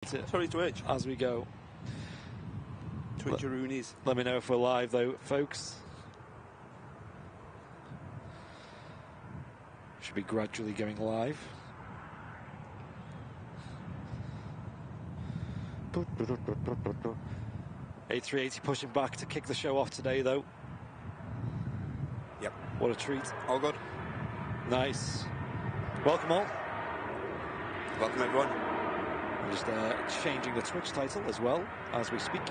Sorry, Twitch. As we go. Twitcheroonies. Let me know if we're live, though, folks. Should be gradually going live. A380 pushing back to kick the show off today, though. Yep. What a treat. All good. Nice. Welcome all. Welcome everyone. I'm just changing the Twitch title as well as we speak.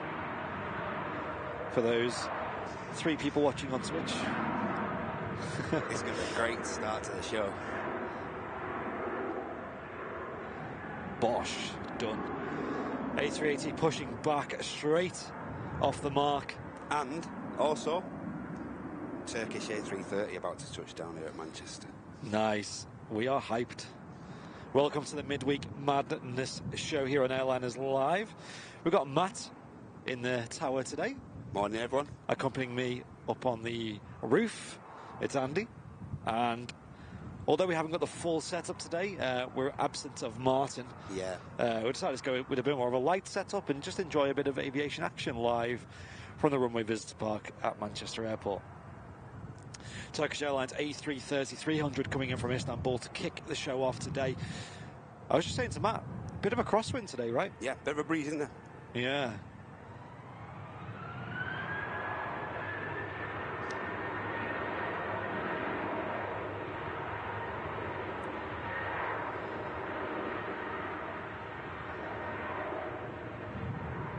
For those 3 people watching on Twitch. It's going to be a great start to the show. Bosh, done. A380 pushing back straight off the mark. And also, Turkish A330 about to touch down here at Manchester. Nice. We are hyped. Welcome to the Midweek Madness show here on Airliners Live. We've got Matt in the tower today. Morning everyone. Accompanying me up on the roof, it's Andy. And although we haven't got the full setup today, we're absent of Martin. Yeah. We decided to go with a bit more of a light setup and just enjoy a bit of aviation action live from the Runway Visitor Park at Manchester Airport. Turkish Airlines A330-300 coming in from Istanbul to kick the show off today. I was just saying to Matt, bit of a crosswind today, right? Yeah, bit of a breeze, isn't there? Yeah.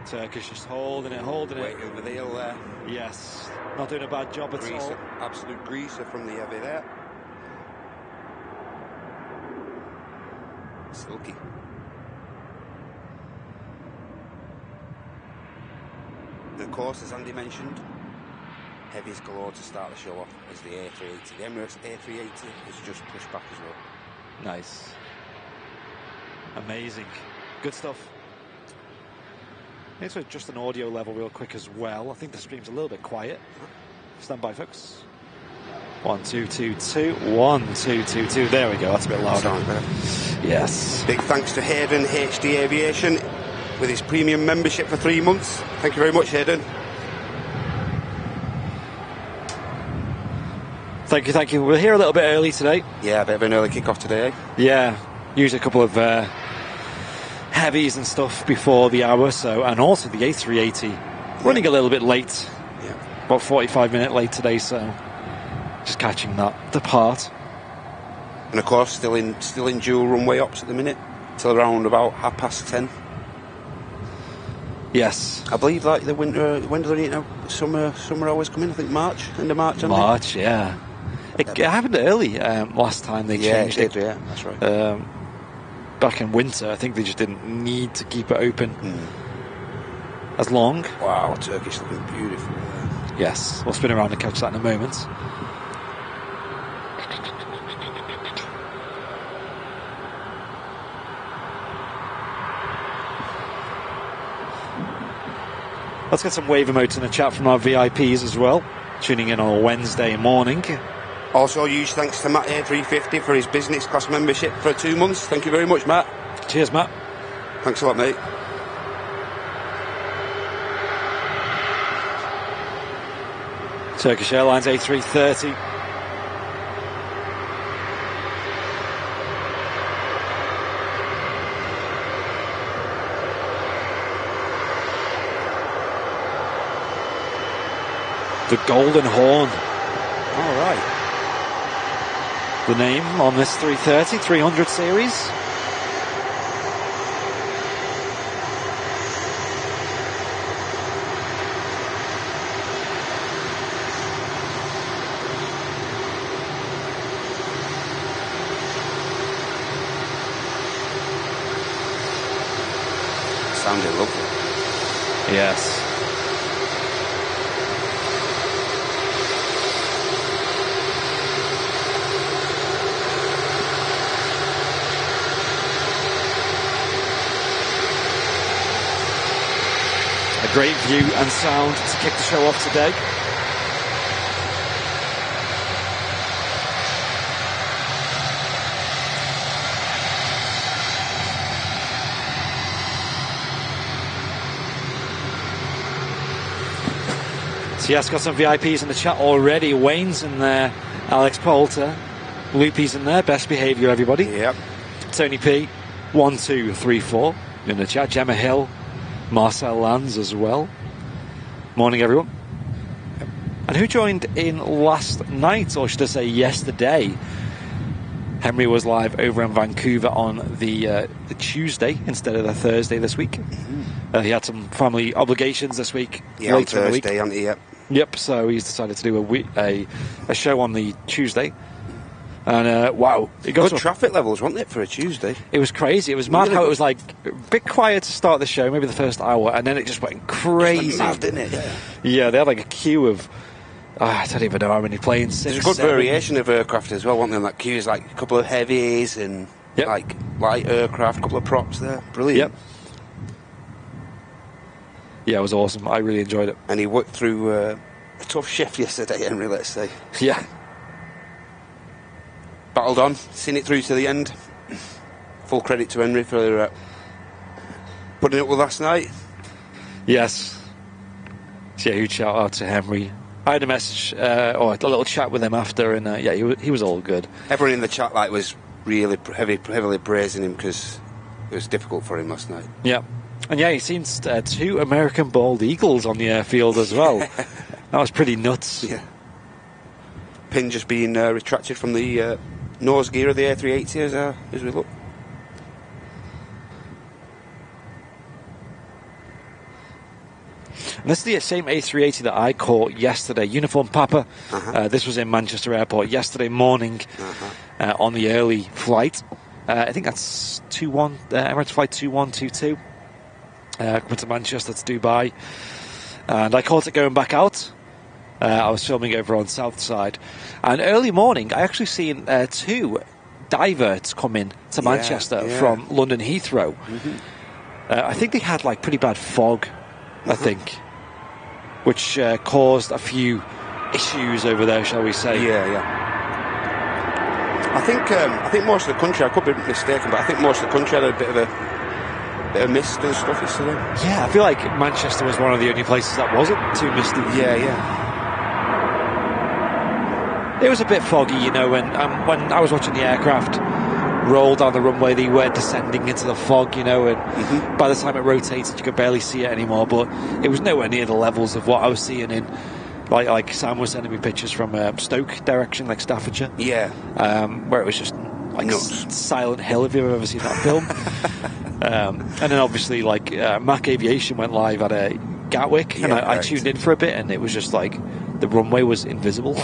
Turkish just holding it. Waiting over the hill there. Yes, not doing a bad job at all. Absolute greaser from the heavy there. Silky. And of course, as Andy mentioned, heavies galore to start the show off as the A380. The Emirates A380 has just pushed back as well. Nice. Amazing. Good stuff. It's just an audio level real quick as well. I think the stream's a little bit quiet. Stand by, folks. 1, 2, 2, 2. 1, 2, 2, 2. There we go. That's a bit louder. Yes. Big thanks to Hayden HD Aviation with his premium membership for 3 months. Thank you very much, Hayden. Thank you, thank you. We're here a little bit early today. Yeah, a bit of an early kick-off today, eh? Yeah. Usually a couple of heavies and stuff before the hour, so, and also the A380 running a little bit late. Yeah. About 45 minutes late today, so just catching that depart. And of course, still in dual runway ops at the minute, till around about 10:30. Yes. I believe like the winter, when do they need now? Summer always come in, I think March, end of March. March, yeah. It happened early last time they changed it. Yeah, that's right. Back in winter, I think they just didn't need to keep it open as long. Wow, Turkish looking beautiful there. Yes, we'll spin around and catch that in a moment. Let's get some wave emotes in the chat from our VIPs as well, tuning in on a Wednesday morning. Also, huge thanks to Matt A350 for his business class membership for 2 months. Thank you very much, Matt. Cheers, Matt. Thanks a lot, mate. Turkish Airlines A330. The Golden Horn. All right. The name on this 300 series. Sounded lovely. Yes. A great view and sound to kick the show off today. So yes, got some VIPs in the chat already. Wayne's in there, Alex Poulter, Loopy's in there, best behaviour everybody. Yep. Tony P, 1234 in the chat. Gemma Hill, Marcel Lands as well. Morning everyone. Yep. And who joined in last night, or should I say yesterday? Henry was live over in Vancouver on the Tuesday instead of the Thursday this week. He had some family obligations this week. Yeah, on Thursday, on the Yep, so he's decided to do a show on the Tuesday. And wow, it got good traffic levels, wasn't it, for a Tuesday? It was crazy. It was mad how it was like a bit quiet to start the show, maybe the first hour, and then it just went crazy. It went mad, didn't it? Yeah, they had like a queue of I don't even know how many planes. There's a good variation of aircraft as well, wasn't there? That queue is like a couple of heavies and like light aircraft, a couple of props there. Brilliant. Yep. Yeah, it was awesome. I really enjoyed it. And he worked through a tough shift yesterday, Henry, let's say. Yeah. Battled on, seen it through to the end. Full credit to Henry for putting it up with last night. Yes. So yeah, huge shout out to Henry. I had a message, or a little chat with him after, and yeah, he was all good. Everyone in the chat was really heavily praising him because it was difficult for him last night. Yeah. And yeah, he's seen 2 American bald eagles on the airfield as well. That was pretty nuts. Yeah. Pin just being retracted from the nose gear of the A380 as we look. And this is the same A380 that I caught yesterday. Uniform Papa. This was in Manchester Airport yesterday morning on the early flight. I think that's Emirates flight 2122. Coming to Manchester to Dubai. And I caught it going back out. I was filming over on South Side. And early morning, I actually seen 2 diverts come in to Manchester from London Heathrow. I think they had like pretty bad fog, I think, which caused a few issues over there, shall we say. Yeah. I think most of the country, I could be mistaken, but I think most of the country had a bit of mist and stuff yesterday. Yeah, I feel like Manchester was one of the only places that wasn't too misty. Yeah. It was a bit foggy, you know, when I was watching the aircraft roll down the runway, they were descending into the fog, you know, and by the time it rotated, you could barely see it anymore, but it was nowhere near the levels of what I was seeing in, like Sam was sending me pictures from Stoke direction, like Staffordshire. Yeah. Where it was just like Silent Hill, if you've ever seen that film. And then obviously, like, Mac Aviation went live at Gatwick, and I tuned in for a bit, and it was just like the runway was invisible.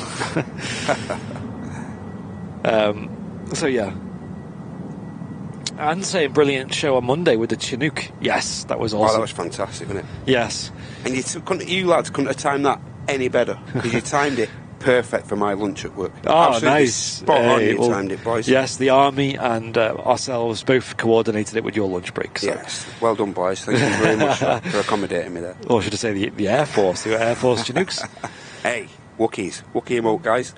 So yeah. And saying brilliant show on Monday with the Chinook. Yes, that was awesome. Oh, that was fantastic, wasn't it? Yes. And you lads couldn't have timed that any better, because you timed it perfect for my lunch at work. Oh, absolutely nice. Spot on, you timed it, boys. Yes, the Army and ourselves both coordinated it with your lunch break. So. Yes, well done, boys. Thank you very much for accommodating me there. Or should I say the Air Force, the Air Force Chinooks. Hey, Wookiees. Wookie emote, guys.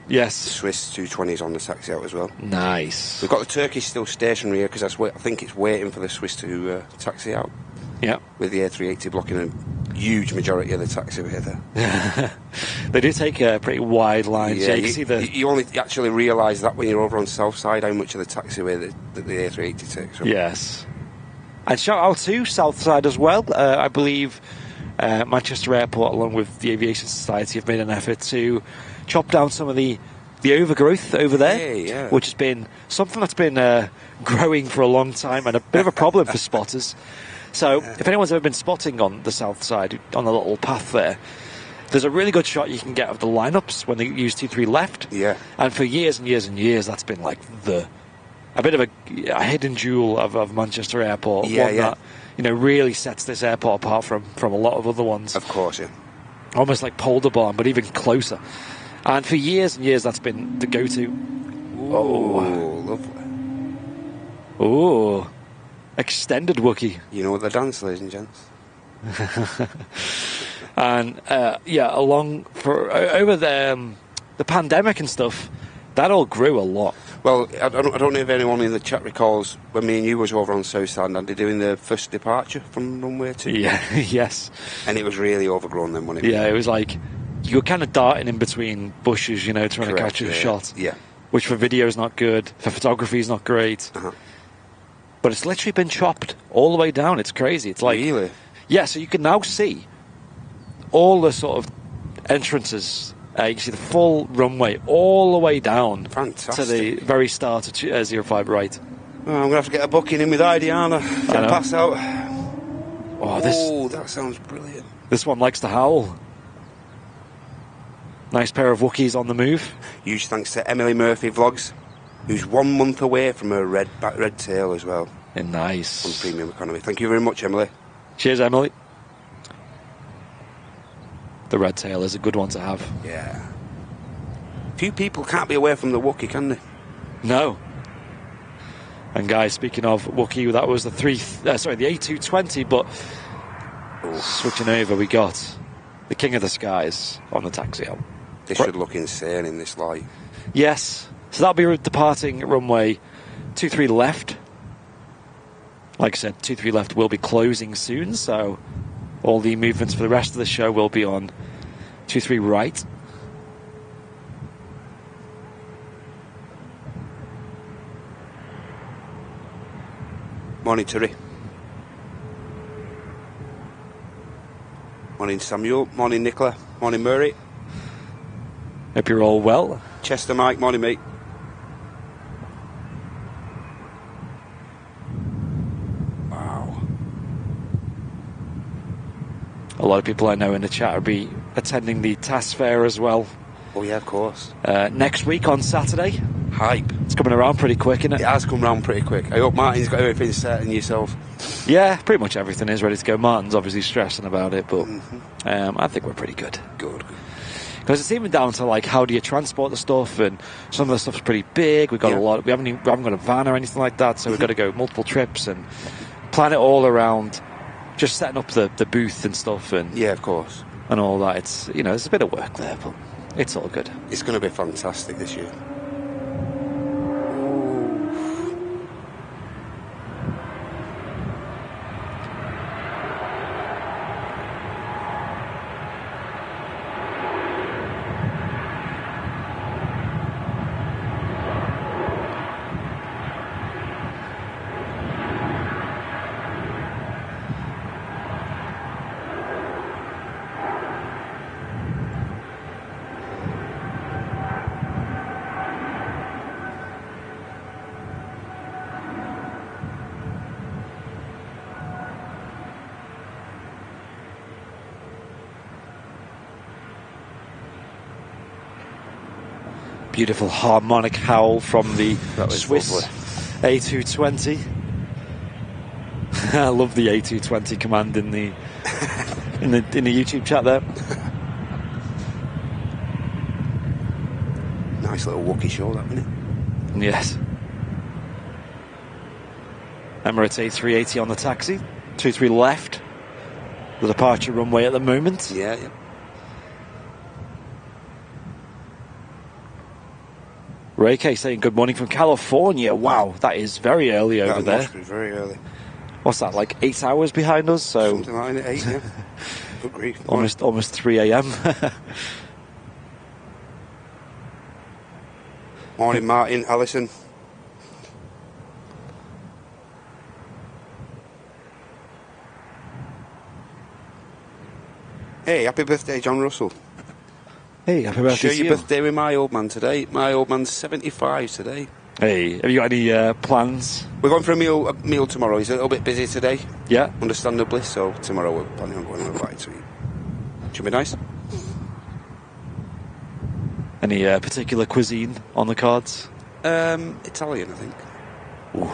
Yes. Swiss 220s on the taxi out as well. Nice. We've got the Turkish still stationary here because I think it's waiting for the Swiss to taxi out. Yeah. With the A380 blocking a huge majority of the taxiway there. They do take pretty wide lines. Yeah, you can see you only actually realise that when you're over on South Side, how much of the taxiway that the A380 takes. So. Yes. And shout out to South Side as well. I believe Manchester Airport, along with the Aviation Society, have made an effort to chop down some of the overgrowth over there, which has been something that's been growing for a long time and a bit of a problem for spotters. So if anyone's ever been spotting on the South Side, on the little path there's a really good shot you can get of the lineups when they use T3 left. Yeah. And for years and years and years, that's been like a bit of a hidden jewel of Manchester Airport. One that, you know, really sets this airport apart from a lot of other ones. Of course, yeah. Almost like Polder Barn, but even closer. And for years and years, that's been the go-to. Oh, lovely. Oh, extended Wookie. You know what the dance, ladies and gents. And over the pandemic and stuff, that all grew a lot. Well, I don't know if anyone in the chat recalls when me and you was over on Southside and they're doing the first departure from runway 2. Yeah, yes. And it was really overgrown then, wasn't it? Yeah, it was like you were kind of darting in between bushes, you know, trying to catch a shot. Yeah. Which for video is not good, for photography is not great. But it's literally been chopped all the way down. It's crazy. It's like, really? Yeah, so you can now see all the sort of entrances. You can see the full runway all the way down. Fantastic. To the very start of 05 right. Oh, I'm going to have to get a booking in with ID, aren't I? Get a pass out. Oh, that sounds brilliant. This one likes to howl. Nice pair of Wookiees on the move. Huge thanks to Emily Murphy Vlogs, who's 1 month away from her red tail as well. Nice. On premium economy. Thank you very much, Emily. Cheers, Emily. The red tail is a good one to have. Yeah. Few people can't be away from the Wookiee, can they? No. And guys, speaking of Wookiee, that was the A220, but switching over, we got the King of the Skies on the taxi out. This should look insane in this light. Yes. So that'll be departing runway 23 left. Like I said, 23 left will be closing soon, so all the movements for the rest of the show will be on 23 right. Morning, Terry. Morning, Samuel. Morning, Nicola. Morning, Murray. Hope you're all well. Chester Mike. Morning, mate. Wow. A lot of people I know in the chat will be attending the TAS fair as well. Oh, yeah, of course. Next week on Saturday. Hype. It's coming around pretty quick, isn't it? It has come round pretty quick. I hope Martin's got everything set and yourself. Yeah, pretty much everything is ready to go. Martin's obviously stressing about it, but I think we're pretty good. Good. Because it's even down to like how do you transport the stuff, and some of the stuff's pretty big. We've got a lot. We haven't got a van or anything like that, so we've got to go multiple trips and plan it all around. Just setting up the booth and stuff, and yeah, of course, and all that. It's there's a bit of work there, but it's all good. It's going to be fantastic this year. Beautiful harmonic howl from the Swiss A220. I love the A220 command in the in the YouTube chat there. Nice little Wookiee show, that, isn't it? Yes. Emirates A380 on the taxi. 23 left. The departure runway at the moment. Yeah. Ray K saying good morning from California. Wow, that is very early over there. Must be very early. What's that, like 8 hours behind us? So something like that, 8, yeah. Good grief. Almost 3 a.m. Morning, Martin, Alison. Hey, happy birthday, John Russell. Hey, happy birthday Share to your you. birthday with my old man today. My old man's 75 today. Hey, have you got any plans? We're going for a meal tomorrow. He's a little bit busy today. Yeah. Understandably, so tomorrow we're planning on going on a bite to eat. Should be nice. Any particular cuisine on the cards? Italian, I think. Ooh.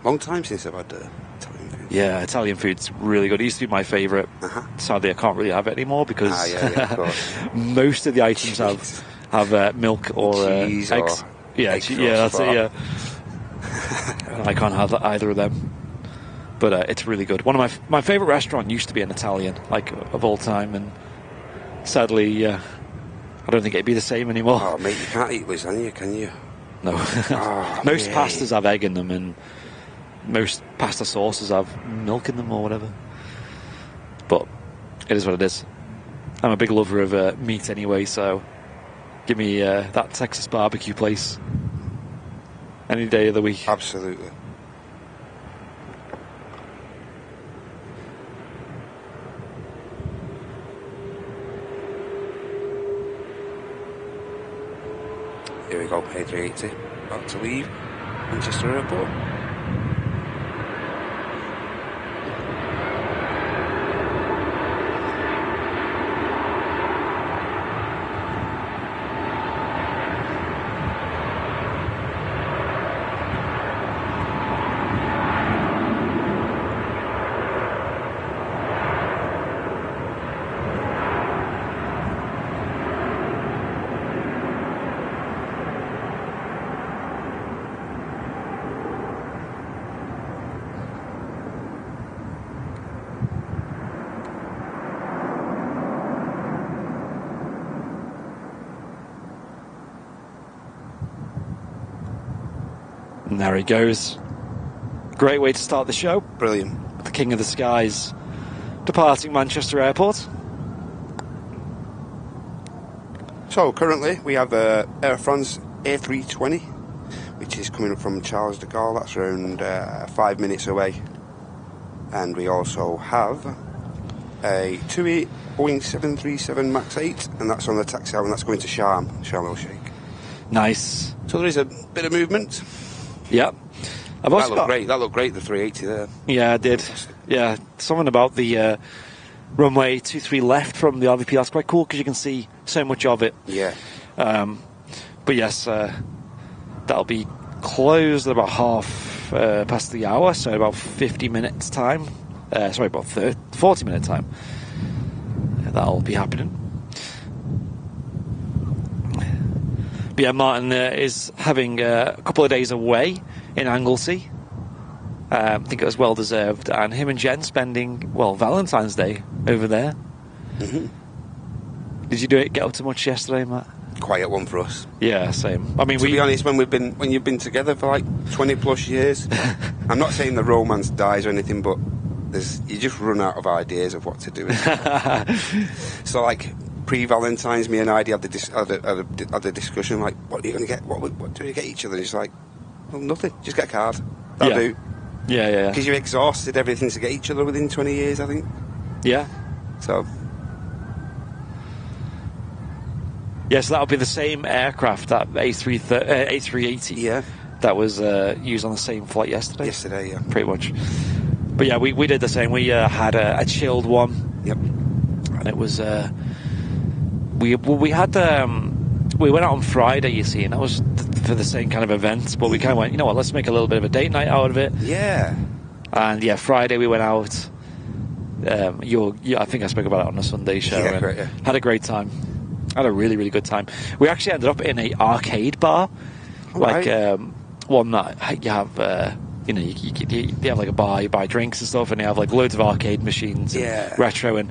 Long time since I've had Italian food. Yeah, Italian food's really good. It used to be my favourite. Sadly, I can't really have it anymore because of course. most of the items have milk or cheese eggs. Or yeah, that's it. Yeah, I can't have either of them. But it's really good. One of my favourite restaurant used to be an Italian, like of all time, and sadly, I don't think it'd be the same anymore. Oh, mate, you can't eat lasagna, can you? No. Oh, most yeah. pastas have egg in them, and most pasta sauces have milk in them or whatever. But it is what it is. I'm a big lover of meat anyway, so give me that Texas barbecue place any day of the week. Absolutely. Here we go, A380, about to leave Manchester Airport. And there he goes. Great way to start the show. Brilliant. The King of the Skies departing Manchester Airport. So currently we have Air France A320, which is coming up from Charles de Gaulle. That's around 5 minutes away. And we also have a Boeing 737 MAX 8, and that's on the taxi out, and that's going to Sharm el Sheikh. Nice. So there is a bit of movement. Yeah. I've also That looked great, the 380 there. Yeah, I did. Yeah, something about the runway 23 left from the RVP. That's quite cool because you can see so much of it. Yeah. But yes, that'll be closed at about half past the hour, so about 50 minutes time. Sorry, about 40 minute time. That'll be happening. But yeah, Martin is having a couple of days away in Anglesey. I think it was well deserved, and him and Jen spending, well, Valentine's Day over there. Mm-hmm. Did you get up to much yesterday, Matt? Quiet one for us. Yeah, same. I mean, to be honest, when you've been together for like 20 plus years, I'm not saying the romance dies or anything, but you just run out of ideas of what to do. So like pre-Valentine's, me and Heidi had the discussion like, what are you going to get? What do you get each other? And it's like, well, nothing. Just get a card. That'll do. Yeah. Because you've exhausted everything to get each other within 20 years, I think. Yeah. So. Yeah, so that'll be the same aircraft, that A380. Yeah. That was used on the same flight yesterday. Yesterday, yeah. Pretty much. But yeah, we did the same. We had a chilled one. Yep. And it was we had we went out on Friday, you see, and that was for the same kind of event. But we kind of went, you know what, let's make a little bit of a date night out of it. Yeah. And yeah, Friday we went out. I think I spoke about it on the Sunday show. Yeah, great, yeah. Had a great time. Had a really, really good time. We actually ended up in a arcade bar, one that you have. You have like a bar, you buy drinks and stuff, and you have like loads of arcade machines, and retro, and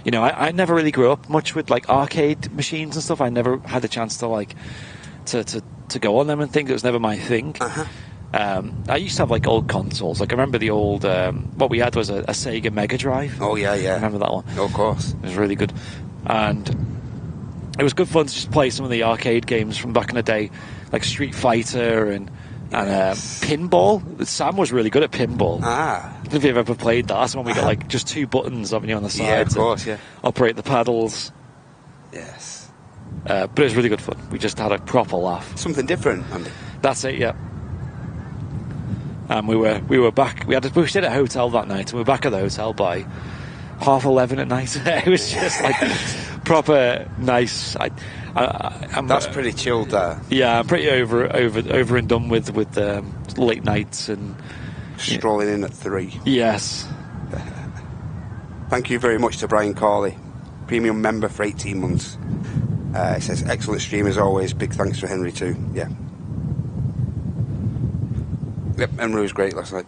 I never really grew up much with like arcade machines and stuff. I never had the chance to like to go on them and think. It was never my thing. I used to have like old consoles. Like I remember the old what we had was a Sega Mega Drive. Oh yeah. I remember that one. Of course. It was really good, and it was good fun to just play some of the arcade games from back in the day, like Street Fighter and pinball. Sam was really good at pinball. I don't know if you've ever played that. That's when we got like just two buttons on the side. Yeah, of course, yeah. Operate the paddles. Yes. But it was really good fun. We just had a proper laugh. Something different, Andy. That's it, yeah. And we were back. We stayed at a hotel that night, and we were back at the hotel by 11:30 at night. It was just like proper nice. That's pretty chilled there. Yeah, I'm pretty over and done with late nights and strolling in at 3. Yes. Thank you very much to Brian Corley, premium member for 18 months. It says excellent stream as always. Big thanks to Henry too. Yeah. Yep, Henry was great last night.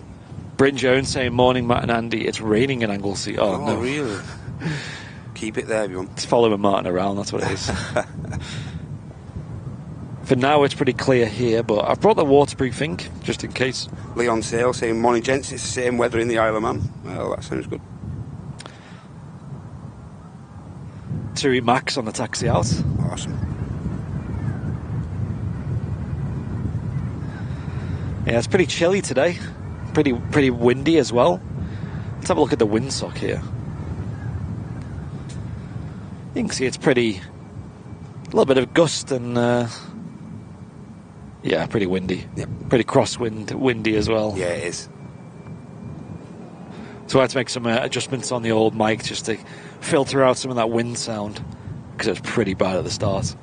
Bryn Jones saying, morning Matt and Andy, it's raining in Anglesey. Oh no, really? Keep it there, everyone. It's following Martin around, that's what it is. For now, it's pretty clear here, but I've brought the waterproofing, just in case. Leon Sale saying, morning gents, it's the same weather in the Isle of Man. Well, that sounds good. Tui Max on the taxi out. Awesome. Yeah, it's pretty chilly today. Pretty windy as well. Let's have a look at the windsock here. You can see it's a little bit of gust and yeah, pretty windy. Yep. Pretty windy as well. Yeah, it is. So I had to make some adjustments on the old mic just to filter out some of that wind sound, because it was pretty bad at the start.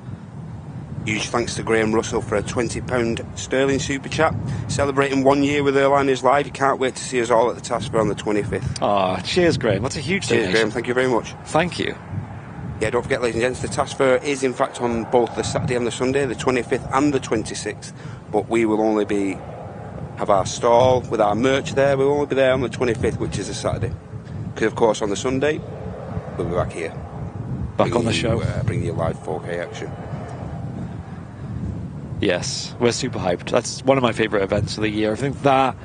Huge thanks to Graham Russell for a £20 sterling super chat. Celebrating 1 year with Airliners Live. You can't wait to see us all at the task fair on the 25th. Ah, cheers, Graham. That's a huge donation. Cheers, Graham. Thank you very much. Thank you. Yeah, don't forget, ladies and gents, the task fair is in fact on both the Saturday and the Sunday, the 25th and the 26th. But we will only have our stall with our merch there. We'll only be there on the 25th, which is a Saturday. Because, of course, on the Sunday, we'll be back here. Back on the show. Bring you live 4K action. Yes, we're super hyped. That's one of my favourite events of the year. I think that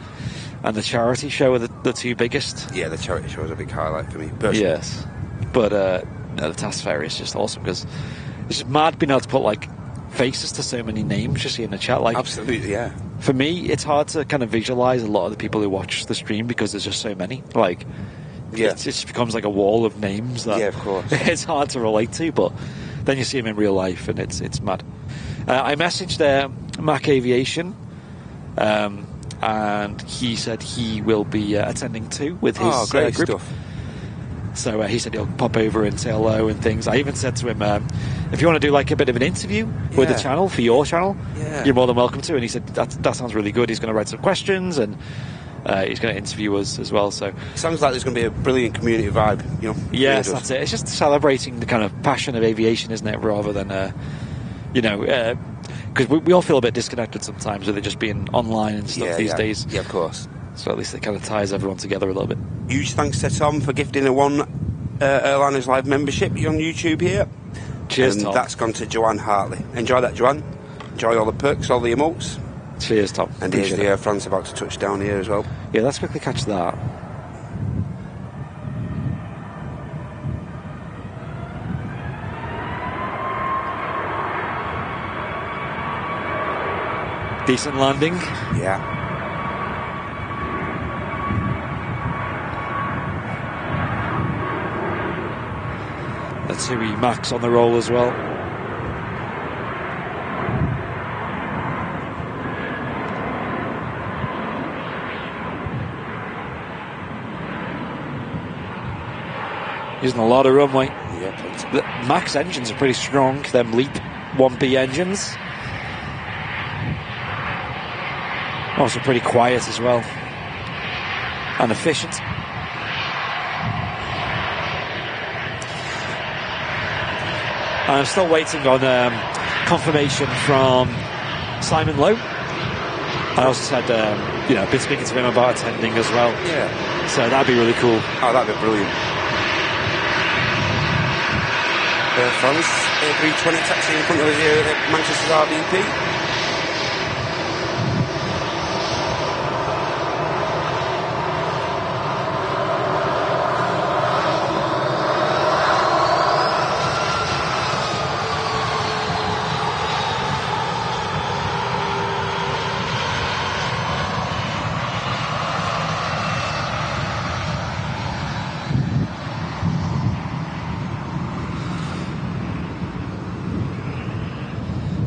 and the charity show are the two biggest. Yeah, the charity show is a big highlight for me, personally. Yes. But the task fair is just awesome, because it's just mad being able to put, like, faces to so many names you see in the chat. Like, absolutely, yeah. For me, it's hard to kind of visualise a lot of the people who watch the stream, because there's just so many. Like, yeah. It just becomes like a wall of names that yeah, of course. It's hard to relate to, but then you see them in real life and it's mad. I messaged Mac Aviation, and he said he will be attending too with his great group. stuff. So he said he'll pop over and say hello and things. I even said to him, if you want to do like a bit of an interview with the channel, for your channel, you're more than welcome to. And he said, that sounds really good. He's going to write some questions, and he's going to interview us as well. So sounds like there's going to be a brilliant community vibe, you know. Yes, really that's it. It's just celebrating the kind of passion of aviation, isn't it? Rather than, because we all feel a bit disconnected sometimes with it just being online and stuff these days. Yeah, of course. So at least it kind of ties everyone together a little bit. Huge thanks to Tom for gifting a Airliners Live membership on YouTube here. Cheers, and Tom. That's gone to Joanne Hartley. Enjoy that, Joanne. Enjoy all the perks, all the emotes. Cheers, Tom. And here's the Air France about to touch down here as well. Yeah, let's quickly catch that. Decent landing. Yeah. Let's see Max on the roll as well. Using a lot of runway. Yeah, the Max engines are pretty strong, them LEAP 1B engines. Also pretty quiet as well. And efficient. I'm still waiting on confirmation from Simon Lowe. I also said, been speaking to him about attending as well. Yeah. So that'd be really cool. Oh, that'd be brilliant. Air France A320 taxi in front of us here at Manchester's RVP.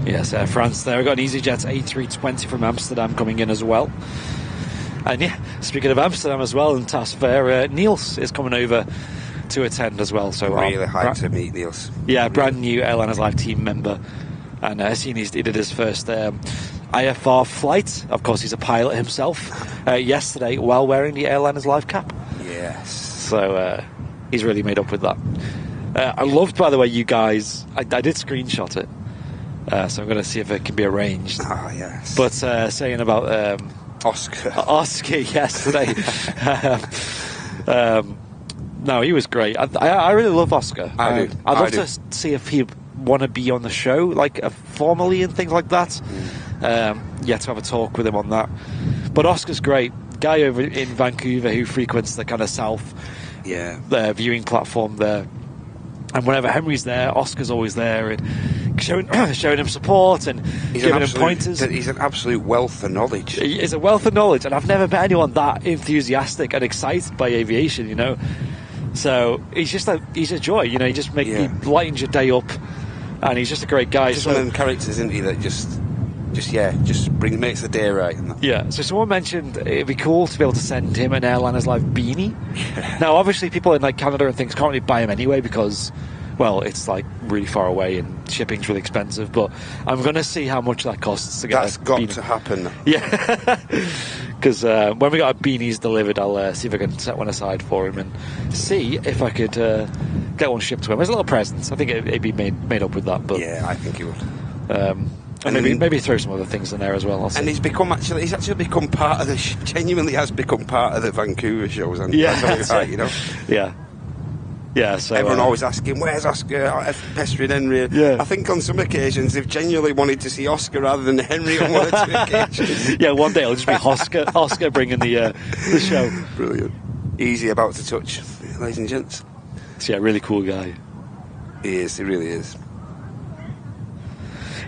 Yes, Air France there. We've got an easyJets A320 from Amsterdam coming in as well. And yeah, speaking of Amsterdam as well, and task fair, Niels is coming over to attend as well. So really hyped to meet Niels. Yeah, brand new Airliners Live team member. And I seen he did his first IFR flight. Of course, he's a pilot himself. Yesterday, while wearing the Airliners Live cap. Yes. So he's really made up with that. I loved, by the way, you guys. I did screenshot it. So I'm going to see if it can be arranged. Ah, yes. But saying about Oscar yesterday. No, he was great. I really love Oscar. I do. I'd love to see if he want to be on the show, like formally and things like that. Yet to have a talk with him on that. But Oscar's great. Guy over in Vancouver who frequents the kind of south viewing platform there. And whenever Henry's there, Oscar's always there and showing him support and giving him pointers. He's an absolute wealth of knowledge. He's a wealth of knowledge, and I've never met anyone that enthusiastic and excited by aviation, you know. So he's a joy, you know. He lightens your day up, and he's just a great guy. Just one of them characters, isn't he? That just makes the day right. And that. Yeah. So someone mentioned it'd be cool to be able to send him an Airliners Live beanie. Now, obviously, people in like Canada and things can't really buy him anyway because, well, it's like really far away and shipping's really expensive. But I'm going to see how much that costs to get. That's got to happen. Yeah. Because when we got our beanies delivered, I'll see if I can set one aside for him and see if I could get one shipped to him as a little present. I think it'd be made up with that. But yeah, I think he would. And maybe throw some other things in there as well. And he's actually become part of genuinely has become part of the Vancouver shows. And that's right, you know. Yeah. So everyone always asking, "Where's Oscar?" Pestering Henry. Yeah. I think on some occasions they've genuinely wanted to see Oscar rather than Henry on one or two occasions. Yeah, one day it'll just be Oscar bringing the show. Brilliant. Easy about to touch, ladies and gents. So yeah, really cool guy. He is. He really is.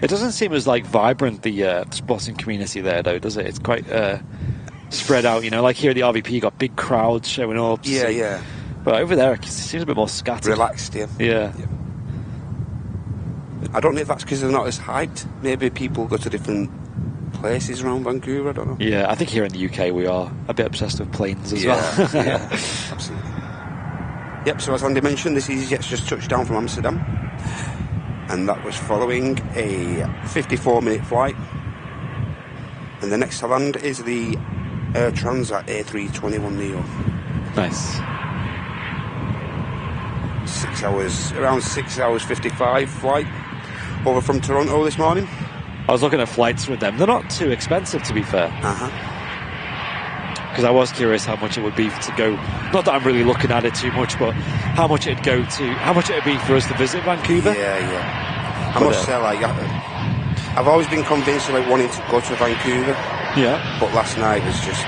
It doesn't seem as like vibrant the spotting community there though, does it? It's quite spread out, you know. Like here at the RVP, you got big crowds showing up. Yeah. But over there, it seems a bit more scattered. Relaxed, yeah. I don't know if that's because they're not as hyped. Maybe people go to different places around Vancouver. I don't know. Yeah, I think here in the UK we are a bit obsessed with planes as well. Yeah, absolutely. Yep. So as Andy mentioned, this easyJet's just touched down from Amsterdam. And that was following a 54-minute flight. And the next to land is the Air Transat A321neo. Nice. Around 6 hours 55 flight over from Toronto this morning. I was looking at flights with them. They're not too expensive, to be fair. Because I was curious how much it would be to go. Not that I'm really looking at it too much, but how much it'd be for us to visit Vancouver. Yeah. I must say, like, I've always been convinced about wanting to go to Vancouver. Yeah. But last night was just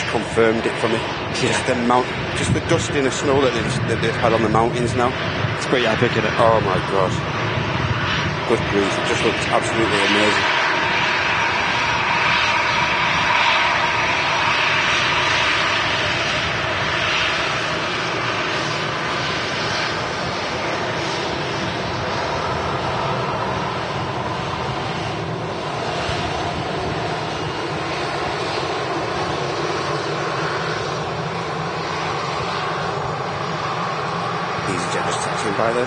confirmed it for me. Just the dusting of snow that they've had on the mountains now. It's pretty epic, isn't it? Oh my god. Good grief. It just looks absolutely amazing. By there.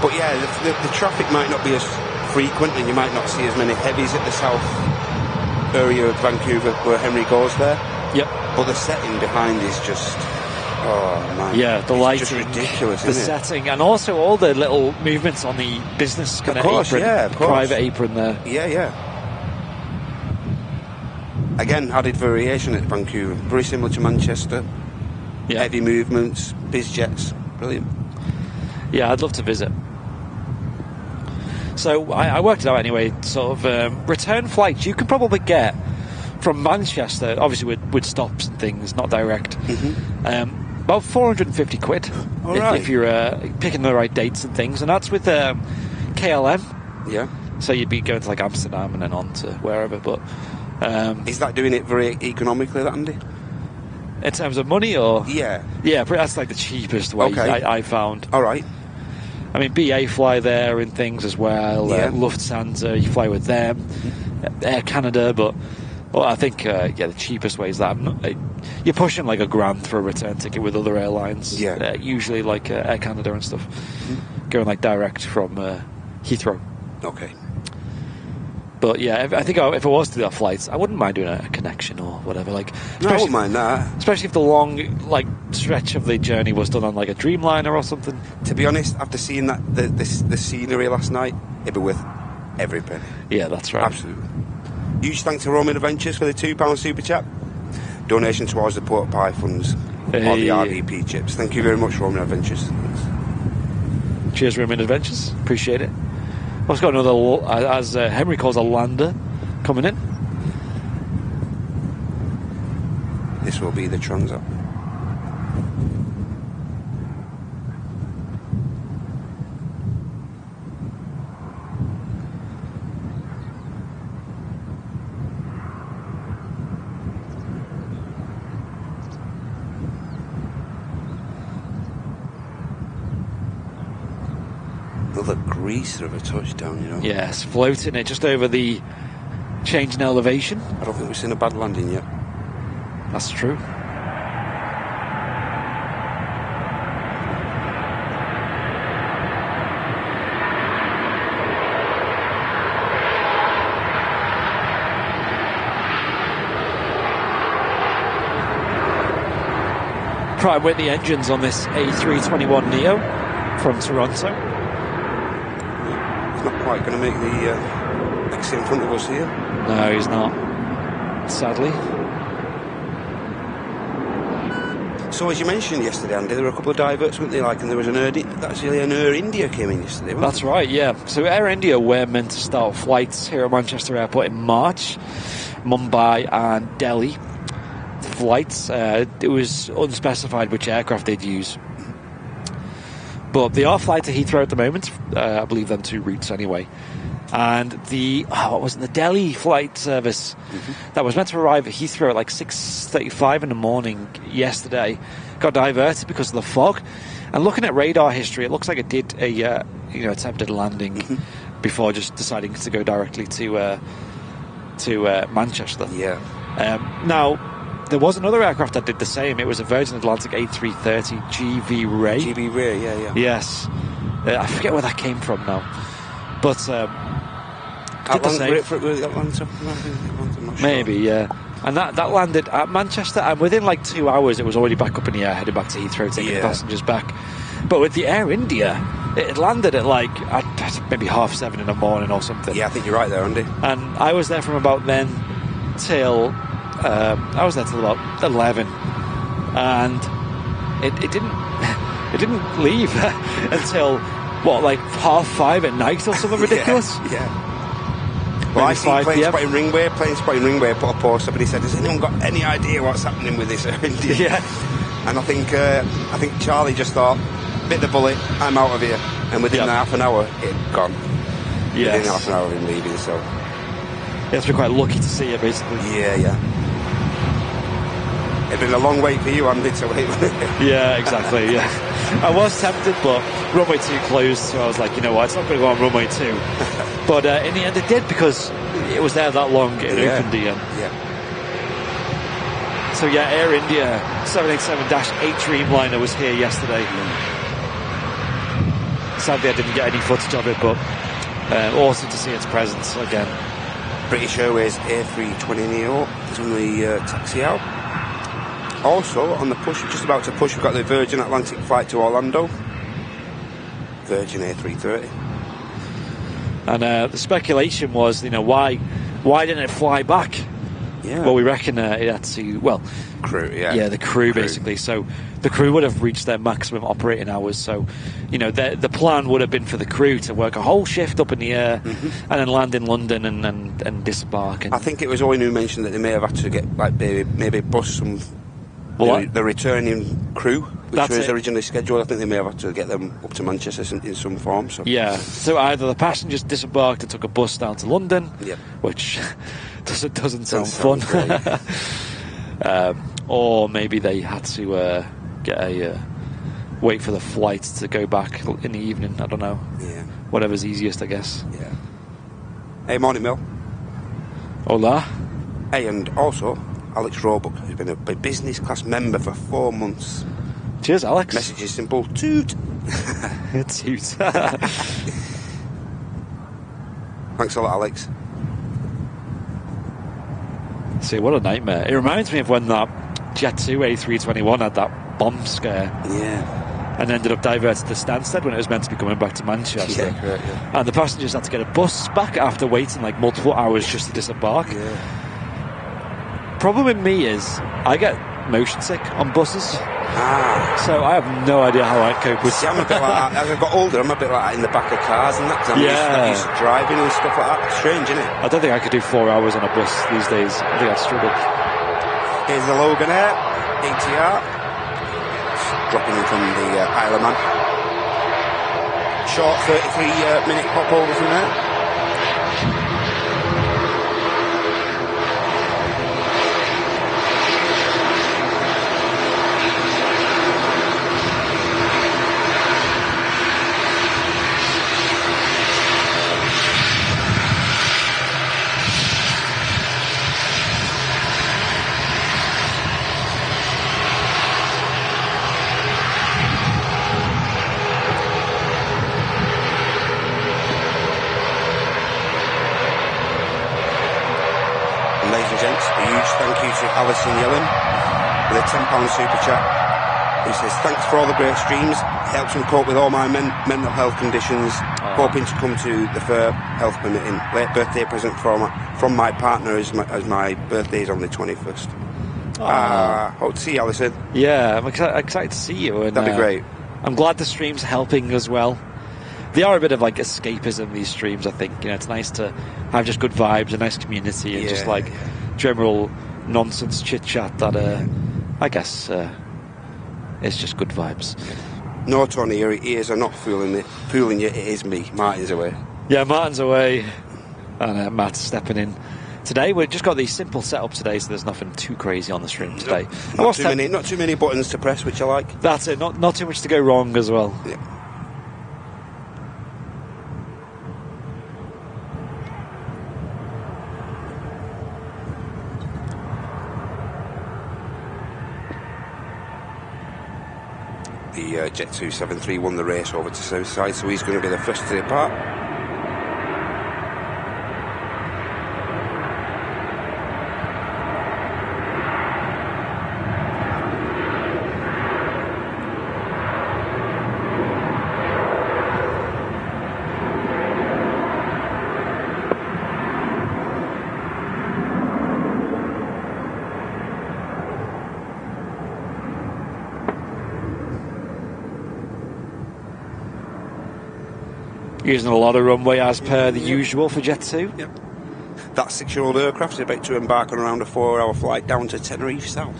But yeah, the traffic might not be as frequent and you might not see as many heavies at the south area of Vancouver where Henry goes there. Yep. But the setting behind is just, oh man. Yeah, the lighting, just ridiculous, the isn't setting, and also all the little movements on the business kind of apron, of course. Private apron there. Yeah. Again, added variation at Vancouver, very similar to Manchester. Yeah. Heavy movements, BizJets, brilliant. Yeah, I'd love to visit. So I worked it out anyway, sort of return flights you could probably get from Manchester, obviously with stops and things, not direct, about 450 quid if you're picking the right dates and things, and that's with KLM. Yeah. So you'd be going to like Amsterdam and then on to wherever, but... is that doing it very economically, that, Andy? In terms of money, or...? Yeah, that's like the cheapest way I found. All right. I mean, BA fly there and things as well. Yeah. Lufthansa, you fly with them. Air Canada, but I think the cheapest way is that. You're pushing like $1,000 for a return ticket with other airlines. Yeah. Usually like Air Canada and stuff, going like direct from Heathrow. Okay. But yeah, I think if I was to do that flight, I wouldn't mind doing a connection or whatever. Like, no, I wouldn't mind that. Especially if the long like stretch of the journey was done on like a Dreamliner or something. To be honest, after seeing that the scenery last night, it'd be worth every penny. Yeah, that's right. Absolutely. Huge thanks to Roman Adventures for the £2 super chat. Donation towards the Port Pie funds or the RVP chips. Thank you very much, Roman Adventures. Cheers, Roman Adventures. Appreciate it. Also got another, as Henry calls, a lander coming in. This will be the transit. Another greaser of a touchdown, you know. Yes, floating it just over the change in elevation. I don't think we've seen a bad landing yet. That's true. Prime with the engines on this A321neo from Toronto. He's not quite going to make the exit in front of us here. No, he's not. Sadly. So as you mentioned yesterday, Andy, there were a couple of diverts, weren't they? Like, and there was an Air India came in yesterday, wasn't That's right, yeah. So Air India were meant to start flights here at Manchester Airport in March. Mumbai and Delhi flights. It was unspecified which aircraft they'd use. But they are flying to Heathrow at the moment. I believe them 2 routes anyway. And the Delhi flight service that was meant to arrive at Heathrow at like 6:35 in the morning yesterday got diverted because of the fog. And looking at radar history, it looks like it did a attempted landing before just deciding to go directly to Manchester. Yeah. Now, there was another aircraft that did the same. It was a Virgin Atlantic A330 GV Ray. GV Ray, yeah. Yes. I forget where that came from now. But did the same. Maybe, yeah. And that landed at Manchester, and within like 2 hours it was already back up in the air, headed back to Heathrow, taking the passengers back. But with the Air India, it landed at like maybe 7:30 in the morning or something. Yeah, I think you're right there, Andy. And I was there from about then till about 11, and it didn't leave until like 5:30 at night or something ridiculous. Yeah. Well, I see planes spotting Ringway put a post up and he said, has anyone got any idea what's happening with this Air India? Yeah. And I think Charlie just thought, bit the bullet, I'm out of here. And within half an hour, it gone. Yes. Within half an hour of him leaving, so. You have to be quite lucky to see it, basically. Yeah. It'd been a long wait for you, Andy, to wait. Yeah, exactly, yeah. I was tempted, but runway 2 closed, so I was like, you know what, it's not going to go on runway 2. But in the end it did, because it was there that long, it opened the... Yeah. So yeah, Air India 787-8 Dreamliner was here yesterday. Sadly I didn't get any footage of it, but awesome to see its presence again. British Airways A320neo is on the taxi out. Also, on the push, just about to push, we've got the Virgin Atlantic flight to Orlando. Virgin A330. And the speculation was, why didn't it fly back? Yeah. Well, we reckon it had to, crew, yeah, the crew basically. So the crew would have reached their maximum operating hours. So, the plan would have been for the crew to work a whole shift up in the air and then land in London and disembark. And I think it was Owen who mentioned that they may have had to get, maybe bus some... the returning crew, which was originally scheduled. I think they may have had to get them up to Manchester in some form. So. Yeah, so either the passengers disembarked and took a bus down to London, which doesn't sound fun, or maybe they had to wait for the flight to go back in the evening. I don't know. Yeah. Whatever's easiest, I guess. Yeah. Hey, morning, Mel. Hola. Hey, and also... Alex Roebuck, who's been a business class member for 4 months. Cheers, Alex. Message is simple: toot. Toot. Thanks a lot, Alex. See, what a nightmare. It reminds me of when that Jet 2 A321 had that bomb scare. Yeah. And ended up diverted to Stansted when it was meant to be coming back to Manchester. Yeah, correct, yeah. And the passengers had to get a bus back after waiting like multiple hours just to disembark. Yeah. Problem with me is I get motion sick on buses. So I have no idea how I cope with. See, I'm a bit like that. As I got older, I'm a bit like that in the back of cars and that. 'Cause I'm used to driving and stuff like that. Strange, isn't it? I don't think I could do 4 hours on a bus these days. I think I'd struggle. Here's the Logan Air, Etihad. Dropping in from the Isle of Man. Short 33-minute hop over from there. Alison Yellen with a £10 super chat, who says thanks for all the great streams, helps me cope with all my mental health conditions, hoping to come to the fair, health permitting. Late birthday present from my partner as my birthday is on the 21st. Hope to see you, Alison. Yeah, I'm excited to see you. And, that'd be great. I'm glad the stream's helping as well. They are a bit of like escapism, these streams, I think. You know, it's nice to have just good vibes, a nice community, and just like general nonsense chit chat that I guess it's just good vibes. No, Tony, your ears are not fooling you. It is me. Martin's away. Yeah, Martin's away, and Matt's stepping in. Today we've just got the simple setup today, so there's nothing too crazy on the stream today. Not too many buttons to press, which I like. That's it. Not too much to go wrong as well. Yeah. The Jet 273 won the race over to Southside, so he's going to be the first to depart. Using a lot of runway as per the usual for Jet 2. Yep. That 6-year-old aircraft is about to embark on around a 4-hour flight down to Tenerife South.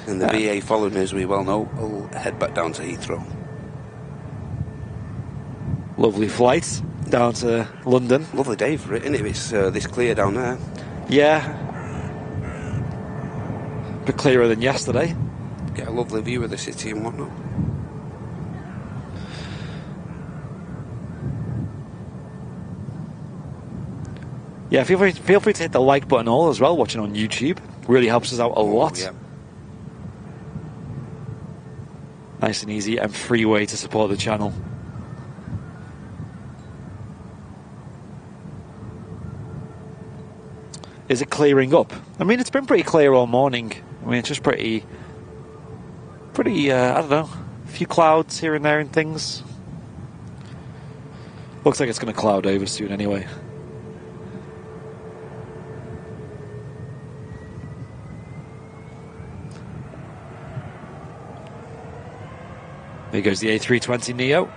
And the VA following, as we well know, will head back down to Heathrow. Lovely flight down to London. Lovely day for it, isn't it? It's this clear down there. Yeah. A bit clearer than yesterday. Get a lovely view of the city and whatnot. Yeah, feel free to hit the like button all as well, watching on YouTube. Really helps us out a lot. Yeah. Nice and easy and free way to support the channel. Is it clearing up? I mean, it's been pretty clear all morning. I mean, it's just pretty, I don't know, a few clouds here and there and things. Looks like it's going to cloud over soon anyway. There goes the A320 Neo.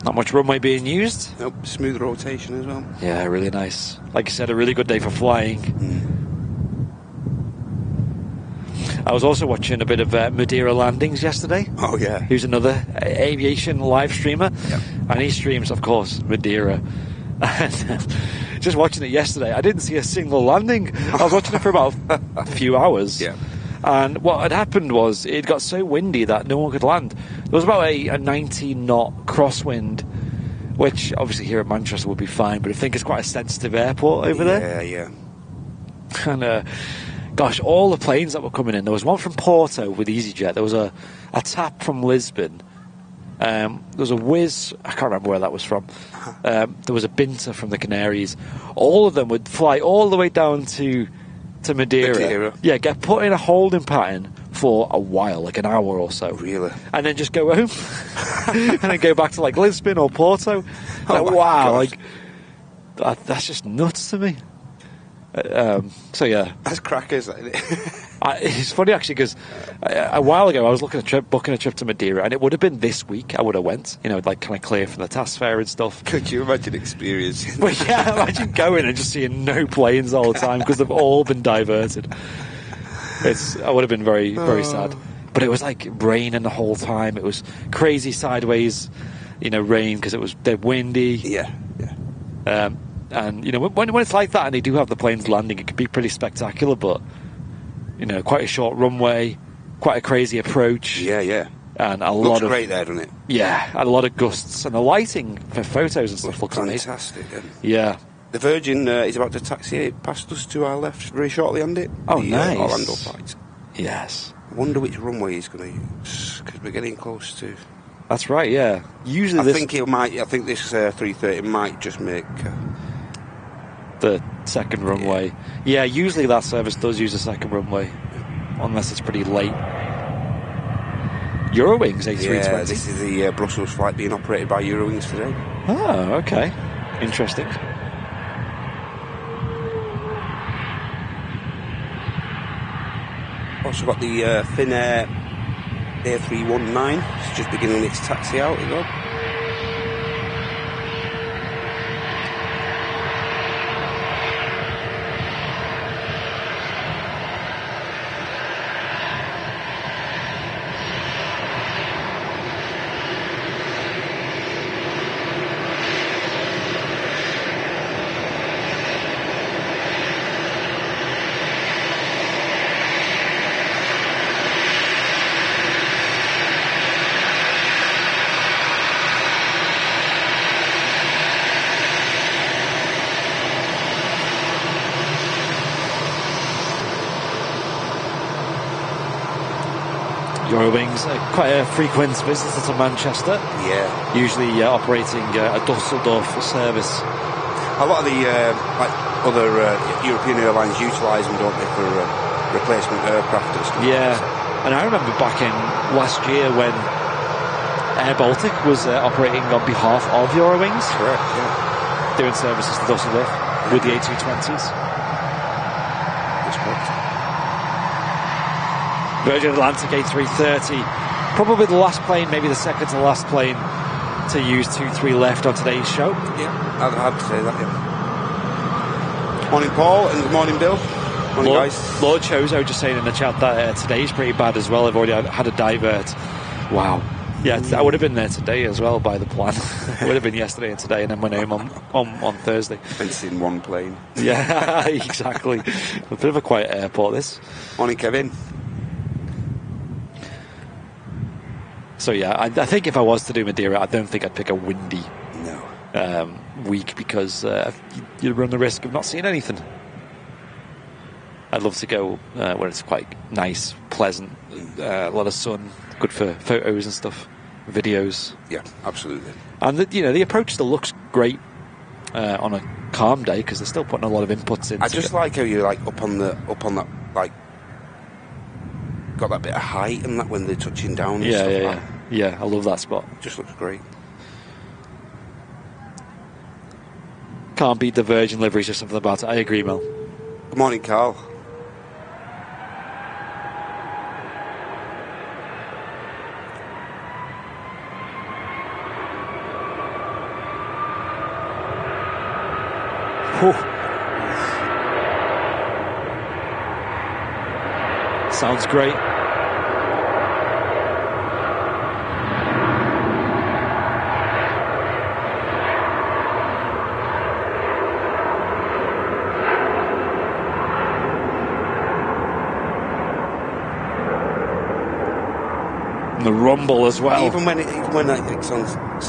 Not much runway being used. Nope, smooth rotation as well. Yeah, really nice. Like you said, a really good day for flying. I was also watching a bit of Madeira landings yesterday. Oh, yeah. Who's another aviation live streamer. Yep. And he streams, of course, Madeira. And just watching it yesterday, I didn't see a single landing. I was watching it for about a few hours. Yeah. And what had happened was it got so windy that no one could land. There was about a 19-knot crosswind, which obviously here at Manchester would be fine, but I think it's quite a sensitive airport over there. Yeah. And gosh, all the planes that were coming in. There was one from Porto with easyJet. There was a TAP from Lisbon. There was a Wizz, I can't remember where that was from. There was a Binter from the Canaries. All of them would fly all the way down to Madeira. Yeah, get put in a holding pattern for a while, like an hour or so. Really? And then just go home. And then go back to like Lisbon or Porto. Like, wow, like that's just nuts to me. So yeah, that's crackers. It's funny actually because a while ago I was booking a trip to Madeira, and it would have been this week. I would have went, like kind of clear from the task fair and stuff. Could you imagine experiencing? But yeah, imagine going and just seeing no planes all the time because they've all been diverted. I would have been very, very sad. But it was like raining the whole time. It was crazy sideways, rain because it was dead windy. Yeah. And when it's like that and they do have the planes landing, it can be pretty spectacular. But quite a short runway, quite a crazy approach. Yeah. And looks great there, doesn't it? Yeah, and a lot of gusts, and the lighting for photos and stuff looks fantastic. Yeah. The Virgin is about to taxi past us to our left very shortly, isn't it? Oh, nice. Orlando flight. Yes. I wonder which runway he's going to use, because we're getting close to. That's right. Yeah. Usually, I think this 330 might just make the second runway. Yeah. Usually that service does use a second runway, unless it's pretty late. Eurowings A320. Yeah, this is the Brussels flight being operated by Eurowings today. Oh, okay. Interesting. Also got the Finnair A319. It's just beginning its taxi out as well. Eurowings, quite a frequent visitor to Manchester. Yeah. Usually operating a Dusseldorf service. A lot of the other European airlines utilise them, don't they, for replacement aircraft and stuff. Yeah. And I remember back in last year when Air Baltic was operating on behalf of Eurowings. Correct, yeah. Doing services to Dusseldorf with the A220s. That's correct. Virgin Atlantic A330, probably the last plane, maybe the second to last plane to use 2-3 left on today's show. Yeah, I'd have to say that, yeah. Morning, Paul, and good morning, Bill. Morning, guys. Lord Chozo just saying in the chat that today's pretty bad as well. I've already had a divert. Wow. Yeah, I would have been there today as well by the plan. I would have been yesterday and today, and then went home on Thursday. And seen one plane. Yeah, exactly. A bit of a quiet airport, this. Morning, Kevin. So yeah, I think if I was to do Madeira, I don't think I'd pick a windy week because you run the risk of not seeing anything. I'd love to go where it's quite nice, pleasant, a lot of sun, good for photos and stuff, videos. Yeah, absolutely. And the approach still looks great on a calm day because they're still putting a lot of inputs in. I just like how you're like up on that like. Got that bit of height and that when they're touching down and stuff like that. Yeah, I love that spot. Just looks great. Can't beat the Virgin liveries or something about it. I agree, Mel. Good morning, Carl. Sounds great. And the rumble as well. Even when it's on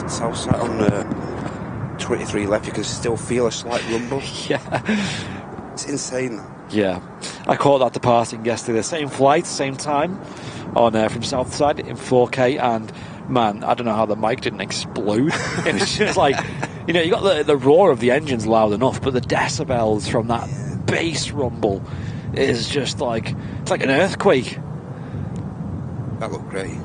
south side on 23 left, you can still feel a slight rumble. Yeah. It's insane. Yeah, I caught that departing yesterday. The same flight, same time, on from Southside in 4K, and man, I don't know how the mic didn't explode. It was just like, you know, you got the roar of the engines loud enough, but the decibels from that bass rumble is just like, it's like an earthquake. That looked great.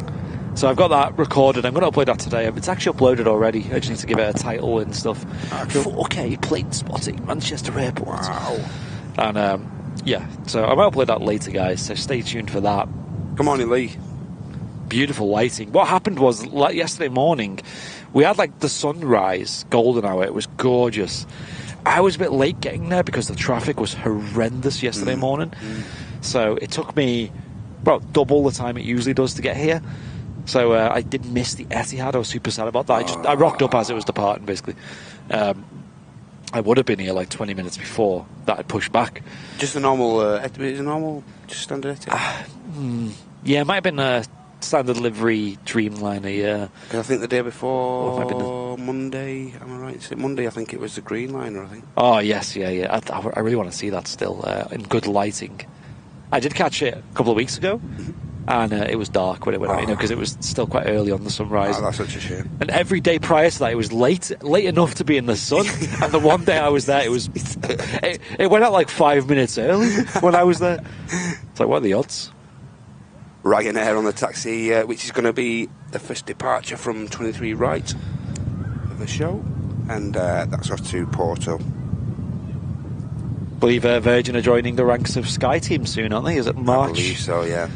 So I've got that recorded. I'm going to upload that today. It's actually uploaded already. I just need to give it a title and stuff. 4K plane spotting, Manchester Airport. Wow. And yeah, so I might upload that later, guys. So stay tuned for that. Come on, Lee. Beautiful lighting. What happened was, like yesterday morning, we had like the sunrise golden hour. It was gorgeous. I was a bit late getting there because the traffic was horrendous yesterday morning. So it took me about double the time it usually does to get here. So I did miss the Etihad. I was super sad about that. I rocked up as it was departing, basically. I would have been here like 20 minutes before that. I'd pushed back. Just a normal, just standard Etihad? Yeah, it might have been a standard livery Dreamliner, yeah. Because I think the day before, Monday, am I right? Is it Monday? I think it was the Dreamliner, I think. Oh, yes, yeah. I really want to see that still in good lighting. I did catch it a couple of weeks ago. And it was dark when it went out, you know, because it was still quite early on the sunrise. Oh, that's such a shame. And every day prior to that, it was late enough to be in the sun. And the one day I was there, it went out like 5 minutes early when I was there. It's like, what are the odds? Ryanair on the taxi, which is going to be the first departure from 23 right of the show, and that's off to Porto. I believe Virgin are joining the ranks of Sky Team soon, aren't they? Is it March? I believe so, yeah.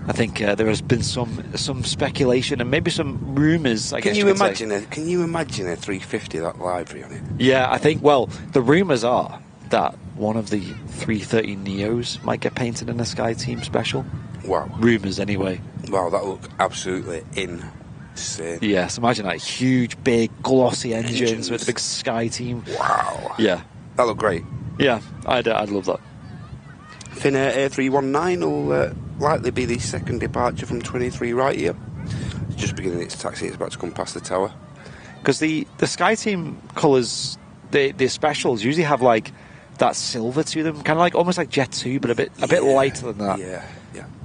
I think there has been some speculation and maybe some rumours. Can you imagine a 350 that livery on it? Yeah, I think. Well, the rumours are that one of the 330 Neos might get painted in a Sky Team special. Wow. Rumours, anyway. Wow, that look absolutely insane. Yes, imagine that huge, big, glossy engines with a big Sky Team. Wow. Yeah, that looked great. Yeah, I'd love that. Finnair A319 will likely be the second departure from 23 right here. It's just beginning its taxi. It's about to come past the tower. Because the Sky Team colours, the specials usually have like that silver to them, kind of like almost like Jet 2, but a bit lighter than that. Yeah.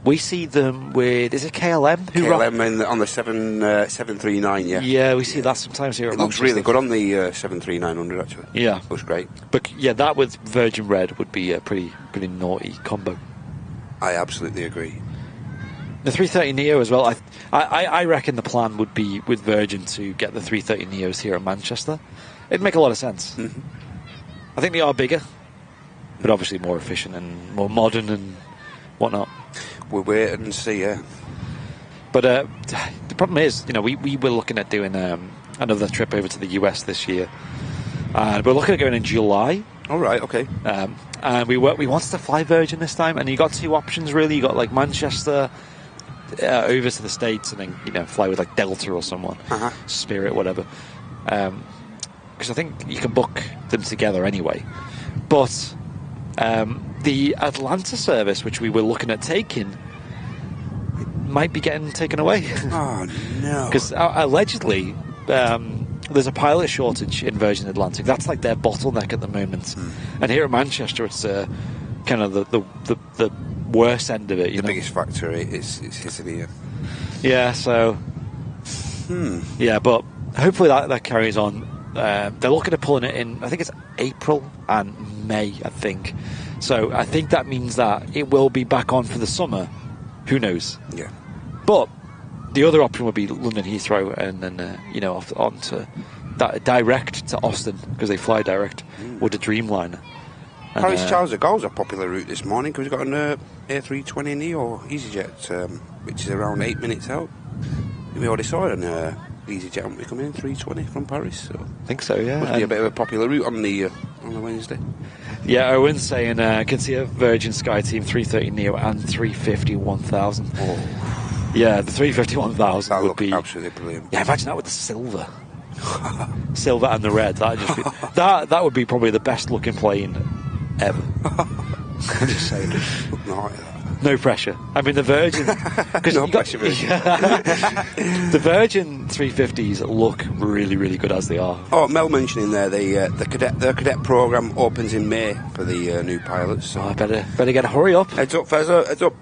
We see them with, is it KLM? KLM on the 739, yeah. Yeah, we see that sometimes here. It looks really good on the 73900 actually. Yeah, looks great. But yeah, that with Virgin Red would be a pretty naughty combo. I absolutely agree. The 330 Neo as well. I reckon the plan would be with Virgin to get the 330 Neos here in Manchester. It'd make a lot of sense. I think they are bigger, but obviously more efficient and more modern and whatnot. We'll wait and see, yeah. But the problem is, you know, we were looking at doing another trip over to the US this year, and we're looking at going in July. All right, okay. And we wanted to fly Virgin this time, and you got two options really. You got like Manchester over to the States, and then fly with like Delta or someone, Spirit, whatever. Because I think you can book them together anyway. But the Atlanta service, which we were looking at taking, might be getting taken away. Oh no! Because allegedly there's a pilot shortage in Virgin Atlantic. That's like their bottleneck at the moment. And here at Manchester, it's kind of the worst end of it. The biggest factor is hitting here. Yeah. So. Yeah, but hopefully that carries on. They're looking at pulling it in. I think it's April and May. I think. So I think that means that it will be back on for the summer. Who knows? Yeah. But the other option would be London Heathrow, and then on to that direct to Austin, because they fly direct with the Dreamliner. Paris Charles de Gaulle's a popular route this morning because we've got an A320 Neo easyJet, which is around 8 minutes out. We already saw it on easyJet, haven't we, come in 320 from Paris? So I think so, yeah. Must be a bit of a popular route on the Wednesday. Yeah, Owen's saying I can see a Virgin Sky Team 330 Neo and 350 1000. Oh. Yeah, the 350 1000 would be absolutely brilliant. Yeah, imagine that with the silver. Silver and the red. That'd just be, that would be probably the best looking plane ever. I'm just saying. Look nice, that. No pressure. I mean, the Virgin... No pressure, The Virgin 350s look really, really good as they are. Oh, Mel mentioning there, the cadet program opens in May for the new pilots. So. Oh, I better get a hurry up. Heads up, Fezzo, heads up.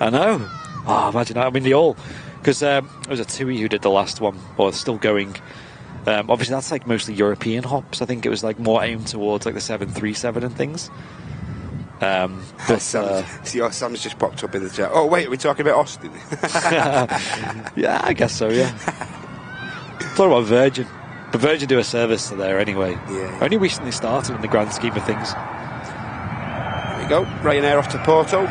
I know. Oh, imagine that. I mean, they all... Because it was a TUI who did the last one, or still going. Obviously, that's like mostly European hops. I think it was like more aimed towards like the 737 and things. Sam's just popped up in the chat. Oh, wait, are we talking about Austin? Yeah, I guess so, yeah. Talking about Virgin. But Virgin do a service to there anyway. Yeah. Only recently started in the grand scheme of things. There we go. Ryanair off to Porto.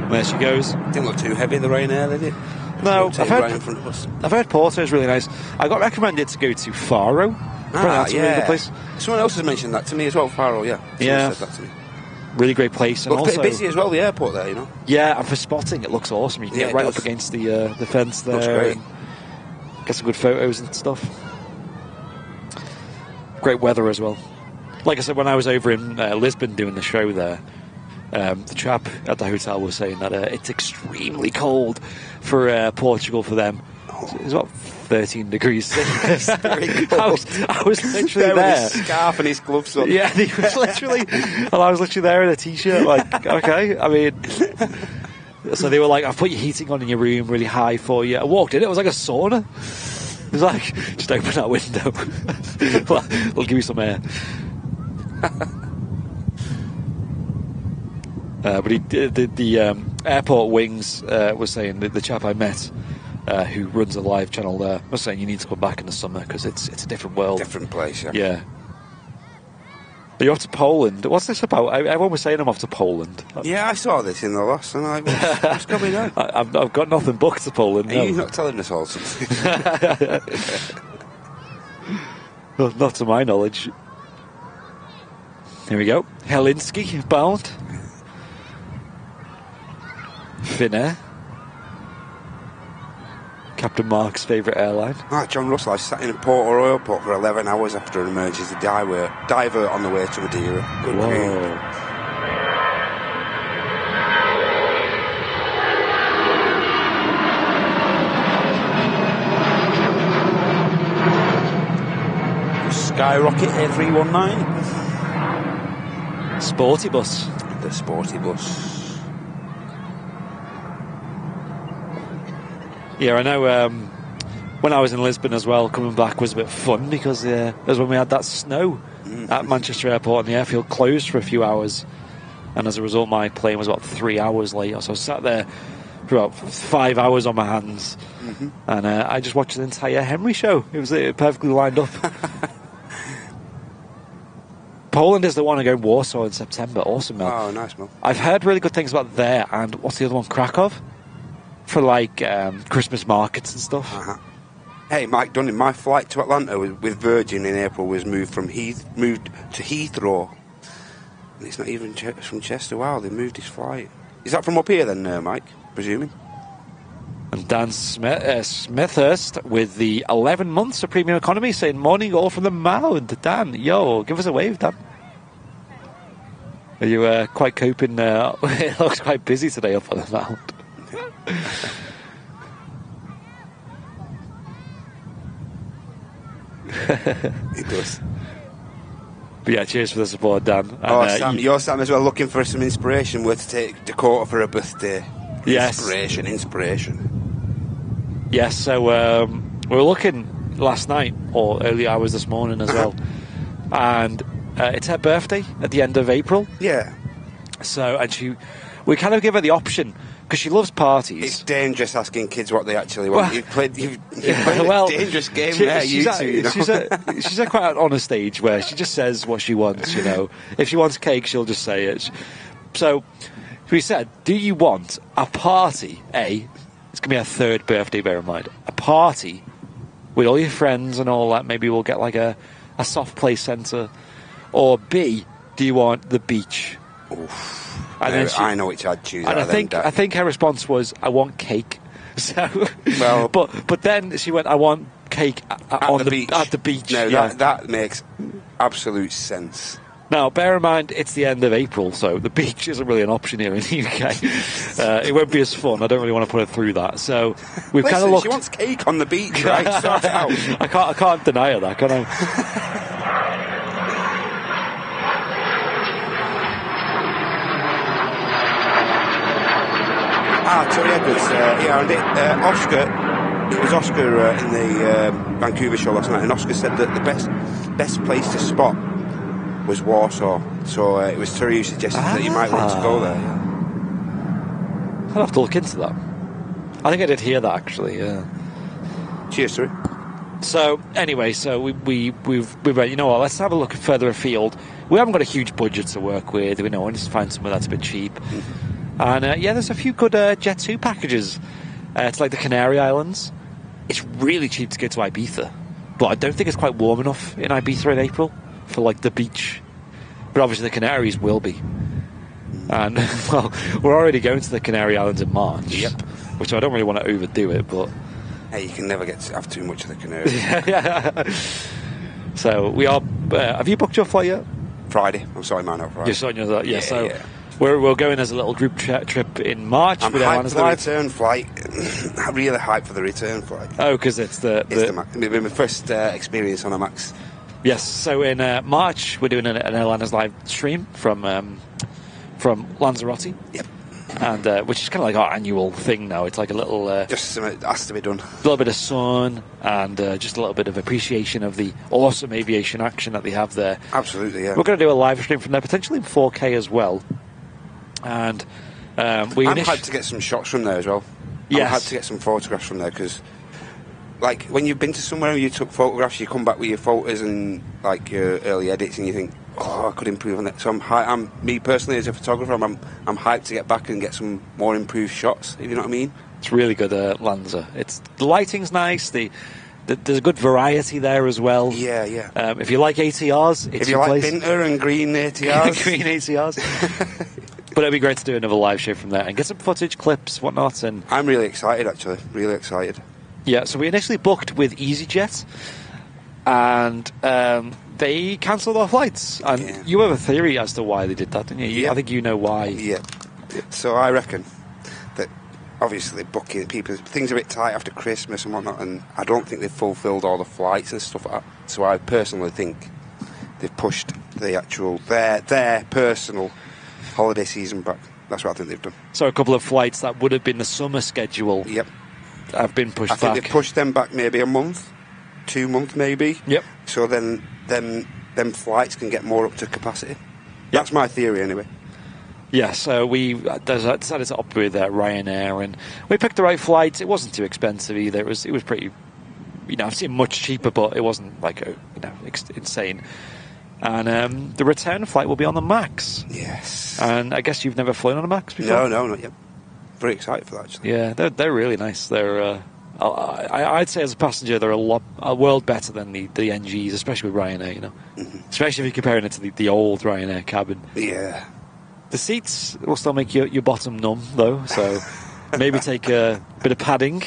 There she goes. Didn't look too heavy, the Ryanair, did it? No, right in front of us. I've heard Porto is really nice. I got recommended to go to Faro. That's a really good place. Someone else has mentioned that to me as well, Faro, yeah. Someone said that to me. Really great place. Looks pretty busy as well, the airport there, you know. Yeah, and for spotting, it looks awesome. You can get right up against the fence there. Looks great. Get some good photos and stuff. Great weather as well. Like I said, when I was over in Lisbon doing the show there, the chap at the hotel was saying that it's extremely cold for Portugal for them. It's about 13 degrees. I was literally there. With his scarf and his gloves on. Yeah, he was literally, and I was literally there in a t-shirt. Like, okay, I mean, so they were like, "I've put your heating on in your room really high for you." I walked in, it was like a sauna. It was like, just open that window. We'll give you some air. But he did the airport wings was saying that the chap I met who runs a live channel there was saying you need to come back in the summer because it's a different world, different place. Yeah. But you're off to Poland. What's this about? Everyone was saying I'm off to Poland. Yeah, I saw this in the loss, and what's going on? I've got nothing booked to Poland. Are you not telling us all something? Well, not to my knowledge. Here we go. Helsinki bound. Finnair. Captain Mark's favourite airline. John Russell, I sat in a Porto airport for 11 hours after an emergency divert on the way to Madeira. Good grief. Skyrocket A319. Sporty bus. The sporty bus. Yeah, I know when I was in Lisbon as well, coming back was a bit fun because it was when we had that snow at Manchester Airport and the airfield closed for a few hours. And as a result, my plane was about 3 hours late. So I sat there for about 5 hours on my hands. And I just watched the entire Henry show. It was perfectly lined up. Poland is the one to go Warsaw in September. Awesome, man. Oh, nice, man. I've heard really good things about there. And what's the other one? Krakow? For like Christmas markets and stuff. Hey, Mike Dunning, my flight to Atlanta with Virgin in April was moved to Heathrow. And it's not even from Chester. Wow, they moved his flight. Is that from up here then, Mike? Presuming. And Dan Smithhurst with the 11 months of premium economy saying morning all from the Mound. Dan, yo, give us a wave, Dan. Are you quite coping? It looks quite busy today up on the Mound. It does. But yeah, cheers for the support, Dan. And, Sam, you're Sam as well, looking for some inspiration. Where to take Dakota for her birthday? Yes. Inspiration. Yes, so we were looking last night or early hours this morning as well, and it's her birthday at the end of April. Yeah. So, we kind of give her the option. Because she loves parties. It's dangerous asking kids what they actually want. You've played a dangerous game there, you two. You know? She's at quite on a stage where she just says what she wants, you know. If she wants cake, she'll just say it. So we said, do you want a party? It's going to be her third birthday, bear in mind. A party with all your friends and all that. Maybe we'll get like a soft play centre. Or B, do you want the beach? Oof. And then I know which I'd choose. And I think her response was, "I want cake." So, well, but then she went, "I want cake on the beach." At the beach. No, that makes absolute sense. Now, bear in mind, it's the end of April, so the beach isn't really an option here in the UK. It won't be as fun. I don't really want to put her through that. So we've kind of looked. She wants cake on the beach, right? Sort it out. I can't deny her that, can I? So yeah, good. Oscar. It was Oscar in the Vancouver show last night, and Oscar said that the best place to spot was Warsaw. So it was Terry who suggested that you might want to go there. I'll have to look into that. I think I did hear that actually. Yeah. Cheers, Terry. So anyway, we went, you know what? Let's have a look further afield. We haven't got a huge budget to work with. We want to find somewhere that's a bit cheap. And there's a few good Jet 2 packages. It's like the Canary Islands. It's really cheap to go to Ibiza, but I don't think it's quite warm enough in Ibiza in April for like the beach. But obviously the Canaries will be. And well, we're already going to the Canary Islands in March. Yep. Which I don't really want to overdo it, but hey, you can never have too much of the Canaries. Yeah. So we are. Have you booked your flight yet? Friday. I'm sorry, man, not Friday. You're sorting yours out. Yeah. So. Yeah. We're going as a little group trip in March. I'm hyped for the return flight. I'm really hyped for the return flight. Oh, because it's the Max. It'll be my first experience on a Max. Yes. So in March we're doing an Airliners live stream from Lanzarote. Yep. And which is kind of like our annual thing now. It's like a little just something that has to be done. A little bit of sun and just a little bit of appreciation of the awesome aviation action that they have there. Absolutely. Yeah. We're going to do a live stream from there, potentially in 4K as well. And I'm hyped to get some shots from there as well. Yes. I'm hyped to get some photographs from there because, like, when you've been to somewhere and you took photographs, you come back with your photos and like your early edits, and you think, "Oh, I could improve on that." So I'm me personally as a photographer, I'm hyped to get back and get some more improved shots. If you know what I mean. It's really good, Lanza. The lighting's nice. There's a good variety there as well. Yeah, yeah. If you like ATRs, it's if you like Binter and green ATRs, green ATRs. But it'd be great to do another live show from there and get some footage, clips, whatnot. And I'm really excited, actually. Really excited. Yeah, so we initially booked with easyJets, and they cancelled our flights. And you have a theory as to why they did that, didn't you? Yeah. I think you know why. Yeah. So I reckon that obviously booking people, things are a bit tight after Christmas and whatnot, and I don't think they've fulfilled all the flights and stuff like that. So I personally think they've pushed the actual their personal holiday season back. That's what I think they've done. So a couple of flights that would have been the summer schedule. Yep. Have been pushed back. I think they've pushed them back maybe a month, 2 months maybe. Yep. So then them flights can get more up to capacity. Yep. That's my theory anyway. Yeah, so we decided to opt with Ryanair, and we picked the right flights. It wasn't too expensive either. It was pretty, I've seen much cheaper, but it wasn't like insane. And the return flight will be on the Max. Yes. And I guess you've never flown on a Max before? No, not yet. Very excited for that, actually. Yeah, they're really nice. They're I'd say as a passenger they're a world better than the NGs, especially with Ryanair. Mm-hmm. Especially if you're comparing it to the old Ryanair cabin. Yeah. The seats will still make your bottom numb though, so maybe take a bit of padding.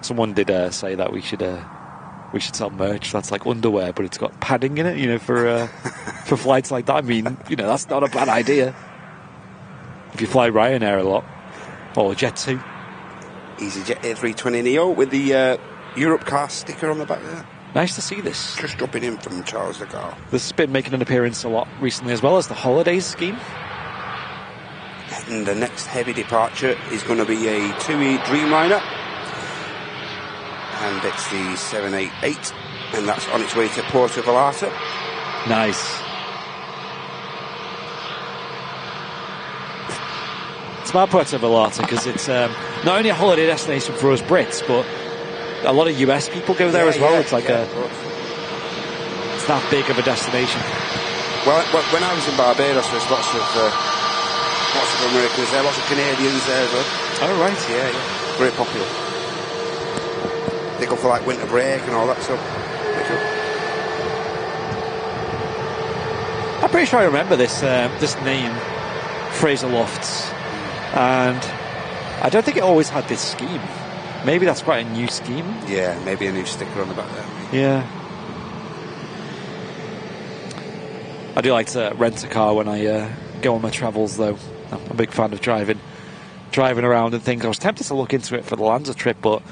Someone did say that we should sell merch that's like underwear, but it's got padding in it, for flights like that. I mean, that's not a bad idea. If you fly Ryanair a lot, or Jet 2. easyJet A320 Neo with the Europe car sticker on the back there. Nice to see this. Just dropping in from Charles de Gaulle. This has been making an appearance a lot recently, as well as the holidays scheme. And the next heavy departure is going to be a TUI Dreamliner. And it's the 788, and that's on its way to Puerto Vallarta. Nice. It's about Puerto Vallarta because it's not only a holiday destination for us Brits, but a lot of US people go there as well. It's like it's that big of a destination. Well, when I was in Barbados, there's lots of Americans there, lots of Canadians there as well. Oh, right. Yeah. Very popular. They go for like winter break and all that stuff. pretty sure I remember this this name, Fraser Lofts, and I don't think it always had this scheme. Maybe that's quite a new scheme. Yeah, maybe a new sticker on the back there. Yeah. I do like to rent a car when I go on my travels, though. I'm a big fan of driving around and things. I was tempted to look into it for the Lanza trip, but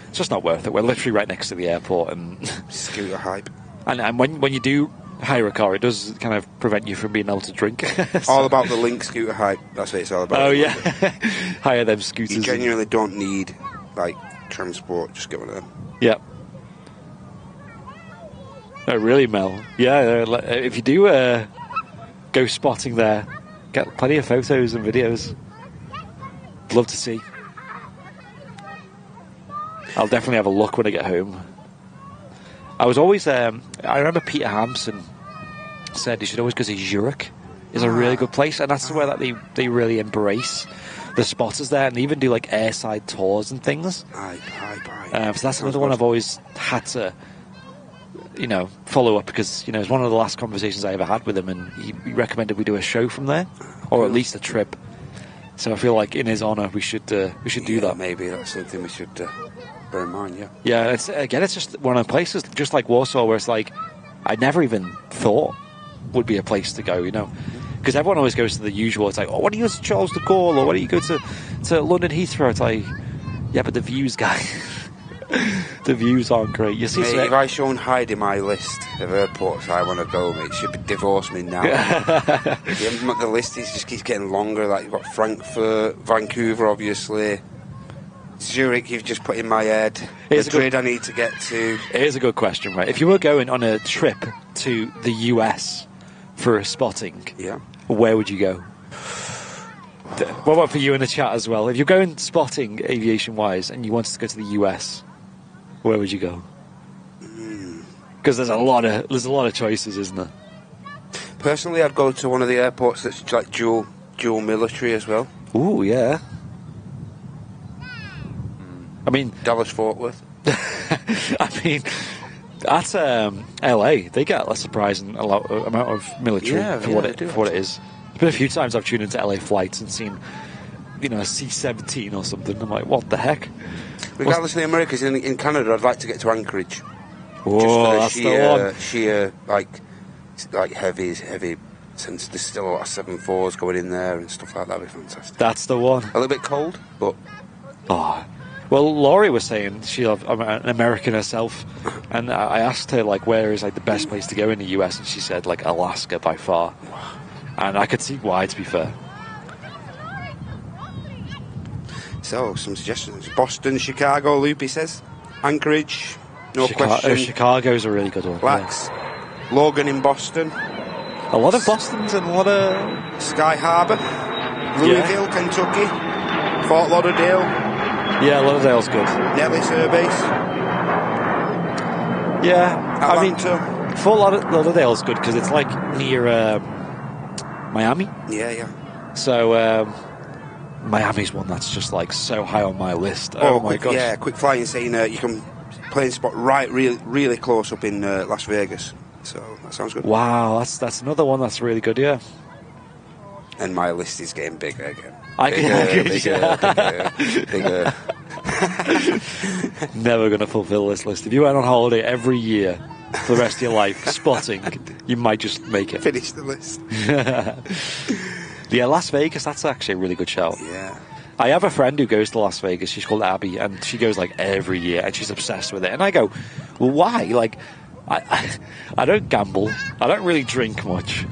it's just not worth it. We're literally right next to the airport, and Scooter hype. And when you do hire a car, it does kind of prevent you from being able to drink. So. All about the Link scooter hype. That's what it's all about. Oh yeah, hire them scooters. You genuinely don't need like transport. Just get one of them. Yeah. Oh really, Mel? Yeah. If you do go spotting there, get plenty of photos and videos. Love to see. I'll definitely have a look when I get home. I was always, I remember Peter Hampson said you should always go to Zurich. It's a really good place, and that's where that they really embrace the spotters there, and they even do like airside tours and things. Aye. So that's another one I've always had to, follow up, because it's one of the last conversations I ever had with him, and he recommended we do a show from there, or at least a trip. So I feel like in his honour we should do that. Maybe that's something we should bear in mind. Yeah. Yeah. It's just one of the places, just like Warsaw, where it's like I never even thought would be a place to go. Because everyone always goes to the usual. It's like, oh, why don't you go to Charles de Gaulle, or why don't you go to London Heathrow? It's like, yeah, but the views, guy. The views aren't great. You see, mate, if I shown Heidi my list of airports I want to go, mate, she'd divorce me now. The list just keeps getting longer. Like you've got Frankfurt, Vancouver, obviously. Zurich, you've just put in my head. Madrid, I need to get to. Here's a good question, right? If you were going on a trip to the US for a spotting, where would you go? What about for you in the chat as well? If you're going spotting aviation-wise and you wanted to go to the US, where would you go? Because there's a lot of choices, isn't there? Personally, I'd go to one of the airports that's like dual military as well. Ooh, yeah. I mean, Dallas Fort Worth. I mean, at LA, they get a surprising amount of military for what it is. There's been a few times I've tuned into LA flights and seen, a C-17 or something. I'm like, what the heck? Regardless of the Americas, in Canada, I'd like to get to Anchorage. Oh, just for the sheer like heavy. Since there's still a lot of 747s going in there and stuff like that, would be fantastic. That's the one. A little bit cold, but. Oh. Well, Laurie was saying she's an American herself, and I asked her where is the best place to go in the US, and she said Alaska by far, and I could see why, to be fair. So some suggestions: Boston, Chicago. Loopy says Anchorage, no question. Chicago's a really good one. Blacks, Logan in Boston. A lot of Bostons and a lot of Sky Harbor, Louisville, Kentucky, Fort Lauderdale. Yeah, Lauderdale's good. Nellis Air Base. Yeah, Atlanta. I mean, Fort Lauderdale's good because it's near Miami. Yeah. So Miami's one that's just so high on my list. Oh my gosh. Yeah, quick flying saying you can plane spot really close up in Las Vegas. So that sounds good. Wow, that's another one that's really good. Yeah. And my list is getting bigger again. Bigger. Never going to fulfill this list. If you went on holiday every year for the rest of your life spotting, you might just make it. Finish the list. Yeah, Las Vegas, that's actually a really good shout. Yeah. I have a friend who goes to Las Vegas. She's called Abby, and she goes every year, and she's obsessed with it. And I go, well, why? I don't gamble. I don't really drink much.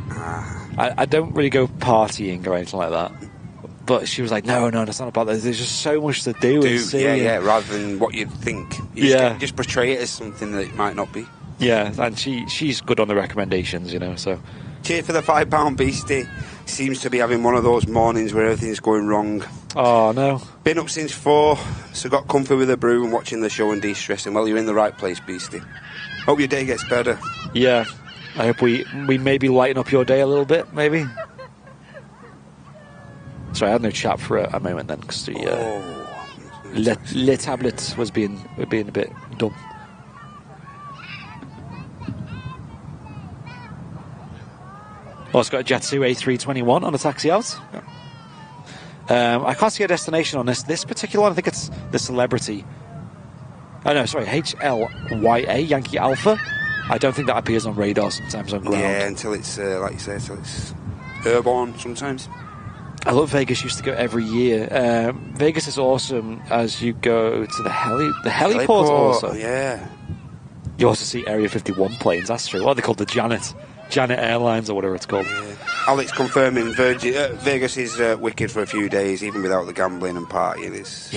I don't really go partying or anything like that. But she was like, no, that's not about that. There's just so much to do and see. Yeah, rather than what you'd think. You just portray it as something that it might not be. Yeah, and she's good on the recommendations, so. Cheers for the £5 beastie. Seems to be having one of those mornings where everything's going wrong. Oh, no. Been up since 4, so got comfy with a brew and watching the show and de-stressing. Well, you're in the right place, beastie. Hope your day gets better. Yeah. I hope we maybe lighten up your day a little bit, maybe. Sorry, I had no chat for a moment then, because the le tablet was being a bit dumb. Also got a Jet2 A321 on a taxi out. I can't see a destination on this particular one. I think it's the Celebrity. Oh no, sorry, HLYA, Yankee Alpha. I don't think that appears on radar sometimes on ground. Yeah, until it's, like you say, until it's airborne sometimes. I love Vegas, used to go every year. Vegas is awesome as you go to the heliport also. Yeah. You also see Area 51 planes, that's true. What are they called? The Janet Airlines or whatever it's called. Yeah. Alex confirming Vegas is wicked for a few days, even without the gambling and partying. It's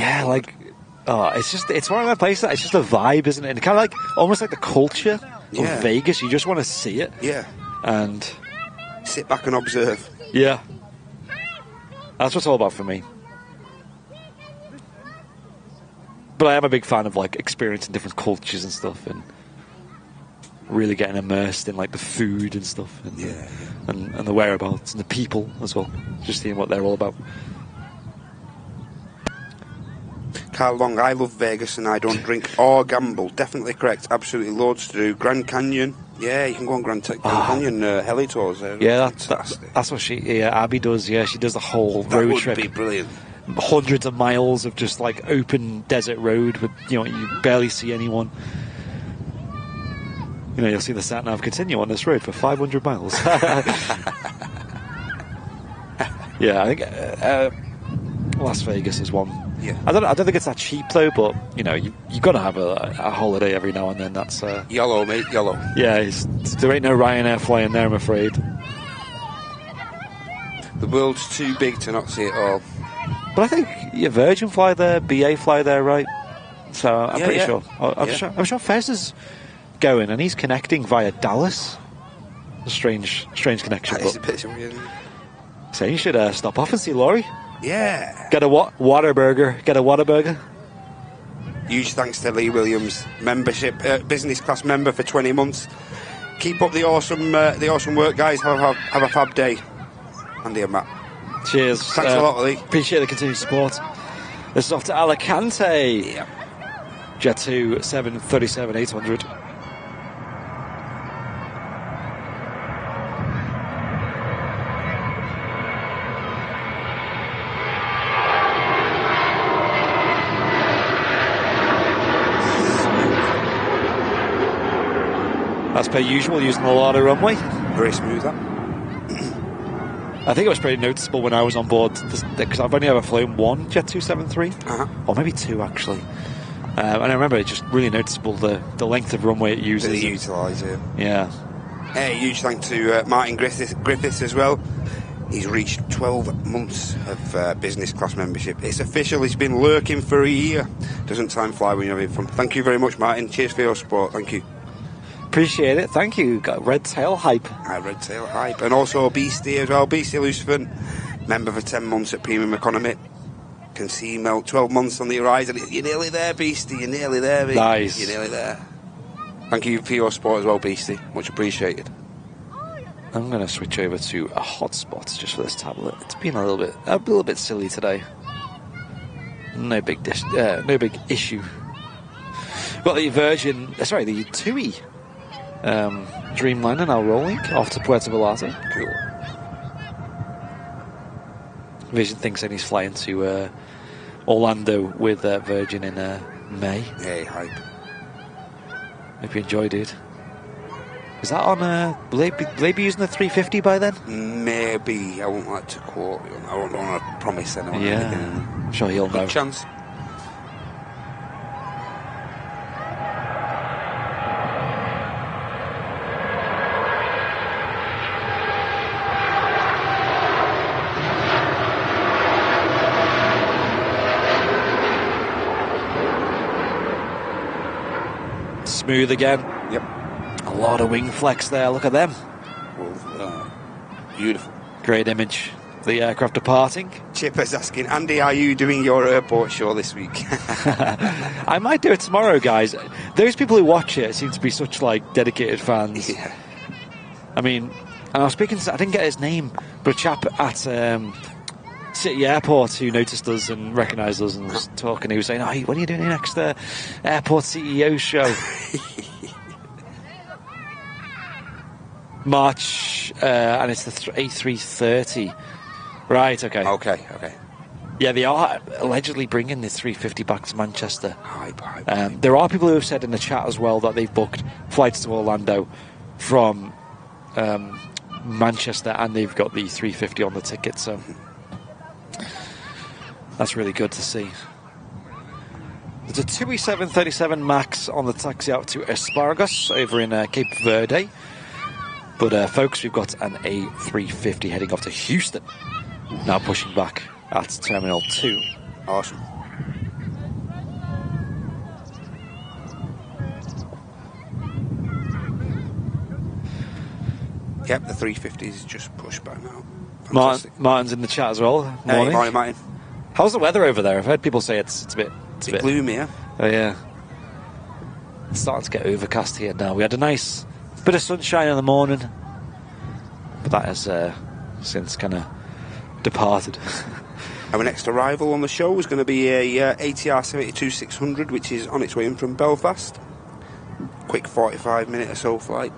one of my places that it's just a vibe, isn't it? And kind of like, almost like the culture of Vegas. You just want to see it. Yeah. And sit back and observe. Yeah. That's what it's all about for me. But I am a big fan of like experiencing different cultures and stuff, and really getting immersed in like the food and stuff, and the whereabouts and the people as well. Just seeing what they're all about. Carl Long, I love Vegas and I don't drink or gamble. Definitely correct. Absolutely loads to do. Grand Canyon. Yeah, you can go on Grand Canyon heli tours there. Yeah, that's what Abby does. Yeah, she does the whole road trip. That would be brilliant. Hundreds of miles of just like open desert road with, you barely see anyone. You'll see the sat nav continue on this road for 500 miles. Yeah, I think Las Vegas is one. Yeah. I don't think it's that cheap though, but you've got to have a holiday every now and then. That's YOLO, mate, YOLO. Yeah, there ain't no Ryanair flying there, I'm afraid. The world's too big to not see it all. But I think Virgin fly there, BA fly there, right? So I'm pretty sure. I'm sure Fez is going, and he's connecting via Dallas. A strange connection. That is a bit weird. So you should stop off and see Laurie. Yeah. Get a Whataburger. Huge thanks to Lee Williams, membership, business class member for 20 months. Keep up the awesome work, guys. Have a fab day. Andy and Matt. Cheers. Thanks a lot, Lee. Appreciate the continued support. This is off to Alicante. Yeah. Jet2 737-800. As per usual, using a lot of runway. Very smooth, that. I think it was pretty noticeable when I was on board, because I've only ever flown one Jet 273, or maybe two actually. And I remember it's just really noticeable the length of runway it uses. They utilise it. Yeah. Hey, huge thank to Martin Griffiths as well. He's reached 12 months of business class membership. It's official. He's been lurking for a year. Doesn't time fly when you're having fun? Thank you very much, Martin. Cheers for your support. Thank you. Appreciate it. Thank you. Got Red Tail Hype. Red Tail Hype. And also Beastie as well. Beastie Lucifer, member for 10 months at Premium Economy. Can see Mel 12 months on the horizon. You're nearly there, Beastie. You're nearly there, mate. Nice. You're nearly there. Thank you for your support as well, Beastie. Much appreciated. I'm going to switch over to a hotspot just for this tablet. It's been a little bit silly today. No big issue. Got the the TUI Dreamliner now rolling off to Puerto Vallarta. Cool. Vision thinks that he's flying to Orlando with Virgin in May. Hey, hype. Hope you enjoyed it. Is that on? Will they be using the 350 by then? Maybe. I won't like to quote. I don't want to promise anyone anything. I'm sure he'll know. Good chance. Smooth again. Yep. A lot of wing flex there. Look at them. Beautiful. Great image. The aircraft departing. Chipper's asking, Andy, are you doing your airport show this week? I might do it tomorrow, guys. Those people who watch it seem to be such like dedicated fans. Yeah. I mean, and I was speaking to, I didn't get his name, but a chap at City Airport who noticed us and recognised us and was talking. He was saying, "Oh, when are you doing your next airport CEO show?" March, and it's the A330. Right, okay. Okay. Yeah, they are allegedly bringing the 350 back to Manchester. Hype. There are people who have said in the chat as well that they've booked flights to Orlando from Manchester, and they've got the 350 on the ticket, so that's really good to see. There's a TUI 737 MAX on the taxi out to Espargos over in Cape Verde. But folks, we've got an A350 heading off to Houston, now pushing back at Terminal 2. Awesome. Yep, the 350's just pushed back now. Martin's in the chat as well. Morning. Hey, morning, Martin. How's the weather over there? I've heard people say it's a bit gloomy, yeah? Oh yeah. It's starting to get overcast here now. We had a nice bit of sunshine in the morning, but that has since kind of departed. Our next arrival on the show is going to be a ATR 72-600, which is on its way in from Belfast. Quick 45-minute or so flight.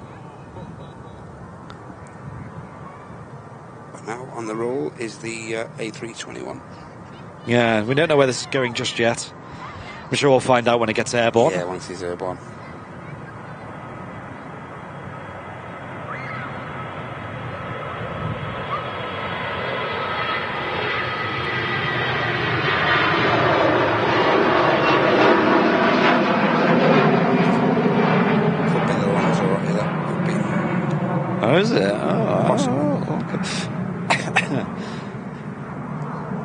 But now on the roll is the A321. Yeah, we don't know where this is going just yet. I'm sure we'll find out when it gets airborne. Yeah, once he's airborne. Oh, is it?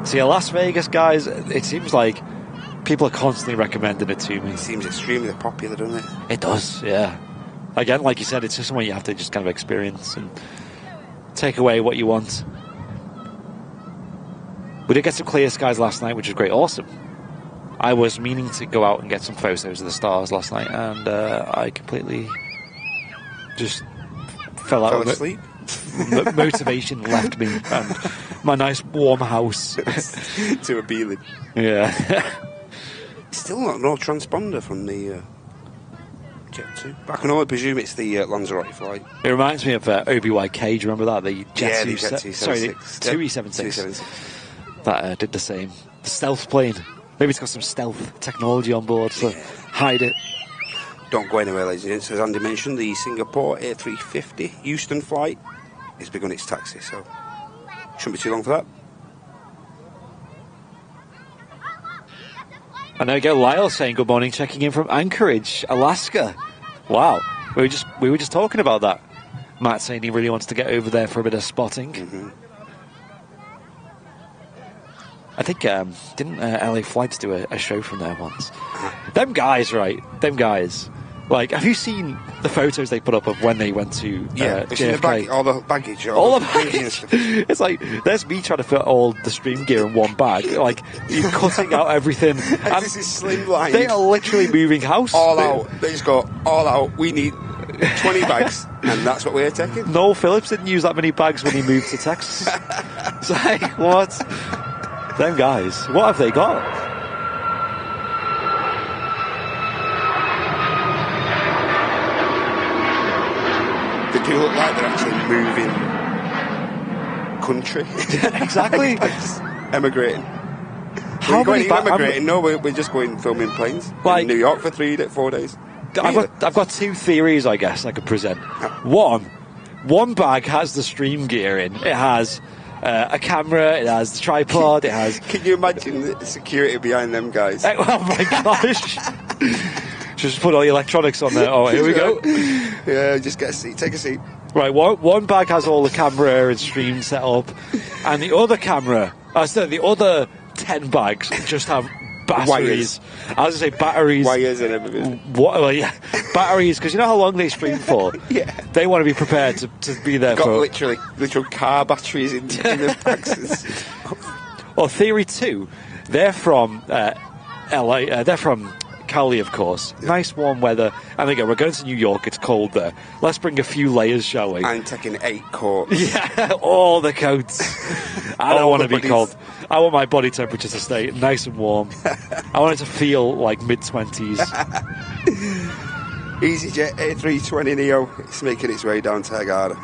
See, Las Vegas, guys, it seems like people are constantly recommending it to me. It seems extremely popular, doesn't it? It does, yeah. Again, like you said, it's just something you have to just kind of experience and take away what you want. We did get some clear skies last night, which was great. Awesome. I was meaning to go out and get some photos of the stars last night, and I completely just fell asleep. Motivation left me, and my nice warm house to a Beeling. Yeah. Still not no transponder from the Jet 2. But I can only presume it's the Lanzarote flight. It reminds me of OBYK. Do you remember that? The Jet 2, sorry, the TUI 76. That did the same. The stealth plane. Maybe it's got some stealth technology on board to hide it. Don't go anywhere, ladies and gents. As Andy mentioned, the Singapore A350 Houston flight has begun its taxi, so shouldn't be too long for that. And there we go, Lyle saying good morning, checking in from Anchorage, Alaska. Wow, we were just talking about that. Matt saying he really wants to get over there for a bit of spotting. Mm-hmm. I think didn't LA Flights do a show from there once? Them guys, right? Them guys. Like, have you seen the photos they put up of when they went to JFK? All the baggage. All the baggage. It's like, there's me trying to fit all the stream gear in one bag. Like, you're cutting out everything. And this is slimline. They are literally moving house. All out. They just go, all out. We need 20 bags. And that's what we're taking. Noel Phillips didn't use that many bags when he moved to Texas. It's like, what? Them guys. What have they got? They do look like they're actually moving country. Exactly. Emigrating. How many emigrating? No, we're just going filming planes. Like, in New York for 4 days. I've got two theories, I guess, I could present. One bag has the stream gear in. It has a camera, it has the tripod, it has... Can you imagine the security behind them guys? Oh my gosh. Just put all the electronics on there. Oh, here we go. Yeah, just get a seat. Take a seat. Right, one bag has all the camera and stream set up, and the other camera, the other 10 bags just have batteries. I was going to say batteries. Wires and everything. Batteries, because you know how long they stream for? Yeah. They want to be prepared to be there for... literal car batteries in the bags. Well, theory 2, they're from LA, they're from Cali, of course. Yeah. Nice warm weather. And again, we're going to New York, it's cold there. Let's bring a few layers, shall we? I'm taking 8 coats. Yeah, all the coats. I don't want to be cold. I want my body temperature to stay nice and warm. I want it to feel like mid-20s. easyJet A320 Neo. It's making its way down to Hurghada.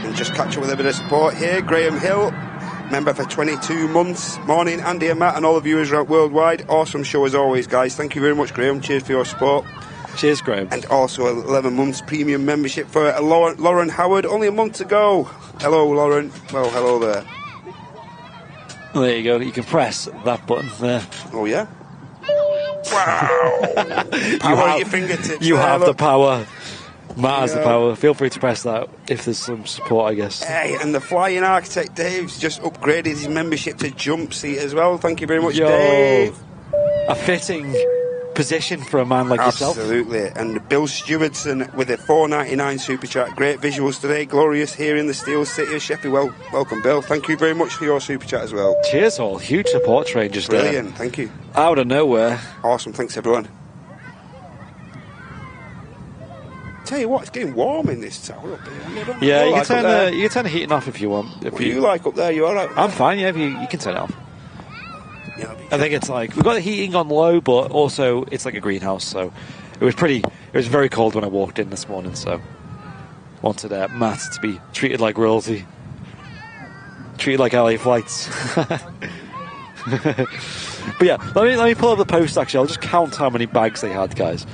And just catch up with a bit of support here. Graham Hill, member for 22 months. Morning, Andy and Matt and all the viewers worldwide. Awesome show as always, guys. Thank you very much, Graham. Cheers for your support. Cheers, Graham. And also 11 months premium membership for Lauren Howard. Only a month to go. Hello, Lauren. Well, hello there. Well, there you go. You can press that button there. Oh, yeah? Wow. Power at your fingertips. You have the power. Matt has the power. Feel free to press that if there's some support, I guess. Hey, and the flying architect Dave's just upgraded his membership to jump seat as well. Thank you very much, Dave. A fitting position for a man like yourself. Absolutely. And Bill Stewardson with a $4.99 super chat. Great visuals today. Glorious here in the Steel City of Sheffield. Welcome, Bill. Thank you very much for your super chat as well. Cheers, all. Huge support train just there. Brilliant. Thank you. Out of nowhere. Awesome. Thanks, everyone. Tell you what, it's getting warm in this tower up here. Yeah, you can turn the heating off if you want. What do you like up there? You all right? I'm fine. Yeah, you can turn it off. I think it's like we've got the heating on low, but also it's like a greenhouse. So it was very cold when I walked in this morning. So wanted Matt to be treated like royalty, treated like LA flights. But yeah, let me pull up the post. Actually, I'll just count how many bags they had, guys.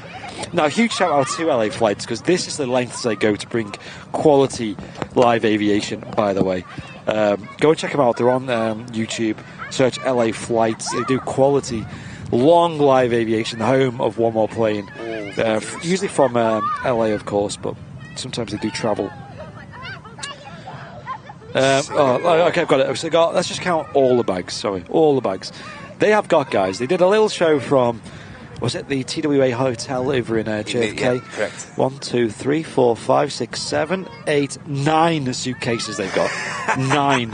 Now, huge shout out to LA Flights, because this is the lengths they go to bring quality live aviation, by the way. Go and check them out. They're on YouTube. Search LA Flights. They do quality, long live aviation, the home of One More Plane. Usually from LA, of course, but sometimes they do travel. Okay, I've got it. So let's just count all the bags. Sorry, all the bags. They have got, guys. They did a little show from... Was it the TWA Hotel over in JFK? Yeah, correct. 1, 2, 3, 4, 5, 6, 7, 8, 9 suitcases they've got. 9.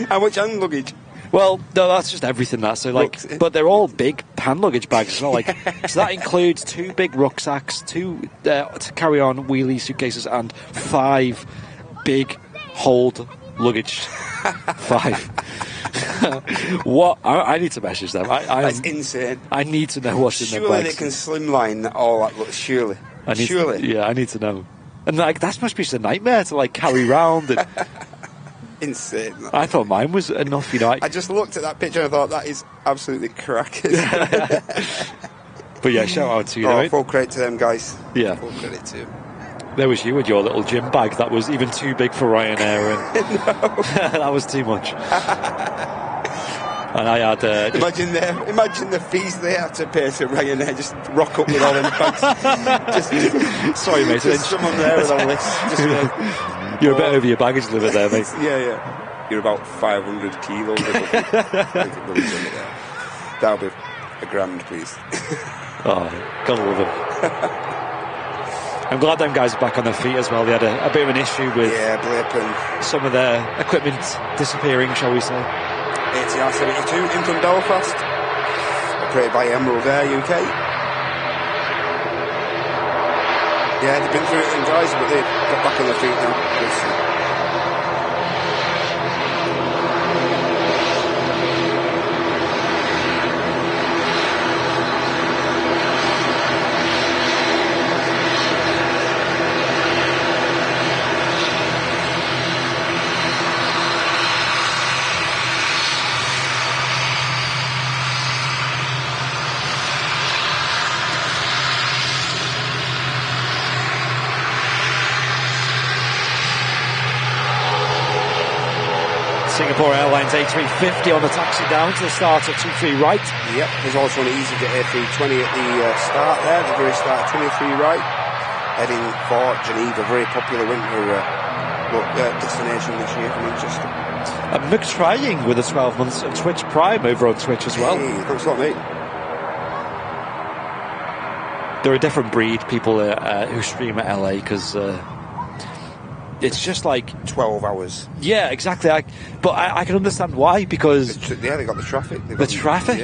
How much hand luggage? Well, no, that's just everything. But they're all big hand luggage bags. It's not like so that includes 2 big rucksacks, 2 to carry on wheelie suitcases, and 5 big hold luggage. 5. What? I need to message them. That's insane. I need to know what's in their bags. Surely they can slimline all that. Look, surely. I need to know. And like that must be just a nightmare to like carry around. And insane. I thought mine was enough. I just looked at that picture and I thought that is absolutely crackers. But yeah, shout out to you. Full credit to them guys. Yeah, full credit to them. There was you with your little gym bag that was even too big for Ryanair, and that was too much. And I had imagine the fees they have to pay to Ryanair. Just rock up with all them bags. Sorry, mate. Just someone there with all this. You're a bit over your baggage limit there, mate. Yeah. You're about 500 kilos. That'll be $1,000, please. Oh, gotta love them. I'm glad them guys are back on their feet as well. They had a bit of an issue with some of their equipment disappearing, shall we say. Etihad A380 in from Belfast, operated by Emirates UK. Yeah, they've been through it, guys, but they've got back on their feet now. Singapore Airlines A350 on the taxi down to the start of 23 right. Yep, there's also an easyJet A320 at the start there, the very start of 23 right. Heading for Geneva, very popular winter destination this year for Manchester. And Mick's trying with the 12 months of Twitch Prime over on Twitch as well. Hey, thanks a lot, mate. They're a different breed, people who stream at LA, because it's just like 12 hours. Yeah, exactly. But I can understand why, because they got the traffic.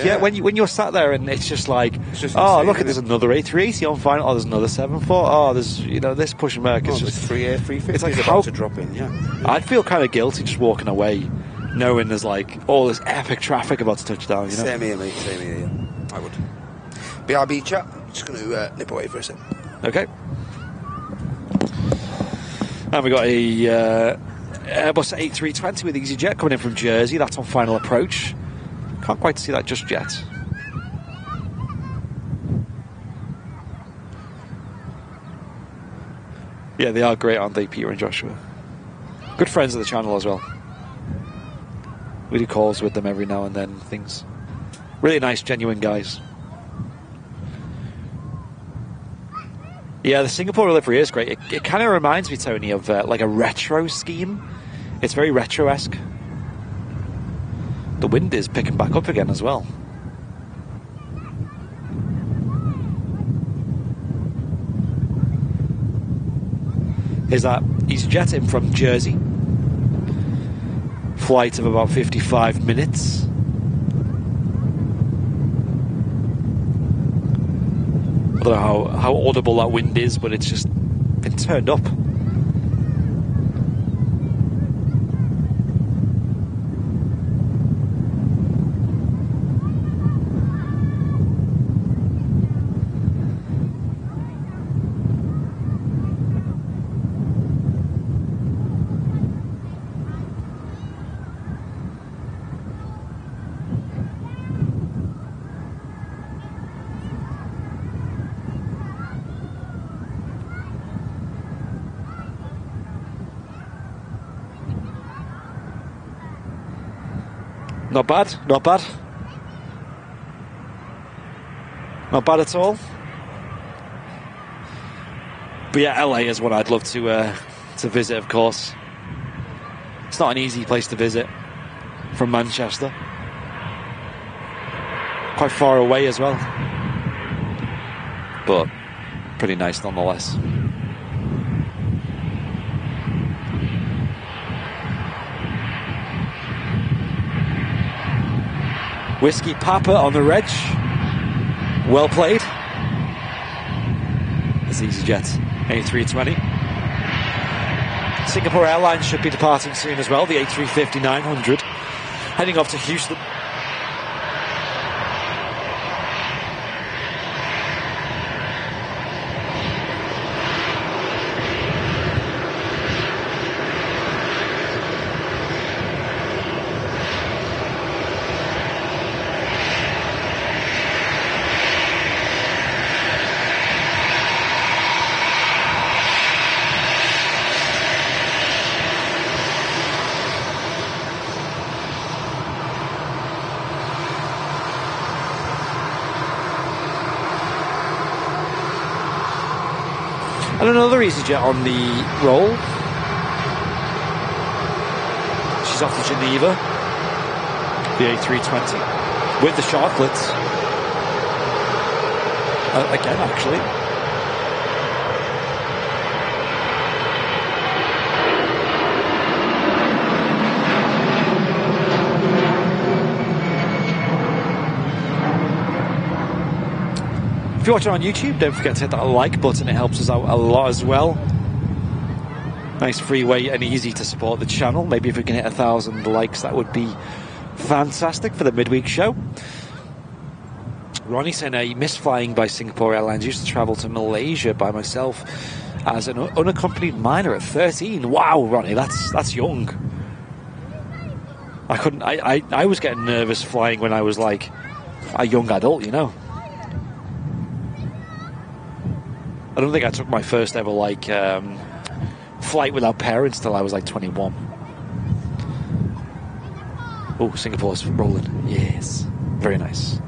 Yeah. When you're sat there and it's just like, insane, look, there's another A380 on final. Oh, there's another 74. Oh, there's this pushback. It's just 3 A350. It's like about to drop in. Yeah. I'd feel kind of guilty just walking away, knowing there's like all this epic traffic about to touch down. Same here, mate. Same here. Yeah. I would. BRB chat. Just going to nip away for a second. Okay. And we got a Airbus A320 with easyJet coming in from Jersey. That's on final approach. Can't quite see that just yet. Yeah, they are great, aren't they, Peter and Joshua? Good friends of the channel as well. We do calls with them every now and then, things. Really nice, genuine guys. Yeah, the Singapore livery is great. It kind of reminds me, Tony, of like a retro scheme. It's very retro-esque. The wind is picking back up again as well. Here's that easyJet in from Jersey. Flight of about 55 minutes. I don't know how audible that wind is, but it's just been turned up. Not bad, not bad. Not bad at all. But yeah, LA is what I'd love to visit, of course. It's not an easy place to visit from Manchester. Quite far away as well. But pretty nice nonetheless. Whiskey Papa on the reg. Well played. It's easyJet A320. Singapore Airlines should be departing soon as well. The A350-900 heading off to Houston. And another easyJet on the roll. She's off to Geneva. The A320 with the chocolates. Again, actually. If you're watching on YouTube, don't forget to hit that like button. It helps us out a lot as well. Nice free way and easy to support the channel. Maybe if we can hit 1,000 likes, that would be fantastic for the midweek show. Ronnie saying, I miss flying by Singapore Airlines. I used to travel to Malaysia by myself as an unaccompanied minor at 13. Wow, Ronnie, that's young. I couldn't. I was getting nervous flying when I was like a young adult, you know. I don't think I took my first ever like flight without parents till I was like 21. Oh, Singapore's rolling. Yes, very nice.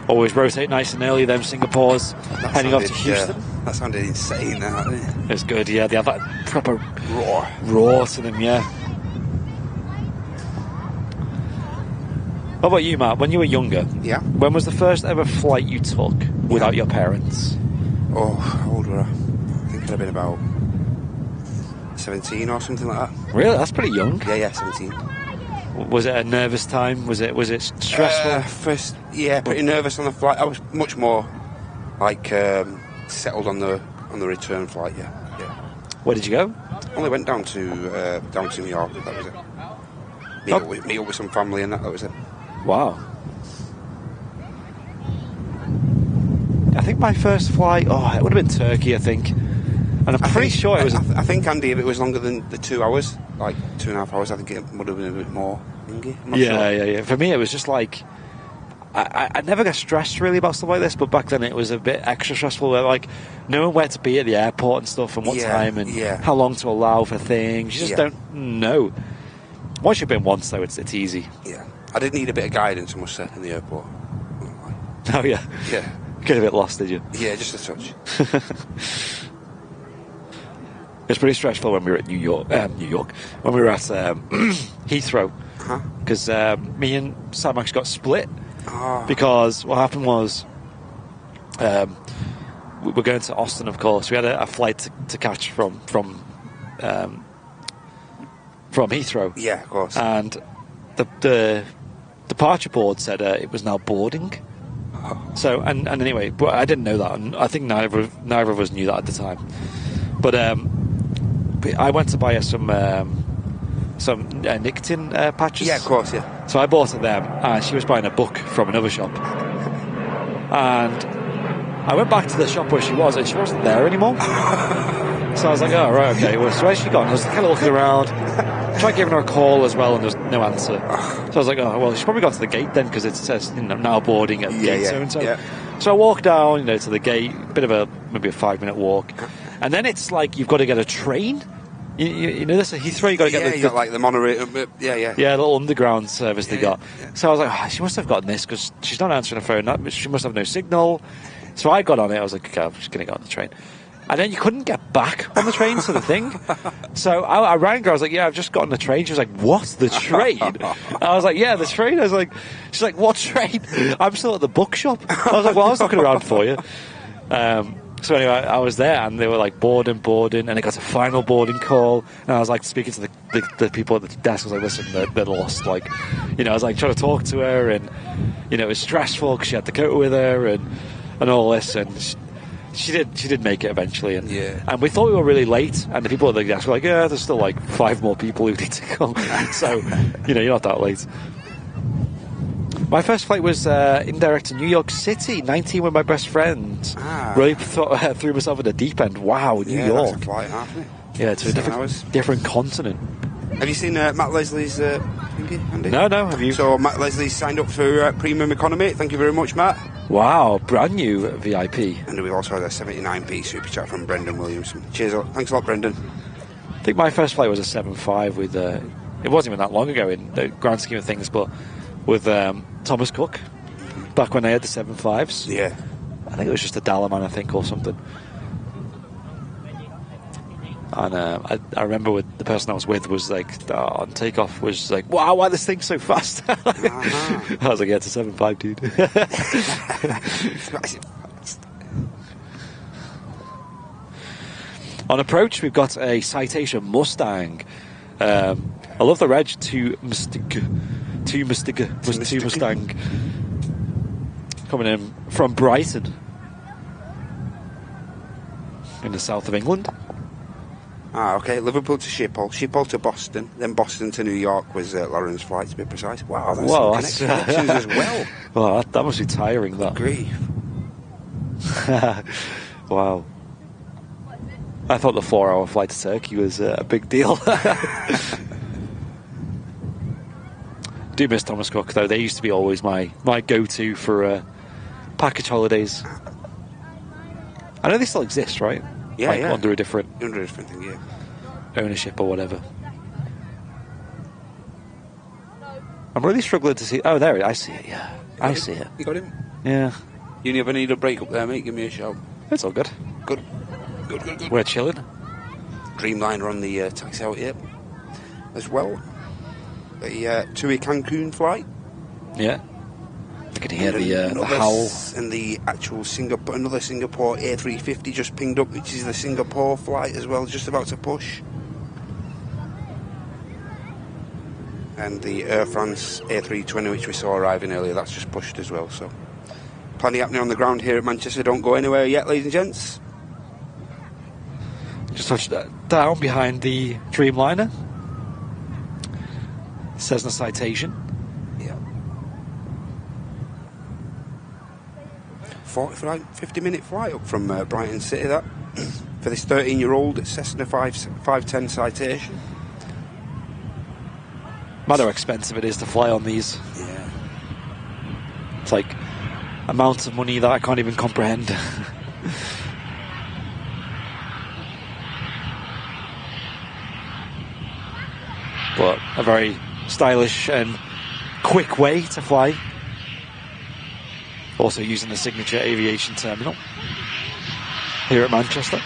Always rotate nice and early, them Singapore's heading off to Houston. That sounded insane, that, didn't it? It's good, yeah. They have that proper roar to them, yeah. What about you, Matt? When you were younger, yeah. When was the first ever flight you took without your parents? Oh, how old were I? I think I'd have been about 17 or something like that. Really? That's pretty young. Yeah, 17. Was it a nervous time? Was it stressful? First, yeah, pretty nervous on the flight. I was much more like settled on the return flight. Yeah. Where did you go? Only went down to New York. That was it. Meet up with some family and that was it. Wow. I think my first flight, it would have been Turkey, I think. And I'm pretty sure it was... I think, Andy, if it was longer than the 2 hours, like 2.5 hours, I think it would have been a bit more thingy. Yeah. For me, it was just like... I never get stressed really about stuff like this, but back then it was a bit extra stressful, where, like, knowing where to be at the airport and stuff, and what time, and how long to allow for things. You just don't know. Once you've been once, though, it's easy. Yeah. I did need a bit of guidance, I must say, in the airport. Oh, yeah? Yeah. Get a bit lost, did you? Yeah, just a touch. It's pretty stressful when we were at New York, when we were at Heathrow, because me and Sam actually got split, because what happened was, we were going to Austin, of course. We had a flight to catch from Heathrow. Yeah, of course. And the departure board said it was now boarding. So and anyway, but I didn't know that, and I think neither of us knew that at the time. But I went to buy some nicotine patches. Yeah, of course, yeah. So I bought her them, and she was buying a book from another shop. And I went back to the shop where she was, and she wasn't there anymore. So I was like, oh, right, okay. Well, so where's she gone? I was kind of looking around. Tried giving her a call as well, and there was no answer. So I was like, oh, well, she's probably got to the gate then, because it says, now boarding at gate so-and-so. Yeah. So I walked down, to the gate, maybe a 5-minute walk. And then it's like you've got to get a train. You know this at Heathrow, you've got to get you got like the monorail. Yeah, the little underground service they got. So I was like, she must have gotten this, because she's not answering her phone. She must have no signal. So I got on it. I was like, okay, I'm just going to get on the train. And then you couldn't get back on the train to the thing. So I rang her. I was like, yeah, I've just got on the train. She was like, what? The train? I was like, yeah, the train. She's like, what train? I'm still at the bookshop. I was like, well, I was looking around for you. So anyway, I was there, and they were like boarding, and it got a final boarding call. And I was like speaking to the people at the desk. I was like, listen, they're lost. I was like trying to talk to her, and it was stressful because she had to go with her and all this, and she did make it eventually, and we thought we were really late, and the people at the desk were like, yeah, there's still like 5 more people who need to come. So you're not that late. My first flight was indirect to New York City, 19 with my best friend. Really threw myself in the deep end. Wow, New York. That's a flight, half, yeah, to a different continent. Have you seen Matt Leslie's thingy, Andy? No, have you? So Matt Leslie signed up for Premium Economy. Thank you very much, Matt. Wow, brand new VIP. And we've also had a 79p super chat from Brendan Williamson. Cheers, thanks a lot, Brendan. I think my first flight was a 7.5 with, it wasn't even that long ago in the grand scheme of things, but with Thomas Cook, back when they had the 7.5s. Yeah. I think it was just a Dalaman, I think, or something. And I remember with the person I was with was like, on takeoff, was like, wow, why this thing's so fast? I was like, yeah, it's a 7.5, dude. On approach, we've got a Citation Mustang. I love the reg, to Mustang. Coming in from Brighton, in the south of England. Okay. Liverpool to Schiphol to Boston, then Boston to New York was Lauren's flight, to be precise. Wow, that's connections as well. Well, that must be tiring, that. Grief. Wow. I thought the 4-hour flight to Turkey was a big deal. Do miss Thomas Cook, though. They used to be always my go-to for package holidays. I know they still exist, right? Yeah, Under a different thing, yeah. Ownership or whatever. I'm really struggling to see. Oh, there I see it. Yeah, I see it. You got him? Yeah. You never need a break up there, mate. Give me a shout. It's all good. Good. We're chilling. Dreamliner on the taxi out here as well. A TUI Cancun flight. Yeah. I can hear the howl. And the actual another Singapore A350 just pinged up, which is the Singapore flight as well, just about to push. And the Air France A320, which we saw arriving earlier, that's just pushed as well. So plenty happening on the ground here at Manchester. Don't go anywhere yet, ladies and gents. Just touched down behind the Dreamliner. Cessna Citation. Yeah. 50-minute flight up from Brighton City, that, for this 13-year-old Cessna 510 Citation. Matter how expensive it is to fly on these. Yeah. It's like amounts of money that I can't even comprehend. But a very stylish and quick way to fly. Also using the signature aviation terminal here at Manchester.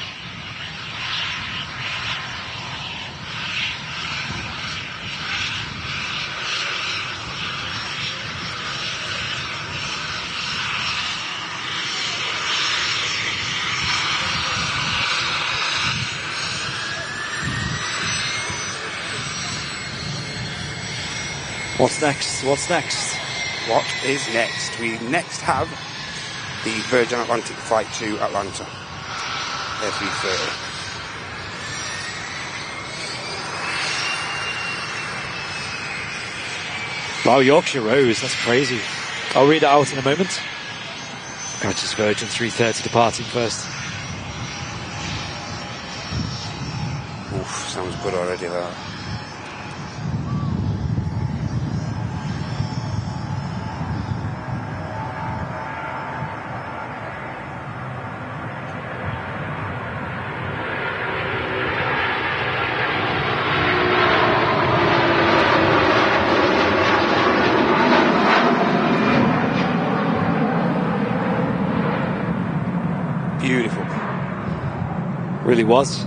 What's next? What's next? What is next? We next have the Virgin Atlantic flight to Atlanta. A330. Wow, Yorkshire Rose, that's crazy. I'll read it out in a moment. Catches Virgin 330 departing first. Oof, sounds good already, that. Beautiful. Really was.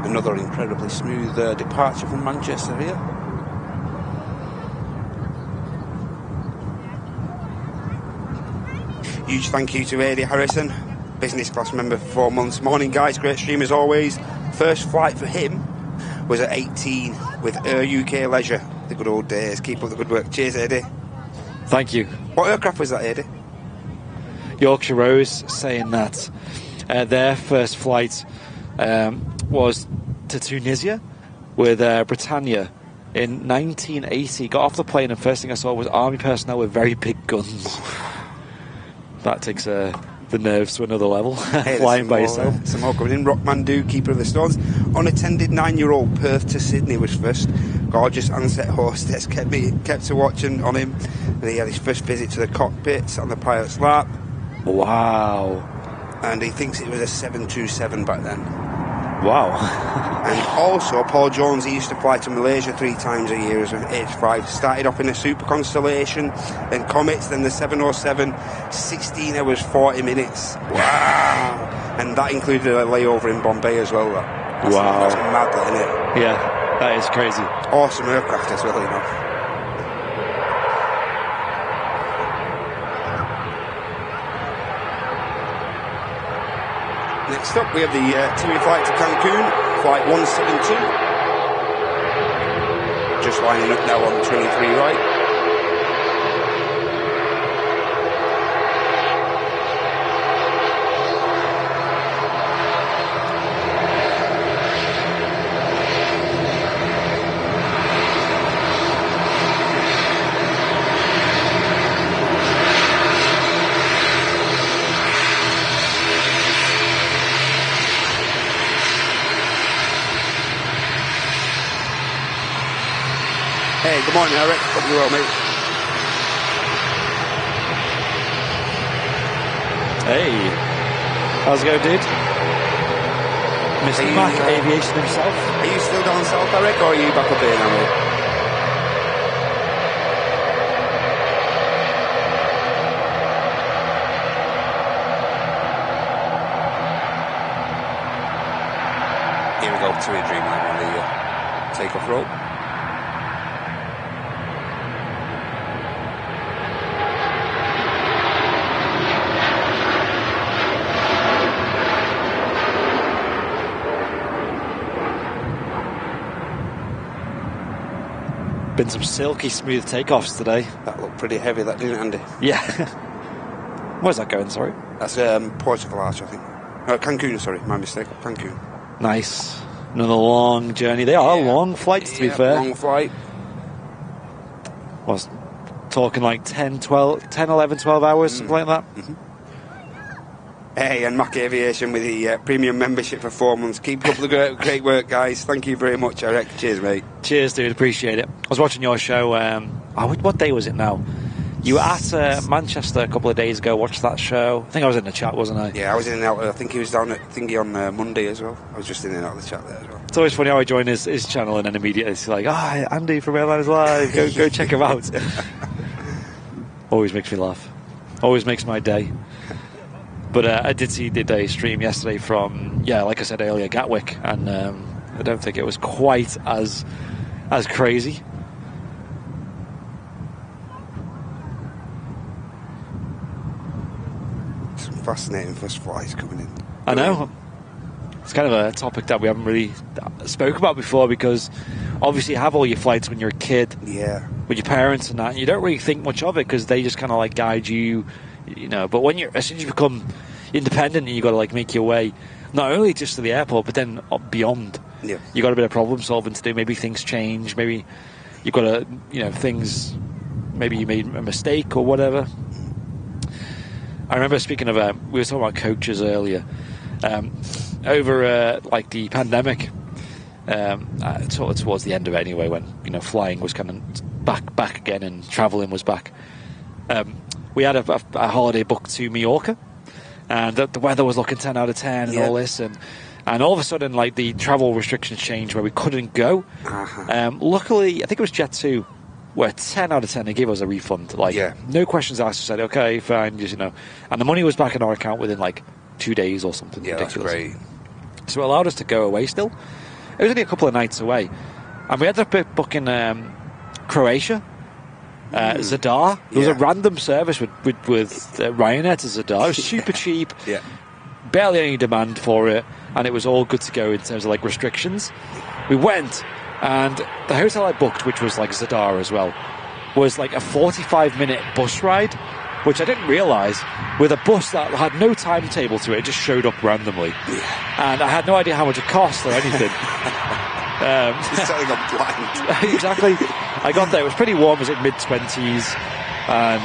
Another incredibly smooth departure from Manchester here. Huge thank you to Eddie Harrison, business class member for 4 months. Morning guys, great stream as always. First flight for him was at 18 with Air UK Leisure. The good old days. Keep up the good work. Cheers, Eddie. Thank you. What aircraft was that, Eddie? Yorkshire Rose saying that their first flight was to Tunisia with Britannia in 1980. Got off the plane and first thing I saw was army personnel with very big guns. That takes the nerves to another level. Hey, flying by yourself. Some more coming in. Rockmandu, keeper of the Stones. Unattended 9-year-old Perth to Sydney was first. Gorgeous Ansett hostess kept to watching on him. And he had his first visit to the cockpits on the pilot's lap. Wow. And he thinks it was a 727 back then. Wow. And also, Paul Jones, he used to fly to Malaysia 3 times a year as an H5. Started off in a Super Constellation, then Comets, then the 707, 16 hours, 40 minutes. Wow. And that included a layover in Bombay as well. Wow. That's mad, that, isn't it? Yeah, that is crazy. Awesome aircraft as well, you know. Next up, we have the TUI flight to Cancun, flight 172. Just lining up now on 23 right. Hey, good morning, Eric. Hope you're well, mate. Hey, how's it going, dude? Mr. Mac, Aviation himself. Are you still down south, Eric, or are you back up here now, mate? Here we go, to a Dreamliner on the takeoff rope. Been some silky smooth takeoffs today. That looked pretty heavy, that didn't it, Andy? Yeah. Where's that going, sorry? That's Portugal Arch, I think. Cancun, sorry, my mistake. Cancun. Nice. Another long journey. They are long flights, to be fair. Long flight. Was talking like 10, 11, 12 hours, something like that. Mm-hmm. Hey, and Mac Aviation with the premium membership for 4 months. Keep up the great work, guys. Thank you very much, Eric. Cheers, mate. Cheers, dude. Appreciate it. I was watching your show. What day was it now? You were at Manchester a couple of days ago. Watched that show. I think I was in the chat, wasn't I? Yeah, I was in and out. I think he was down at Thingy on Monday as well. I was just in and out of the chat there as well. It's always funny how I join his channel and then immediately it's like, Andy from Airlines Live. Go check him out. Always makes me laugh. Always makes my day. But I did see the day stream yesterday from, like I said earlier, Gatwick, and I don't think it was quite as crazy. Some fascinating first flights coming in. I know. It's kind of a topic that we haven't really spoke about before, because obviously you have all your flights when you're a kid. Yeah. With your parents and that, and you don't really think much of it because they just kind of like guide you. But as soon as you become independent and you got to like make your way, not only just to the airport, but then beyond. Yeah. You got a bit of problem solving to do. Maybe things change. Maybe you got to, things. Maybe you made a mistake or whatever. I remember speaking of, we were talking about coaches earlier. Over like the pandemic, sort of towards the end of it anyway, when flying was kind of back again and travelling was back. We had a holiday booked to Mallorca, and the weather was looking 10 out of 10 and all this, and all of a sudden, like, the travel restrictions changed where we couldn't go. Luckily, I think it was Jet2, where 10 out of 10 they gave us a refund. No questions asked. Said, okay, fine, just, and the money was back in our account within like 2 days or something ridiculous. That's great. So it allowed us to go away still. It was only a couple of nights away, and we ended up booking Croatia. Zadar. There was a random service with Ryanair to Zadar. It was super cheap. Barely any demand for it, and it was all good to go in terms of like restrictions. We went, and the hotel I booked, which was like Zadar as well, was like a 45-minute bus ride, which I didn't realise, with a bus that had no timetable to it. It just showed up randomly, and I had no idea how much it cost or anything. Just selling up blind. Exactly. I got there, it was pretty warm, it was like mid-20s, and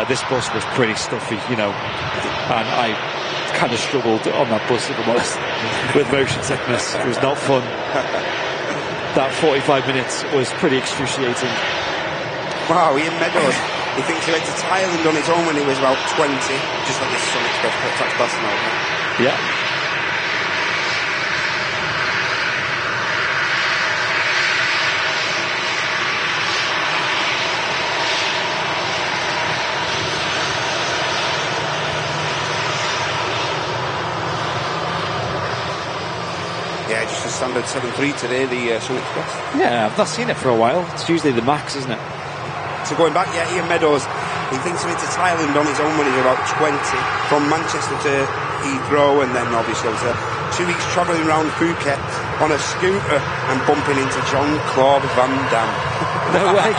this bus was pretty stuffy, and I kind of struggled on that bus, if I'm honest, with motion sickness. It was not fun. That 45 minutes was pretty excruciating. Wow, Ian Meadows, he thinks he went to Thailand on his own when he was about 20, just like his son expressed Barcelona. Yeah. Yeah, just a standard 7.3 today, the Sun Express. Yeah, I've not seen it for a while. It's usually the Max, isn't it? So going back, Ian Meadows, he thinks he went to Thailand on his own when he was about 20, from Manchester to Heathrow, and then obviously was 2 weeks travelling around Phuket on a scooter and bumping into Jean-Claude Van Damme. No way.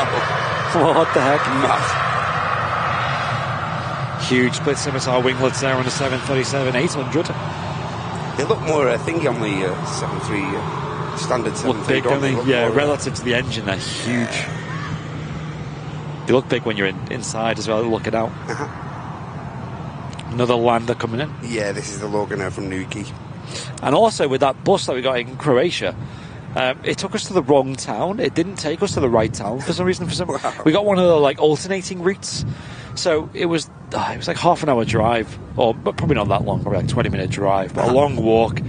What the heck? Mad. Huge split scimitar winglets there on the 737-800. They look more thingy on the 7.3, standard 7.3. Look big, don't they? Yeah, relative to the engine, they're huge. They look big when you're inside as well, looking out. Another lander coming in. Yeah, this is the Logan Air from Newquay. And also with that bus that we got in Croatia, it took us to the wrong town. It didn't take us to the right town for some reason. Wow. We got one of the like alternating routes. So it was like half an hour drive, but probably not that long, probably like 20-minute drive, but a long walk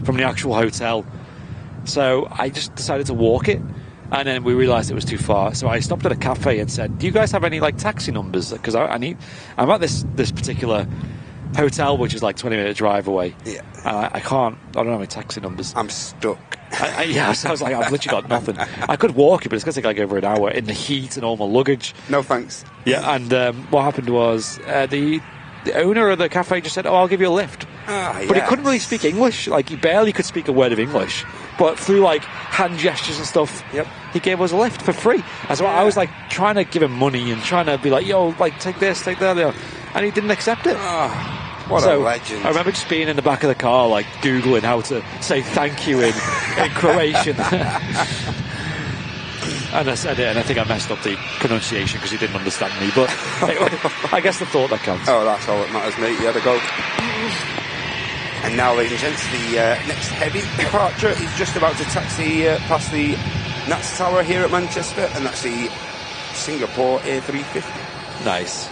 from the actual hotel. So I just decided to walk it, and then we realised it was too far. So I stopped at a cafe and said, "Do you guys have any like taxi numbers? Because I'm at this particular hotel, which is like 20-minute drive away. Yeah, and I don't have any taxi numbers. I'm stuck." So I was like, I've literally got nothing. I could walk it, but it's going to take like over an hour in the heat and all my luggage. No thanks. Yeah, and what happened was the owner of the cafe just said, "Oh, I'll give you a lift." But he couldn't really speak English. Like, he barely could speak a word of English. but through like hand gestures and stuff, he gave us a lift for free. As well, I was like trying to give him money and trying to be like, yo, like take this, take that, and he didn't accept it. What a legend. I remember just being in the back of the car, like Googling how to say thank you in Croatian. And I said it, and I think I messed up the pronunciation because he didn't understand me. But I guess the thought that counts. Oh, that's all that matters, mate. You had to go. And now, ladies and gents, the next heavy departure is just about to taxi past the Nats Tower here at Manchester, and that's the Singapore A350. Nice.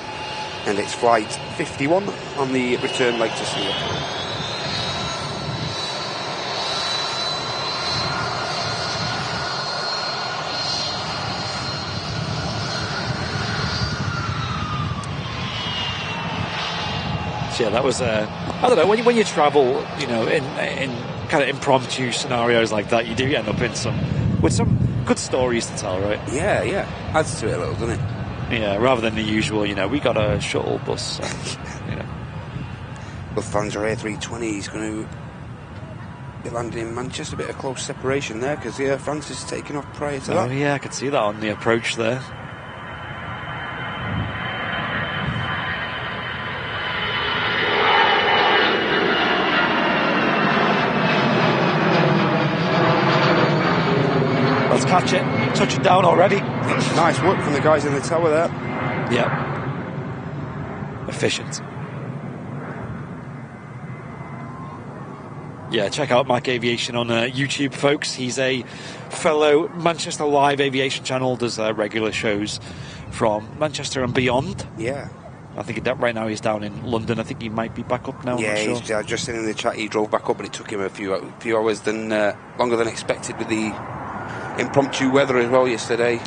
And it's flight 51 on the return leg to Singapore. Yeah, that was I don't know, when you travel, you know, in kind of impromptu scenarios like that, you do end up with some good stories to tell, right? Yeah, adds to it a little, doesn't it? Yeah, rather than the usual, you know, we got a shuttle bus, you know. Lufthansa A320 is going to be landing in Manchester, a bit of close separation there because Air France is taking off prior to that. Oh yeah, I could see that on the approach there. Let's catch it. Touch it down already. Nice work from the guys in the tower there. Yeah. Efficient. Yeah, check out Mac Aviation on YouTube, folks. He's a fellow Manchester Live Aviation channel, does regular shows from Manchester and beyond. Yeah. I think right now he's down in London. I think he might be back up now. Yeah, I'm not sure. I just seen in the chat he drove back up, and it took him a few hours longer than expected with the impromptu weather as well yesterday.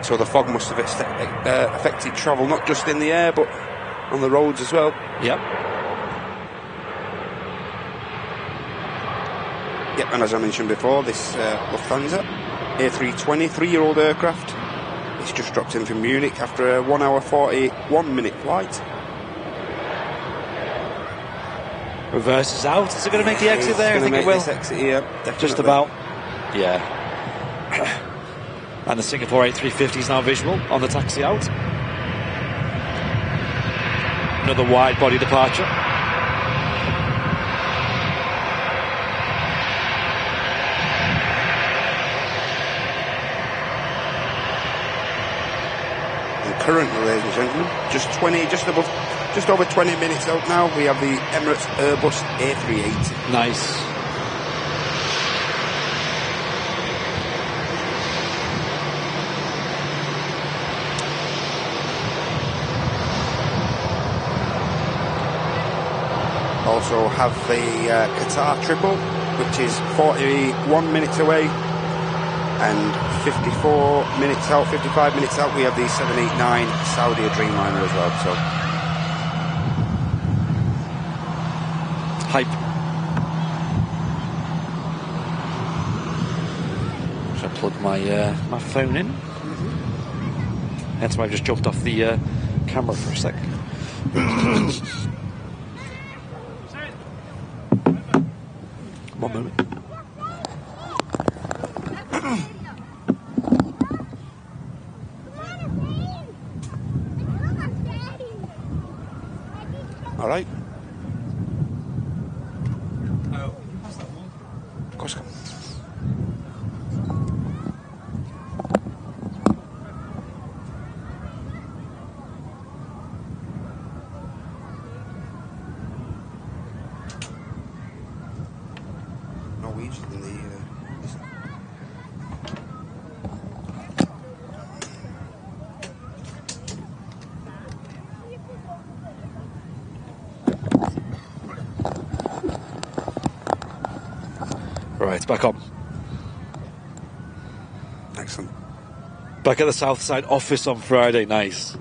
So the fog must have affected travel, not just in the air but on the roads as well. Yep, and as I mentioned before, this Lufthansa A320 3-year-old aircraft, it's just dropped in from Munich after a 1 hour 41 minute flight. Reverses out. Is it going to make the exit there? I think it will. This exit here, definitely. Just about. Yeah. And the Singapore A350 is now visual on the taxi out. Another wide body departure. And currently, ladies and gentlemen, just over 20 minutes out now, we have the Emirates Airbus A380. Nice. Also have the Qatar triple, which is 41 minutes away, and 55 minutes out, we have the 789 Saudi Dreamliner as well. So hype. Should I plug my my phone in? That's why I've just jumped off the camera for a sec. One moment. all right. Of course. Norwegian in the Right, back on. excellent. Back at the Southside office on Friday. Nice.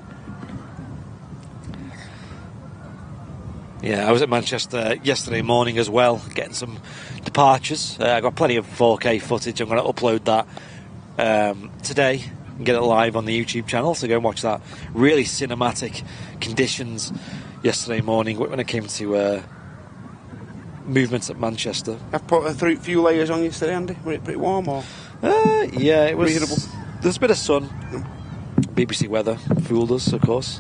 Yeah, I was at Manchester yesterday morning as well, getting some departures. I got plenty of 4K footage. I'm going to upload that today and get it live on the YouTube channel. So go and watch that. Really cinematic conditions yesterday morning when it came to movements at Manchester. I've put a few layers on yesterday, Andy. Were it pretty warm or? Yeah, it was reasonable. There's a bit of sun. BBC weather fooled us, of course.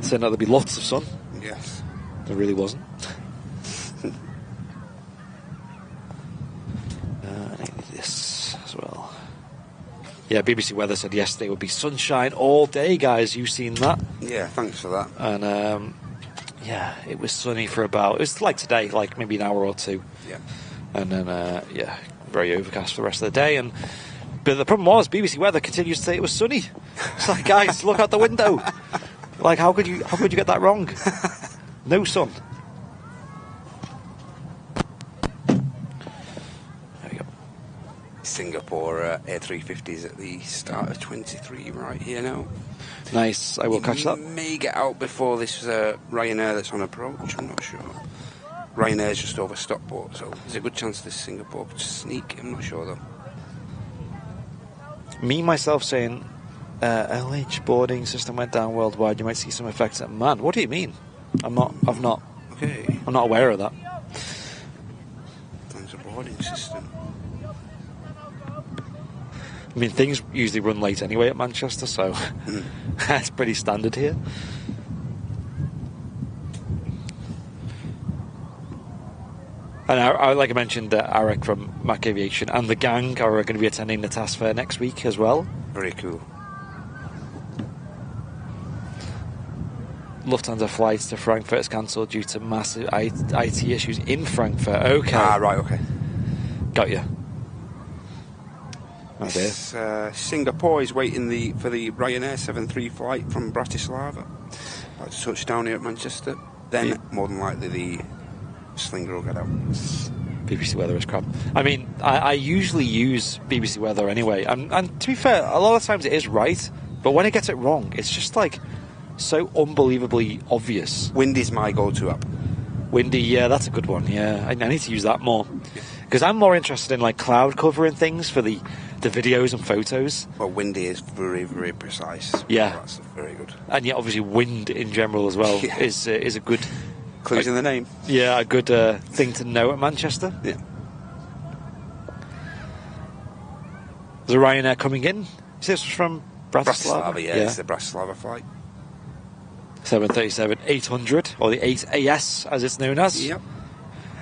Turned out there'd be lots of sun. Yes. There really wasn't. I need this as well. Yeah, BBC weather said yesterday would be sunshine all day, guys. You've seen that? Yeah, thanks for that. And yeah, it was sunny for about, it was like today, like maybe an hour or two. Yeah. And then, yeah, very overcast for the rest of the day. But the problem was, BBC weather continues to say it was sunny. It's like, guys, look out the window. Like, how could you get that wrong? No sun. There we go. Singapore A350s at the start of 23 right here now. Nice. I will catch that. May get out before this Ryanair that's on approach. I'm not sure. Ryanair's just over Stockport, so there's a good chance this Singapore could sneak. I'm not sure though. Me, myself, saying LH boarding system went down worldwide. You might see some effects at man. What do you mean? I'm not aware of that. There's a boarding system. I mean, things usually run late anyway at Manchester, so that's pretty standard here. And like I mentioned, Eric from Mac Aviation and the gang are going to be attending the task fair next week as well. Very cool. Lufthansa flights to Frankfurt is cancelled due to massive IT issues in Frankfurt. Okay. Ah, right, okay. Got you. Oh dear. Singapore is waiting for the Ryanair 73 flight from Bratislava. About to touch down here at Manchester. Then, more than likely, the Slinger will get out. BBC weather is crap. I mean, I usually use BBC weather anyway. And to be fair, a lot of times it is right. But when it gets it wrong, it's just like so unbelievably obvious. Windy's my go-to app. Windy, yeah, that's a good one. Yeah, I need to use that more. Because I'm more interested in like cloud cover and things for the videos and photos. Well, Windy is very, very precise. Yeah. That's very good. And yeah, obviously wind in general as well is a good... Clues in the name. Yeah, a good thing to know at Manchester. Yeah. There's a Ryanair coming in. Is this from Bratislava? Yeah, it's the Bratislava flight. 737-800, or the 8AS as it's known as. Yep.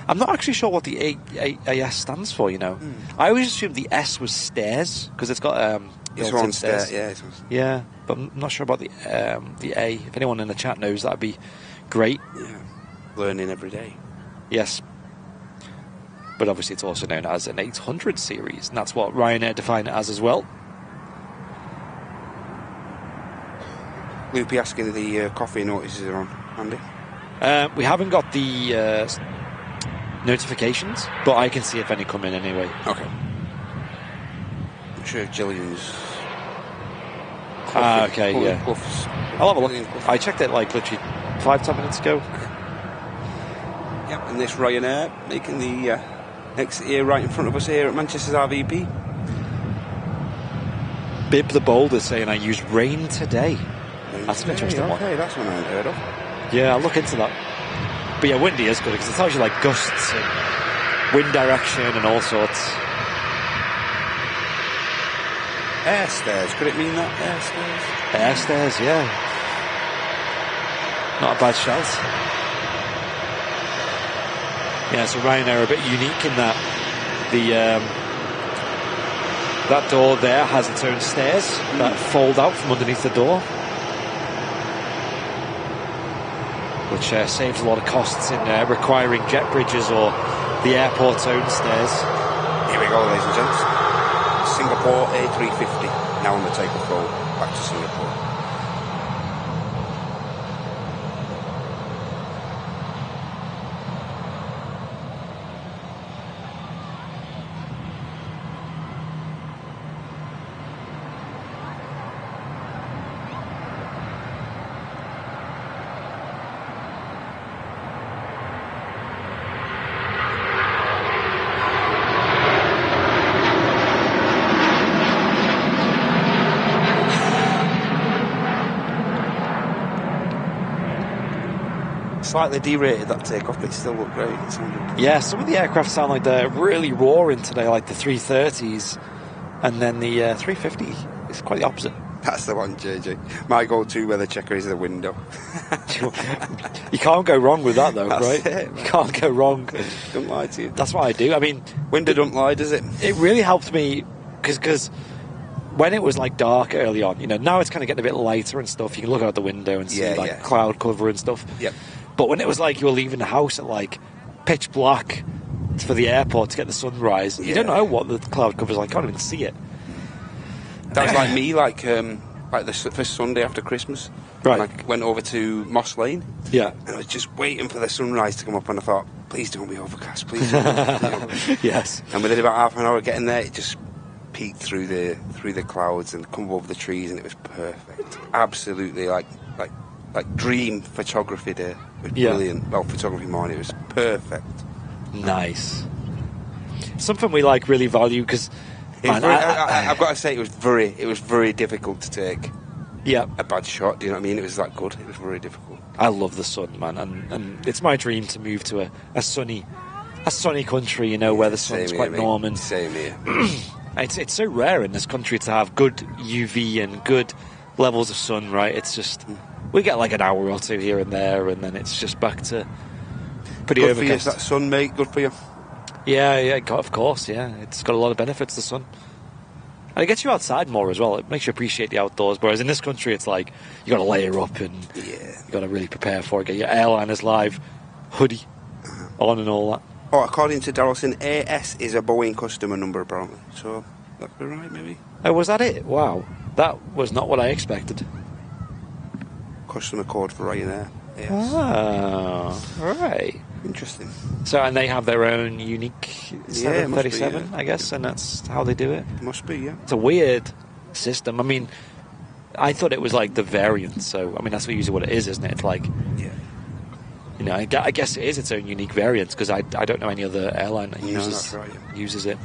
I'm not actually sure what the 8AS stands for, you know. I always assumed the S was stairs, because it's got... it's on stairs, yeah. Yeah, but I'm not sure about the A. If anyone in the chat knows, that'd be great. Yeah. Learning every day. Yes. But obviously it's also known as an 800 series, and that's what Ryanair define it as well. Loopy asking the coffee notices are on, Andy. We haven't got the notifications, but I can see if any come in anyway. Okay. I'm sure Gillian's... okay, yeah. Puffs. I'll have a look. I checked it like literally 5-10 minutes ago. Yep, and this Ryanair making the exit here right in front of us here at Manchester's RVP. Bib the Bold is saying I used rain today. That's an interesting one. Okay, that's one I hadn't heard of. Yeah, I'll look into that. But yeah, windy is good because it tells you like gusts and wind direction and all sorts. Air stairs, could it mean that? Air stairs? Air stairs, yeah. Not a bad shout. Yeah, so Ryanair are a bit unique in that that door there has its own stairs that fold out from underneath the door, which saves a lot of costs in requiring jet bridges or the airport's own stairs. Here we go, ladies and gents. Singapore A350 now on the takeoff roll back to Singapore. slightly derated that takeoff, but it still looked great. Yeah, some of the aircraft sound like they're really roaring today, like the 330s, and then the 350 is quite the opposite. That's the one, JJ. My go-to weather checker is the window. You can't go wrong with that, though, That's right? it, You can't go wrong. Don't lie to you. That's what I do. I mean, Window don't lie, does it? It really helped me because when it was like dark early on, you know, now it's kind of getting a bit lighter and stuff. You can look out the window and see cloud cover and stuff. Yep. But when it was like you were leaving the house at like pitch black for the airport to get the sunrise, you don't know what the cloud cover's like. You can't even see it. That was like me, like the first Sunday after Christmas. Right. And I went over to Moss Lane. Yeah. And I was just waiting for the sunrise to come up, and I thought, please don't be overcast, please don't be overcast. Yes. And within about half an hour getting there, it just peeked through the clouds and come over the trees, and it was perfect. Absolutely, like dream photography day. It was brilliant. Well, photography morning, it was perfect. Nice. Something we like really value because. I've got to say, it was very difficult to take a bad shot. Do you know what I mean? It was that good. It was very difficult. I love the sun, man, and it's my dream to move to a sunny country, you know, where the sun's quite warm. And same here. It's so rare in this country to have good UV and good levels of sun, right? It's just we get like an hour or two here and there, and then it's just back to pretty good overcast. For you, is that sun, mate? Good for you. Yeah, of course, yeah. It's got a lot of benefits, the sun. And it gets you outside more as well. It makes you appreciate the outdoors. Whereas in this country, it's like you got to layer up and you got to really prepare for it. Get your Airliners live hoodie on and all that. Oh, according to Darrelson, AS is a Boeing customer number, apparently. So that'd be right, maybe. Oh, was that it? Wow. That was not what I expected. Customer code for Ryanair. AS. Oh, right. Interesting. So, and they have their own unique 737, be, I guess, and that's how they do it. Must be, yeah. It's a weird system. I mean, I thought it was like the variant, so, I mean, that's usually what it is, isn't it? It's like, you know, I guess it is its own unique variant, because I don't know any other airline that uses it.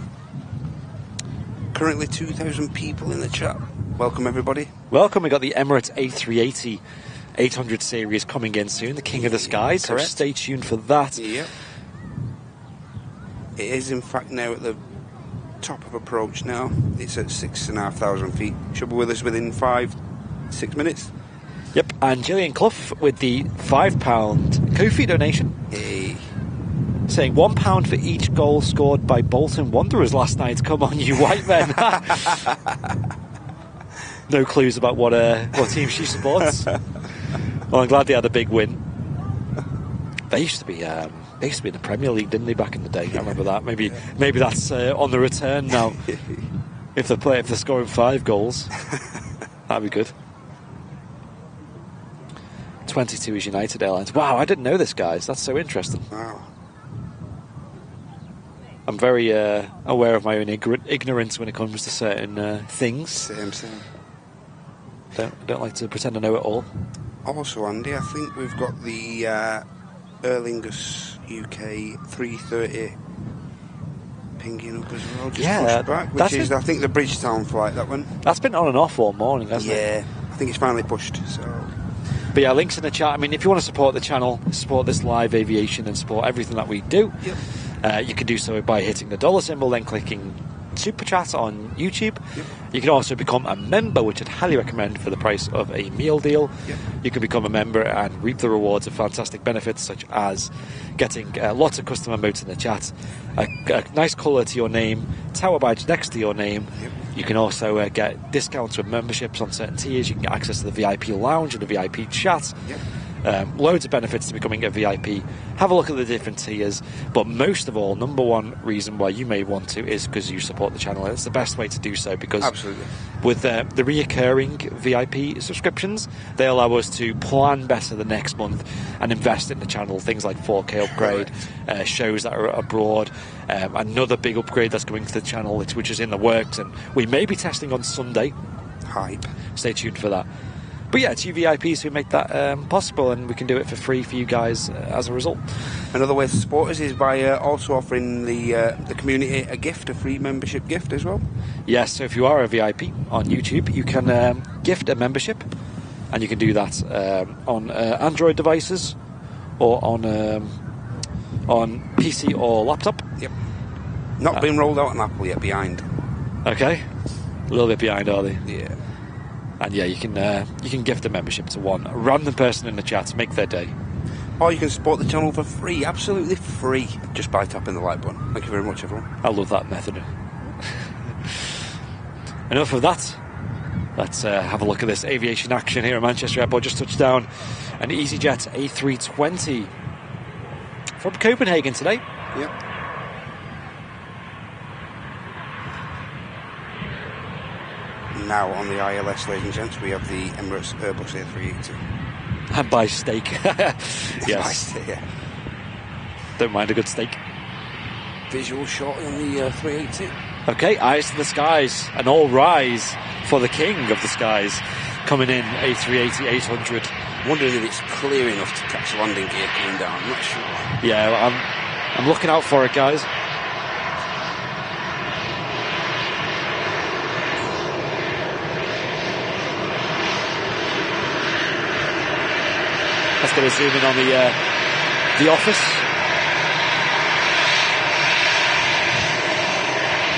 Currently 2,000 people in the chat. Welcome, everybody. Welcome. We got the Emirates A380 800 series coming in soon, the King of the Skies, so stay tuned for that. Yep. It is in fact now at the top of approach now. It's at 6,500 feet. Should be with us within 5-6 minutes. Yep, and Gillian Clough with the £5 Kofi donation. Hey. Saying £1 for each goal scored by Bolton Wanderers last night. Come on, you white men. No clues about what team she supports. Well, I'm glad they had a big win. They used to be in the Premier League, didn't they, back in the day? I remember that. Maybe that's on the return now. If they're scoring 5 goals, that'd be good. 22 is United Airlines. Wow, I didn't know this, guys. That's so interesting. Wow. I'm very aware of my own ignorance when it comes to certain things. Same. Don't like to pretend I know it all. Also, Andy, I think we've got the Aer Lingus UK 330 pinging up as well. Just pushback, which is, I think, the Bridgetown flight, that one. That's been on and off all morning, hasn't it? Yeah, I think it's finally pushed, so... But yeah, links in the chat. I mean, if you want to support the channel, support this live aviation and support everything that we do, you can do so by hitting the dollar symbol, then clicking Super Chat on YouTube. You can also become a member, which I'd highly recommend for the price of a meal deal. You can become a member and reap the rewards of fantastic benefits, such as getting lots of custom emotes in the chat, a nice colour to your name, tower badge next to your name. You can also get discounts with memberships on certain tiers. You can get access to the VIP lounge and the VIP chat. Loads of benefits to becoming a VIP. Have a look at the different tiers, but most of all, number one reason why you may want to is because you support the channel. It's the best way to do so, because with the reoccurring VIP subscriptions, they allow us to plan better the next month and invest in the channel. Things like 4K upgrade, shows that are abroad, another big upgrade that's coming to the channel, which is in the works, and we may be testing on Sunday. Hype. Stay tuned for that. But yeah, it's you VIPs who make that possible, and we can do it for free for you guys as a result. Another way to support us is by also offering the community a gift, a free membership gift as well. Yes, so if you are a VIP on YouTube, you can gift a membership, and you can do that on Android devices or on PC or laptop. Yep. Not been rolled out on Apple yet. Behind. Okay. A little bit behind, are they? Yeah. And yeah, you can gift a membership to one random person in the chat to make their day. Or you can support the channel for free, absolutely free, just by tapping the like button. Thank you very much, everyone. I love that method. Enough of that. Let's have a look at this aviation action here at Manchester Airport. Just touched down an easyJet A320 from Copenhagen today. Yep. Now on the ILS, ladies and gents, we have the Emirates Airbus A380. And by steak. Yes. Yeah. Don't mind a good steak. Visual shot on the 380. Okay, eyes to the skies, and all rise for the king of the skies. Coming in, A380-800. Wondering if it's clear enough to catch landing gear coming down. I'm not sure. Yeah, well, I'm looking out for it, guys. Let's get a zoom in on the office.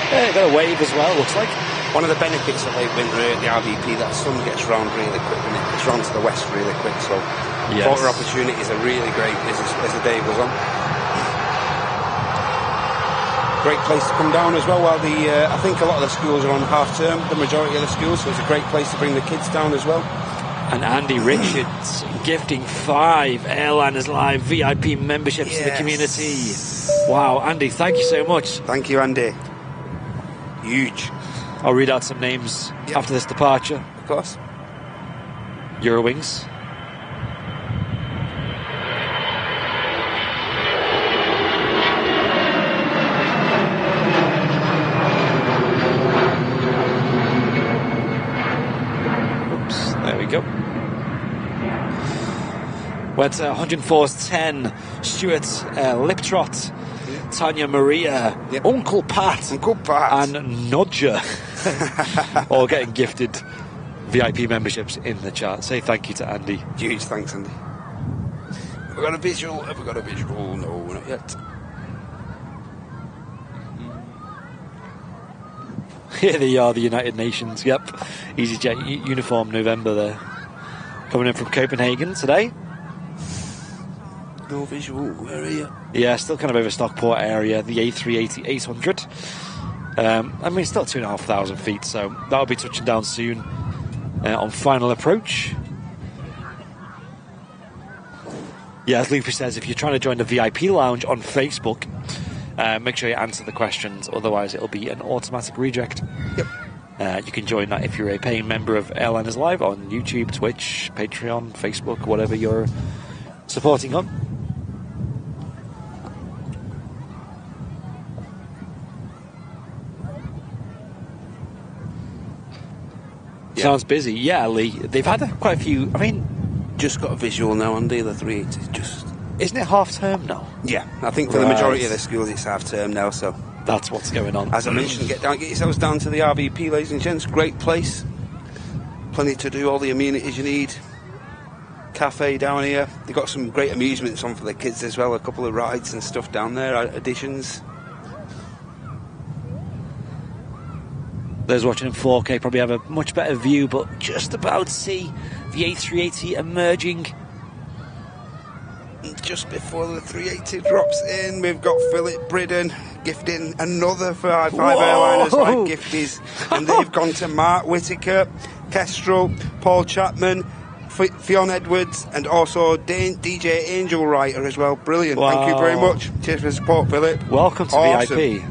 Yeah, got a wave as well, looks like. One of the benefits of late winter at the RVP, that sun gets round really quick and it gets round to the west really quick, so yes. Photo opportunities are really great as the day goes on. Great place to come down as well while I think a lot of the schools are on half term, the majority of the schools, so it's a great place to bring the kids down as well. And Andy Richards gifting 5 Airliners Live VIP memberships to the community. Wow, Andy, thank you so much. Thank you, Andy. Huge. I'll read out some names after this departure. Of course. Eurowings. Oops, there we go. Went 104.10, Stuart Liptrot, Tanya Maria, Uncle Pat, and Nodger, all getting gifted VIP memberships in the chat. Say thank you to Andy. Huge thanks, Andy. Have we got a visual? Have we got a visual? No, not yet. Here they are, the United Nations. Yep, easyJet uniform November there. Coming in from Copenhagen today. No visual, where are you? Yeah, still kind of over Stockport area, the A380-800. I mean, still 2,500 feet, so that'll be touching down soon on final approach. Yeah, as Luffy says, if you're trying to join the VIP lounge on Facebook, make sure you answer the questions, otherwise it'll be an automatic reject. Yep. You can join that if you're a paying member of Airliners Live on YouTube, Twitch, Patreon, Facebook, whatever you're supporting on. Sounds busy. Yeah, Lee. They've had quite a few. I mean, just got a visual now, Andy. The 380 just. Isn't it half term now? Yeah, I think for the majority of the schools it's half term now. So that's what's going on. As I mentioned, get yourselves down to the RVP, ladies and gents. Great place. Plenty to do. All the amenities you need. Cafe down here. They've got some great amusements on for the kids as well. A couple of rides and stuff down there. Additions. Those watching in 4K probably have a much better view, but just about see the A380 emerging. Just before the 380 drops in, we've got Philip Bridden gifting another 5 Airliners Live gifties, and they've gone to Mark Whitaker, Kestrel, Paul Chapman, Fionn Edwards, and also DJ Angel Writer as well. Brilliant. Wow. Thank you very much. Cheers for the support, Philip. Welcome to VIP.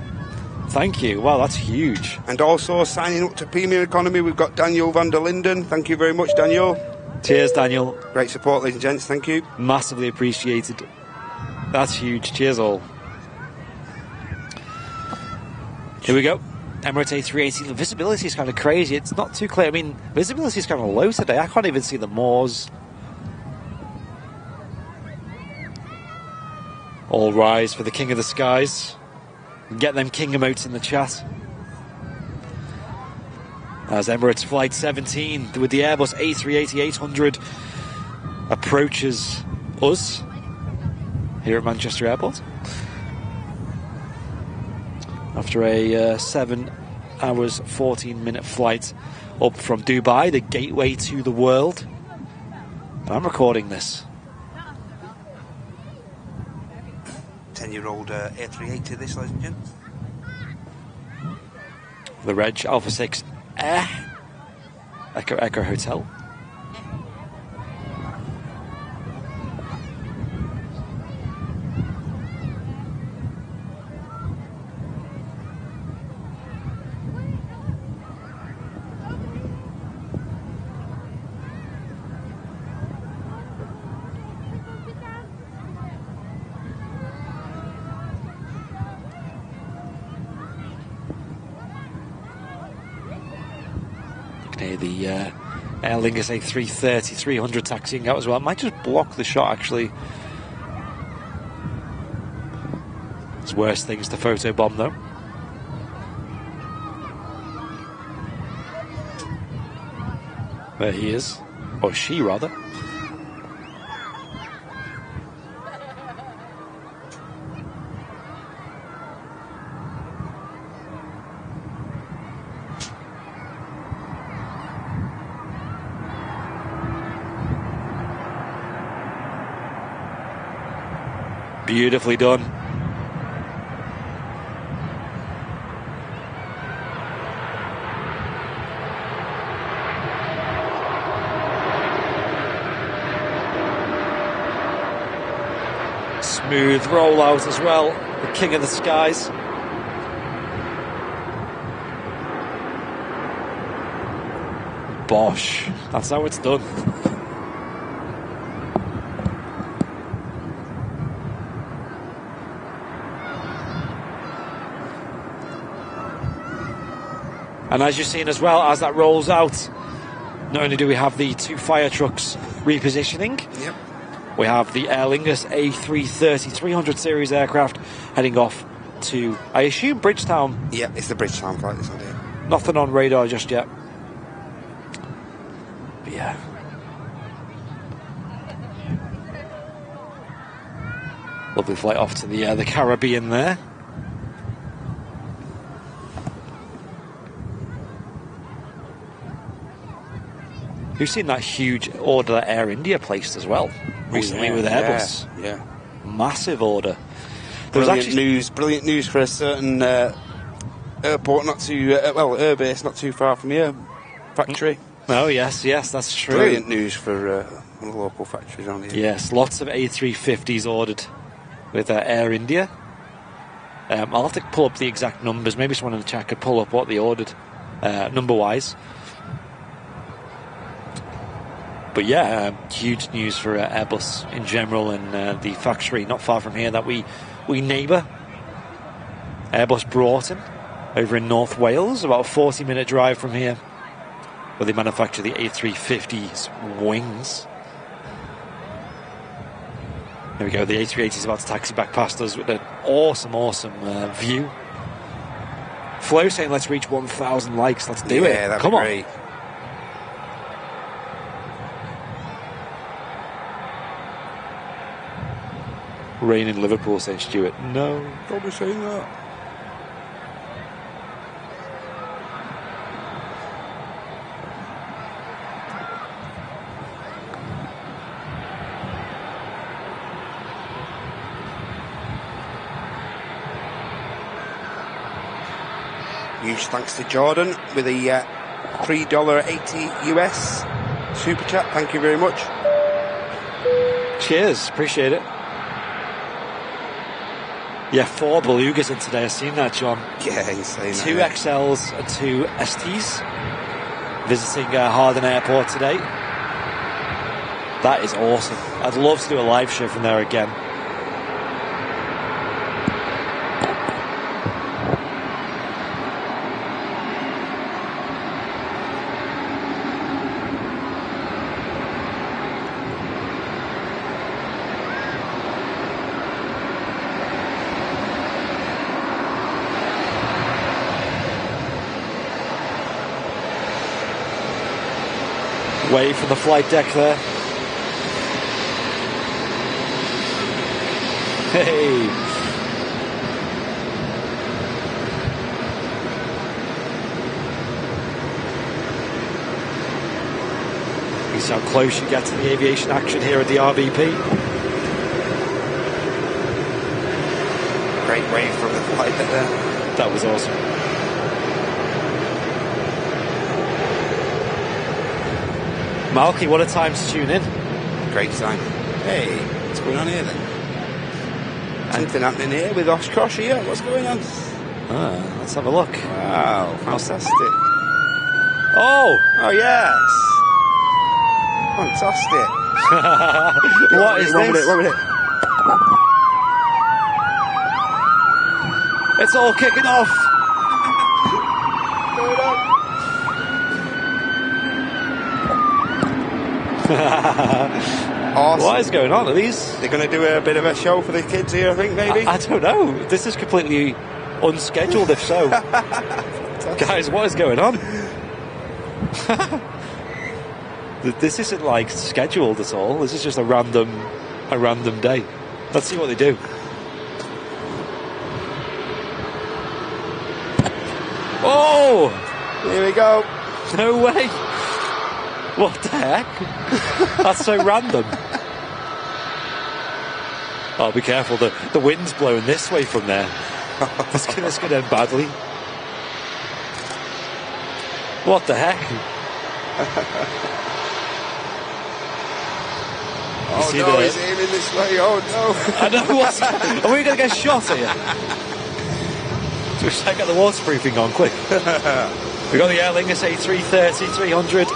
Thank you. Wow, that's huge. And also signing up to Premier Economy, we've got Daniel van der Linden. Thank you very much, Daniel. Cheers, Daniel. Great support, ladies and gents. Thank you. Massively appreciated. That's huge. Cheers, all. Here we go. Emirates A380. The visibility is kind of crazy. It's not too clear. I mean, visibility is kind of low today. I can't even see the Moors. All rise for the King of the Skies. Get them king emotes in the chat. As Emirates Flight 17 with the Airbus A380-800 approaches us. here at Manchester Airport. After a 7 hours, 14-minute flight up from Dubai, the gateway to the world. And I'm recording this. 10-year-old A380 this, ladies and gents. The Reg Alpha 6 Air Echo Hotel. The Aer Lingus A330 300 taxiing out as well. Might just block the shot, actually. There's worse things to photobomb, though. There he is. Or she, rather. Beautifully done. Smooth rollout as well. The king of the skies. Bosh. That's how it's done. And as you've seen as well, as that rolls out, not only do we have the 2 fire trucks repositioning, yep, we have the Aer Lingus A330 300 series aircraft heading off to, I assume, Bridgetown. Yeah, it's the Bridgetown flight this one, yeah. Nothing on radar just yet. But yeah. Lovely flight off to the Caribbean there. You've seen that huge order that Air India placed as well recently with Airbus. Yeah. Massive order. Brilliant news for a certain airport, not too airbase, not too far from here, factory. Oh yes, that's true. Brilliant news for one of the local factories around here. Yes, lots of A350s ordered with Air India. I'll have to pull up the exact numbers. Maybe someone in the chat could pull up what they ordered number-wise. But yeah, huge news for Airbus in general, and the factory not far from here that we neighbour. Airbus Broughton over in North Wales, about a 40-minute drive from here, where they manufacture the A350's wings. There we go, the A380 is about to taxi back past us with an awesome view. Flo saying let's reach 1,000 likes, let's do it. Yeah, that'd Come be on. great. Rain in Liverpool, saying Stuart. No, Don't be saying that. Huge thanks to Jordan with a $3.80 US super chat. Thank you very much. Cheers, appreciate it. Yeah, 4 belugas in today. I've seen that, John. Yeah, insane. 2 XLs and 2 STs visiting Harden Airport today. That is awesome. I'd love to do a live show from there again. Away from the flight deck there. Hey! You see how close you get to the aviation action here at the RVP. Great wave from the flight there. That was awesome. Malky, what a time to tune in. Great time. Hey, what's going on here then? Something happening here with Oshkosh here. What's going on? Let's have a look. Wow, fantastic. Oh! Oh, yes. Fantastic. What is this? One minute. It's all kicking off. What's going on? Awesome. What is going on? Are these? They're going to do a bit of a show for the kids here, I think, maybe? I don't know. This is completely unscheduled, if so. Guys, what is going on? This isn't like scheduled at all. This is just a random day. Let's see what they do. Oh! Here we go. No way! What the heck? That's so random. Oh, be careful. The wind's blowing this way from there. This could end badly. What the heck? Oh no, he's aiming this way. Oh no. I know. Are we going to get shot here? Just get the waterproofing on, quick. We got the Airliners A330, 300.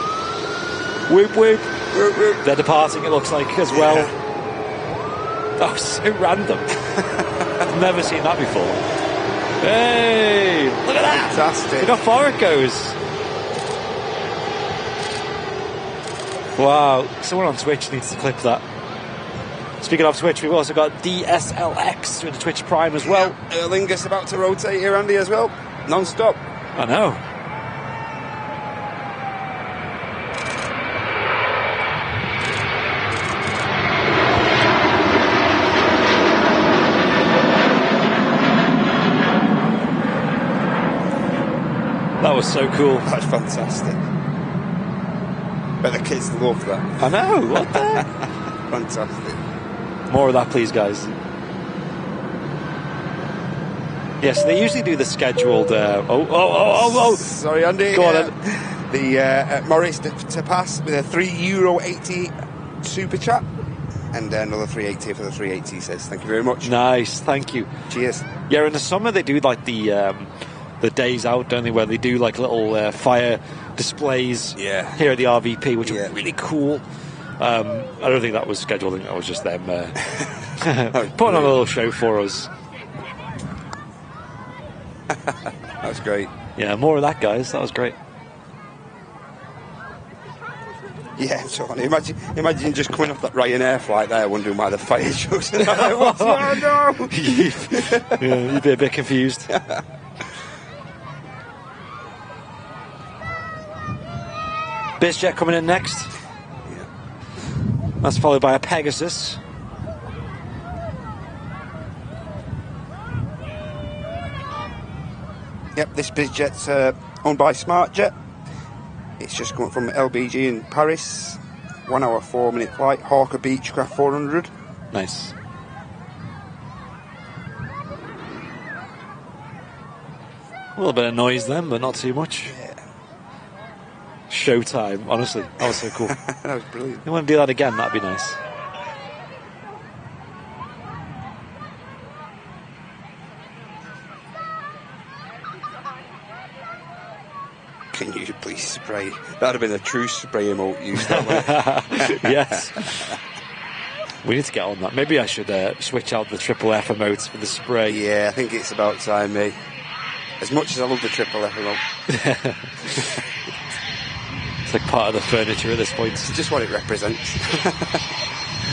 Whoop, whoop. Whoop, whoop. They're departing, it looks like, as well. Oh, so random. I've never seen that before. Hey, look at that. Fantastic. Look how far it goes. Wow, someone on Twitch needs to clip that. Speaking of Twitch, we've also got DSLX through the Twitch Prime as well. Aer Lingus about to rotate here, Andy, as well. Non-stop. I know. That was so cool. That's fantastic. Bet the kids love that. I know, what the heck? Fantastic. More of that, please, guys. Yes, they usually do the scheduled. Oh! Sorry, Andy. Go on, then. The Maurice to pass with a €3.80 super chat, and another 380 for the 380. Says thank you very much. Nice, thank you. Cheers. Yeah, in the summer they do like the days out, don't they? Where they do like little fire displays. Yeah. Here at the RVP, which are really cool. I don't think that was scheduled. I think that was just them putting on a little show for us. That's great. Yeah, more of that, guys. That was great. Yeah, so funny. Imagine just coming off that Ryanair flight there, wondering why the fire shows. Oh no! Yeah, you'd be a bit confused. BizJet coming in next. Yeah. That's followed by a Pegasus. Yep, this BizJet's owned by SmartJet. It's just coming from LBG in Paris. 1 hour 4 minute flight. Hawker Beechcraft 400. Nice. A little bit of noise then, but not too much. Yeah. Showtime, honestly. That was so cool. That was brilliant. You want to do that again? That'd be nice. Can you please spray? That'd have been a true spray emote used that way. Yes. We need to get on that. Maybe I should switch out the triple F emotes for the spray. Yeah, I think it's about time, mate. As much as I love the triple F emote. It's like part of the furniture at this point. It's just what it represents.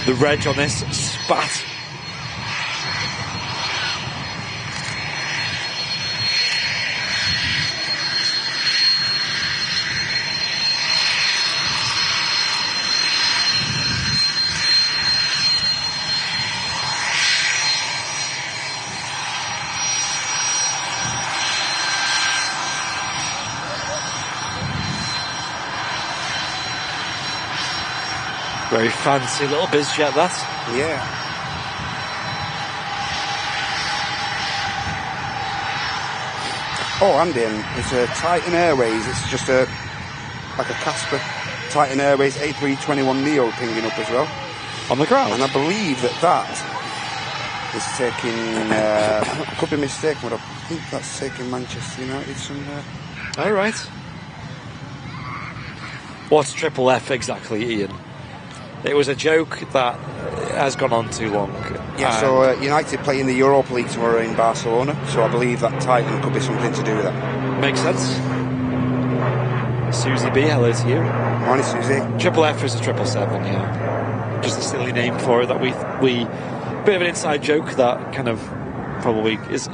The reg on this, spat. Very fancy little bizjet, that. Yeah. Oh, Andy, it's a Titan Airways. It's just like a Casper Titan Airways A321neo pinging up as well. On the ground? And I believe that is taking, I could be mistaken, but I think that's taking Manchester United somewhere. All right. What's Triple F exactly, Ian? It was a joke that has gone on too long. Yeah, so United play in the Europa League tomorrow in Barcelona, so I believe that Titan could be something to do with that. Makes sense. Susie B, hello to you. Morning, Susie. Triple F is a 777, yeah. Just a silly name for it that we bit of an inside joke that kind of probably is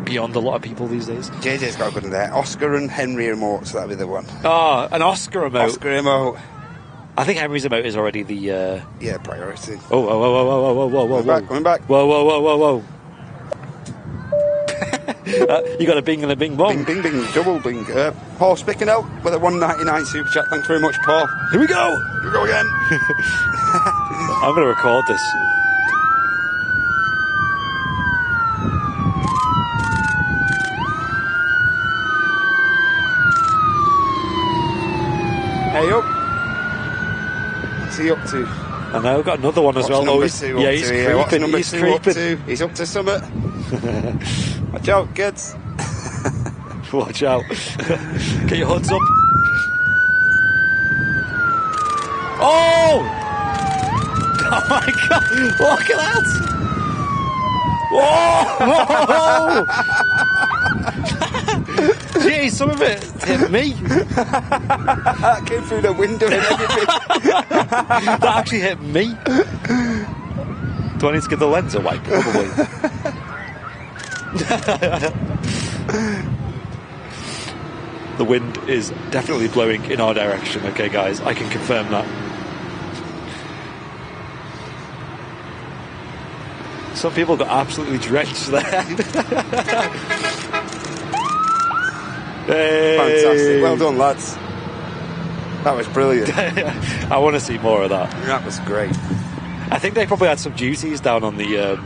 beyond a lot of people these days. JJ's got a good one there. Oscar and Henry emote, so that'll be the one. Ah, an Oscar emote. Oscar emote. I think Henry's emote is already the... Yeah, priority. Oh, whoa, whoa, whoa, whoa, whoa, whoa, whoa. Coming back. Whoa, whoa, whoa, whoa, whoa. You got a bing and a bing bong. Bing, bing, bing, double bing. Paul Spickenell with a 199 super chat. Thanks very much, Paul. Here we go. Here we go again. I'm going to record this. Hey up. What's he up to? I know, I've got another one as well. Number two yeah, up he's to creeping. here? What's number He's two creeping. up to? He's up to summit. Watch out, kids. Watch out. Get your hoods up. Oh! Oh my god! Look at that! Whoa! Jeez, some of it hit me. That came through the window and everything. That actually hit me. Do I need to give the lens a wipe? Probably. The wind is definitely blowing in our direction. Okay, guys, I can confirm that. Some people got absolutely drenched there. Hey. Fantastic. Well done, lads. That was brilliant. I want to see more of that. That was great. I think they probably had some duties down on the,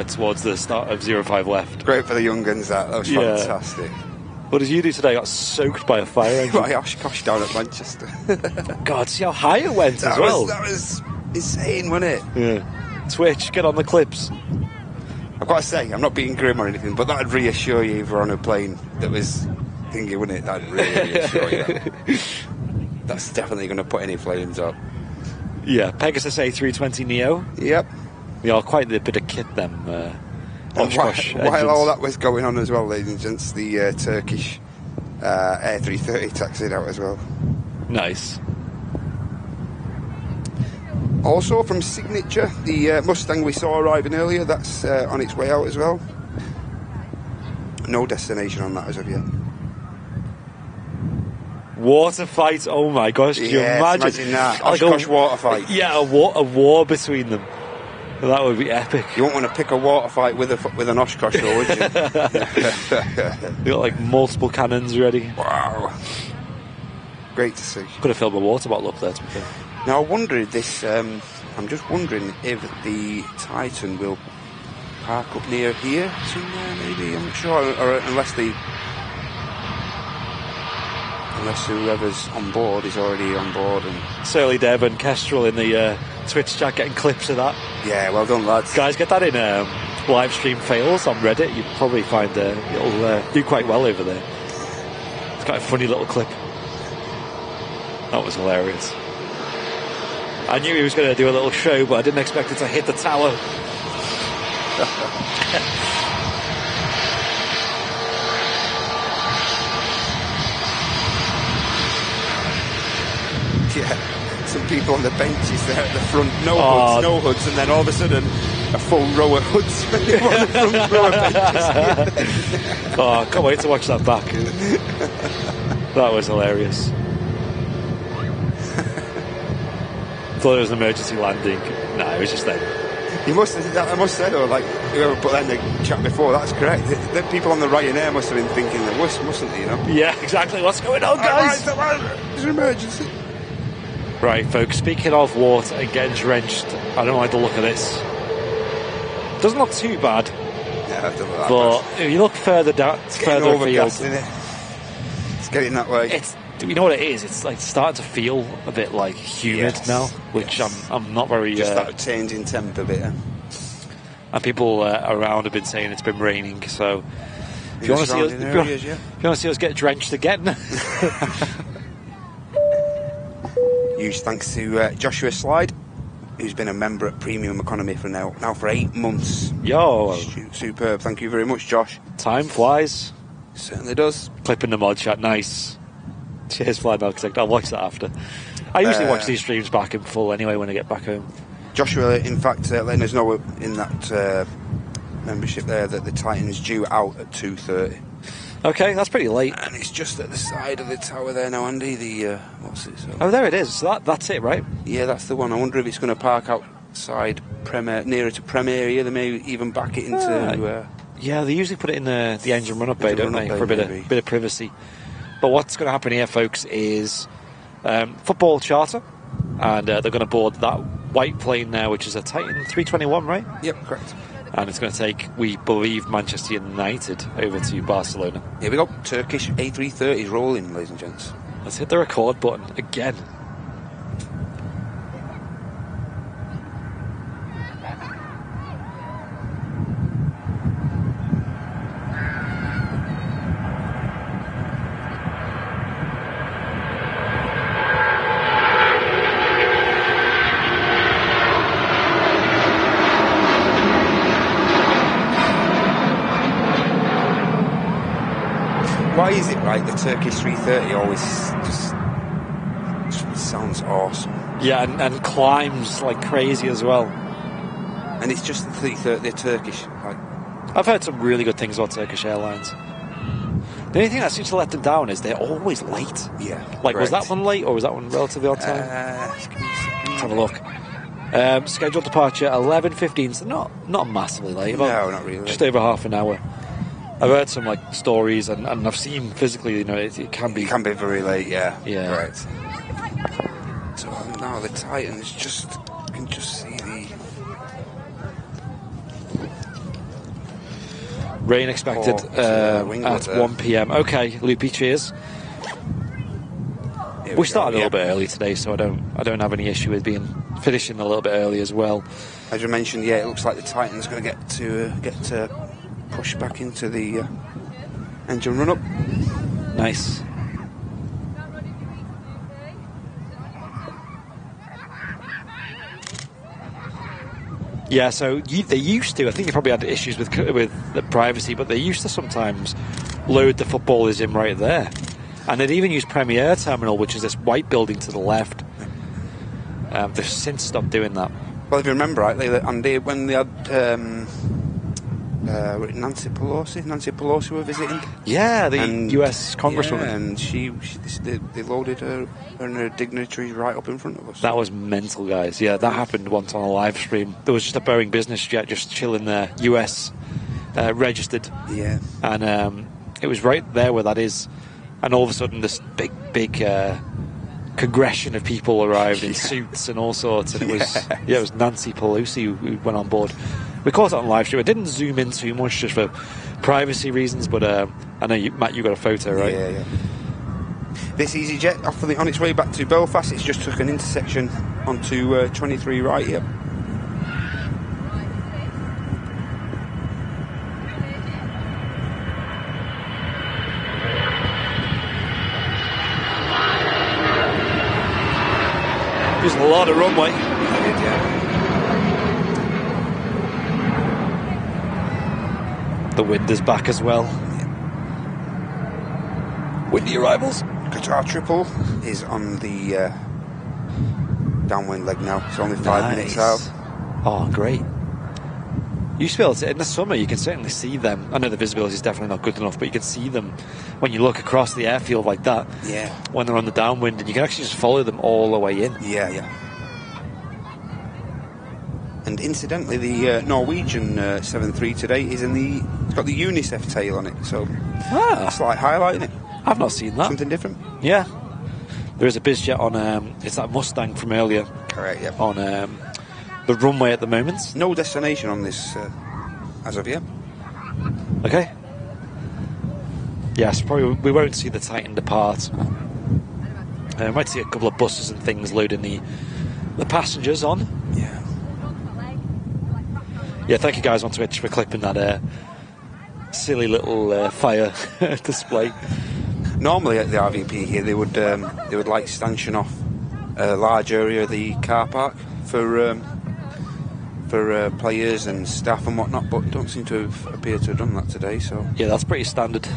towards the start of 05 left. Great for the young guns, that. That was fantastic. What did you do today? I got soaked by a fire engine. By Oshkosh down at Manchester. God, see how high it went as well. That was insane, wasn't it? Yeah. Twitch, get on the clips. I've got to say, I'm not being grim or anything, but that'd reassure you if you're on a plane that was thingy, wouldn't it? That'd really reassure you. That's definitely going to put any flames up. Yeah, Pegasus A320 Neo. Yep. Yeah, quite a bit of kit them. While all that was going on as well, ladies and gents, the Turkish A330 taxied out as well. Nice. Also from Signature, the Mustang we saw arriving earlier, that's on its way out as well. No destination on that as of yet. Water fight, oh my gosh, can you imagine that? Like Oshkosh water fight. Yeah, a war between them. That would be epic. You won't want to pick a water fight with an Oshkosh though, would you? You got like multiple cannons ready. Wow. Great to see. Could have filled a water bottle up there, to be fair. Now I wonder if this, I'm just wondering if the Titan will park up near here somewhere, maybe, I'm not sure, or unless whoever's on board is already on board. And Surly Deb and Kestrel in the Twitch chat getting clips of that. Yeah, well done, lads. Guys, get that in live stream fails on Reddit. You'd probably find it'll do quite well over there. It's got a funny little clip. That was hilarious. I knew he was going to do a little show, but I didn't expect it to hit the tower. Yeah, some people on the benches there at the front, no hoods, and then all of a sudden a full row of hoods on the front row of benches. Oh, I can't wait to watch that back. That was hilarious. Thought it was an emergency landing. No, it was just them. I must say though, like whoever put that in the chat before, that's correct. The people on the Ryanair must have been thinking the worst, mustn't they? You know? Yeah, exactly. What's going on, guys? There's an emergency. Right, folks, speaking of water and getting drenched, I don't like the look of this. Doesn't look too bad. Yeah, it doesn't look that but bad. if you look further down, further afield, isn't it? It's getting that way. it's, you know what it is? It's like starting to feel a bit like humid now, which I'm not very. Just that change in temp a bit. And people around have been saying it's been raining, so if you want to see us, if you want to see us get drenched again. Huge thanks to Joshua Slide, who's been a member at Premium Economy for now for 8 months. Yo, superb! Thank you very much, Josh. Time flies. Certainly does. Clipping the mod chat, nice. Cheers, Fly Architect. I'll watch that after. I usually watch these streams back in full anyway when I get back home. Joshua, in fact, letting us know in that membership there that the Titan is due out at 2:30. Okay, that's pretty late. And it's just at the side of the tower there now, Andy. The what's it? So? Oh, there it is. So that's it, right? Yeah, that's the one. I wonder if it's going to park outside nearer to Premier here. They may even back it into. Yeah, they usually put it in the engine run-up bay, don't they, for a bit of privacy. But what's going to happen here, folks, is football charter, and they're going to board that white plane there, which is a Titan 321, right? Yep, correct. And it's going to take, we believe, Manchester United over to Barcelona. Here we go. Turkish A330 rolling, ladies and gents. Let's hit the record button again. Why is it right the Turkish 330 always just sounds awesome? Yeah, and climbs like crazy as well. And it's just the 330, they're Turkish. Like, I've heard some really good things about Turkish Airlines. The only thing that seems to let them down is they're always late. Yeah. Like, correct. was that one late or was that one relatively on time? Let's have a look. Scheduled departure 11:15, so not massively late. No, not really. Just over half an hour. I've heard some like stories and I've seen physically, you know, it can be. It can be very late, yeah. Yeah. Right. So now the Titan is just, you can just see the rain expected at 1 p.m. Okay, Loopy, cheers. We started a little bit early today, so I don't have any issue with finishing a little bit early as well. As you mentioned, yeah, it looks like the Titan's going to get to push back into the engine run-up. Nice. Yeah, so they used to. I think you probably had issues with the privacy, but they used to sometimes load the footballers in right there, and they'd even use Premier Terminal, which is this white building to the left. They've since stopped doing that. Well, if you remember rightly, Andy, when they had Nancy Pelosi were visiting. Yeah, the US Congresswoman. Yeah, and they loaded her and her dignitaries right up in front of us. That was mental, guys. Yeah, that happened once on a live stream. There was just a Boeing business jet just chilling there, US registered. Yeah. And it was right there where that is. And all of a sudden, this big congression of people arrived in suits and all sorts. And it was Nancy Pelosi who went on board. We caught it on live stream. I didn't zoom in too much just for privacy reasons, but I know, Matt, you got a photo, right? Yeah. This easyJet on its way back to Belfast. It's just took an intersection onto 23 right here. There's a lot of runway. The wind is back as well. Windy arrivals. Qatar triple is on the downwind leg now. It's only 5 minutes out. Oh, great. You used to be able to, in the summer, you can certainly see them. I know the visibility is definitely not good enough, but you can see them when you look across the airfield like that. Yeah. When they're on the downwind, and you can actually just follow them all the way in. Yeah. And incidentally, the Norwegian 73 today is it's got the UNICEF tail on it, so it's like highlighting it. I've not seen that. Something different. Yeah. There is a BizJet on, it's that Mustang from earlier. Correct, yep. On the runway at the moment. No destination on this as of yet. Okay. Yes, probably we won't see the Titan depart. We might see a couple of buses and things loading the passengers on. Yeah. Yeah, thank you guys on Twitch for clipping that silly little fire display. Normally at the RVP here, they would like stanchion off a large area of the car park for players and staff and whatnot, but don't seem to appear to have done that today. So yeah, that's pretty standard.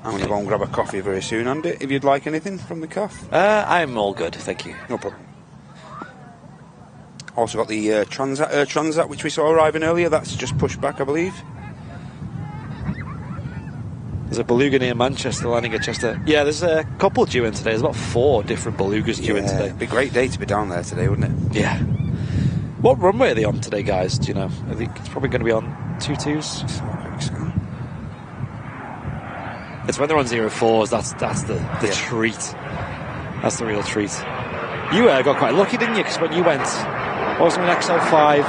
I'm going to go and grab a coffee very soon, Andy, if you'd like anything from the cafe. I'm all good, thank you. No problem. Also got the Transat, which we saw arriving earlier. That's just pushback, I believe. There's a beluga near Manchester landing at Chester. Yeah, there's a couple due in today. There's about 4 different belugas due in today. It'd be a great day to be down there today, wouldn't it? Yeah. What runway are they on today, guys? Do you know? I think it's probably going to be on 22s. It's when they're on 04s. That's the treat. That's the real treat. You got quite lucky, didn't you? Because when you went, what was it, an XL5?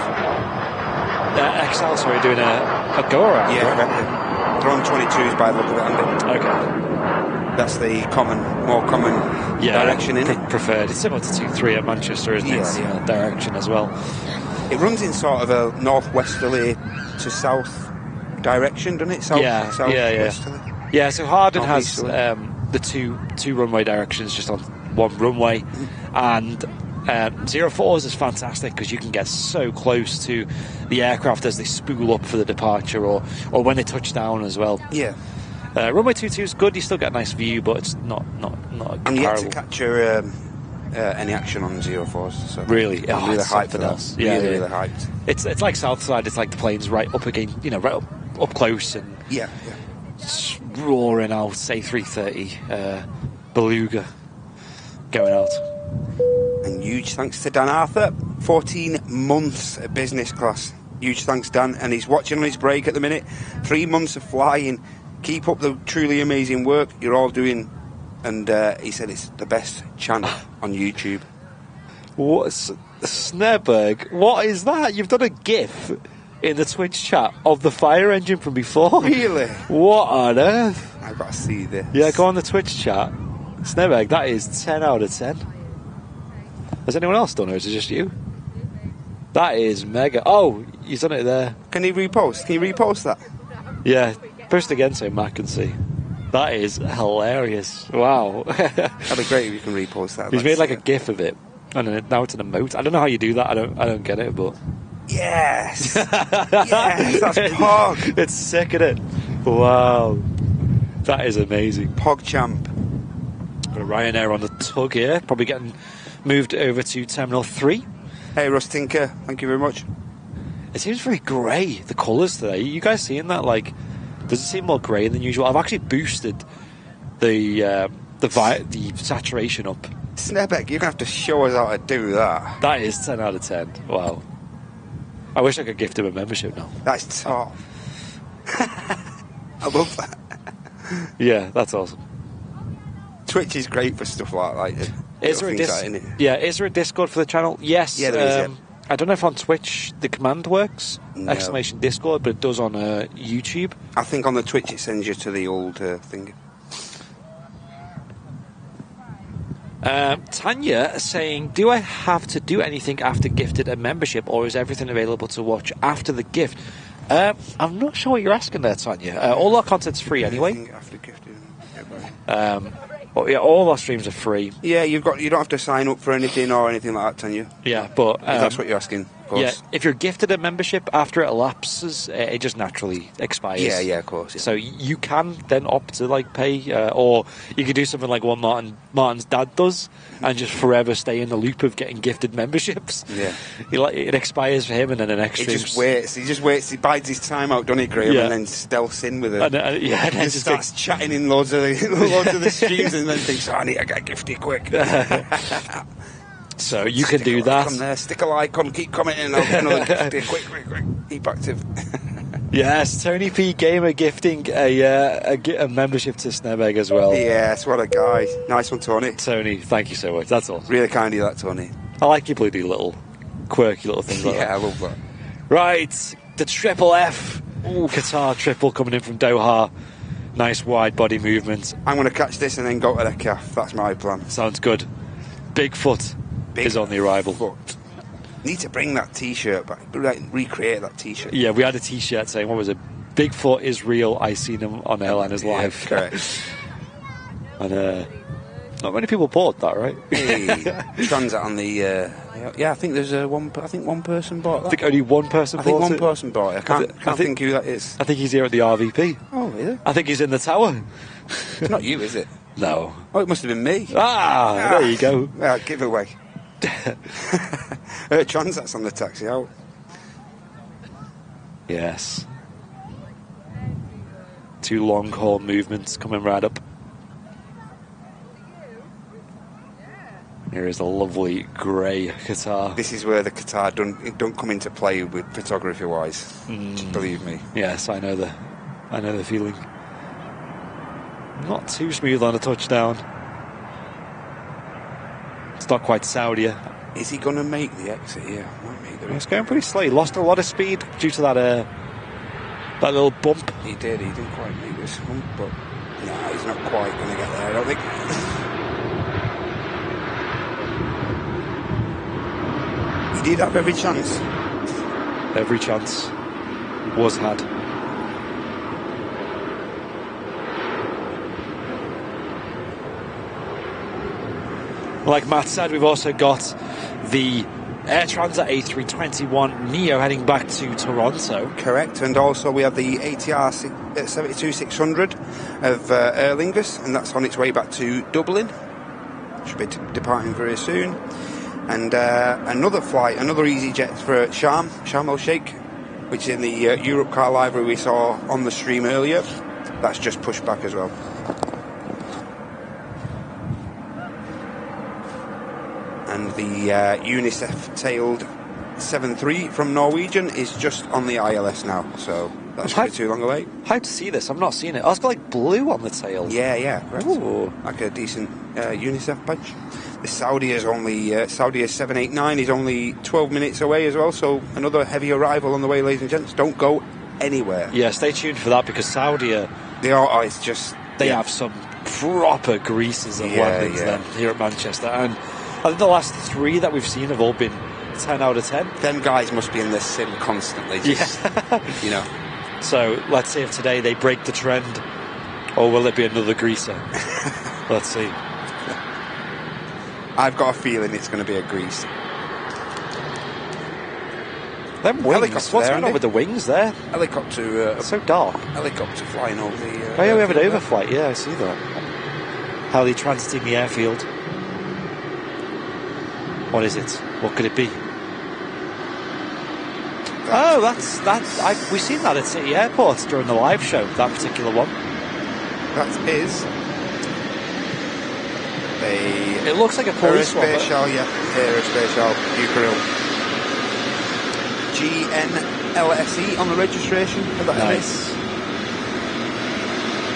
XL, sorry, doing a go around. Yeah, right? They're on 22s by the look of it, Andy. Okay. That's the more common direction in it. Preferred. It's similar to 2-3 at Manchester, isn't it? It's similar direction as well. It runs in sort of a northwesterly to south direction, doesn't it? Southwesterly. Yeah, so Harden has the two runway directions just on one runway, and 04s is fantastic because you can get so close to the aircraft as they spool up for the departure or when they touch down as well. Yeah. Runway 22 is good. You still get a nice view, but it's not comparable. I'm yet to capture any action on 04s. So really, I'm really hyped for that. Else. Yeah, really hyped. It's like Southside. It's like the plane's right up against, right up close and roaring out. A330 beluga going out. And huge thanks to Dan Arthur, 14 months of business class. Huge thanks, Dan, and he's watching on his break at the minute. 3 months of flying. Keep up the truly amazing work you're all doing. And he said it's the best channel on YouTube. What's Sneberg? What is that? You've done a GIF in the Twitch chat of the fire engine from before. Really? What on earth? I've got to see this. Yeah, go on the Twitch chat. Sneberg, that is 10 out of 10. Has anyone else done it, or is it just you? That is mega. Oh, he's done it there. Can he repost? Can you repost that? Yeah, post again so Matt can see. That is hilarious. Wow. That'd be great if you can repost that. He's made like a GIF of it. And now it's an emote. I don't know how you do that. I don't get it, but yes, yes, that's Pog. It's sick, isn't it? Wow, that is amazing. Pog champ. Got a Ryanair on the tug here, probably getting moved over to Terminal 3. Hey, Russ Tinker, thank you very much. It seems very grey, the colours today. You guys seeing that? Like, does it seem more grey than usual? I've actually boosted the saturation up. Snebeck, you're going to have to show us how to do that. That is 10 out of 10. Wow. I wish I could gift him a membership now. That's top. I love that. Yeah, that's awesome. Twitch is great for stuff like that. Is there a Discord for the channel? Yes. Yeah, there is, yeah. I don't know if on Twitch the command works, ! Discord, but it does on YouTube. I think on the Twitch it sends you to the old thing. Tanya saying, do I have to do anything after gifted a membership, or is everything available to watch after the gift? I'm not sure what you're asking there, Tanya. All our content's free anyway. After gifted. But yeah, all our streams are free. Yeah, you don't have to sign up for anything or anything like that, Tanya. Yeah, but if that's what you're asking. Of course. Yeah, if you're gifted a membership after it elapses, it just naturally expires. Yeah, of course. Yeah. So you can then opt to pay, or you could do something like what Martin's dad does, and just forever stay in the loop of getting gifted memberships. Yeah, it expires for him, and then the next. He just waits. He bides his time out, doesn't he, Graham? Yeah. And then stealths in with it. And then just starts chatting in loads of the streams, and then thinks, I need to get gifted quick. So you can do that. Come there, stick a like on, keep commenting, and I'll quick, keep active. Yes, Tony P Gamer gifting a membership to Snebeg as well. Yes, what a guy. Nice one, Tony. Tony, thank you so much. That's awesome. Really kind of you, that, Tony. I like you bloody little quirky little things like that. Yeah, I love that. Right, the triple F. Ooh, Qatar triple coming in from Doha. Nice wide body movement. I'm going to catch this and then go to the CAF. That's my plan. Sounds good. Bigfoot is on the arrival. Foot. Need to bring that T-shirt back. Recreate that T-shirt. Yeah, we had a T-shirt saying, what was it? Bigfoot is real. I seen him on Airliners live. Yeah, correct. And not many people bought that, right? Hey, Transit on the. Yeah, I think there's one. I think one person bought that. I think only one person bought it. I think one person bought it. I can't think who that is. I think he's here at the RVP. Oh, really? I think he's in the tower. It's not you, is it? No. Oh, it must have been me. There you go. Giveaway. Transat's on the taxi out. Yes. Two long haul movements coming right up. Here is a lovely grey Qatar. This is where the Qatar don't come into play with photography wise. Believe me. Yes, I know the feeling. Not too smooth on a touchdown. It's not quite Saudi. Is he going to make the exit here? It's going pretty slow. He lost a lot of speed due to that little bump. He didn't quite make this one, but no, he's not quite going to get there, I don't think. He did have every chance. Every chance was had. Like Matt said, we've also got the Air Transat A321 Neo heading back to Toronto. Correct, and also we have the ATR 72-600 of Aer Lingus, and that's on its way back to Dublin. Should be departing very soon. And another flight, another easyJet for Sharm El Sheikh, which is in the Europe car library we saw on the stream earlier. That's just pushback as well. And the UNICEF-tailed 7-3 from Norwegian is just on the ILS now, so that shouldn't be too long away. How to see this? I've not seen it. Oh, it's got like blue on the tail. Yeah, correct. Ooh. Like a decent UNICEF badge. The Saudi is 789 is only 12 minutes away as well, so another heavy arrival on the way, ladies and gents. Don't go anywhere. Yeah, stay tuned for that because Saudi they have some proper greases and landings then here at Manchester, and I think the last three that we've seen have all been 10 out of 10. Them guys must be in their sim constantly, you know. So let's see if today they break the trend, or will it be another greaser? Let's see. I've got a feeling it's going to be a grease. Them wings. What's going on with the wings there? Helicopter. So dark. Helicopter flying over the. Oh yeah, we have an overflight. Yeah, I see that. How are they transiting the airfield? What is it? What could it be? We've seen that at City Airport during the live show. That particular one. That is. It looks like a police one. Aerospatial Ukraine. GNLSE on the registration of that. Nice.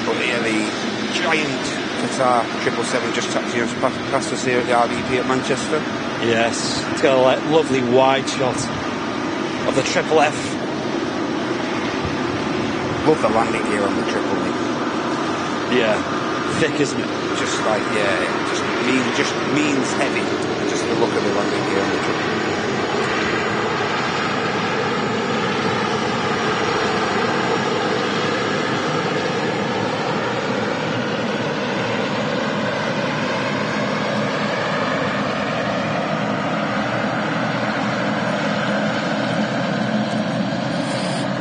But yeah, the giant Qatar 777 just taxiing us past us here at the RVP at Manchester. Yes, it's got a lovely wide shot of the triple F. Love the landing gear on the triple F. Yeah, thick, isn't it? Just like, just means heavy. Just the look of the landing gear on the triple F.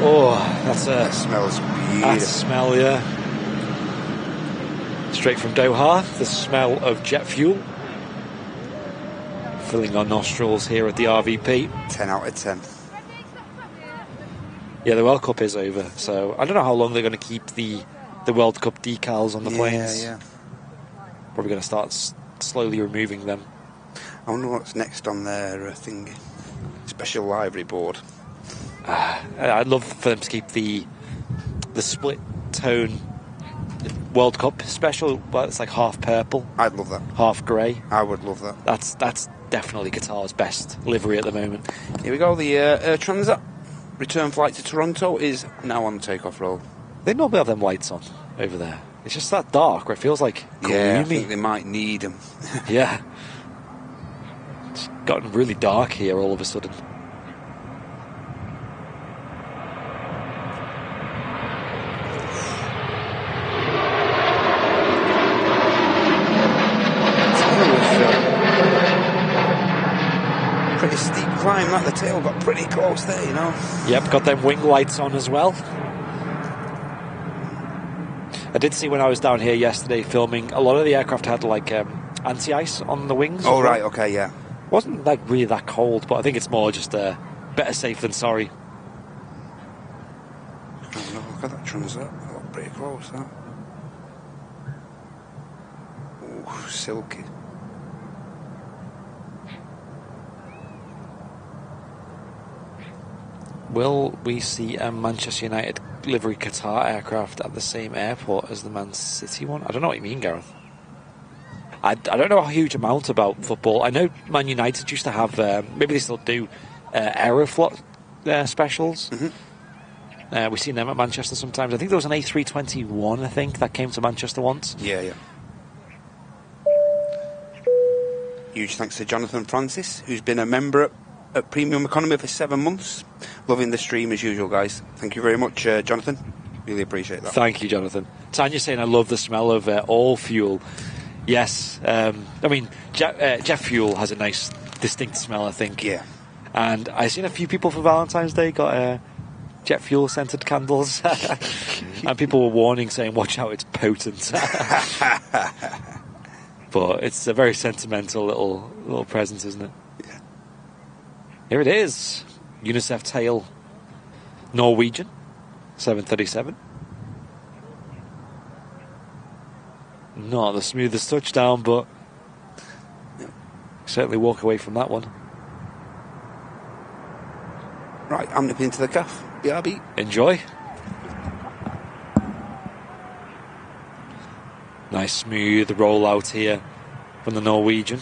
Oh, that smells beautiful. That smell, yeah. Straight from Doha, the smell of jet fuel. Filling our nostrils here at the RVP. 10 out of 10. Yeah, the World Cup is over, so I don't know how long they're going to keep the World Cup decals on the planes. Yeah. Probably going to start slowly removing them. I wonder what's next on their thingy. Special livery board. I'd love for them to keep the split tone World Cup special, but it's like half purple. I'd love that. Half grey. I would love that. That's definitely Qatar's best livery at the moment. Here we go. The Air Transat return flight to Toronto is now on the takeoff roll. They normally have them lights on over there. It's just that dark where it feels like gloomy. Yeah, I think they might need them. Yeah. It's gotten really dark here all of a sudden. Pretty steep climb, that the tail got pretty close there, you know. Yep, got them wing lights on as well. I did see when I was down here yesterday filming, a lot of the aircraft had like anti-ice on the wings. Oh, right, okay, yeah. Wasn't like really that cold, but I think it's more just better safe than sorry. Oh, no, look at that Transat. That got pretty close, that. Ooh, silky. Will we see a Manchester United livery Qatar aircraft at the same airport as the Man City one? I don't know what you mean, Gareth. I don't know a huge amount about football. I know Man United used to have, maybe they still do, Aeroflot specials. Mm-hmm. We've seen them at Manchester sometimes. I think there was an A321, I think, that came to Manchester once. Yeah, yeah. Huge thanks to Jonathan Francis, who's been a member at Premium Economy for 7 months. Loving the stream as usual, guys. Thank you very much, Jonathan. Really appreciate that. Thank you, Jonathan. Tanya's saying I love the smell of all fuel. Yes. I mean, jet fuel has a nice, distinct smell, I think. Yeah. And I've seen a few people for Valentine's Day got jet fuel scented candles. And people were warning, saying, watch out, it's potent. But it's a very sentimental little present, isn't it? Yeah. Here it is. UNICEF tail Norwegian 737. Not the smoothest touchdown, but certainly walk away from that one. Right, I'm nipping into the calf. BRB. Enjoy. Nice smooth rollout here from the Norwegian.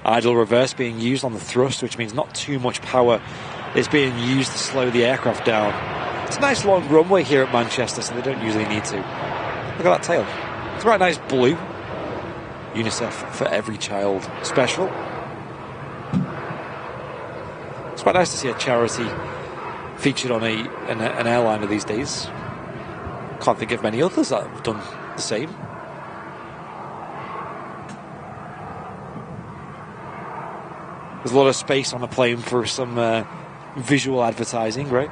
Idle reverse being used on the thrust, which means not too much power is being used to slow the aircraft down. It's a nice long runway here at Manchester, so they don't usually need to. Look at that tail. It's a right nice blue. UNICEF for every child special. It's quite nice to see a charity featured on an airliner these days. Can't think of many others that have done the same. There's a lot of space on the plane for some visual advertising, right?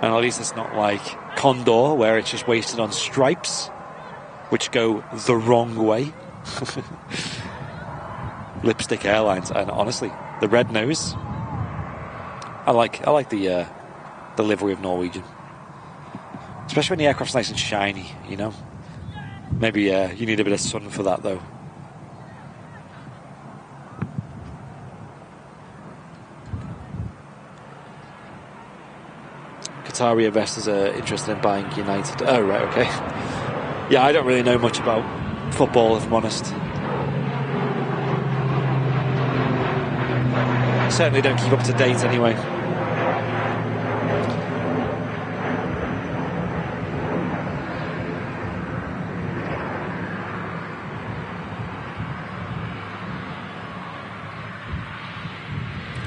And at least it's not like Condor, where it's just wasted on stripes, which go the wrong way. Lipstick Airlines, and honestly, the red nose. I like the livery of Norwegian, especially when the aircraft's nice and shiny, you know. Maybe you need a bit of sun for that, though. Qatari investors are interested in buying United. Oh, right, okay. Yeah, I don't really know much about football, if I'm honest. Certainly don't keep up to date anyway.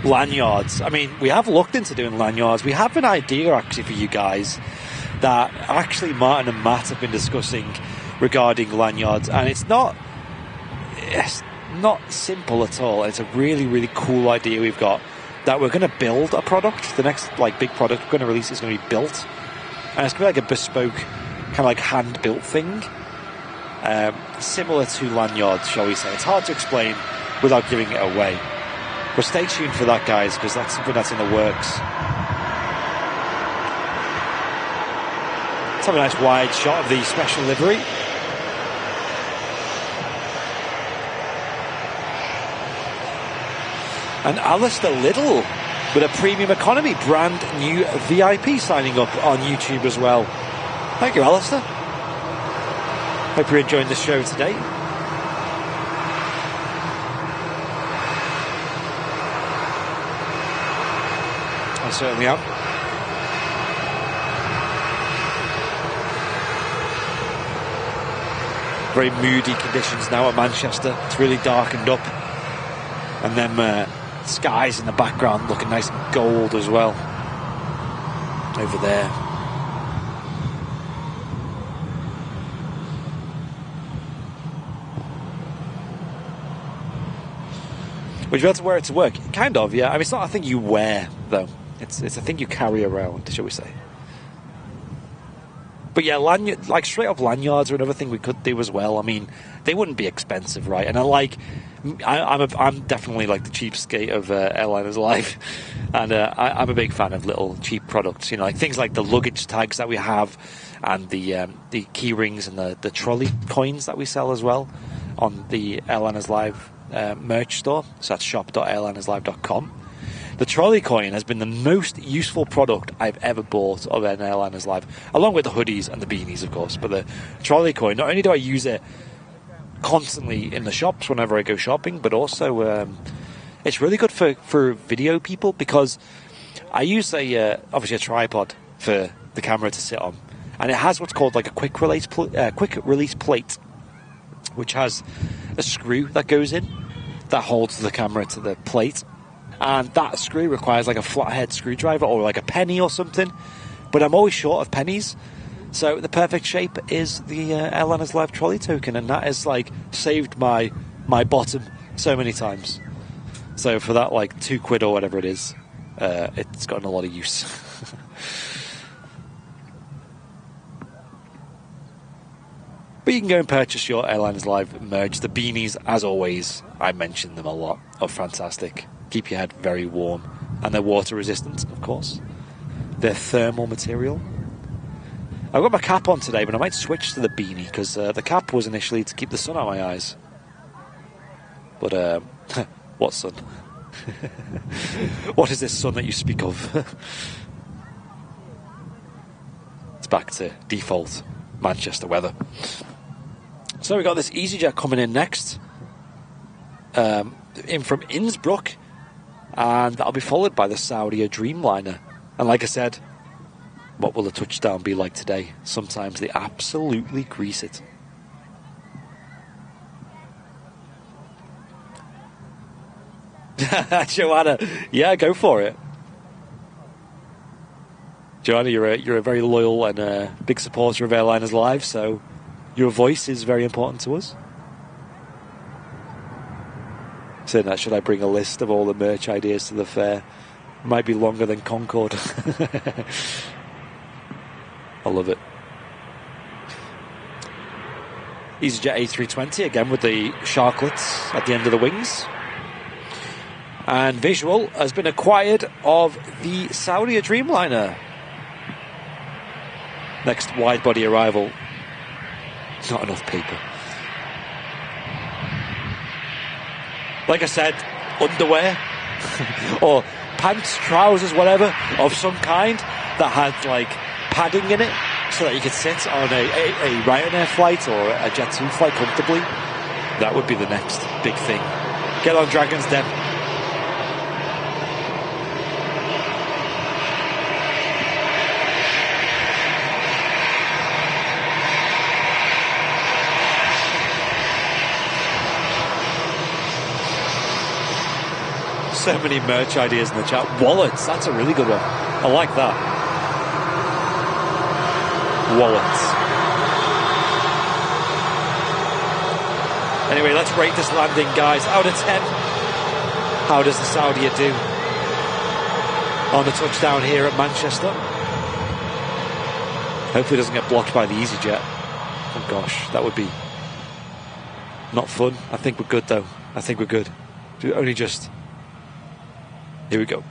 Lanyards. I mean, we have looked into doing lanyards. We have an idea actually for you guys that actually Martin and Matt have been discussing regarding lanyards, and it's not simple at all. It's a really, really cool idea we've got, that we're going to build a product. The next big product we're going to release is going to be built, and it's going to be like a bespoke kind of like hand-built thing, similar to lanyards, shall we say. It's hard to explain without giving it away. But stay tuned for that, guys, because that's something that's in the works. Let's have a nice wide shot of the special livery. And Alistair Liddell with a premium economy brand new VIP signing up on YouTube as well. Thank you, Alistair. Hope you're enjoying the show today. I certainly am. Very moody conditions now at Manchester. It's really darkened up. And then skies in the background looking nice and gold as well. Over there. Would you be able to wear it to work? Kind of, yeah. I mean, it's not a thing you wear, though. It's a thing you carry around, shall we say. But yeah, like straight up lanyards are another thing we could do as well. I mean, they wouldn't be expensive, right? And I'm definitely like the cheapskate of Airliners Live, and I'm a big fan of little cheap products. You know, like things like the luggage tags that we have, and the key rings and the trolley coins that we sell as well on the Airliners Live merch store. So that's shop.airlinerslive.com. The trolley coin has been the most useful product I've ever bought of an Airliners Live, along with the hoodies and the beanies, of course. But the trolley coin, not only do I use it constantly in the shops whenever I go shopping, but also it's really good for video people, because I use obviously a tripod for the camera to sit on, and it has what's called like a quick release plate, which has a screw that goes in that holds the camera to the plate. And that screw requires like a flathead screwdriver or like a penny or something. But I'm always short of pennies. So the perfect shape is the Airliners Live trolley token. And that has like saved my bottom so many times. So for that like £2 or whatever it is, it's gotten a lot of use. But you can go and purchase your Airliners Live merch. The beanies, as always, I mention them a lot, are fantastic. Keep your head very warm. And they're water resistant, of course. They're thermal material. I've got my cap on today, but I might switch to the beanie, because the cap was initially to keep the sun out of my eyes. But, what sun? What is this sun that you speak of? It's back to default Manchester weather. So we got this easyJet coming in next. In from Innsbruck. And that'll be followed by the Saudi Dreamliner. And like I said, what will the touchdown be like today? Sometimes they absolutely grease it. Joanna, yeah, go for it. Joanna, you're a very loyal and big supporter of Airliners Live, so your voice is very important to us. Saying that, should I bring a list of all the merch ideas to the fair? It might be longer than Concorde. I love it. easyJet A320 again with the sharklets at the end of the wings. And visual has been acquired of the Saudi Dreamliner. Next wide body arrival. Not enough paper. Like I said, underwear or pants, trousers, whatever, of some kind that had like padding in it so that you could sit on a Ryanair flight or a Jet2 flight comfortably. That would be the next big thing. Get on Dragon's Den. So many merch ideas in the chat. Wallets, that's a really good one. I like that. Wallets. Anyway, let's rate this landing, guys. Out of 10, how does the Saudi do on the touchdown here at Manchester? Hopefully it doesn't get blocked by the easyJet. Oh gosh, that would be not fun. I think we're good though. I think we're good. Only just... Here we go.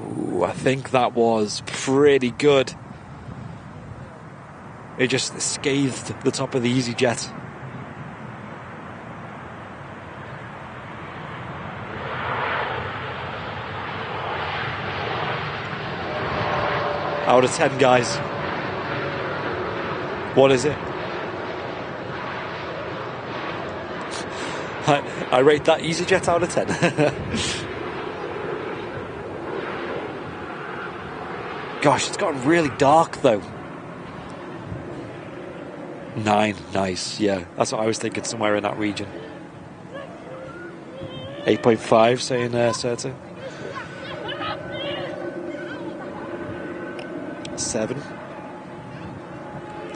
Ooh, I think that was pretty good. It just scathed the top of the easyJet. Out of 10, guys. What is it? I rate that easyJet out of 10. Gosh, it's gotten really dark though. 9, nice, yeah. That's what I was thinking, somewhere in that region. 8.5, saying Serta. 7.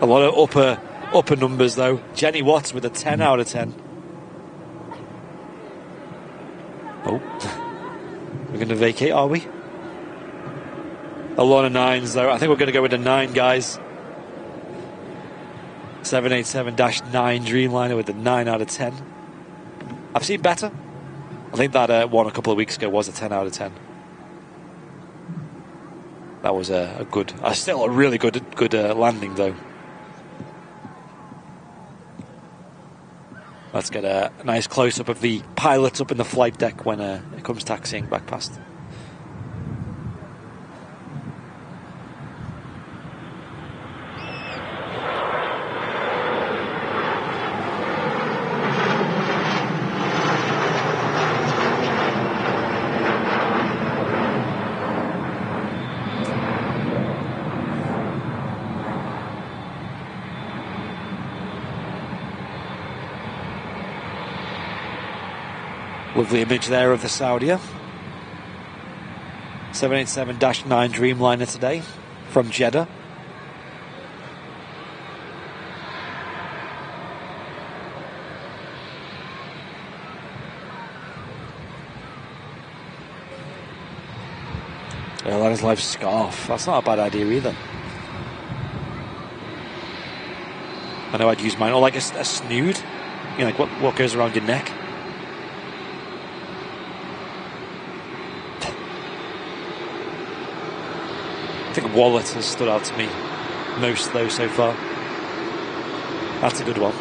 A lot of upper numbers though. Jenny Watts with a 10 out of 10. Oh, we're going to vacate, are we? A lot of 9s though. I think we're going to go with a 9, guys. 787-9 Dreamliner with a 9 out of 10. I've seen better. I think that one a couple of weeks ago was a 10 out of 10. That was a good, still a really good landing though. Let's get a nice close-up of the pilot up in the flight deck when it comes taxiing back past. Lovely image there of the Saudia. 787-9 Dreamliner today from Jeddah. Airline's Live scarf. That's not a bad idea either. I know I'd use mine, or like a snood. You know, like what goes around your neck. I think wallet has stood out to me most though so far. That's a good one.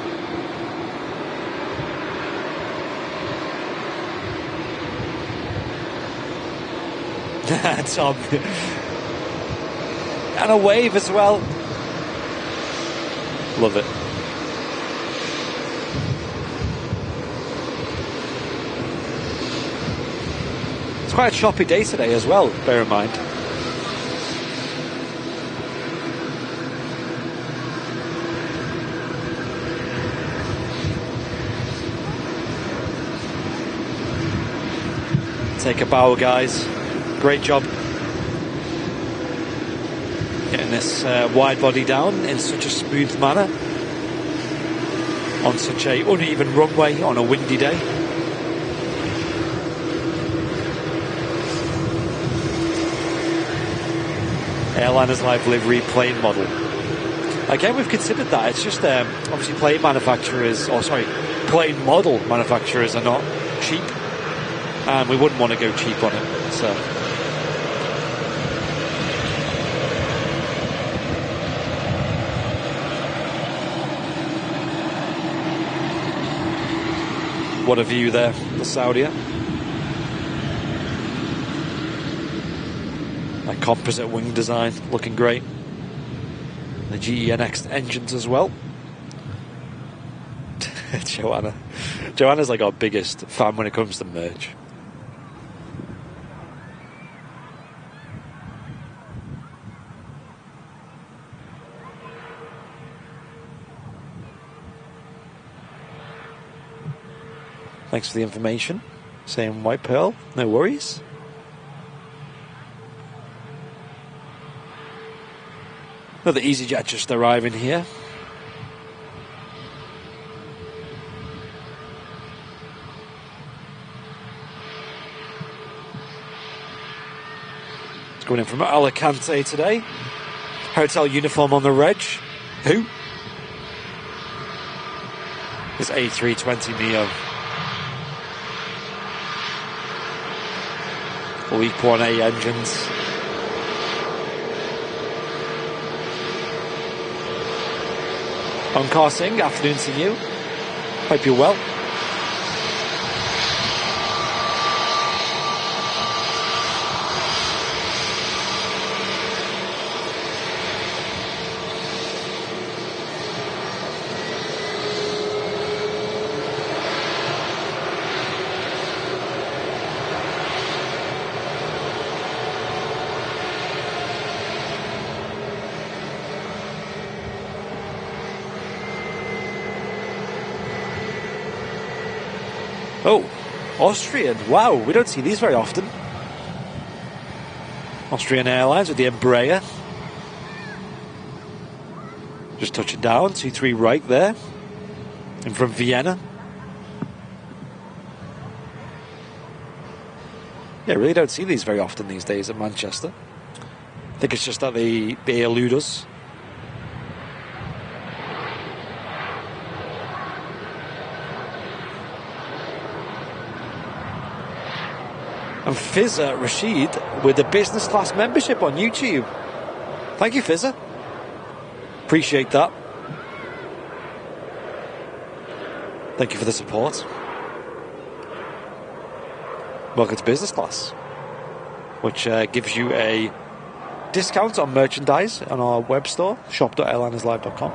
Tom. And a wave as well. Love it. It's quite a choppy day today as well, bear in mind. Take a bow, guys. Great job getting this wide body down in such a smooth manner on such a uneven runway on a windy day. Airliners Live livery plane model. Again, we've considered that. It's just obviously plane manufacturers, plane model manufacturers are not cheap. And we wouldn't want to go cheap on it, so. What a view there, the Saudia. That composite wing design, looking great. The GENX engines as well. Joanna's like our biggest fan when it comes to merch. Thanks for the information. Saying White Pearl, no worries. Another easyJet just arriving here. It's going in from Alicante today. Hotel uniform on the reg. Who? It's A320 Neo. Week 1A engines. Onkar Singh, afternoon to you. Hope you're well. Oh, Austrian. Wow, we don't see these very often. Austrian Airlines with the Embraer. Just touching down, 23 right there. And from Vienna. Yeah, really don't see these very often these days at Manchester. I think it's just that they elude us. And Fizzer Rashid with the business class membership on YouTube. Thank you, Fizzer. Appreciate that. Thank you for the support. Welcome to business class, which gives you a discount on merchandise on our web store, shop.airlinerslive.com.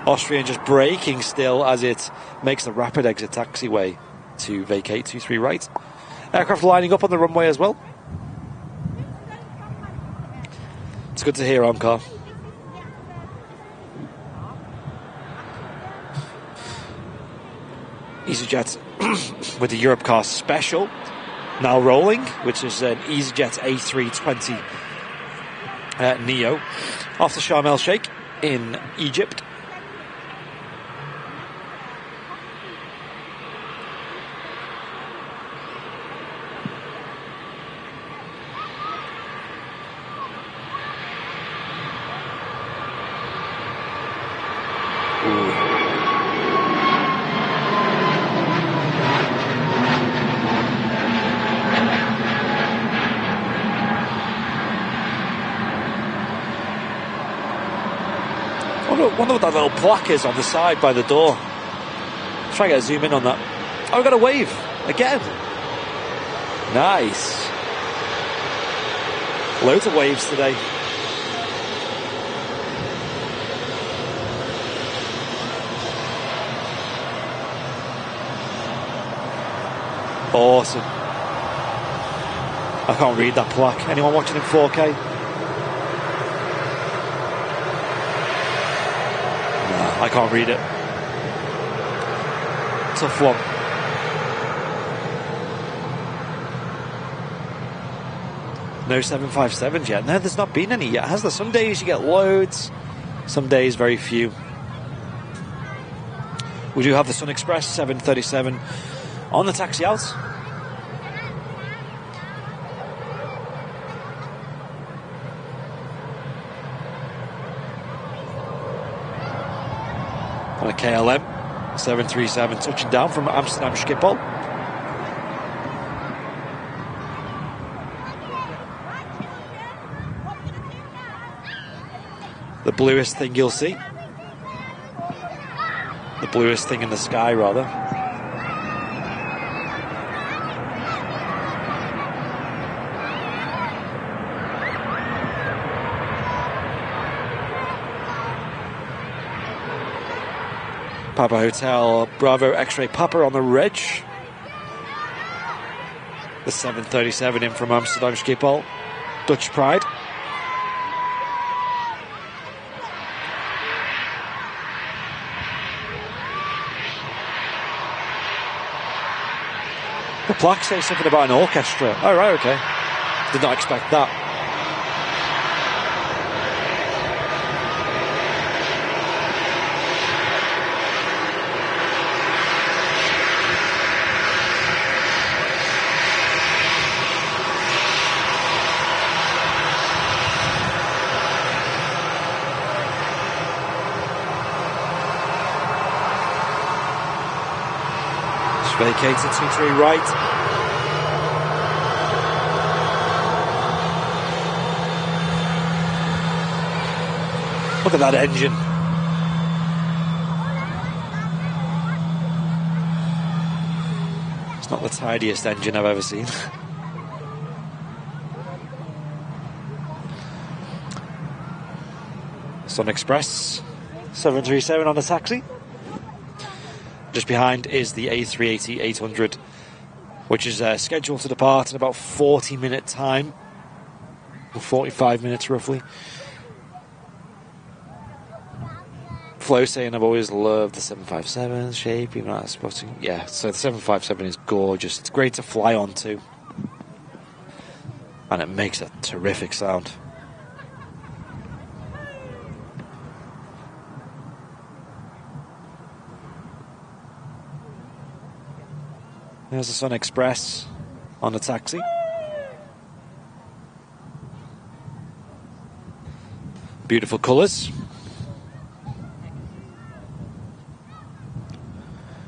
Austrian just braking still as it makes the rapid exit taxiway to vacate 23 right. Aircraft lining up on the runway as well. It's good to hear, Onkar. easyJet with the Europcar special now rolling, which is an easyJet A320 Neo off the Sharm el Sheikh in Egypt. I wonder what that little plaque is on the side by the door. Try and get a zoom in on that. Oh, we got a wave again. Nice. Loads of waves today. Awesome. I can't read that plaque. Anyone watching in 4K? I can't read it. Tough one. No 757s yet. No, there's not been any yet, has there? Some days you get loads, some days very few. We do have the Sun Express 737 on the taxi out. On a KLM 737 touching down from Amsterdam Schiphol. The bluest thing you'll see. The bluest thing in the sky, rather. Papa Hotel Bravo X-Ray Papa on the reg. The 737 in from Amsterdam Schiphol. Dutch Pride. The plaque says something about an orchestra. Oh, right, okay. Did not expect that. Vacated 23 right. Look at that engine. It's not the tidiest engine I've ever seen. Sun Express 737 on the taxi. Just behind is the A380-800, which is scheduled to depart in about 40-minute time, or 45 minutes roughly. Flo saying I've always loved the 757 shape, even at spotting. Yeah, so the 757 is gorgeous. It's great to fly on too, and it makes a terrific sound. There's the Sun Express on the taxi. Beautiful colours.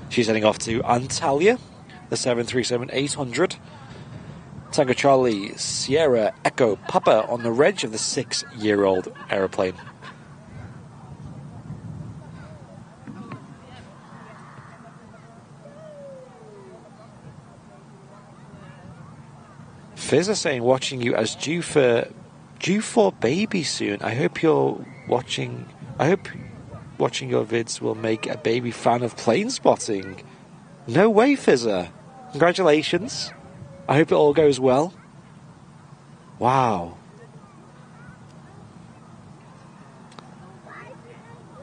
She's heading off to Antalya, the 737-800. Tango Charlie Sierra Echo Papa on the reg of the 6-year-old aeroplane. Fizz is saying watching you as due for baby soon. I hope watching your vids will make a baby fan of plane spotting. No way, Fizzer. Congratulations. I hope it all goes well. Wow.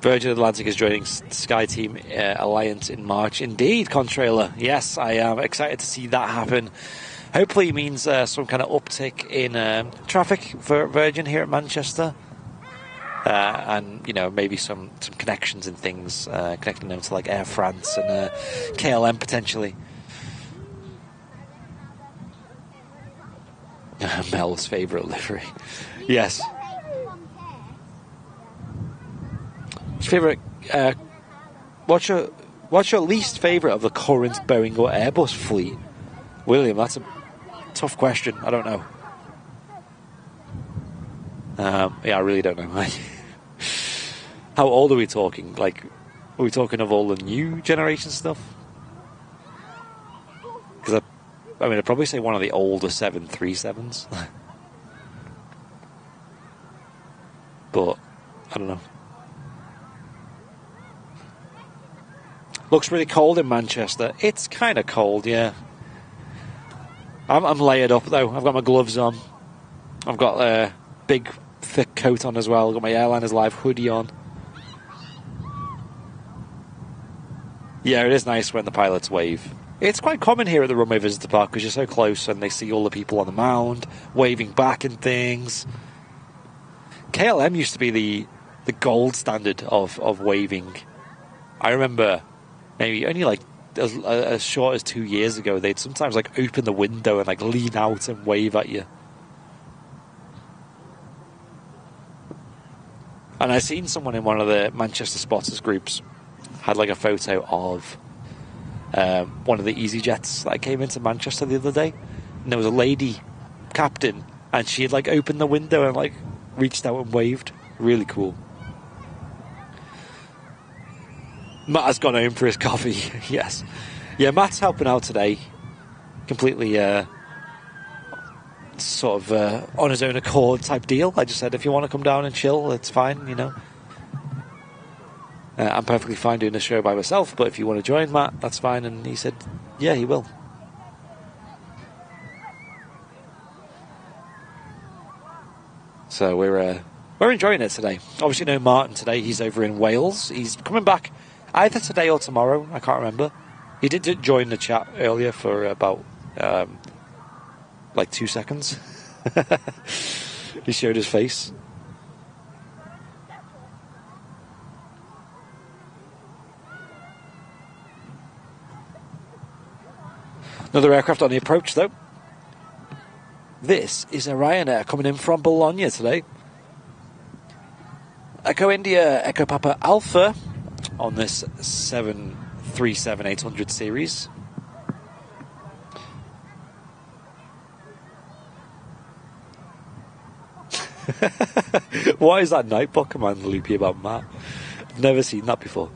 Virgin Atlantic is joining SkyTeam Alliance in March. Indeed, Contrailer. Yes, I am excited to see that happen. Hopefully it means some kind of uptick in traffic for Virgin here at Manchester. And, you know, maybe some connections and things, connecting them to like Air France and KLM potentially. Mel's favourite livery. Yes. Favourite, what's your least favourite of the current Boeing or Airbus fleet? William, that's a tough question. I don't know. Yeah, I really don't know. How old are we talking? Like, are we talking of all the new generation stuff? Because I mean, I'd probably say one of the older 737s. But I don't know. Looks really cold in Manchester. It's kind of cold, yeah. I'm layered up though. I've got my gloves on. I've got a big thick coat on as well. I've got my Airliners Live hoodie on. Yeah, it is nice when the pilots wave. It's quite common here at the Runway Visitor Park because you're so close and they see all the people on the mound waving back and things. KLM used to be the gold standard of waving. I remember maybe only like as short as 2 years ago, they'd sometimes like open the window and like lean out and wave at you. And I seen someone in one of the Manchester Spotters groups had like a photo of one of the easyJets that came into Manchester the other day, and there was a lady captain, and she had like opened the window and like reached out and waved. Really cool. Matt has gone home for his coffee. Yes. Yeah, Matt's helping out today. Completely sort of on his own accord type deal. I just said, if you want to come down and chill, it's fine, you know. I'm perfectly fine doing the show by myself, but if you want to join, Matt, that's fine. And he said, yeah, he will. So we're enjoying it today. Obviously, no Martin today. He's over in Wales. He's coming back either today or tomorrow. I can't remember. He did join the chat earlier for about like 2 seconds. He showed his face. Another aircraft on the approach, though. This is a Ryanair coming in from Bologna today. Echo India, Echo Papa Alpha on this 737-800 series. What is that Nightbot command, Loopy, about Matt? I've never seen that before.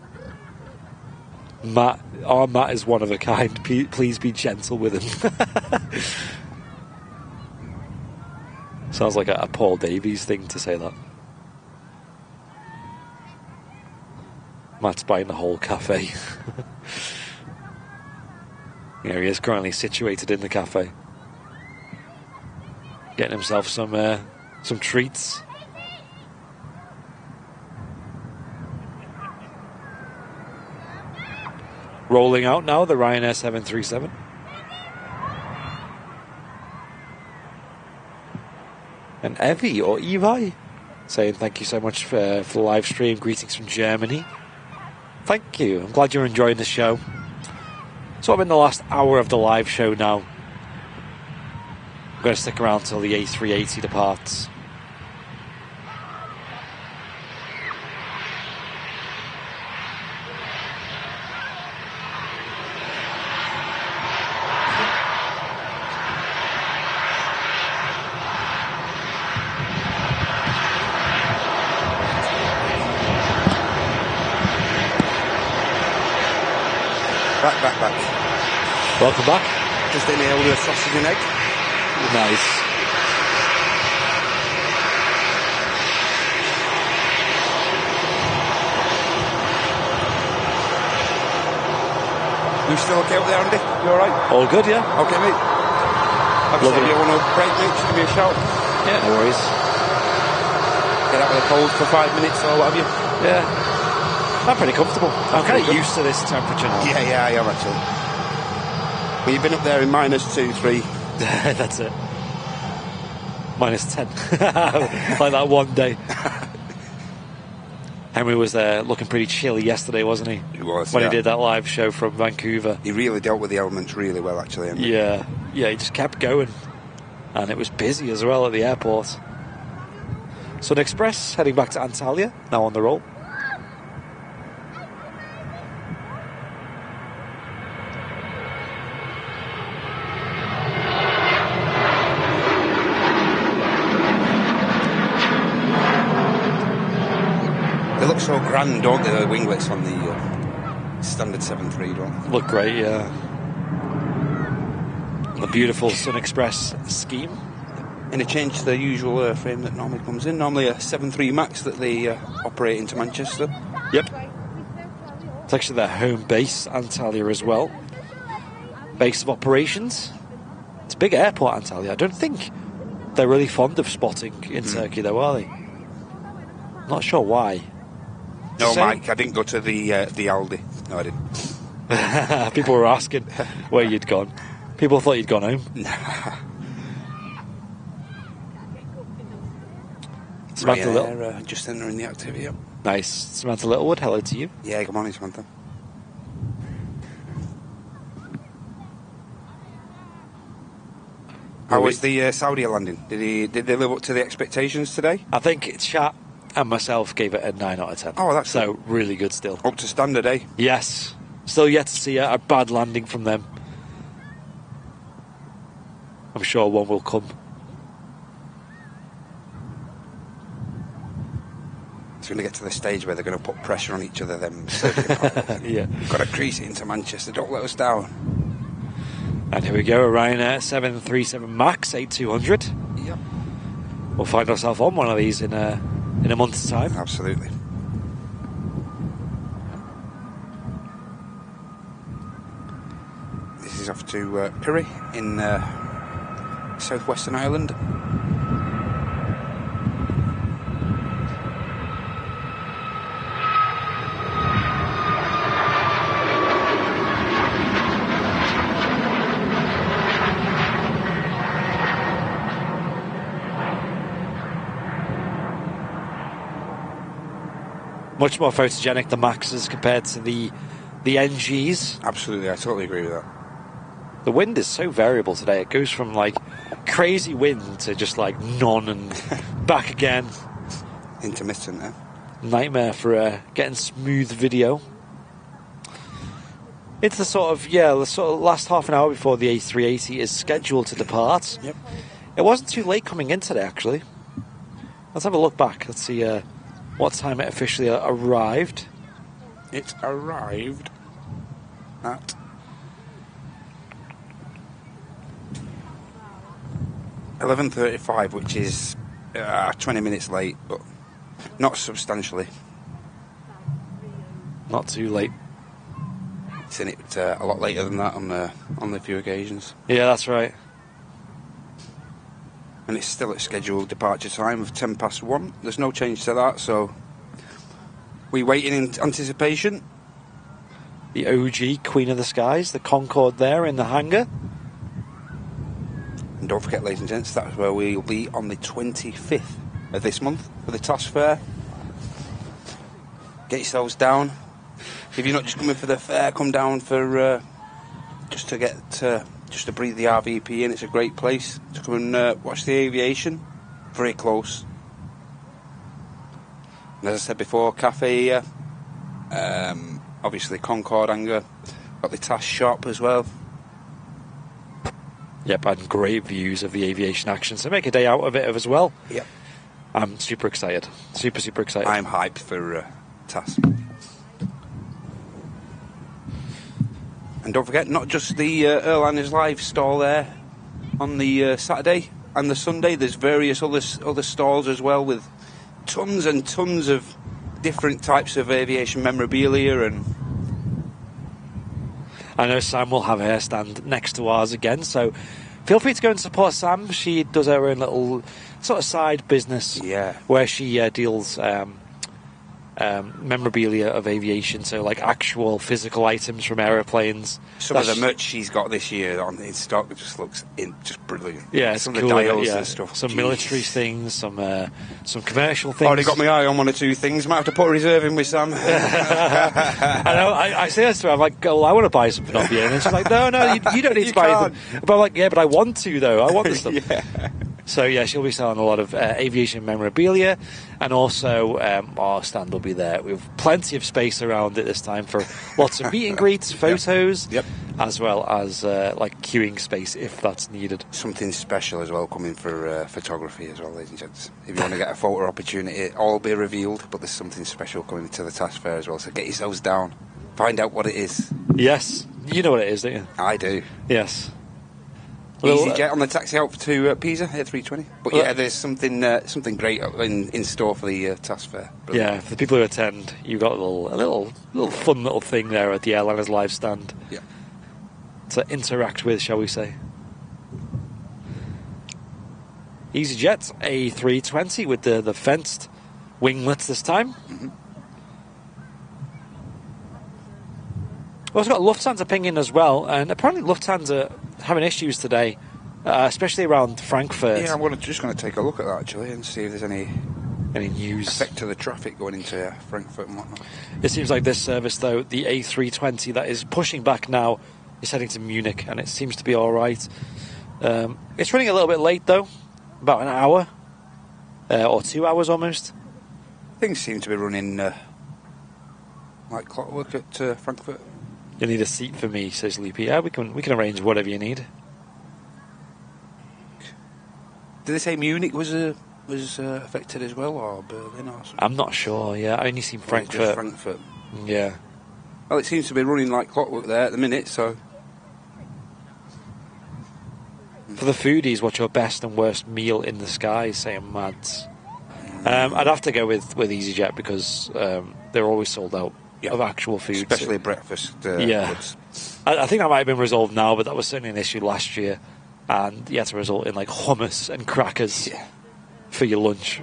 Matt, our Matt is one of a kind. Please be gentle with him. Sounds like a Paul Davies thing to say that. Matt's buying the whole cafe. Here he is, currently situated in the cafe, getting himself some treats. Rolling out now, the Ryanair 737. And Evie, or Evi, saying thank you so much for the live stream. Greetings from Germany. Thank you. I'm glad you're enjoying the show. So I'm in the last hour of the live show now. I'm going to stick around till the A380 departs. Back. Welcome back. Just inhaled a sausage and egg. Nice. You still okay up there, Andy? You alright? All good, yeah. Okay, mate. Like I said, if you want to break, mate, just give me a shout. Yeah, no worries. Get out of the cold for 5 minutes or what have you. Yeah. I'm pretty comfortable. I'm kind of used to this temperature now. Yeah, I am actually. Well, you've been up there in -2, 3. That's it. -10. Like that one day. Henry was there looking pretty chilly yesterday, wasn't he? He was, when he did that live show from Vancouver. He really dealt with the elements really well, actually. Henry. Yeah, he just kept going. And it was busy as well at the airport. Sun Express heading back to Antalya, now on the roll. They look so grand, don't they, the winglets on the standard 7.3, don't they? Look great, yeah. The beautiful Sun Express scheme. In a change to the usual airframe that normally comes in. Normally a 7.3 MAX that they operate into Manchester. Yep. It's actually their home base, Antalya, as well. Base of operations. It's a big airport, Antalya. I don't think they're really fond of spotting in Turkey, though, are they? Not sure why. No, Mike, I didn't go to the Aldi. No, I didn't. People were asking where you'd gone. People thought you'd gone home. Samantha Little. Just entering the activity, yep. Nice. Samantha Littlewood, hello to you. Yeah, good morning, Samantha. How was the Saudi landing? Did they live up to the expectations today? I think Chat and myself gave it a 9 out of 10. Oh, that's so really good still. Up to standard, eh? Yes. Still yet to see a bad landing from them. I'm sure one will come. It's going to get to the stage where they're going to put pressure on each other. Them, yeah. We've got to crease it into Manchester. Don't let us down. And here we go, a Ryanair 737 MAX 8200. Yep. We'll find ourselves on one of these in a month's time. Absolutely. This is off to Piri in southwestern Ireland. Much more photogenic, the Maxes, compared to the NGs. Absolutely, I totally agree with that. The wind is so variable today. It goes from like crazy wind to just like none and back again. Intermittent, eh? Nightmare for getting smooth video. It's the sort of last half an hour before the A380 is scheduled to depart. Yep. It wasn't too late coming in today, actually. Let's have a look back. Let's see what time it officially arrived. It arrived at 11:35, which is 20 minutes late, but not substantially. Not too late. Seen it a lot later than that on a few occasions. Yeah, that's right. And it's still at scheduled departure time of 1:10 There's no change to that, so we waiting in anticipation. The OG Queen of the Skies, the Concorde there in the hangar. And don't forget, ladies and gents, that's where we'll be on the 25th of this month for the TAS fair. Get yourselves down. If you're not just coming for the fair, come down for just to breathe the RVP in. It's a great place to come and watch the aviation. Very close. And as I said before, cafe, obviously Concorde hangar, got the TAS shop as well. Yep, and great views of the aviation action, so make a day out of it as well. Yep. I'm super excited. Super excited. I'm hyped for TAS. And don't forget, not just the Airliners live stall there on the Saturday and the Sunday, there's various other stalls as well with tons and tons of different types of aviation memorabilia. And I know Sam will have her stand next to ours again, so feel free to go and support Sam. She does her own little sort of side business, where she deals memorabilia of aviation, so like actual physical items from aeroplanes. Some of the merch she's got this year on in stock just looks just brilliant. Yeah, some cool, of the dials and stuff. Some military things, some commercial things. Already got my eye on one or two things. Might have to put a reserve in with Sam. I know. I say this to her. I'm like, "Oh, I want to buy something off you," and then she's like, "No, you don't need to buy anything." But I'm like, "Yeah, but I want to though. I want this stuff." Yeah. So yeah, she'll be selling a lot of aviation memorabilia, and also our stand will be there. We have plenty of space around it this time for lots of meet and greets, photos, Yep. as well as like queuing space if that's needed. Something special as well coming for photography as well, ladies and gents. If you want to get a photo opportunity, it'll all be revealed, but there's something special coming to the TAS fair as well. So get yourselves down, find out what it is. Yes, you know what it is, don't you? I do. Yes. easyJet on the taxi out to Pisa, A320. But yeah, there's something great in store for the TAS fair. Brilliant. Yeah, for the people who attend, you've got a little fun little thing there at the Airliners live stand. Yeah. To interact with, shall we say. easyJet A320 with the fenced winglets this time. Mm-hmm. We've also got Lufthansa pinging as well, and apparently Lufthansa having issues today, especially around Frankfurt. Yeah, I'm just going to take a look at that actually and see if there's any news effect to the traffic going into Frankfurt and whatnot. It seems like this service, though, the A320 that is pushing back now, is heading to Munich, and it seems to be all right. It's running a little bit late, though, about an hour or 2 hours almost. Things seem to be running like clockwork at Frankfurt. You need a seat for me, says Loopy. Yeah, we can arrange whatever you need. Did they say Munich was affected as well, or Berlin or something? I'm not sure. Yeah, I only seen Frankfurt. Just Frankfurt. Yeah. Well, it seems to be running like clockwork there at the minute. So, for the foodies, what's your best and worst meal in the sky? Saying Mads. I'd have to go with easyJet because they're always sold out. Yeah. Of actual food, especially breakfast. Yeah, goods. I think that might have been resolved now, but that was certainly an issue last year, and you had to result in like hummus and crackers for your lunch.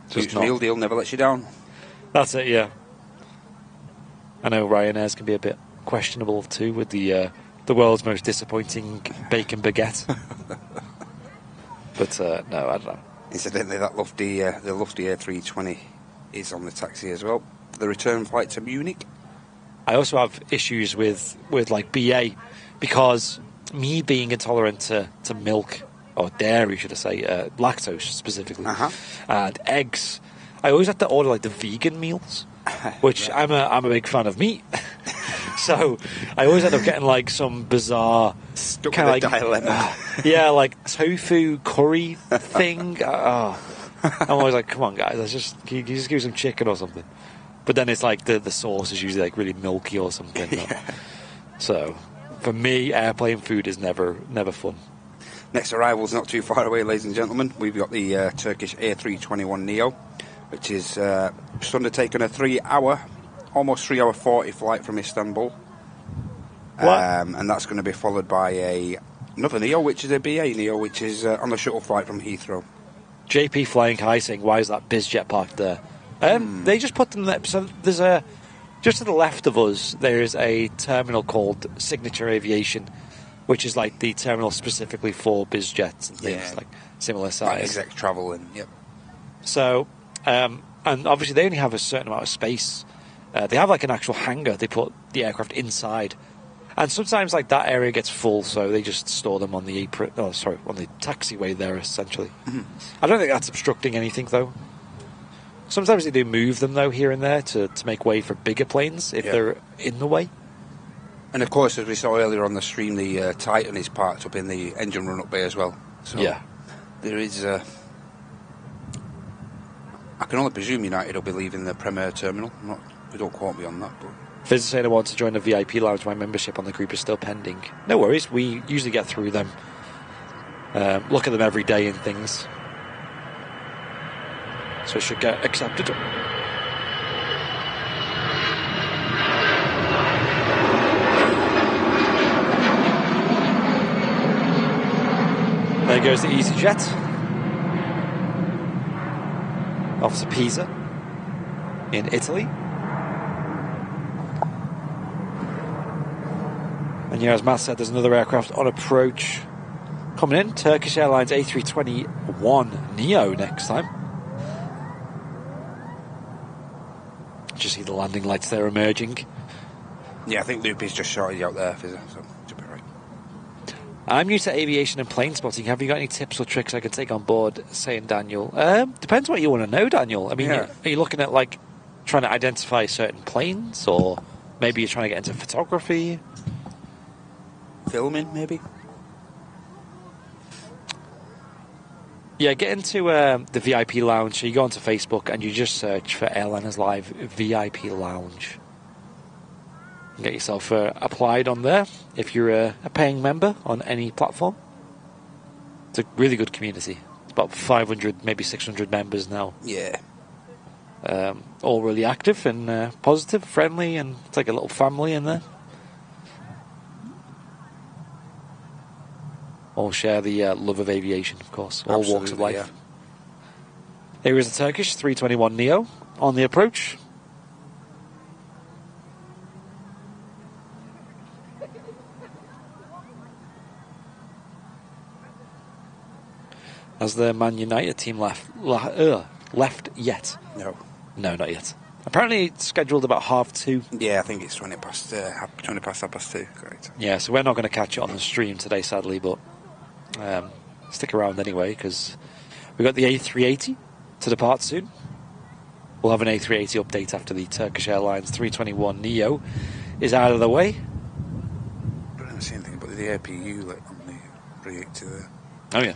So it's real deal, never lets you down. That's it, yeah. I know Ryanairs can be a bit questionable too with the world's most disappointing bacon baguette, but no, I don't know. Incidentally, that lofty A320 is on the taxi as well. The return flight to Munich. I also have issues with like BA because me being intolerant to milk or dairy, should I say, lactose specifically, and eggs. I always have to order like the vegan meals, which I'm a big fan of meat. So I always end up getting like some bizarre kind of like dilemma. Yeah, like tofu curry thing. I'm always like, come on, guys, can you just give me some chicken or something? But then it's like the sauce is usually like really milky or something. Yeah. So for me, airplane food is never fun. Next arrival's not too far away, ladies and gentlemen. We've got the Turkish A321neo, which is just undertaken a 3 hour, almost 3 hour 40 flight from Istanbul. And that's going to be followed by another neo, which is a BA neo, which is on a shuttle flight from Heathrow. JP flying high saying, why is that BizJet parked there? They just put them there. So there's just to the left of us, there's a terminal called Signature Aviation, which is like the terminal specifically for BizJets and things, like similar size. Like exec travel and, yep. So, and obviously they only have a certain amount of space. They have like an actual hangar. They put the aircraft inside. And sometimes like that area gets full, so they just store them on the on the taxiway there, essentially. Mm-hmm. I don't think that's obstructing anything, though. Sometimes they do move them, though, here and there to make way for bigger planes if they're in the way. And of course, as we saw earlier on the stream, the Titan is parked up in the engine run-up bay as well. So there is... I can only presume United will be leaving the Premier Terminal. Don't quote me on that, but... Visitor saying I want to join the VIP lounge. My membership on the group is still pending. No worries. We usually get through them. Look at them every day and things. So it should get accepted. There goes the easyJet. Off to Pisa in Italy. And yeah, as Matt said, there's another aircraft on approach coming in. Turkish Airlines A321neo next time. Just see the landing lights there emerging. Yeah, I think Loopy's just shorted you out there, so should be right. I'm new to aviation and plane spotting. Have you got any tips or tricks I can take on board? Saying Daniel. Depends what you want to know, Daniel. I mean, are you looking at like trying to identify certain planes, or maybe you're trying to get into photography? Filming, maybe? Yeah, get into the VIP lounge. So you go onto Facebook and you just search for Airliners Live VIP lounge. And get yourself applied on there if you're a paying member on any platform. It's a really good community. It's about 500, maybe 600 members now. Yeah. All really active and positive, friendly, and it's like a little family in there. All share the love of aviation, of course. All walks of life. Yeah. Here is the Turkish 321neo on the approach. Has the Man United team left yet? No. No, not yet. Apparently it's scheduled about 2:30. Yeah, I think it's 20 past 2:30. Correct. Yeah, so we're not going to catch it on the stream today, sadly, but stick around anyway, because we've got the A380 to depart soon. We'll have an A380 update after the Turkish Airlines 321neo is out of the way. I don't see anything but the APU on the 380 there. Oh, yeah.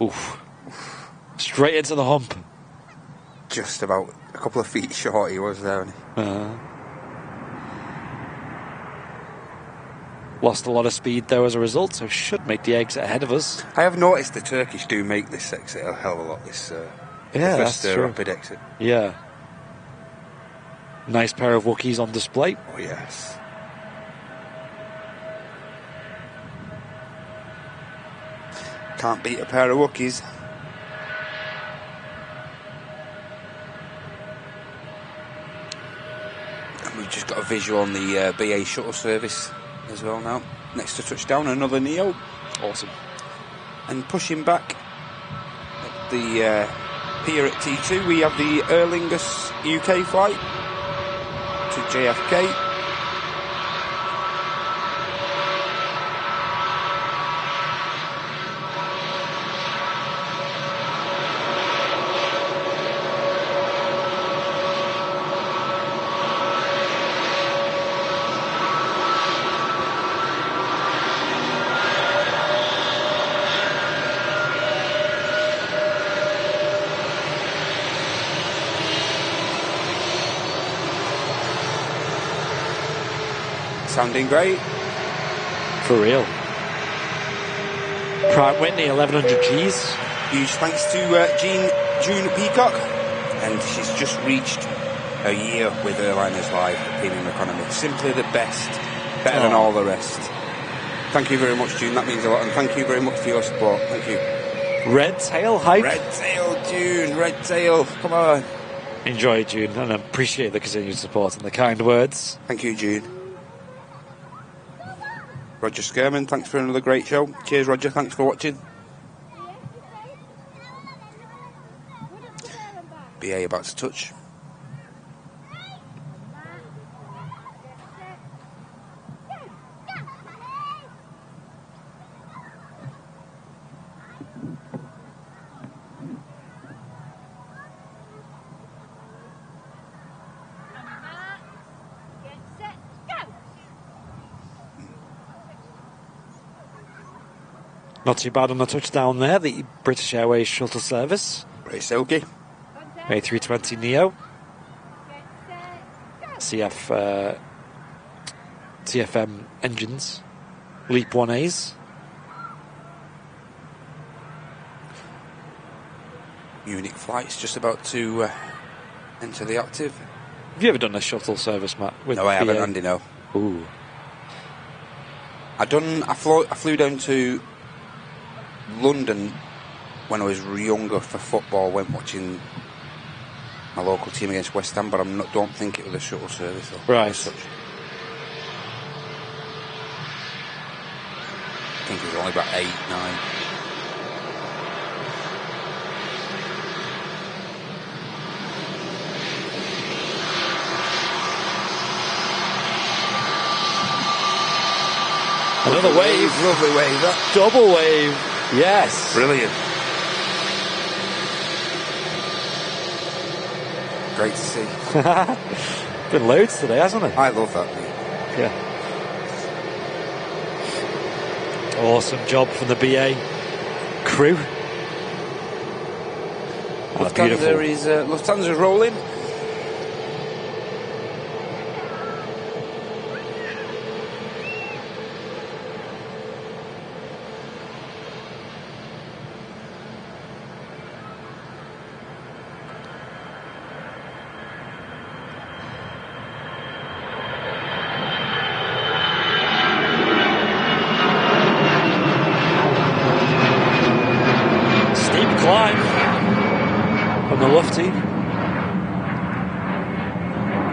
Oof. Straight into the hump. Just about a couple of feet short he was there. Lost a lot of speed though as a result, so should make the exit ahead of us. I have noticed the Turkish do make this exit a hell of a lot, this that's true. rapid exit. Yeah. Nice pair of Wookiees on display. Oh yes. Can't beat a pair of Wookiees. And we've just got a visual on the BA shuttle service as well now. Next to touchdown, another Neo. Awesome. And pushing back at the pier at T2, we have the Aer Lingus UK flight to JFK. sounding great. For real. Pratt Whitney, 1100 Gs. Huge thanks to June Peacock, and she's just reached a year with Airliners Live Premium Economy. Simply the best, better than all the rest. Thank you very much, June, that means a lot, and thank you very much for your support. Thank you. Red Tail hype. Red Tail, June, Red Tail, come on. Enjoy, June, and I appreciate the continued support and the kind words. Thank you, June. Roger Skirman, thanks for another great show. Cheers, Roger, thanks for watching. BA about to touch. Not too bad on the touchdown there, the British Airways shuttle service. Very silky. A320 Neo. TFM engines. Leap 1As. Munich flight's just about to enter the active. Have you ever done a shuttle service, Matt? With No, I haven't, BA? Andy, no. Ooh. I flew down to London when I was younger for football, went watching my local team against West Ham, but don't think it was a shuttle service though. Right. As such. I think it was only about 8, 9. Another wave. Lovely wave, that. Double wave. Yes. Brilliant. Great to see. Been loads today, hasn't it? I love that, mate. Yeah. Awesome job from the BA crew. Oh, beautiful. Lufthansa's rolling.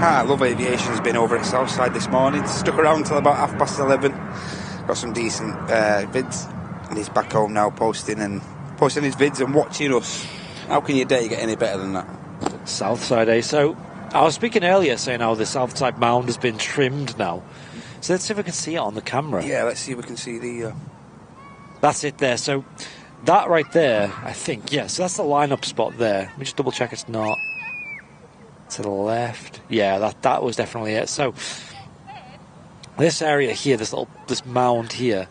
I love Aviation's been over at Southside this morning. Stuck around till about 11:30. Got some decent vids, and he's back home now posting his vids and watching us. How can your day get any better than that? Southside, eh? So I was speaking earlier saying how the Southside mound has been trimmed now. So let's see if we can see it on the camera. Yeah, let's see if we can see the... That's it there. So that right there, I think, yeah, so that's the lineup spot there. Let me just double check it's not. To the left. Yeah, that was definitely it. So this area here, this mound here,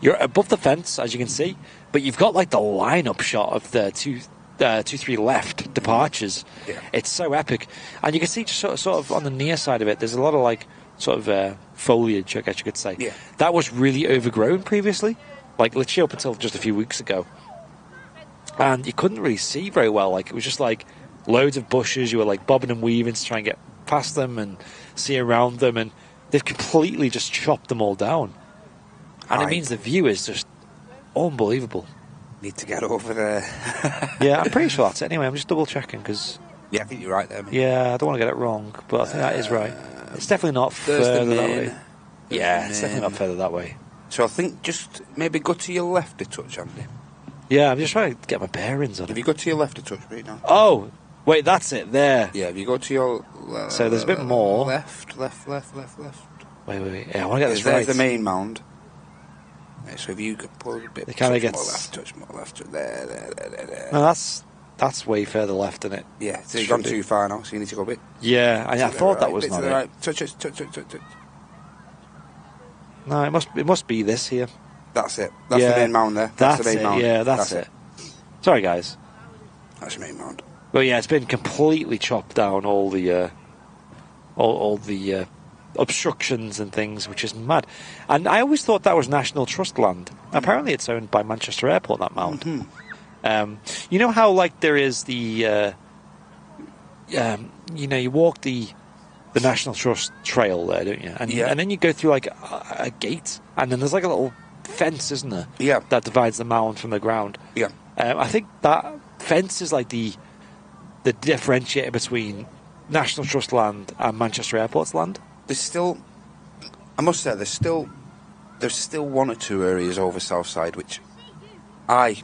you're above the fence, as you can see, but you've got like the lineup shot of the 2-3 left departures. Yeah. It's so epic. And you can see just sort of on the near side of it, there's a lot of like sort of foliage, I guess you could say. Yeah. That was really overgrown previously, like literally up until just a few weeks ago. And you couldn't really see very well. Like it was just like loads of bushes. You were like bobbing and weaving to try and get past them and see around them, and they've completely just chopped them all down. And it means the view is just unbelievable. Need to get over there. Yeah, I'm pretty sure that's it. Anyway, I'm just double checking because... Yeah, I think you're right there, mate. Yeah, I don't want to get it wrong, but I think that is right. It's definitely not further that way. Yeah, it's definitely not further that way. So I think just maybe go to your left a touch, Andy. Yeah, I'm just trying to get my bearings on it. If you go to your left a touch right now. Oh! Wait, that's it, there. Yeah, if you go to your... So there's a bit more. Left. Wait. Yeah, I want to get this right. There's the main mound. Yeah, so if you could pull a bit more left. There. No, that's way further left, isn't it? Yeah, so you've gone too far now, so you need to go a bit. Yeah, I thought that was not it. Right. Touch. No, it must be this here. That's it. That's the main mound there. That's the main mound. Yeah, that's it. Sorry, guys. That's the main mound. But yeah, it's been completely chopped down. All the obstructions and things, which is mad. And I always thought that was National Trust land. Apparently it's owned by Manchester Airport, that mound. You know how, like, there is the, you know, you walk the National Trust trail there, don't you? And, and then you go through, like, a gate, and then there's, like, a little fence, isn't there? Yeah. That divides the mound from the ground. Yeah. I think that fence is, like, the differentiator between National Trust land and Manchester Airport's land. There's still, I must say, there's still one or two areas over Southside which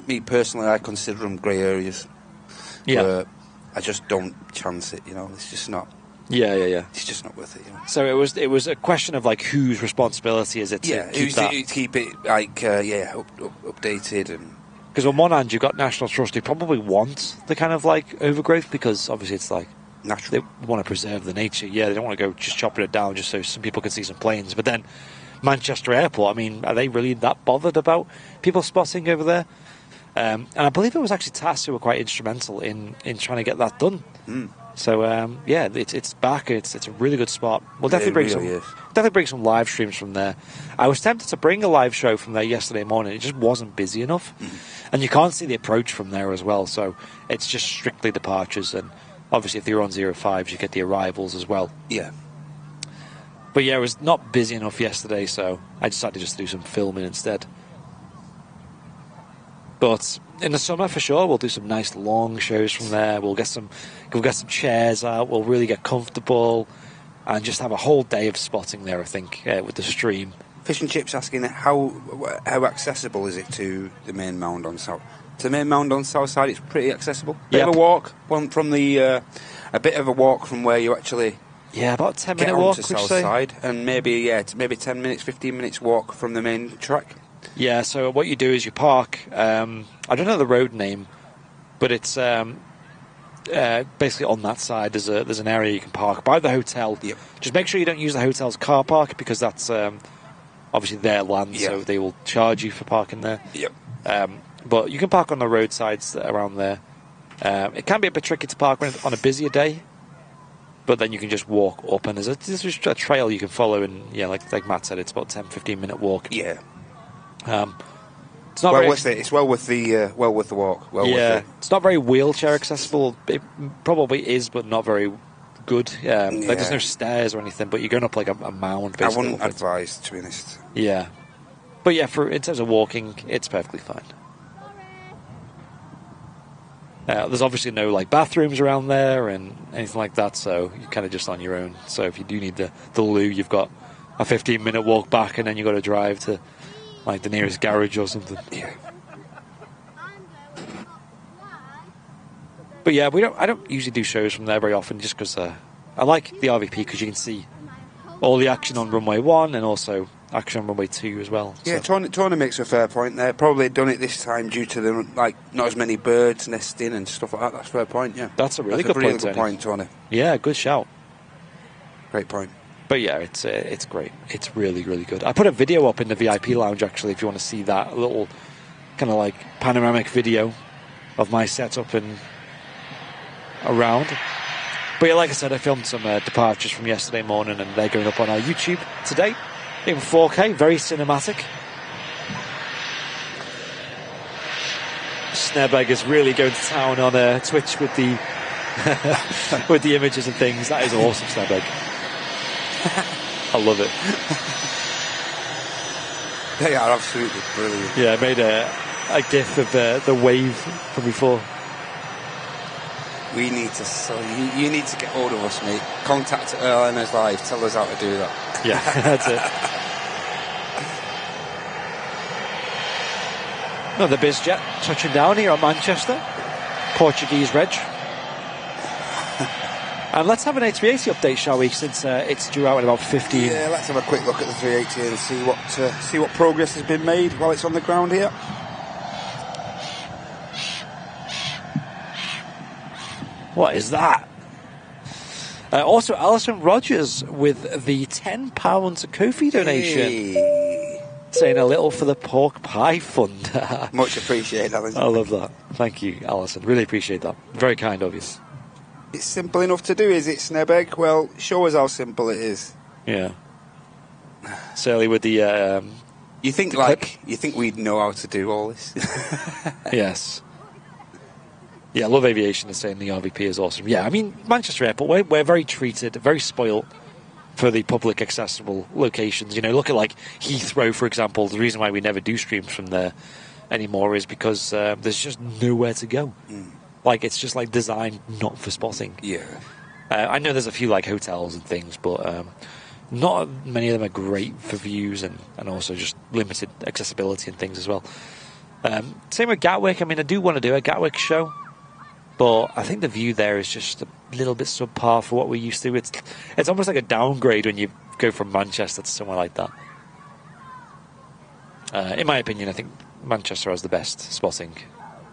me personally, I consider them grey areas. Yeah. Where I just don't chance it, you know. It's just not. Yeah. It's just not worth it, you know. So it was a question of, like, whose responsibility is it to keep it like updated. And because on one hand you've got National Trust who probably want the kind of, like, overgrowth, because obviously it's like natural. They want to preserve the nature. Yeah, they don't want to go just chopping it down just so some people can see some planes. But then Manchester Airport, I mean, are they really that bothered about people spotting over there? And I believe it was actually TAS who were quite instrumental in trying to get that done. So yeah, it's back. It's a really good spot. We'll definitely bring some live streams from there. I was tempted to bring a live show from there yesterday morning. It just wasn't busy enough, and you can't see the approach from there as well. So it's just strictly departures, and obviously if you're on 05s, you get the arrivals as well. Yeah. But yeah, it was not busy enough yesterday, so I decided just to do some filming instead. But in the summer, for sure, we'll do some nice long shows from there. We'll get some chairs out. We'll really get comfortable and just have a whole day of spotting there, I think, with the stream. Fish and Chips asking how accessible is it to the main mound on South? To the main mound on Southside, it's pretty accessible. Bit of a walk from the a bit of a walk from where you actually about a 10-minute get walk onto Southside, and maybe 10 minutes, 15 minutes walk from the main track. Yeah, so what you do is you park, I don't know the road name, but it's basically on that side there's an area you can park by the hotel. Yep. Just make sure you don't use the hotel's car park, because that's obviously their land, so they will charge you for parking there. Yep. But you can park on the roadsides around there. It can be a bit tricky to park on a busier day, but then you can just walk up, and there's just a trail you can follow, and like Matt said, it's about 10-15 minute walk. Yeah. It's not it's well worth the walk. It's not very wheelchair accessible. It probably is, but not very good. Like there's no stairs or anything, but you're going up like a mound. Basically, I wouldn't advise, to be honest. Yeah, but yeah, in terms of walking, it's perfectly fine. There's obviously no like bathrooms around there and anything like that, so you're kind of just on your own. So if you do need the loo, you've got a 15-minute walk back, and then you've got to drive to like the nearest garage or something. Yeah. But yeah, I don't usually do shows from there very often, just because I like the RVP, because you can see all the action on runway 1 and also action on runway 2 as well. Yeah, Tony makes a fair point there. Probably done it this time due to the not as many birds nesting and stuff like that. That's a fair point. Yeah, that's a really good point, Tony. Yeah, good shout. Great point. But yeah, it's great. It's really, really good. I put a video up in the VIP lounge, actually, if you want to see that. A little kind of like panoramic video of my setup and around. But yeah, like I said, I filmed some departures from yesterday morning, and they're going up on our YouTube today in 4K, very cinematic. Snairbeg is really going to town on Twitch with the with the images and things. That is awesome, Snairbeg. I love it. They are absolutely brilliant. Yeah, I made a gif of the wave from before. We need to. You need to get hold of us, mate. Contact Ryanairs Live. Tell us how to do that. Yeah, that's it. Another BizJet touching down here on Manchester. Portuguese reg. And let's have an A380 update, shall we? Since it's due out in about 15. Yeah, let's have a quick look at the 380 and see what progress has been made while it's on the ground here. What is that? Also, Alison Rogers with the £10 Ko-fi donation. Hey. Saying a little for the pork pie fund. Much appreciated, Alison. I love that. Thank you, Alison. Really appreciate that. Very kind of you. It's simple enough to do, is it, Snairbeg? Well, show us how simple it is. Yeah. Certainly with the... you think we'd know how to do all this? Yes. Yeah, I love aviation and saying the RVP is awesome. Yeah, I mean, Manchester Airport, we're very treated, very spoilt for the public accessible locations. You know, look at like Heathrow, for example. The reason why we never do streams from there anymore is because there's just nowhere to go. Like, it's just like designed not for spotting. Yeah. I know there's a few like hotels and things, but not many of them are great for views and also just limited accessibility and things as well. Same with Gatwick. I mean, I do want to do a Gatwick show, but I think the view there is just a little bit subpar for what we're used to. It's almost like a downgrade when you go from Manchester to somewhere like that. In my opinion, I think Manchester has the best spotting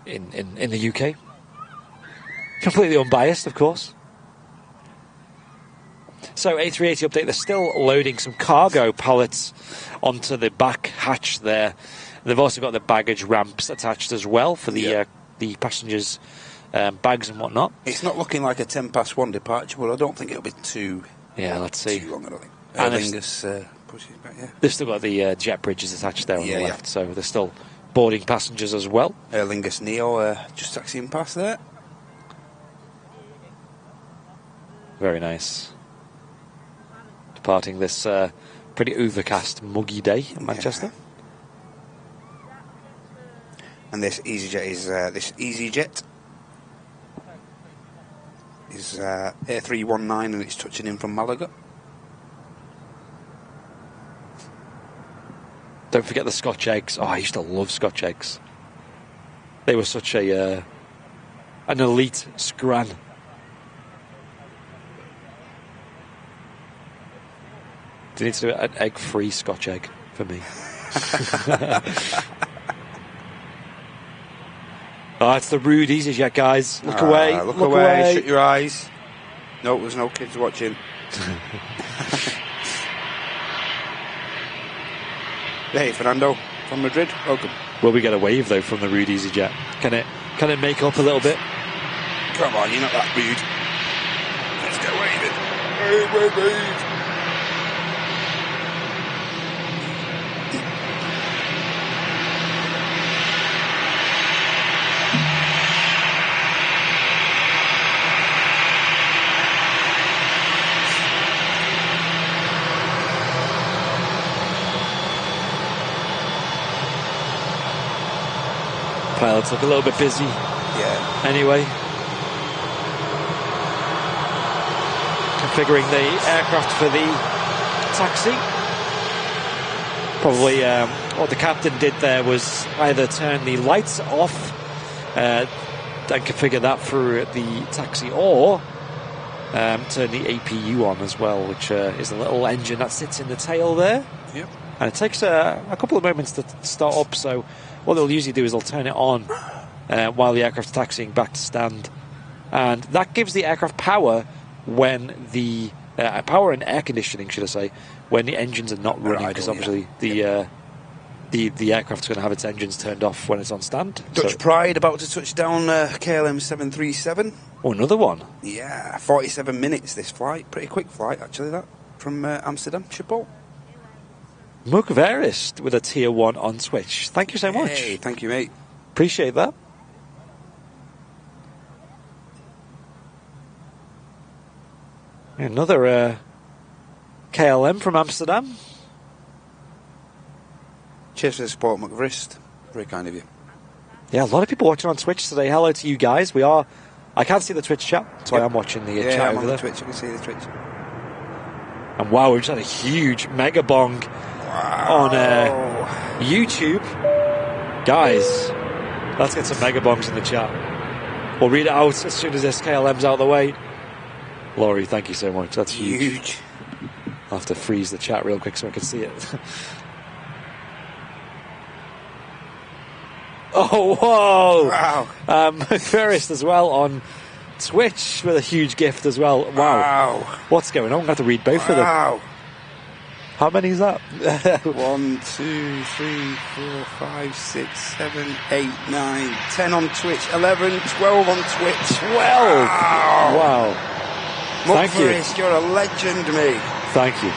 in the UK. Completely unbiased, of course. So A380 update, they're still loading some cargo pallets onto the back hatch there. They've also got the baggage ramps attached as well for the passengers' bags and whatnot. It's not looking like a 1:10 departure, but I don't think it'll be too. Yeah, let's see. Too long, I don't think. Aer Lingus pushes back. Yeah. They've still got the jet bridges attached there on the left, so they're still boarding passengers as well. Aer Lingus Neo just taxiing past there. Very nice. Departing this pretty overcast, muggy day in Manchester. And this easyJet is A319, and it's touching in from Malaga. Don't forget the Scotch eggs. Oh, I used to love Scotch eggs. They were such an elite scran. Do you need to do an egg-free Scotch egg for me? Oh, it's the rude easyJet, guys. Look away. Look away. Shut your eyes. No, there's no kids watching. Hey, Fernando from Madrid. Welcome. Will we get a wave though from the rude easyJet? Can it make up a little bit? Come on, you're not that rude. Let's get waving. Wave. Pilots look a little bit busy. Yeah. Anyway. Configuring the aircraft for the taxi. Probably what the captain did there was either turn the lights off and configure that for the taxi, or turn the APU on as well, which is a little engine that sits in the tail there. Yep. And it takes a couple of moments to start up, so what they'll usually do is they'll turn it on while the aircraft's taxiing back to stand. And that gives the aircraft power when the... power and air conditioning, should I say, when the engines are not running, because obviously the aircraft's going to have its engines turned off when it's on stand. Dutch Pride about to touch down KLM 737. Oh, another one? Yeah, 47 minutes this flight. Pretty quick flight, actually, that, from Amsterdam, Schiphol. Mukverist with a tier 1 on Twitch. Thank you so much. Hey, thank you, mate. Appreciate that. Another KLM from Amsterdam. Cheers for the support, Mukverist. Very kind of you. Yeah, a lot of people watching on Twitch today. Hello to you guys. I can't see the Twitch chat, so I am watching the chat I'm over on there. The Twitch. I can see the Twitch. And wow, we've just had a huge mega bong on YouTube. Guys, let's get some mega bongs in the chat. We'll read it out as soon as this KLM's out of the way. Laurie, thank you so much. That's huge. I'll have to freeze the chat real quick so I can see it. Oh, whoa! Wow. Ferris as well on Twitch with a huge gift as well. Wow. What's going on? I'm going to have to read both of them. Wow. How many is that? 1, 2, 3, 4, 5, 6, 7, 8, 9, 10 on Twitch, 11, 12 on Twitch. 12! Wow. Thank you. You're a legend, mate. Thank you.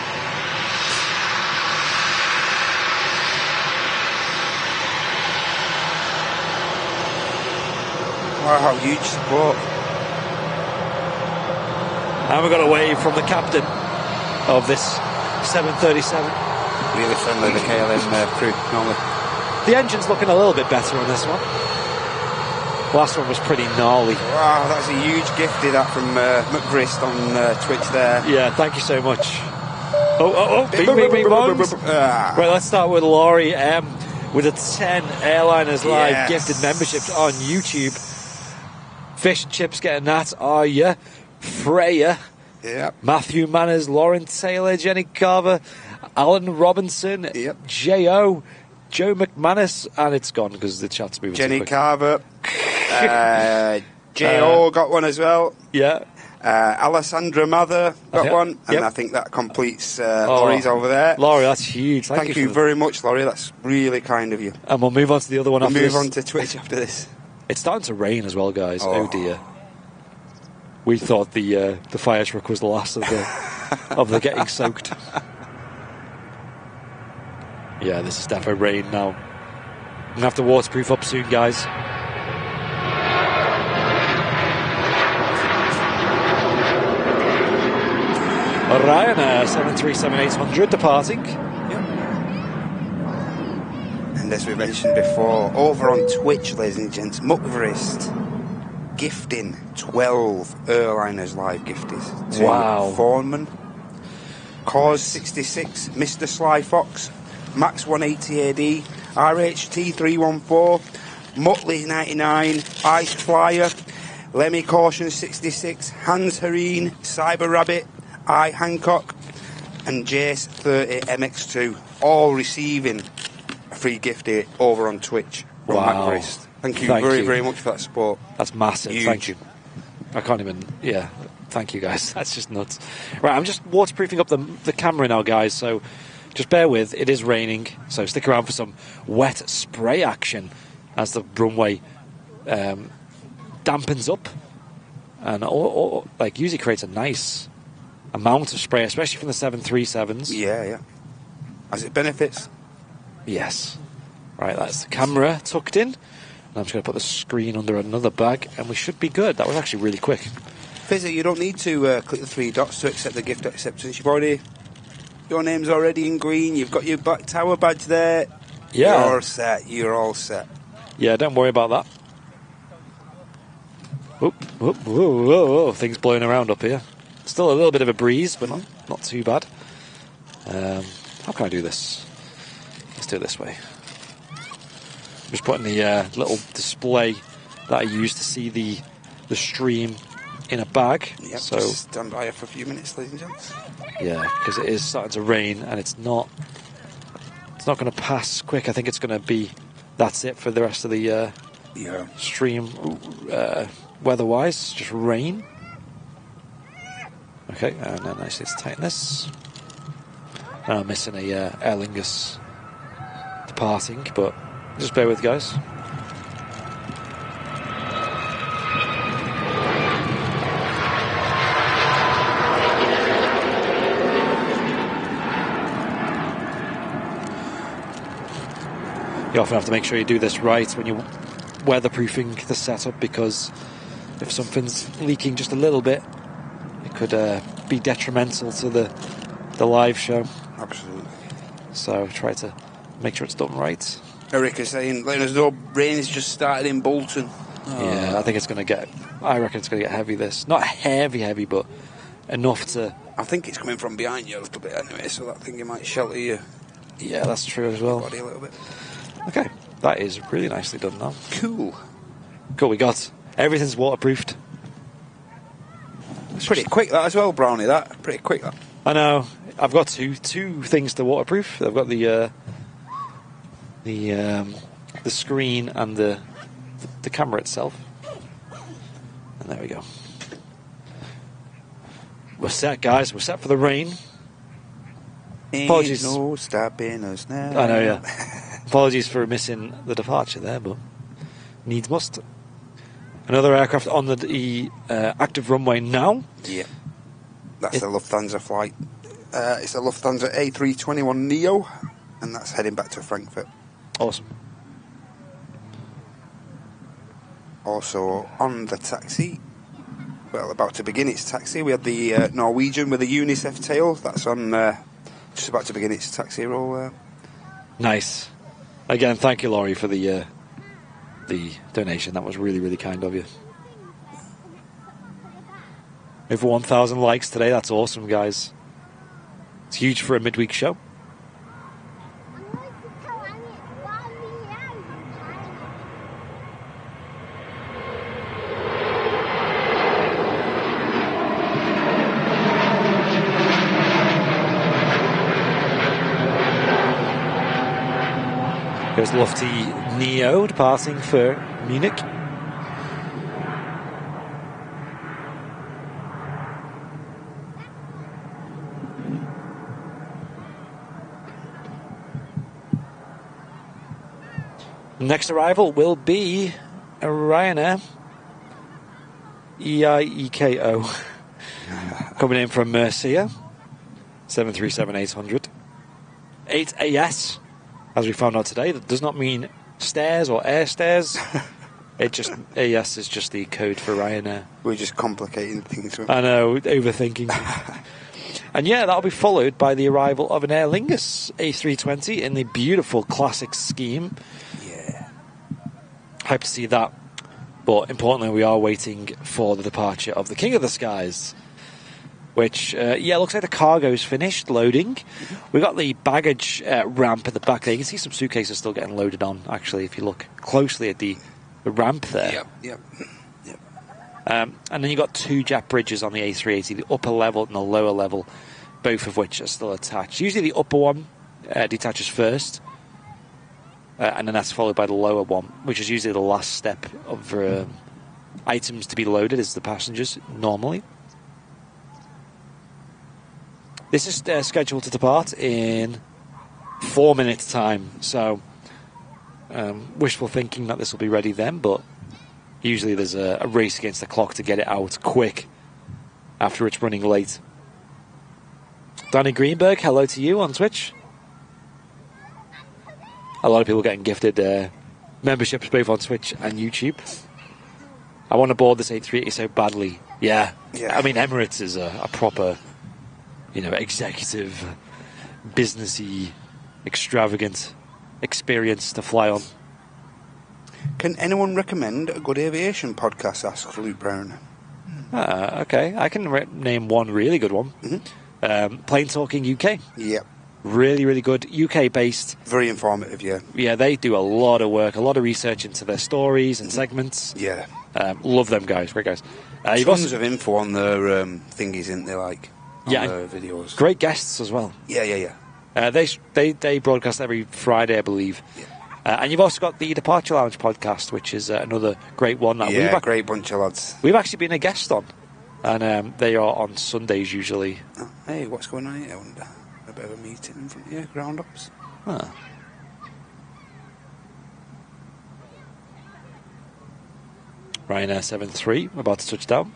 Wow, huge support. And we got a wave from the captain of this 737. Really friendly, the KLM crew, normally. The engine's looking a little bit better on this one. Last one was pretty gnarly. Wow, that's a huge gifty, that from McGrist on Twitch there. Yeah, thank you so much. Bing, bongs. Right, let's start with Laurie M with a 10 Airliners Live gifted memberships on YouTube. Fish and Chips getting that, are ya? Freya. Yep. Matthew Manners, Lauren Taylor, Jenny Carver, Alan Robinson, J.O., Joe McManus, and it's gone because the chat's moving. Jenny so quick. Carver. J.O. got one as well. Yeah. Alessandra Mather got one, and I think that completes Laurie's over there. Laurie, that's huge. Thank you very much, Laurie. That's really kind of you. And we'll move on to the other one after this. Move on to Twitch after this. It's starting to rain as well, guys. Oh dear. We thought the fire truck was the last of the of the getting soaked. Yeah, this is definitely rain now. I'm gonna have to waterproof up soon, guys. Ryan, 737-800 departing. And as we mentioned before, over on Twitch, ladies and gents, Muckverist gifting 12 Airliners Live gifties to Fawnman, Cause 66, Mr. Sly Fox, Max 180 AD, RHT 314, Mutley 99, Ice Flyer, Lemmy Caution 66, Hans Hareen, Cyber Rabbit, I Hancock, and Jace 30 MX2, all receiving a free gift over on Twitch from Muckverist. Thank you very much for that support. That's massive. Huge. Thank you. I can't even. Yeah. Thank you, guys. That's just nuts. Right, I'm just waterproofing up the camera now, guys. So just bear with. It is raining, so stick around for some wet spray action as the runway dampens up, and like usually creates a nice amount of spray, especially from the 737s. Yeah. As it benefits. Yes. Right, that's the camera tucked in. I'm just going to put the screen under another bag, and we should be good. That was actually really quick. Fizzy, you don't need to click the three dots to accept the gift acceptance. Your name's already in green. You've got your back tower badge there. Yeah. You're set. You're all set. Yeah, don't worry about that. Whoa. Things blowing around up here. Still a little bit of a breeze, but not too bad. How can I do this? Let's do it this way. Just putting the little display that I use to see the stream in a bag. Yep, so just stand by for a few minutes, ladies and gents. Yeah, because it is starting to rain and it's not going to pass quick. I think it's going to be that's it for the rest of the stream weather-wise. Just rain. Okay, and then I need to tighten this. And I'm missing a Aer Lingus departing, but just bear with, guys. You often have to make sure you do this right when you're weatherproofing the setup, because if something's leaking just a little bit, it could be detrimental to the live show. Absolutely. So try to make sure it's done right. Eric is saying, letting us know rain has just started in Bolton. Yeah, I think it's going to get, I reckon it's going to get heavy this. Not heavy, but enough to... I think it's coming from behind you a little bit anyway, so that thing might shelter you. Yeah, that's true as well. Body a little bit. Okay, that is really nicely done now. Cool, we got everything's waterproofed. It's pretty quick that as well, Brownie, that. Pretty quick that. I know. I've got two things to waterproof. I've got the screen and the camera itself. And there we go. We're set, guys. We're set for the rain. Apologies. Ain't no stopping us now. I know, yeah. Apologies for missing the departure there, but needs must. Another aircraft on the active runway now. Yeah. That's the Lufthansa flight. It's a Lufthansa A321 Neo, and that's heading back to Frankfurt. Awesome. Also on the taxi, well, about to begin its taxi, we had the Norwegian with a UNICEF tail. That's on just about to begin its taxi roll. Nice. Again, thank you, Laurie, for the donation. That was really, really kind of you. Over 1,000 likes today. That's awesome, guys. It's huge for a midweek show. There's Lofty Neo departing for Munich. Next arrival will be a Ryanair EIEKO coming in from Murcia, 737-800. 8AS, as we found out today. That does not mean stairs or air stairs. It just, AS is just the code for Ryanair. We're just complicating things. I know, overthinking. And yeah, that'll be followed by the arrival of an Aer Lingus A320 in the beautiful classic scheme. Yeah. Hyped to see that. But importantly, we are waiting for the departure of the King of the Skies. Which, yeah, looks like the cargo's finished loading. We got the baggage ramp at the back there. You can see some suitcases still getting loaded on, actually, if you look closely at the ramp there. Yep. And then you've got two jet bridges on the A380, the upper level and the lower level, both of which are still attached. Usually the upper one detaches first, and then that's followed by the lower one, which is usually the last step of items to be loaded as the passengers, normally. This is scheduled to depart in 4 minutes' time, so wishful thinking that this will be ready then, but usually there's a race against the clock to get it out quick after it's running late. Danny Greenberg, hello to you on Twitch. A lot of people getting gifted memberships both on Twitch and YouTube. I want to board this A380 so badly. Yeah. I mean, Emirates is a proper, you know, executive, businessy, extravagant experience to fly on. Can anyone recommend a good aviation podcast? Asked Luke Brown. Okay, I can name one really good one. Mm-hmm. Plain Talking UK. Yep. Really, really good. UK based. Very informative, yeah. Yeah, they do a lot of work, a lot of research into their stories and segments. Yeah. Love them guys, great guys. Tons of info on their thingies, isn't there? Like, on their videos. Great guests as well. Yeah. They broadcast every Friday, I believe. Yeah. And you've also got the Departure Lounge podcast, which is another great one. That great bunch of lads. We've actually been a guest on, and they are on Sundays usually. Oh, hey, what's going on here? I wonder. A bit of a meeting in front here, ground ups. Huh. Ryanair 73, about to touch down.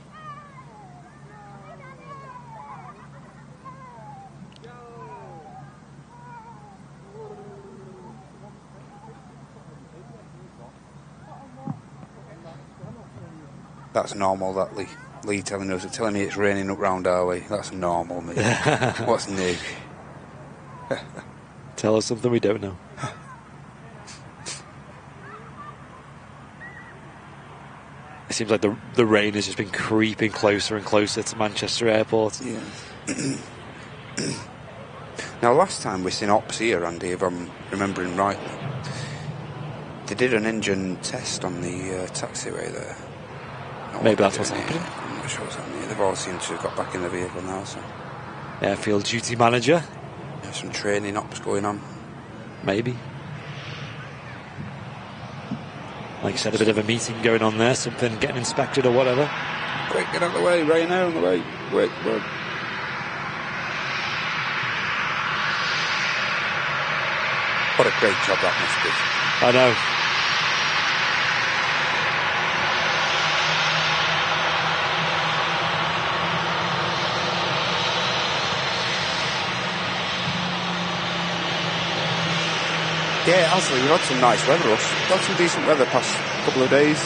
That's normal, that Lee telling me it's raining up round our way. That's normal, mate. What's new? Tell us something we don't know. It seems like the rain has just been creeping closer and closer to Manchester Airport. Yeah. Now, last time we seen ops here, Andy, if I'm remembering rightly, they did an engine test on the taxiway there. Maybe that's what's happening. I'm not sure what's happening. They've all seemed to have got back in the vehicle now, so. Airfield duty manager. There's some training ops going on. Maybe. Like I said, a bit of a meeting going on there, something getting inspected or whatever. Quick, get out of the way, Ryan, on the way. Wait. What a great job that must be. I know. Yeah, honestly, we've had some nice weather. We've had some decent weather past couple of days.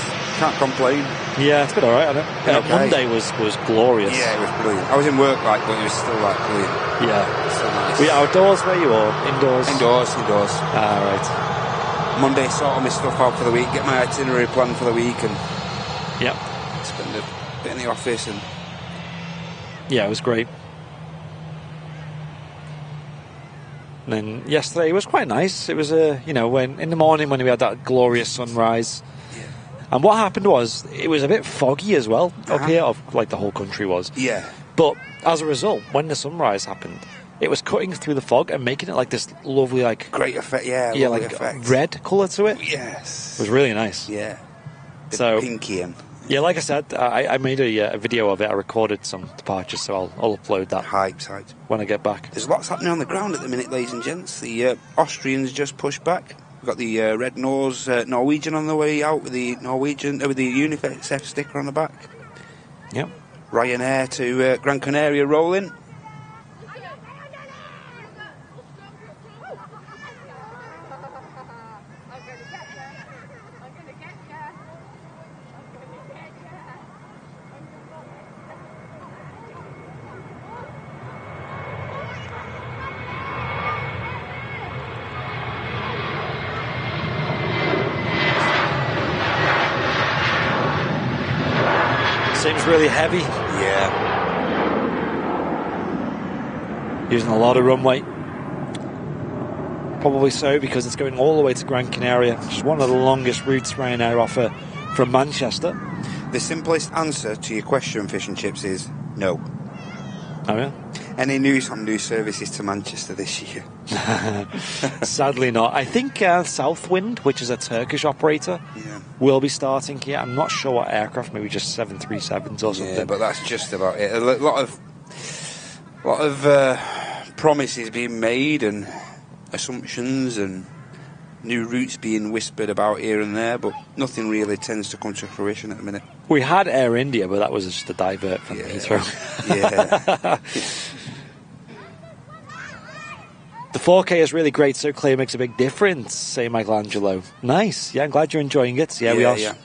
can't complain. Yeah, it's been alright, I know. Okay. Monday was glorious. Yeah, it was brilliant. I was in work, but it was still brilliant. Yeah. So nice. Were you outdoors, were you, or indoors? Indoors. Ah, right. Monday, sort all my stuff out for the week, get my itinerary planned for the week, and spend a bit in the office. And yeah, it was great. And then yesterday was quite nice. It was when in the morning when we had that glorious sunrise. Yeah. And what happened was it was a bit foggy as well up here, like the whole country was. Yeah. But as a result, when the sunrise happened, it was cutting through the fog and making it like this lovely, like great effect. Yeah. like effect. red colour to it. Yes. It was really nice. Yeah. So pinky and. Yeah, like I said, I made a video of it. I recorded some departures, so I'll upload that. Hyped. When I get back. There's lots happening on the ground at the minute, ladies and gents. The Austrians just pushed back. We've got the red nose Norwegian on the way out with the Norwegian with the UNICEF sticker on the back. Yep. Ryanair to Gran Canaria rolling. Seems really heavy. Yeah. Using a lot of runway. Probably so because it's going all the way to Gran Canaria, which is one of the longest routes Ryanair offer from Manchester. The simplest answer to your question, Fish and Chips, is no. Oh yeah? Any news on new services to Manchester this year? Sadly not. I think Southwind, which is a Turkish operator, will be starting here. I'm not sure what aircraft, maybe just 737s or something. Yeah, but that's just about it. A lot of promises being made and assumptions and new routes being whispered about here and there, but nothing really tends to come to fruition at the minute. We had Air India, but that was just a divert from Heathrow. Yeah. The 4K is really great, so clear makes a big difference, say Michelangelo. Nice. Yeah, I'm glad you're enjoying it.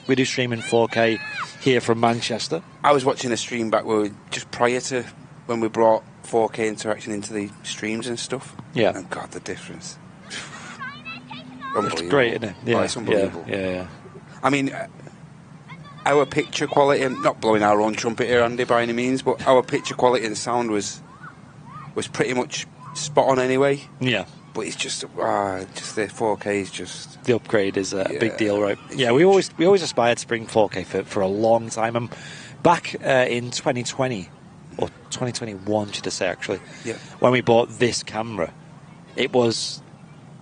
We do stream in 4K here from Manchester. I was watching a stream back where just prior to when we brought 4K interaction into the streams and stuff. Yeah. And God, the difference. It's great, isn't it? Yeah, it's unbelievable. Yeah. I mean, our picture quality, and not blowing our own trumpet here, Andy, by any means, but our picture quality and sound was pretty much spot on anyway. Yeah. But it's just the 4K is just... The upgrade is a big deal, right? Yeah, we always aspired to bring 4K for a long time. And back in 2020, or 2021, should I say, actually, when we bought this camera, it was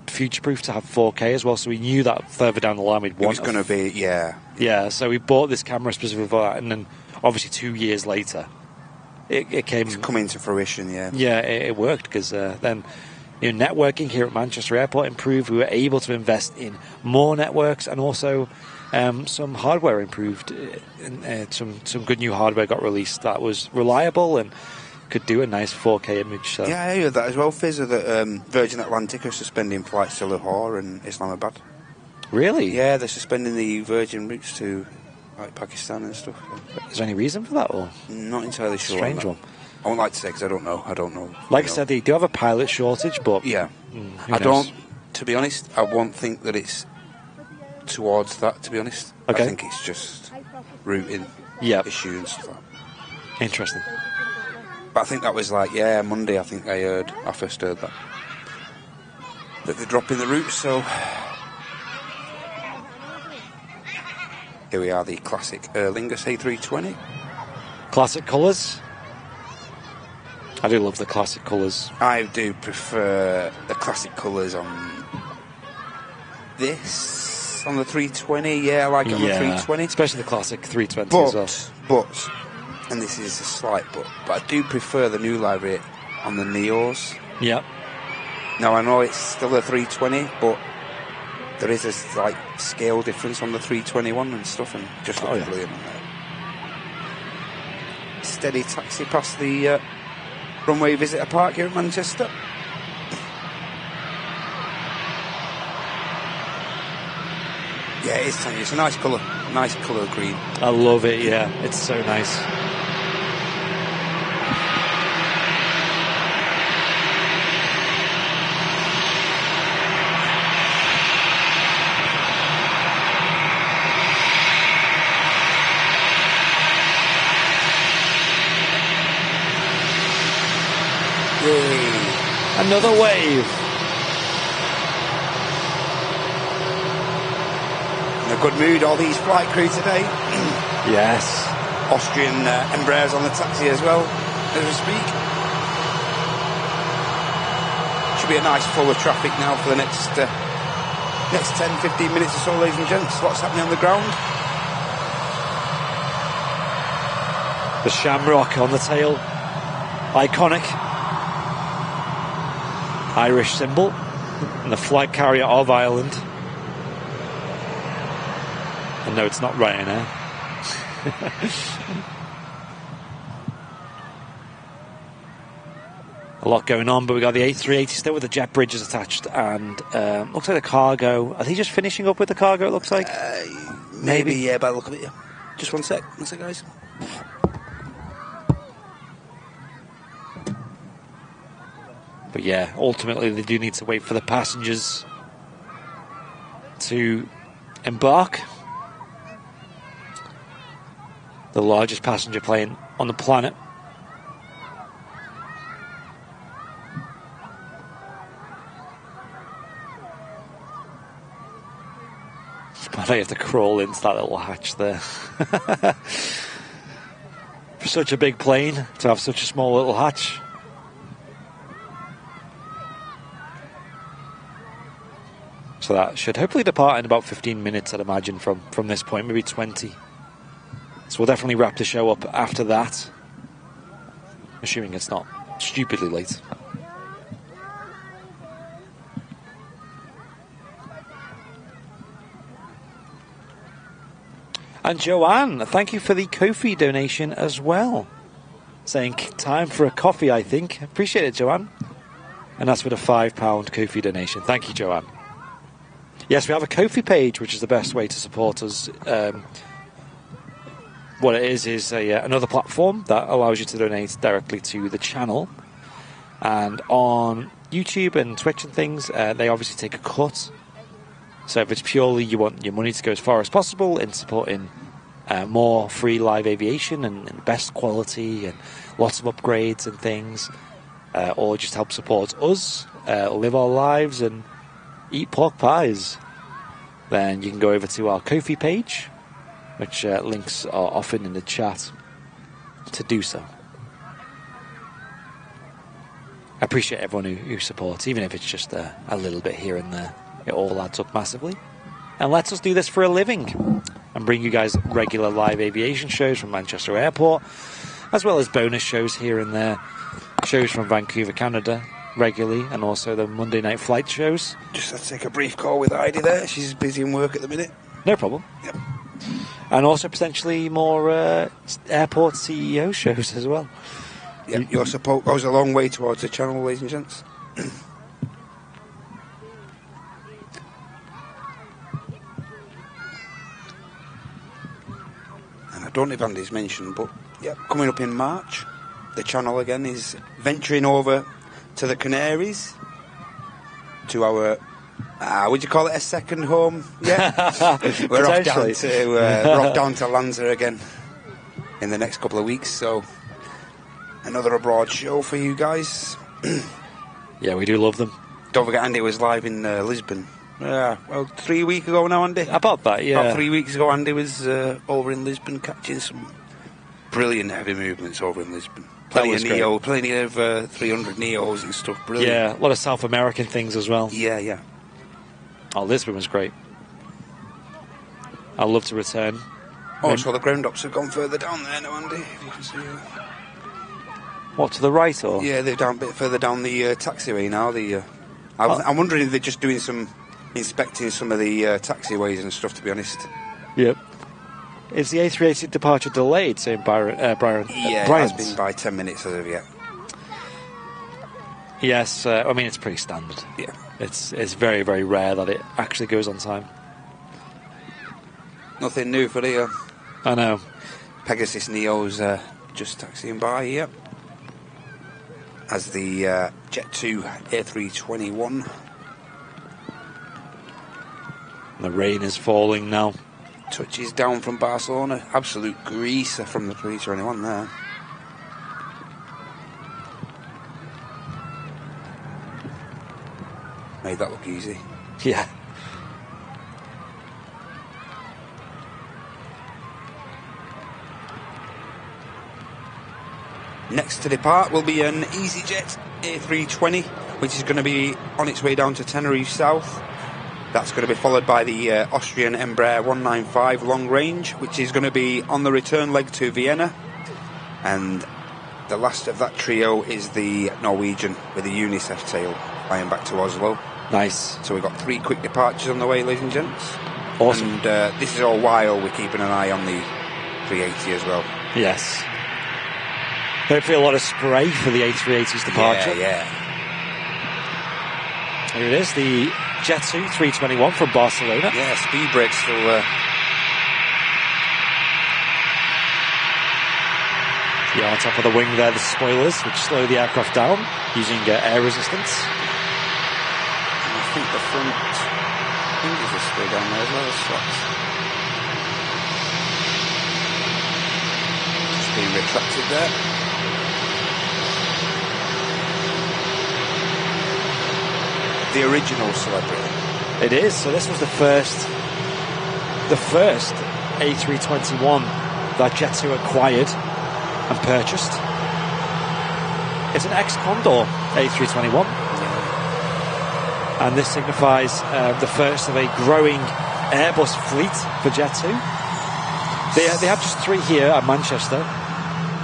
future-proof to have 4K as well, so we knew that further down the line we'd want it was going to be, Yeah, so we bought this camera specifically for that, and then obviously 2 years later, it came... It's come into fruition, yeah. Yeah, it worked, because then... networking here at Manchester Airport improved. We were able to invest in more networks, and also some hardware improved. Some good new hardware got released that was reliable and could do a nice 4K image. So. Yeah, I heard that as well, Fizz, that Virgin Atlantic are suspending flights to Lahore and Islamabad. Really? Yeah, they're suspending the Virgin routes to like Pakistan and stuff. Is there any reason for that? Or? Not entirely sure. Strange one. I won't like to say because I don't know. Like I said, they do have a pilot shortage, but... Yeah. I don't, to be honest, I won't think that it's towards that, to be honest. Okay. I think it's just routing issue and stuff like that. Interesting. But I think that was Monday, I think I first heard that they're dropping the routes, so... Here we are, the classic Lingus A320. Classic colours. I do love the classic colours. I do prefer the classic colours on this, on the 320. Yeah, I like it on the 320. Especially the classic 320 as well. But, and this is a slight but I do prefer the new livery on the Neos. Yep. Now, I know it's still a 320, but there is a slight scale difference on the 321 and stuff, and just looks brilliant on there. Steady taxi past the... Runway Visitor Park here at Manchester. Yeah, it's tiny. It's a nice colour green. I love it, yeah. It's so nice. Yay. Another wave. In a good mood, all these flight crew today. Yes. Austrian Embraers on the taxi as well, as we speak. Should be a nice flow of traffic now for the next 10, 15 minutes or so, ladies and gents. What's happening on the ground? The shamrock on the tail. Iconic. Irish symbol. And the flag carrier of Ireland. And no, it's not Ryanair. A lot going on, but we got the A380 still with the jet bridges attached, and looks like the cargo. Are they just finishing up with the cargo? It looks like maybe, yeah. By the look of it, yeah. Just one sec, guys. But yeah, ultimately they do need to wait for the passengers to embark. The largest passenger plane on the planet. But I have to crawl into that little hatch there. For such a big plane to have such a small little hatch. So that should hopefully depart in about 15 minutes, I'd imagine, from this point, maybe 20. So we'll definitely wrap the show up after that, assuming it's not stupidly late. And Joanne, thank you for the Ko-fi donation as well. Saying time for a coffee, I think. Appreciate it, Joanne. And that's with a £5 Ko-fi donation. Thank you, Joanne. Yes, we have a Ko-fi page, which is the best way to support us. What it is another platform that allows you to donate directly to the channel. And on YouTube and Twitch and things, they obviously take a cut. So if it's purely you want your money to go as far as possible in supporting more free live aviation and best quality and lots of upgrades and things, or just help support us, live our lives and eat pork pies, then you can go over to our Ko-fi page, which links are often in the chat to do so. I appreciate everyone who supports, even if it's just a little bit here and there. It all adds up massively. And lets us do this for a living and bring you guys regular live aviation shows from Manchester Airport, as well as bonus shows here and there, shows from Vancouver, Canada, regularly, and also the Monday night flight shows. Just had to take a brief call with Heidi there. She's busy in work at the minute. No problem. Yep. And also potentially more airport CEO shows as well. Yeah, your support goes a long way towards the channel, ladies and gents. And I don't know if Andy's mentioned, but yeah, coming up in March, the channel again is venturing over to the Canaries, to our, would you call it a second home? Yeah, we're off down to Lanza again in the next couple of weeks, so another abroad show for you guys. Yeah, we do love them. Don't forget, Andy was live in Lisbon. Well, 3 weeks ago now, Andy. About that, yeah. About 3 weeks ago, Andy was over in Lisbon catching some brilliant heavy movements over in Lisbon. Plenty of 300 Neos and stuff. Brilliant. Yeah, a lot of South American things as well. Yeah, yeah. Oh, Lisbon was great. I'd love to return. Oh, so the ground ops have gone further down there now, Andy, if you can see that. What, to the right, or? Yeah, they're down a bit further down the taxiway now. I'm wondering if they're just doing inspecting some of the taxiways and stuff, to be honest. Yep. Is the A380 departure delayed, saying Brian? Yeah, it has been by 10 minutes as of yet. Yes, I mean, it's pretty standard. Yeah. It's very, very rare that it actually goes on time. Nothing new for you. I know. Pegasus Neo's just taxiing by here. As the Jet 2 A321. The rain is falling now. Touches down from Barcelona. Absolute greaser from the 321 there. Made that look easy. Yeah. Next to depart will be an easyJet A320, which is going to be on its way down to Tenerife South. That's going to be followed by the Austrian Embraer 195 long range, which is going to be on the return leg to Vienna. And the last of that trio is the Norwegian with the UNICEF tail flying back to Oslo. Nice. So we've got 3 quick departures on the way, ladies and gents. Awesome. And this is all while we're keeping an eye on the 380 as well. Yes. Hopefully a lot of spray for the A380's departure. Yeah. Here it is, the Jet 2 321 from Barcelona. Yeah, speed brake's still Yeah, on top of the wing there, the spoilers, which slow the aircraft down using air resistance. And I think the front hinges are still down there as well as slots. Just being retracted there. The original Celebrity. It is. So this was the first A321 that Jet 2 acquired and purchased. It's an ex-Condor A321, and this signifies the first of a growing Airbus fleet for Jet 2. They have just 3 here at Manchester,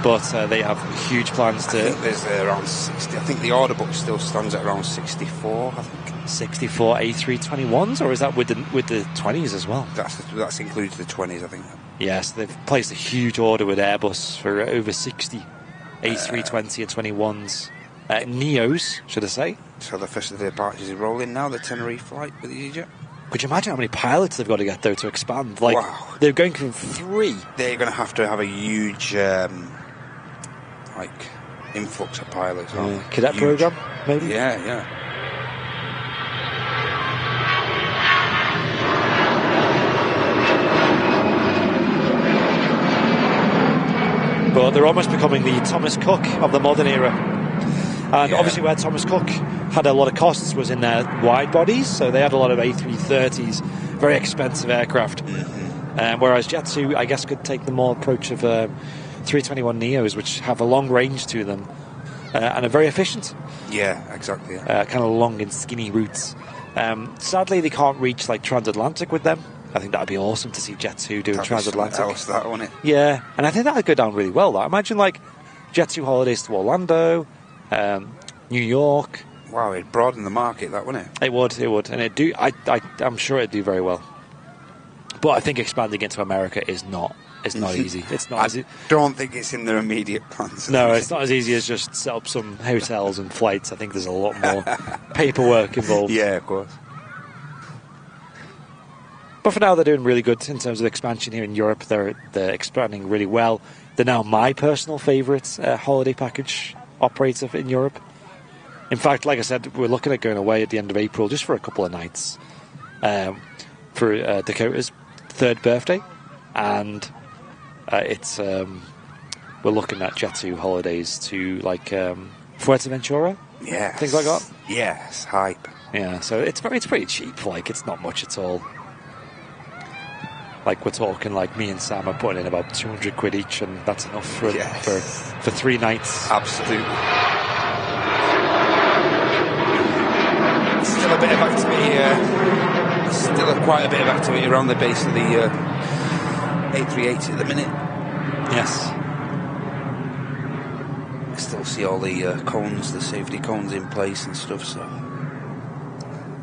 but they have huge plans to. I think there's around 60. I think the order book still stands at around 64. I think 64 A321s, or is that with the 20s as well? That includes the 20s, I think. Yes, they've placed a huge order with Airbus for over 60 A320 and 21s. Neos, should I say. So the first of the departures is rolling now, the Tenerife flight with the easyJet. Could you imagine how many pilots they've got to get, though, to expand? Like, wow. They're going from 3. They're going to have a huge, influx of pilots. Cadet program, maybe? Yeah. But they're almost becoming the Thomas Cook of the modern era. And obviously where Thomas Cook had a lot of costs was in their wide bodies, so they had a lot of A330s, very expensive aircraft. Whereas Jet 2, I guess, could take the more approach of 321 Neos, which have a long range to them and are very efficient. Yeah, exactly. Kind of long and skinny routes. Sadly, they can't reach like transatlantic with them. I think that'd be awesome to see Jet 2 doing transatlantic. Else, that, wouldn't it? Yeah, and I think that'd go down really well. Though. Imagine like Jet 2 holidays to Orlando, New York. Wow, it'd broaden the market, that wouldn't it? It would, and it'd do. I'm sure it'd do very well. But I think expanding into America is not. It's not easy. It's not. I don't think it's in their immediate plans. No, it's not as easy as just set up some hotels and flights. I think there's a lot more paperwork involved. Yeah, of course. But for now, they're doing really good in terms of expansion here in Europe. They're expanding really well. They're now my personal favourite holiday package operator in Europe. In fact, like I said, we're looking at going away at the end of April just for a couple of nights for Dakota's 3rd birthday. And it's we're looking at Jet 2 holidays to like Fuerteventura. Yeah. Things like that. Yes, hype. Yeah, so it's pretty cheap. Like, it's not much at all. Like, we're talking like me and Sam are putting in about 200 quid each, and that's enough for 3 nights. Absolutely. Still a bit of activity. Quite a bit of activity around the base of the A380 at the minute. Yes. I still see all the cones, the safety cones in place and stuff. So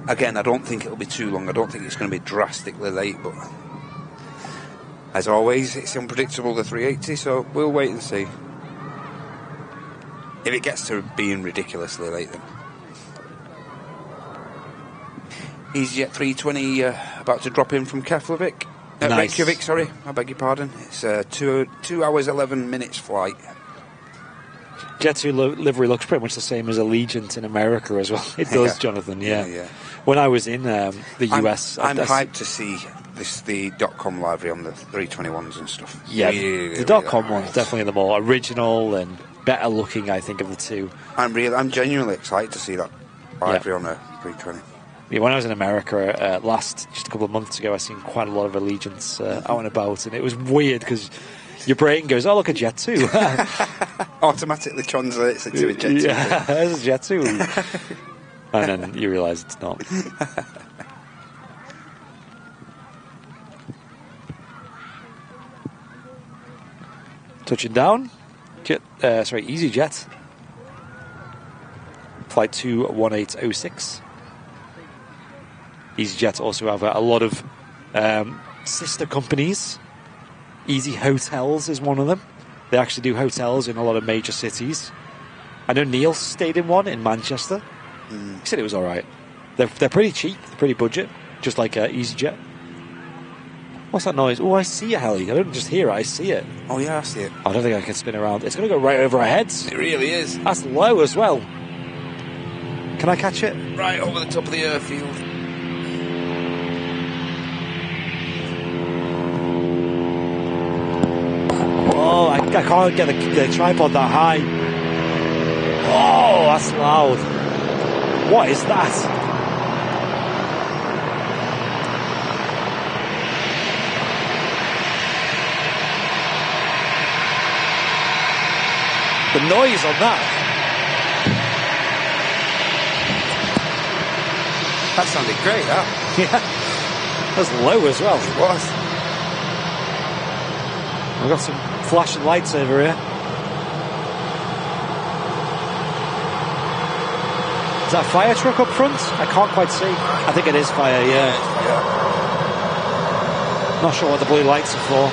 again, I don't think it'll be too long. I don't think it's going to be drastically late, but. As always, it's unpredictable, the 380, so we'll wait and see. If it gets to being ridiculously late, then. easyJet 320 about to drop in from Keflavik. Nice. Reykjavik, sorry, I beg your pardon. It's a 2 hours 11 minutes flight. Jet2 livery looks pretty much the same as Allegiant in America as well. It does, Jonathan, yeah. When I was in the US... I'm hyped to see the .com livery on the 321s and stuff. Yeah, really, the .com one's definitely the more original and better looking, I think, of the two. I'm genuinely excited to see that livery on a 320. Yeah, when I was in America just a couple of months ago, I seen quite a lot of Allegiants out and about, and it was weird because your brain goes, "Oh, look, a Jet 2." Automatically translates it to a Jet 2. Yeah, there's a Jet 2. And then you realise it's not. Touching down. easyJet. Flight 21806. easyJet also have a lot of sister companies. Easy Hotels is one of them. They actually do hotels in a lot of major cities. I know Neil stayed in one in Manchester. He said it was all right. They're pretty cheap, pretty budget, just like easyJet. What's that noise? Oh, I see a heli. I don't just hear it, I see it. Oh, yeah, I see it. I don't think I can spin around. It's going to go right over our heads. It really is. That's low as well. Can I catch it? Right over the top of the airfield. Oh, I can't get the tripod that high. Oh, that's loud. What is that? The noise on that. That sounded great, that. Yeah. That's low as well. It was. I've got some flashing lights over here. Is that a fire truck up front? I can't quite see. I think it is fire, yeah. Not sure what the blue lights are for.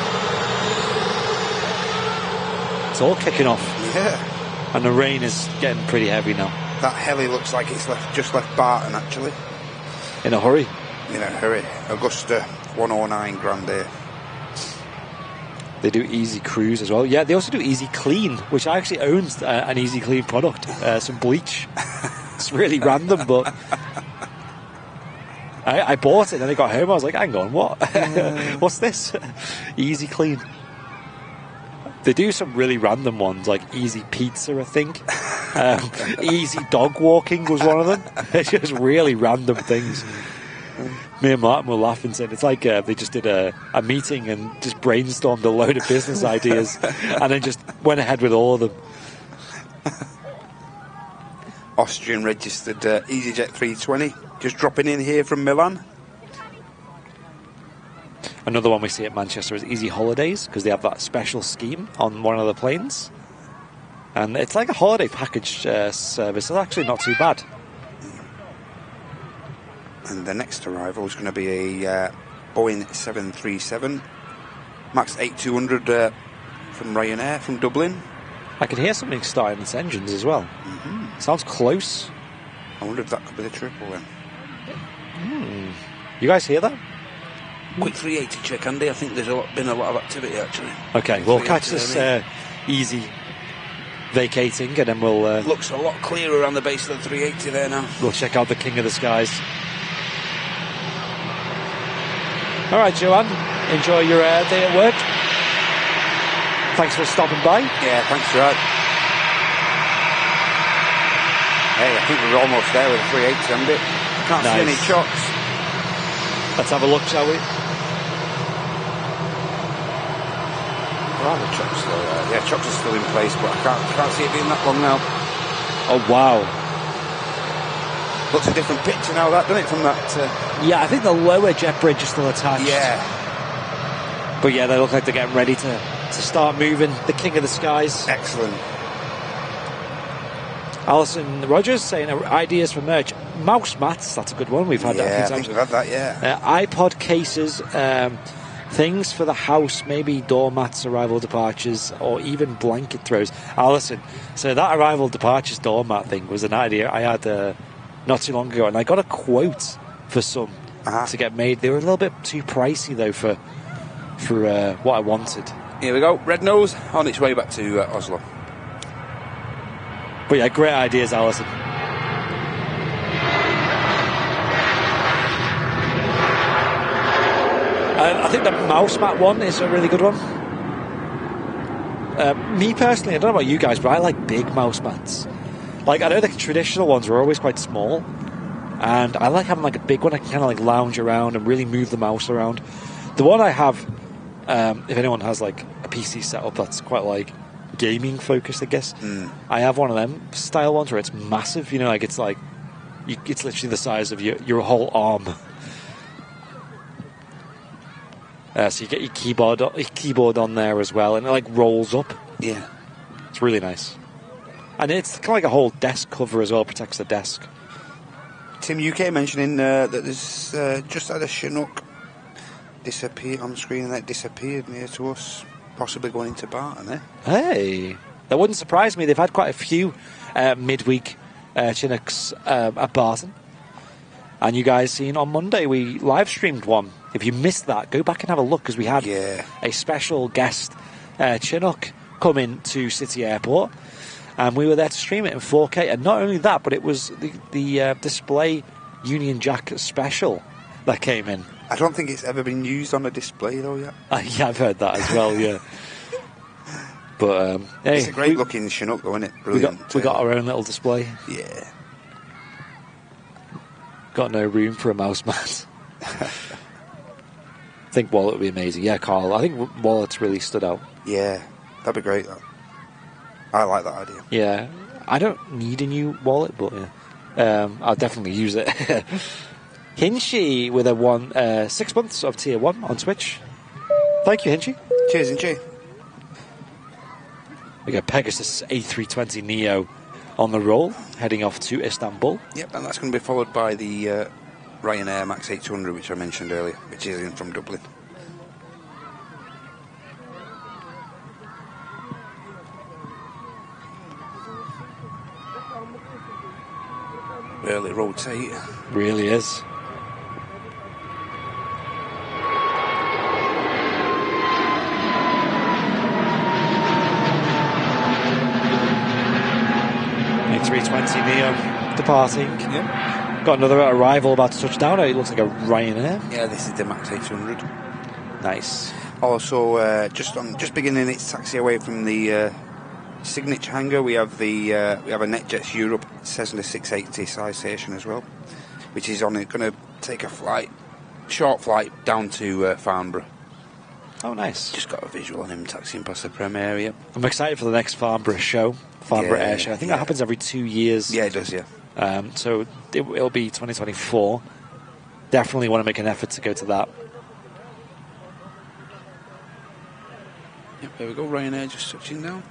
It's all kicking off. Yeah. And the rain is getting pretty heavy now. That heli looks like it's just left Barton, actually. In a hurry? In a hurry. Augusta 109 Grand Air. They do Easy Cruise as well. Yeah, they also do Easy Clean, which I actually own an Easy Clean product. Some bleach. It's really random, but I bought it and then I got home. I was like, hang on, what? What's this? Easy Clean. They do some really random ones, like Easy Pizza, I think. Easy Dog Walking was one of them. It's just really random things. Me and Martin were laughing, saying it's like they just did a meeting and just brainstormed a load of business ideas and then just went ahead with all of them. Austrian registered easyJet 320, just dropping in here from Milan. Another one we see at Manchester is Easy Holidays, because they have that special scheme on one of the planes. And it's like a holiday package service. It's actually not too bad. And the next arrival is going to be a Boeing 737 Max 8200 from Ryanair from Dublin. I can hear something starting its engines as well. Sounds close. I wonder if that could be the triple then. You guys hear that? Quick 380 check, Andy. I think there's been a lot of activity actually. Okay, we'll catch this easy vacating and then we'll... Looks a lot clearer on the base of the 380 there now. We'll check out the King of the Skies. All right, Joanne, enjoy your day at work. Thanks for stopping by. Yeah, thanks, Gerard. Hey, I think we're almost there with the 380, Andy. Can't see any chocks. Let's have a look, shall we? The chocks still there. Yeah, chocks are still in place, but I can't see it being that long now. Oh, wow. Looks a different picture now, that, doesn't it, from that... Yeah, I think the lower jet bridge is still attached. Yeah. But yeah, they look like they're getting ready to start moving. The King of the Skies. Excellent. Alison Rogers saying ideas for merch. Mouse mats, that's a good one. We've had that a few times. I think we've had that, yeah. iPod cases, things for the house, maybe doormats, arrival departures, or even blanket throws. Alison, so that arrival departures doormat thing was an idea I had not too long ago, and I got a quote for some to get made. They were a little bit too pricey though for for what I wanted. Here we go, Red Nose on its way back to Oslo. But yeah, great ideas, Alison. I think the mouse mat one is a really good one. Me personally, I don't know about you guys, but I like big mouse mats. Like, I know the traditional ones are always quite small, and I like having like a big one I can kind of like lounge around and really move the mouse around. The one I have, if anyone has like a PC setup that's quite like gaming focused, I guess, I have one of them style ones where it's massive, you know, like it's literally the size of your whole arm. So you get your keyboard on there as well, and it like rolls up. Yeah. It's really nice. And it's kind of like a whole desk cover as well, protects the desk. Tim UK mentioning that there's just had a Chinook disappear on the screen, and that disappeared near to us, possibly going into Barton, eh? Hey, that wouldn't surprise me. They've had quite a few midweek Chinooks at Barton. And you guys seen on Monday, we live streamed one. If you missed that, go back and have a look, because we had a special guest Chinook come in to City Airport, and we were there to stream it in 4K. And not only that, but it was the display Union Jack special that came in. I don't think it's ever been used on a display though yet. Yeah, I've heard that as well. Yeah, but hey, it's a great looking Chinook though, isn't it? Brilliant. We got our own little display. Yeah. Got no room for a mouse mat. I think wallet would be amazing. Yeah, Carl. I think wallet's really stood out. Yeah, that'd be great. Though. I like that idea. Yeah, I don't need a new wallet, but yeah, I'll definitely use it. Hinchy with a 6 months of tier 1 on Twitch. Thank you, Hinchy. Cheers, Hinchy. We got Pegasus A320 Neo on the roll, heading off to Istanbul. Yep, and that's going to be followed by the Ryanair Max 800, which I mentioned earlier, which is in from Dublin. Really rotate. Really is. A320 Neo departing. Yep. Got another arrival about to touch down. It looks like a Ryanair. Yeah, this is the Max 800. Nice. Also, just beginning its taxi away from the signature hangar, we have a NetJets Europe Cessna 680 size station as well, which is going to take a short flight down to Farnborough. Oh, nice. Just got a visual on him taxiing past the Prem area. I'm excited for the next Farnborough show, Farnborough Air Show. I think that happens every 2 years. Yeah, it does, yeah. So it'll be 2024. Definitely want to make an effort to go to that. Yep, there we go, Ryanair just touching down.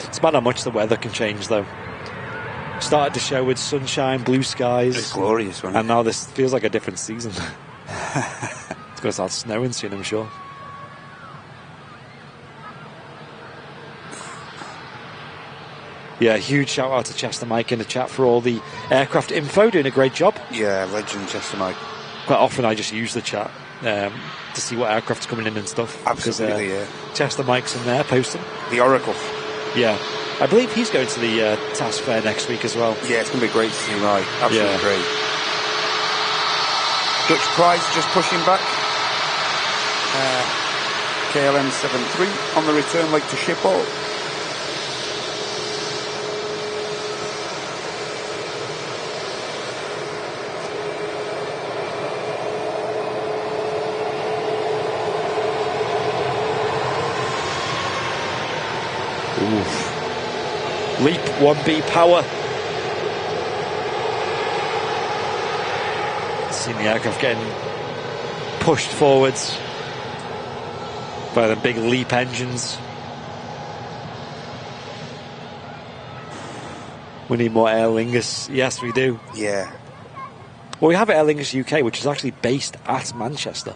It's about how much the weather can change, though. Started the show with sunshine, blue skies. It's glorious, wasn't it? And now this feels like a different season. It's going to start snowing soon, I'm sure. Yeah, huge shout out to Chester Mike in the chat for all the aircraft info, doing a great job. Yeah, legend Chester Mike. Quite often I just use the chat to see what aircraft's coming in and stuff. Absolutely, because, yeah. Chester Mike's in there posting. The Oracle. Yeah. I believe he's going to the task fair next week as well. Yeah, it's going to be great to see Mike. Absolutely great. Dutch Prize just pushing back. KLM 73 on the return leg to Schiphol. Leap 1B power. Seeing the aircraft getting pushed forwards. by the big LEAP engines. We need more Aer Lingus. Yes, we do. Yeah. Well, we have Aer Lingus UK, which is actually based at Manchester,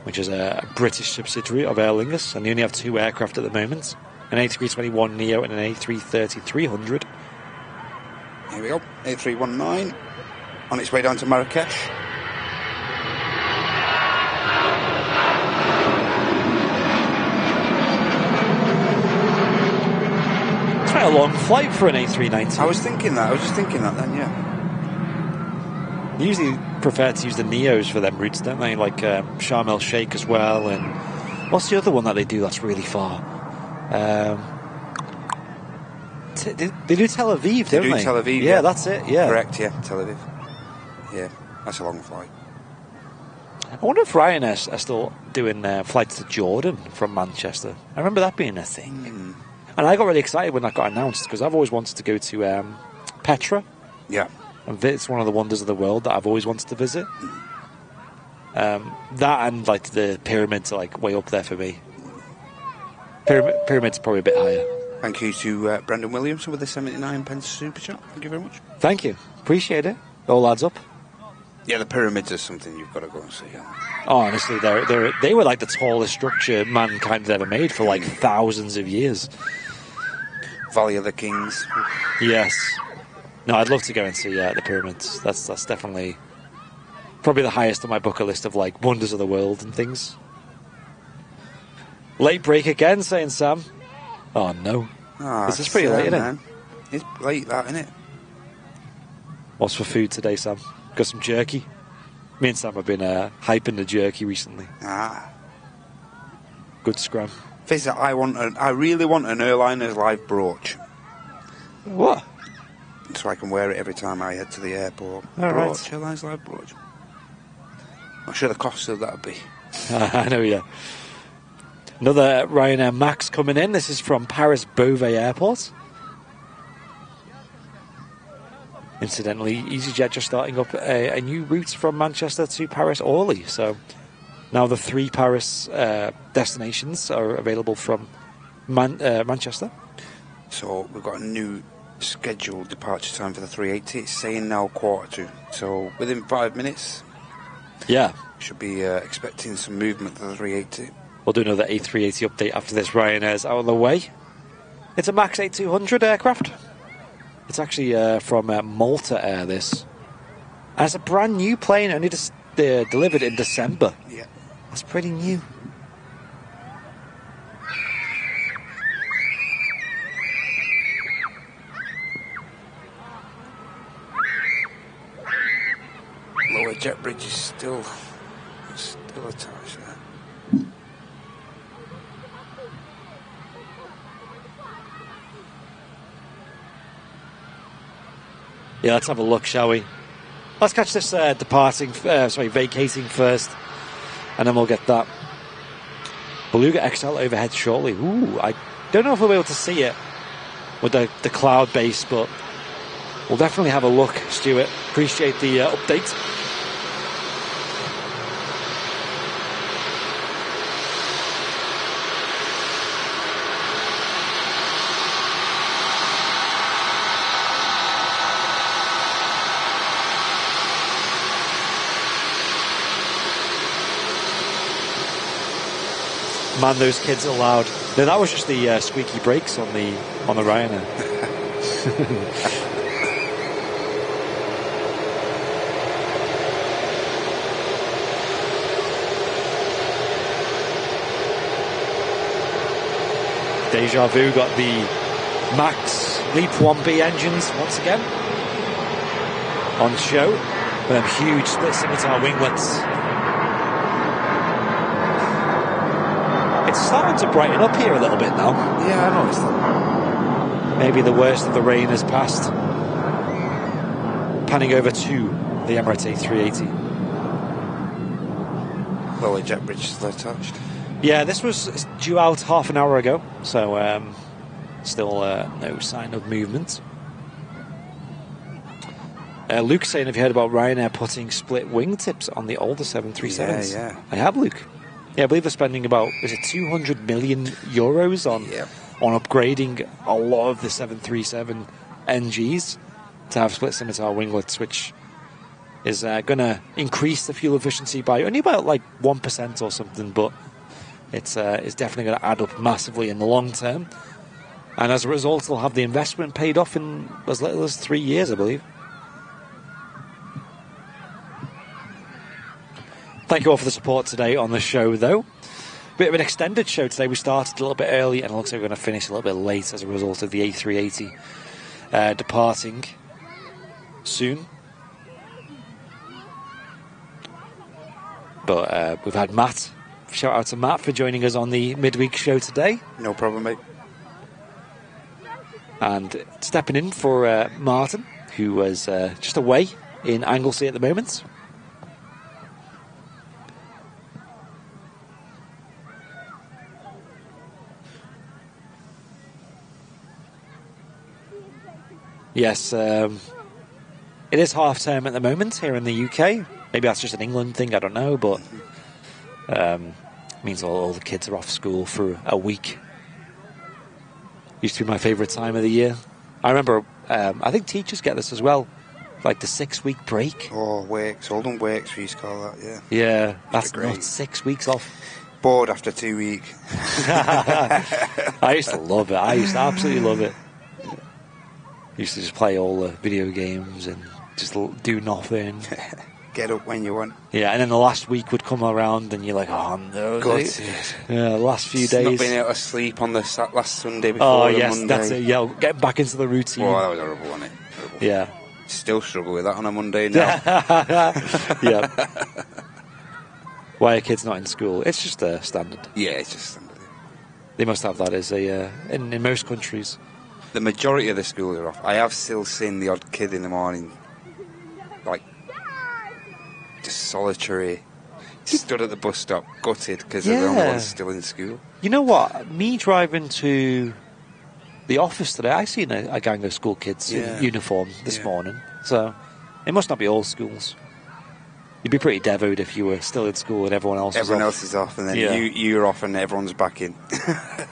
which is a British subsidiary of Aer Lingus, and they only have 2 aircraft at the moment, an A321neo and an A330-300. Here we go, A319, on its way down to Marrakesh. It's quite a long flight for an A390. I was thinking that, then, yeah. They usually prefer to use the Neos for them routes, don't they? Like Sharm el Sheikh as well, and what's the other one that they do that's really far? They do Tel Aviv, don't they? They do Tel Aviv, yeah. That's it, yeah. Correct, yeah, Tel Aviv. Yeah, that's a long flight. I wonder if Ryanairs are still doing flights to Jordan from Manchester. I remember that being a thing. And I got really excited when that got announced, because I've always wanted to go to Petra. Yeah. And it's one of the wonders of the world that I've always wanted to visit. That and like the pyramids are like way up there for me. Pyramids are probably a bit higher. Thank you to Brandon Williamson with the 79p super chat. Thank you very much. Thank you. Appreciate it. It all adds up. Yeah, the pyramids are something you've got to go and see. Oh, honestly, they were like the tallest structure mankind has ever made for like thousands of years. Valley of the Kings. Yes. No, I'd love to go and see the pyramids. That's definitely probably the highest on my bucket list of like wonders of the world and things. Late break again, saying Sam. Oh no. Oh, this is pretty late, isn't it? It's late, that, isn't it? What's for food today, Sam? Got some jerky. Me and Sam have been hyping the jerky recently. Good scrum. Face it, I really want an Airliner's live brooch. What? So I can wear it every time I head to the airport. Right. Airline's live brooch. Not sure the cost of that would be. I know, yeah. Another Ryanair Max coming in. This is from Paris Beauvais Airport. Incidentally, easyJet just starting up a new route from Manchester to Paris Orly. So now the 3 Paris destinations are available from Manchester. So we've got a new scheduled departure time for the 380. It's saying now 1:45. So within 5 minutes, yeah, should be expecting some movement for the 380. We'll do another A380 update after this. Ryanair's out of the way. It's a Max 8200 aircraft. It's actually from Malta Air, this. And it's a brand new plane, only just delivered in December. Yeah. That's pretty new. Lower jet bridge is still attached there. Yeah, let's have a look, shall we? Let's catch this vacating first, and then we'll get that Beluga XL overhead shortly. Ooh, I don't know if we'll be able to see it with the cloud base, but we'll definitely have a look, Stuart. Appreciate the update. Man, those kids are loud. No, that was just the squeaky brakes on the Ryanair. Deja Vu got the Max LEAP 1B engines once again on show with them huge split scimitar winglets. It's starting to brighten up here a little bit now. Yeah, I noticed that. Maybe the worst of the rain has passed. Panning over to the Emirates A380. Lower jet bridge still attached. Yeah, this was due out half an hour ago, so still no sign of movement. Luke's saying, have you heard about Ryanair putting split wingtips on the older 737s? Yeah. I have, Luke. Yeah, I believe they're spending about, is it 200 million euros on upgrading a lot of the 737 NGs to have split scimitar winglets, which is going to increase the fuel efficiency by only about like 1% or something, but it's definitely going to add up massively in the long term. And as a result, they'll have the investment paid off in as little as 3 years, I believe. Thank you all for the support today on the show, though. Bit of an extended show today. We started a little bit early, and it looks like we're going to finish a little bit late as a result of the A380 departing soon. But we've had Matt. Shout out to Matt for joining us on the midweek show today. No problem, mate. And stepping in for Martin, who was just away in Anglesey at the moment. Yes, it is half term at the moment here in the UK. Maybe that's just an England thing, I don't know, but means all the kids are off school for a week. Used to be my favourite time of the year. I remember, I think teachers get this as well, like the 6-week break. Oh, wakes, Oldham wakes we used to call that, yeah. Yeah, that's not 6 weeks off. Bored after 2 weeks. I used to love it. I used to absolutely love it. Used to just play all the video games and just do nothing. Get up when you want. Yeah, and then the last week would come around and you're like, oh no. Yeah, the last few days. Not being able to sleep on the last Sunday before the Monday. That's it. Yeah, get back into the routine. Oh, that was horrible, wasn't it? Horrible. Yeah. Still struggle with that on a Monday now. Yeah. Why are kids not in school? It's just a standard. Yeah, it's just standard. They must have that as a in most countries. The majority of the schools are off. I have still seen the odd kid in the morning, like, just solitary, stood at the bus stop, gutted because they're the only ones still in school. You know what? Me driving to the office today, I seen a gang of school kids in uniform this morning. So it must not be all schools. You'd be pretty devoed if you were still in school and everyone else is off, and then you're off and everyone's back in.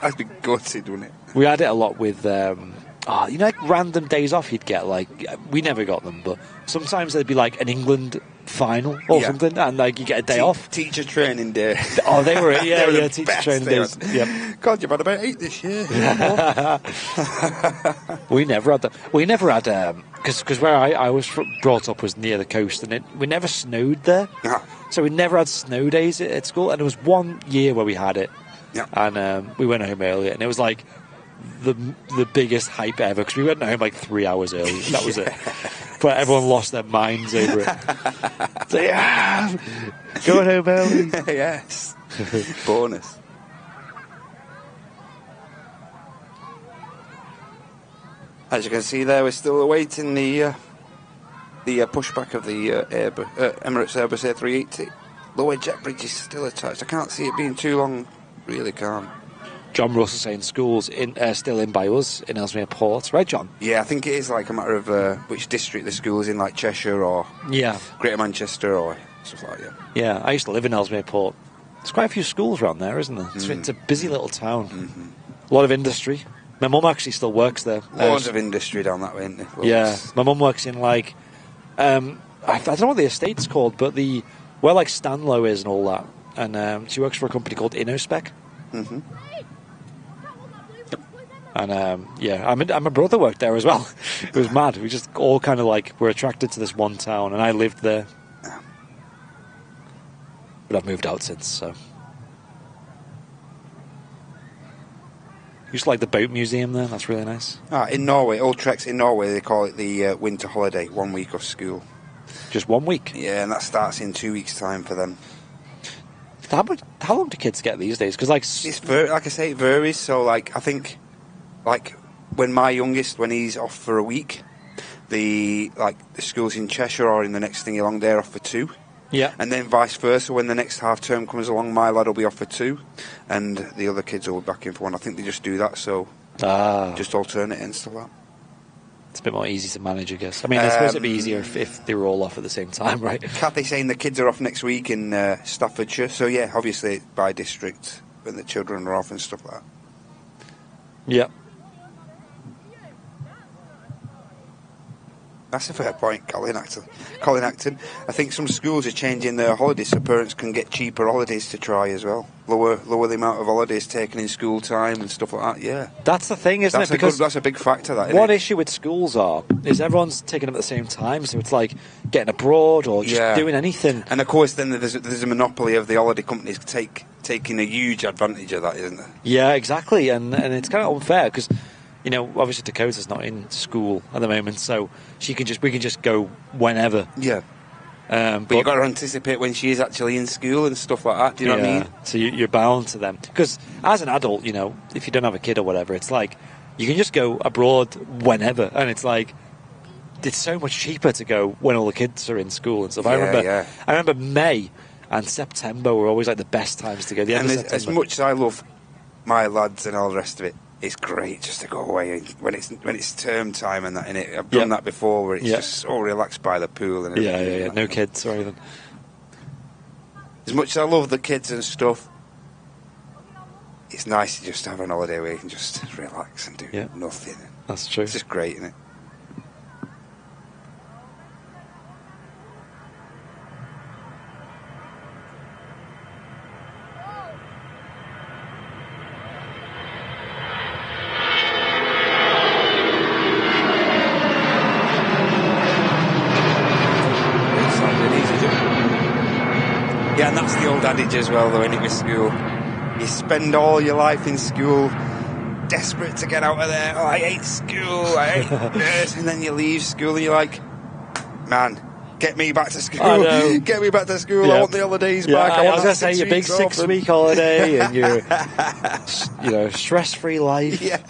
I'd be gutted, wouldn't it? We had it a lot with, like random days off you'd get. Like, we never got them, but sometimes there'd be like an England final or something, and like you get a day off. Teacher training day. Oh, they were teacher training days. Yep. God, you've had about 8 this year. We never had that. We never had because where I was brought up was near the coast, and we never snowed there. So we never had snow days at school. And there was one year where we had it, and we went home early, and it was like the biggest hype ever because we went home like 3 hours early. That was it. But everyone lost their minds over it. So, going home early. Yes. Bonus. As you can see there, we're still awaiting the pushback of the Emirates Airbus A380. Lower jet bridge is still attached. I can't see it being too long. Really can't. John Russell saying schools still in by us in Ellesmere Port, right, John? Yeah, I think it is like a matter of which district the school is in, like Cheshire or Greater Manchester or stuff like that. Yeah, I used to live in Ellesmere Port. There's quite a few schools around there, isn't there? It's a busy little town. Mm-hmm. A lot of industry. My mum actually still works there. Loads of industry down that way, isn't there? Yeah, my mum works in like I don't know what the estate's called, but where like Stanlow is and all that. And she works for a company called InnoSpec. Mm-hmm. And my brother worked there as well. It was mad. We just all kind of like were attracted to this one town, and I lived there. But I've moved out since, so. Used to like the boat museum there. That's really nice. In Norway, Ultrex in Norway, they call it the winter holiday, 1 week of school. Just 1 week? Yeah, and that starts in 2 weeks' time for them. How long do kids get these days? Because like I say, it varies. So like I think, like when my youngest, when he's off for a week, the schools in Cheshire or in the next thing along, they're off for 2. Yeah. And then vice versa, when the next half term comes along, my lad will be off for 2, and the other kids will be back in for 1. I think they just do that, so just alternate and stuff like that. It's a bit more easy to manage, I guess. I mean, I suppose it'd be easier if they were all off at the same time, right? Cathay saying the kids are off next week in Staffordshire, so yeah, obviously by district when the children are off and stuff like that. Yeah. That's a fair point, Colin Acton. I think some schools are changing their holidays so parents can get cheaper holidays to try as well. Lower the amount of holidays taken in school time and stuff like that, yeah. That's the thing, isn't it? Because that's a big factor, that, isn't what it? issue with schools is everyone's taking them at the same time, so it's like getting abroad or just doing anything. And of course then there's a monopoly of the holiday companies taking a huge advantage of that, isn't there? Yeah, exactly, and it's kind of unfair because, you know, obviously Dakota's not in school at the moment, so we can just go whenever. Yeah. But you've got to anticipate when she is actually in school and stuff like that, do you know what I mean? So you're bound to them. Because as an adult, you know, if you don't have a kid or whatever, it's like, you can just go abroad whenever, and it's like, it's so much cheaper to go when all the kids are in school and stuff. I remember May and September were always like the best times to go. The end of September. As much as I love my lads and all the rest of it, it's great just to go away when it's term time and that in it. I've done that before where it's just so relaxed by the pool and everything. Yeah. No kids or anything. As much as I love the kids and stuff, it's nice to just have an holiday where you can just relax and do nothing. That's true. It's just great, isn't it? Yeah, and that's the old adage as well, though, in it with school. You spend all your life in school, desperate to get out of there. Oh, I hate school, I hate this. And then you leave school and you're like, man, get me back to school. Get me back to school. I want the holidays back. I was going to say your big 6-week holiday and your stress-free life. Yeah.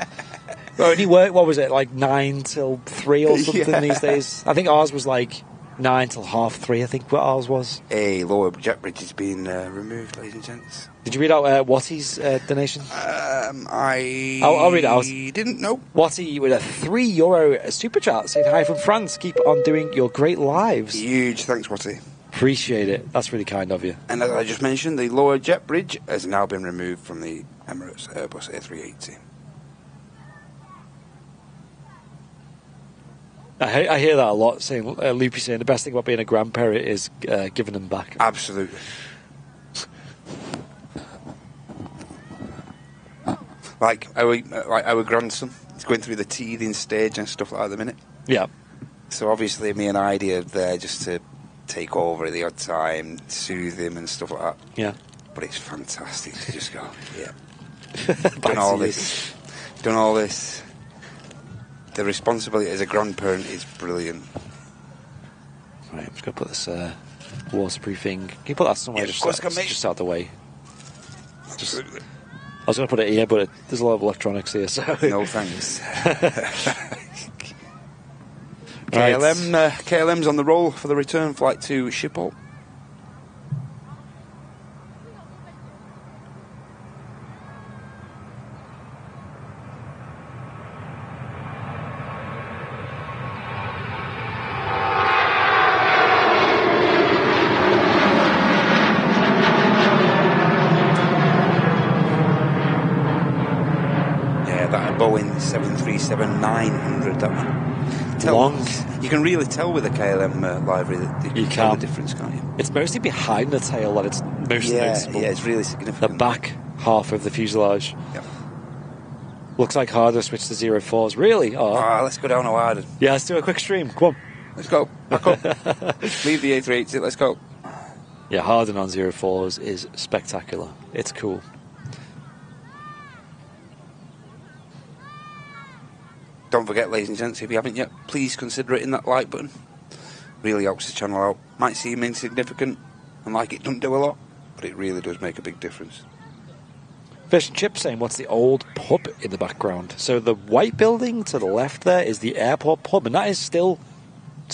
Well, only work, what was it, like 9 till 3 or something these days? I think ours was like 9 till 3:30, I think what ours was. A lower jet bridge has been removed, ladies and gents. Did you read out Watty's donation? I'll read it out. Didn't know. Watty with a €3 super chat saying hi from France. Keep on doing your great lives. Huge thanks, Watty. Appreciate it. That's really kind of you. And as I just mentioned, the lower jet bridge has now been removed from the Emirates Airbus A380. I hear that a lot, saying Loopy saying the best thing about being a grandparent is giving them back. Absolutely. Like our grandson, he's going through the teething stage and stuff like that at the minute. Yeah. So obviously me and Heidi are there just to take over at the odd time, soothe him and stuff like that. Yeah. But it's fantastic to just go, done all this. The responsibility as a grandparent is brilliant. Right, I'm just going to put this waterproofing. Can you put that somewhere just out of the way? Absolutely. I was going to put it here, but there's a lot of electronics here, so... No thanks. KLM's on the roll for the return flight to Schiphol. Boeing 737-900, that one. Long. You can really tell with the KLM livery that you can tell the difference, can't you? It's mostly behind the tail that it's most noticeable. Yeah, it's really significant. The back half of the fuselage. Yeah. Looks like harder switch to 04s. Really? Oh, let's go down a harder. Yeah, let's do a quick stream. Come on. Let's go. Back up. Leave the A380. Let's go. Yeah, harden on 04s is spectacular. It's cool. Don't forget, ladies and gents, if you haven't yet, please consider hitting that like button. Really helps the channel out. Might seem insignificant and like it doesn't do a lot, but it really does make a big difference. Fish and Chip saying, what's the old pub in the background? So the white building to the left there is the airport pub, and that is still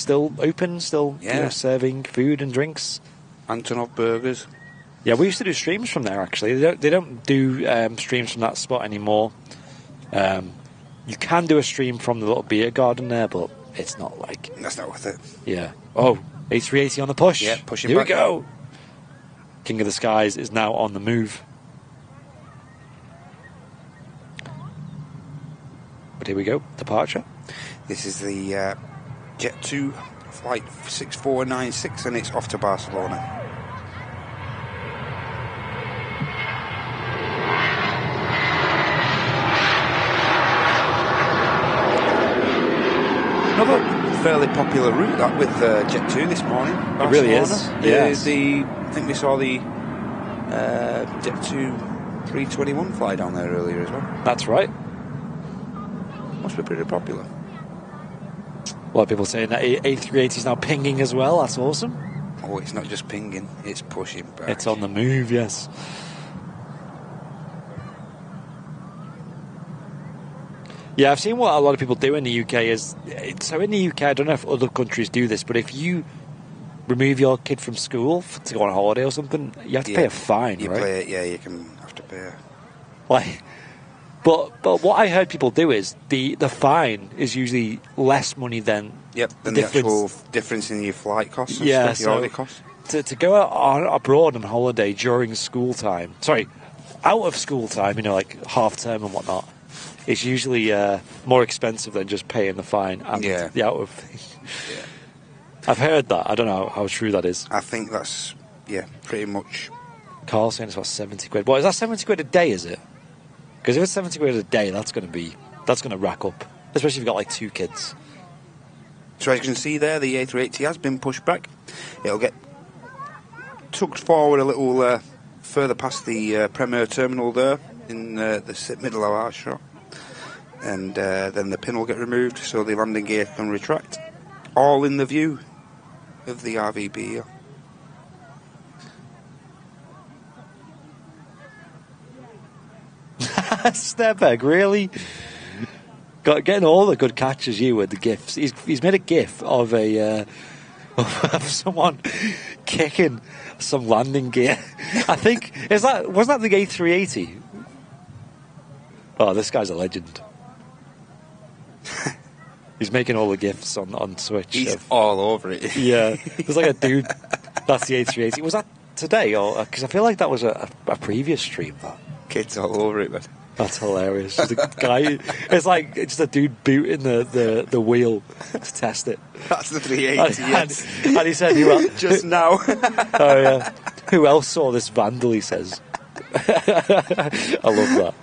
open, still serving food and drinks. Antonov Burgers. Yeah, we used to do streams from there, actually. They don't do streams from that spot anymore. You can do a stream from the little beer garden there, but it's not like... That's not worth it. Yeah. Oh, A380 on the push. Yeah, pushing Here back. we go. King of the Skies is now on the move. But here we go, departure. This is the Jet 2 flight 6496, and it's off to Barcelona. Another fairly popular route, that, with Jet 2 this morning. Barcelona. It really is. Yes. I think we saw the Jet 2 321 fly down there earlier as well. That's right. Must be pretty popular. A lot of people saying that A380 is now pinging as well. That's awesome. Oh, it's not just pinging, it's pushing back. It's on the move, yes. Yeah, I've seen what a lot of people do in the UK is... So in the UK, I don't know if other countries do this, but if you remove your kid from school to go on holiday or something, you have to pay a fine, right? You can have to pay. Like... But what I heard people do is the fine is usually less money than than the actual difference in your flight costs and stuff, your holiday costs. To go out abroad on holiday during school time, out of school time, like half term and whatnot, it's usually more expensive than just paying the fine and the out of thing. Yeah. I've heard that. I don't know how true that is. I think that's pretty much. Carl's saying it's about 70 quid. What is that? 70 quid a day? Is it? Because if it's 70 quid a day, that's going to rack up, especially if you've got like 2 kids. So as you can see there, the A380 has been pushed back. It'll get tucked forward a little further past the Premier Terminal there in the middle of our shot, and then the pin will get removed so the landing gear can retract. All in the view of the RVB here. Snapback, really? Getting all the good catches, you, with the gifs. He's made a gif of of someone kicking some landing gear. I think wasn't that the A380? Oh, this guy's a legend. He's making all the gifs on Switch. He's all over it. Yeah, there's like a dude. That's the A380. Was that today, or because I feel like that was a previous stream? That kids all over it, man. That's hilarious. Just a guy, it's like just a dude booting the wheel to test it. That's the 380. Yes. And he said, just now. Oh yeah. Who else saw this vandal? He says. I love that.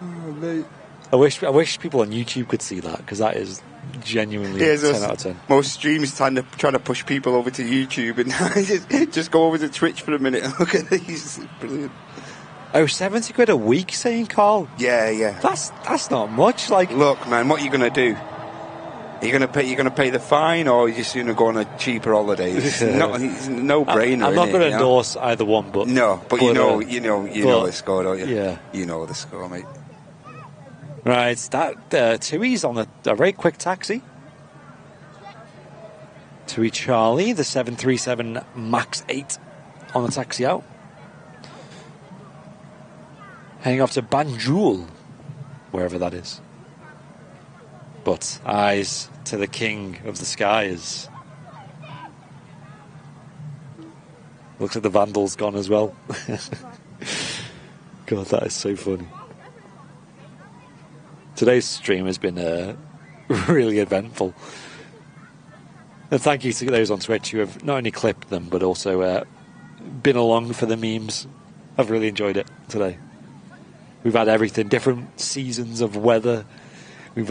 Oh, mate. I wish people on YouTube could see that, because that is genuinely 10 out of 10. Most streams trying to push people over to YouTube, and just go over to Twitch for a minute and look at these. It's brilliant. Oh, 70 quid a week, saying Carl? Yeah. That's not much. Like, look, man, what are you gonna do? Are you gonna pay the fine, or are you just gonna go on a cheaper holiday? It's no brainer. I'm not going to endorse either one, but you know the score, don't you? Yeah, you know the score, mate. Right, that Tui's on a very quick taxi. Tui Charlie, the 737 MAX 8 on the taxi out. Heading off to Banjul, wherever that is. But eyes to the king of the skies. Looks like the vandal's gone as well. God, that is so funny. Today's stream has been really eventful. And thank you to those on Twitch who have not only clipped them, but also been along for the memes. I've really enjoyed it today. We've had everything, different seasons of weather. We've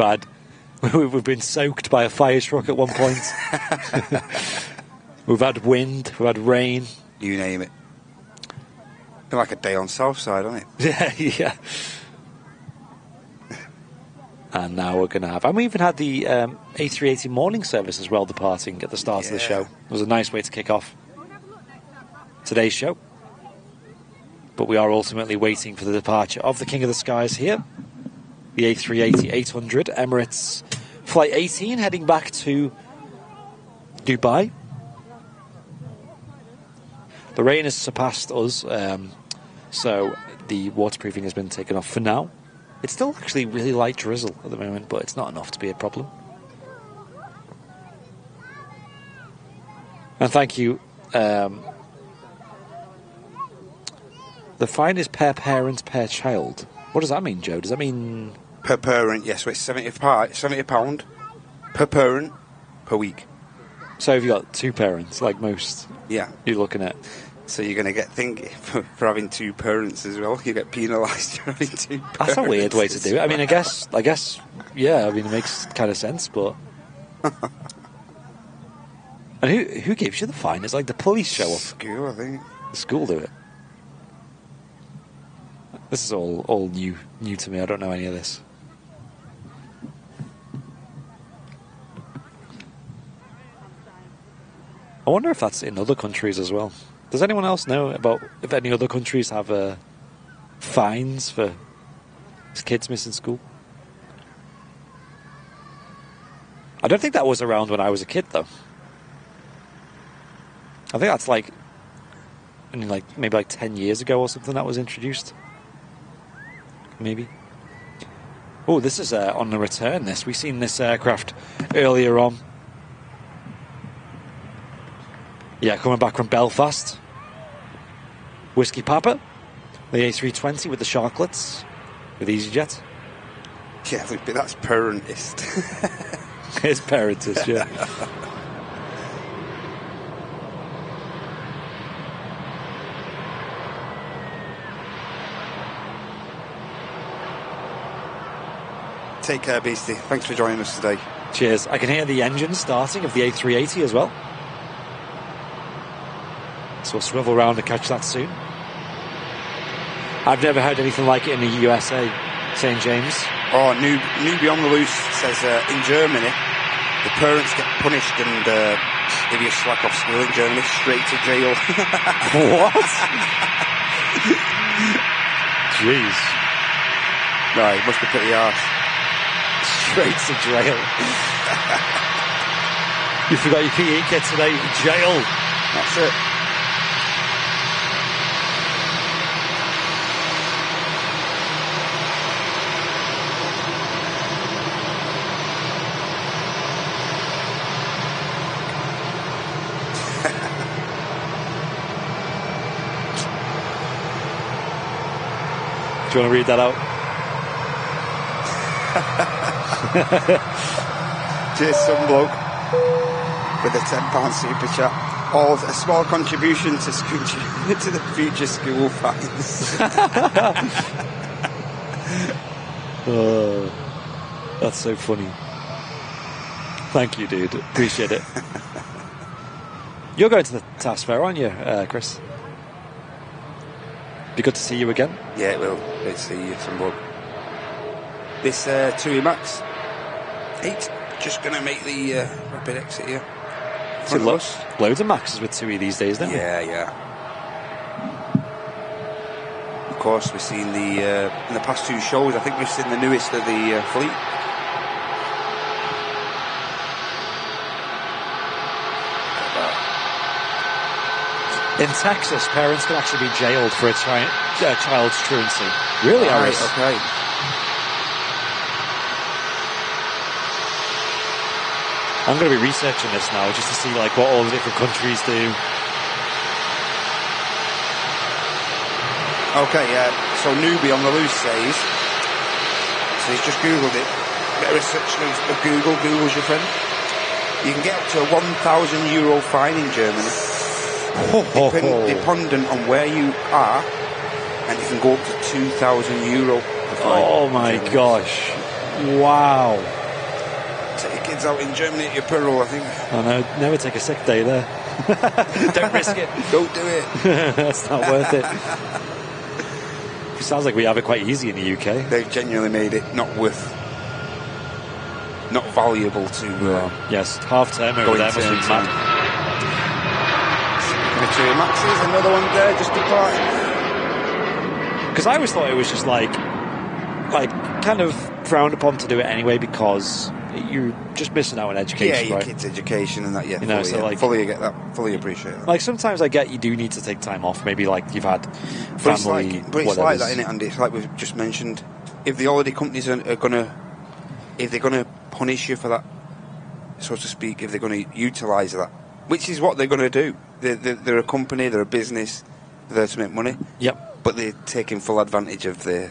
been soaked by a fire truck at one point. We've had wind, we've had rain. You name it. Been like a day on Southside, hasn't it? Yeah. And now we're going to have... And we even had the A380 morning service as well departing at the start of the show. It was a nice way to kick off today's show. But we are ultimately waiting for the departure of the King of the Skies here. The A380-800, Emirates Flight 18, heading back to Dubai. The rain has surpassed us, so the waterproofing has been taken off for now. It's still actually really light drizzle at the moment, but it's not enough to be a problem. And thank you. The fine is per parent, per child. What does that mean, Joe? Does that mean... Per parent, yes. So it's £70 per parent per week. So if you've got two parents, like most, yeah, you're looking at... So you're going to get for having two parents as well. You get penalised for having two parents. That's a weird way to do it. I mean, I guess, yeah. I mean, it makes kind of sense, but. And who gives you the fine? It's like the police show up. School, I think. The school do it. This is all new to me. I don't know any of this. I wonder if that's in other countries as well. Does anyone else know about if any other countries have fines for kids missing school? I don't think that was around when I was a kid, though. I think that's maybe 10 years ago or something that was introduced. Maybe. Oh, this is on the return. We've seen this aircraft earlier on. Yeah, coming back from Belfast. Whiskey Papa, the A320 with the sharklets, with easyJet. Yeah, that's parentist. It's parentist, yeah. Take care, Beastie. Thanks for joining us today. Cheers. I can hear the engine starting of the A380 as well. So we'll swivel round and catch that soon. I've never heard anything like it in the USA, St. James. Oh, newbie on the loose says in Germany, the parents get punished and if you slack off school in Germany, straight to jail. What? Jeez. Right, must be pretty harsh. Straight to jail. You forgot your PE kit today, jail. That's it. Do you want to read that out? Cheers, some bloke with a £10 super chat. Or a small contribution to the future school fines. Oh, that's so funny. Thank you, dude. Appreciate it. You're going to the TAS fair, aren't you, Chris? Be good to see you again. Yeah, it will. Great to see you, some bloke. This TUI Max 8 just going to make the rapid exit here. Loads of Maxes with TUI these days, don't we? Yeah. Of course, we've seen in the past two shows, I think we've seen the newest of the fleet. In Texas, parents can actually be jailed for a child's truancy. Really, right, okay. I'm going to be researching this now just to see what all the different countries do. Okay, so newbie on the loose says, so he's just googled it. Get a research of Google. Google's your friend. You can get up to a €1,000 fine in Germany. Dependent on where you are, and it can go up to €2,000. Oh my gosh! Wow! Take your kids out in Germany at your peril, I think. I know. Never take a sick day there. Don't risk it. Don't do it. That's not worth it. It sounds like we have it quite easy in the UK. They've genuinely made it not valuable to. Yes, half term over there must be mad. TUI Maxes, another one there, just departing. Because I always thought it was just kind of frowned upon to do it anyway because you're just missing out on education. Yeah, your right? kids' education and that. Yeah, fully get that. Fully appreciate that. Sometimes I get you do need to take time off. Maybe you've had family. But it's like that, isn't it, Andy? It's like we've just mentioned. if the holiday companies are going to, if they're going to punish you for that, so to speak, if they're going to utilise that, which is what they're going to do. They're a company, they're a business, they're there to make money. Yep. But they're taking full advantage of the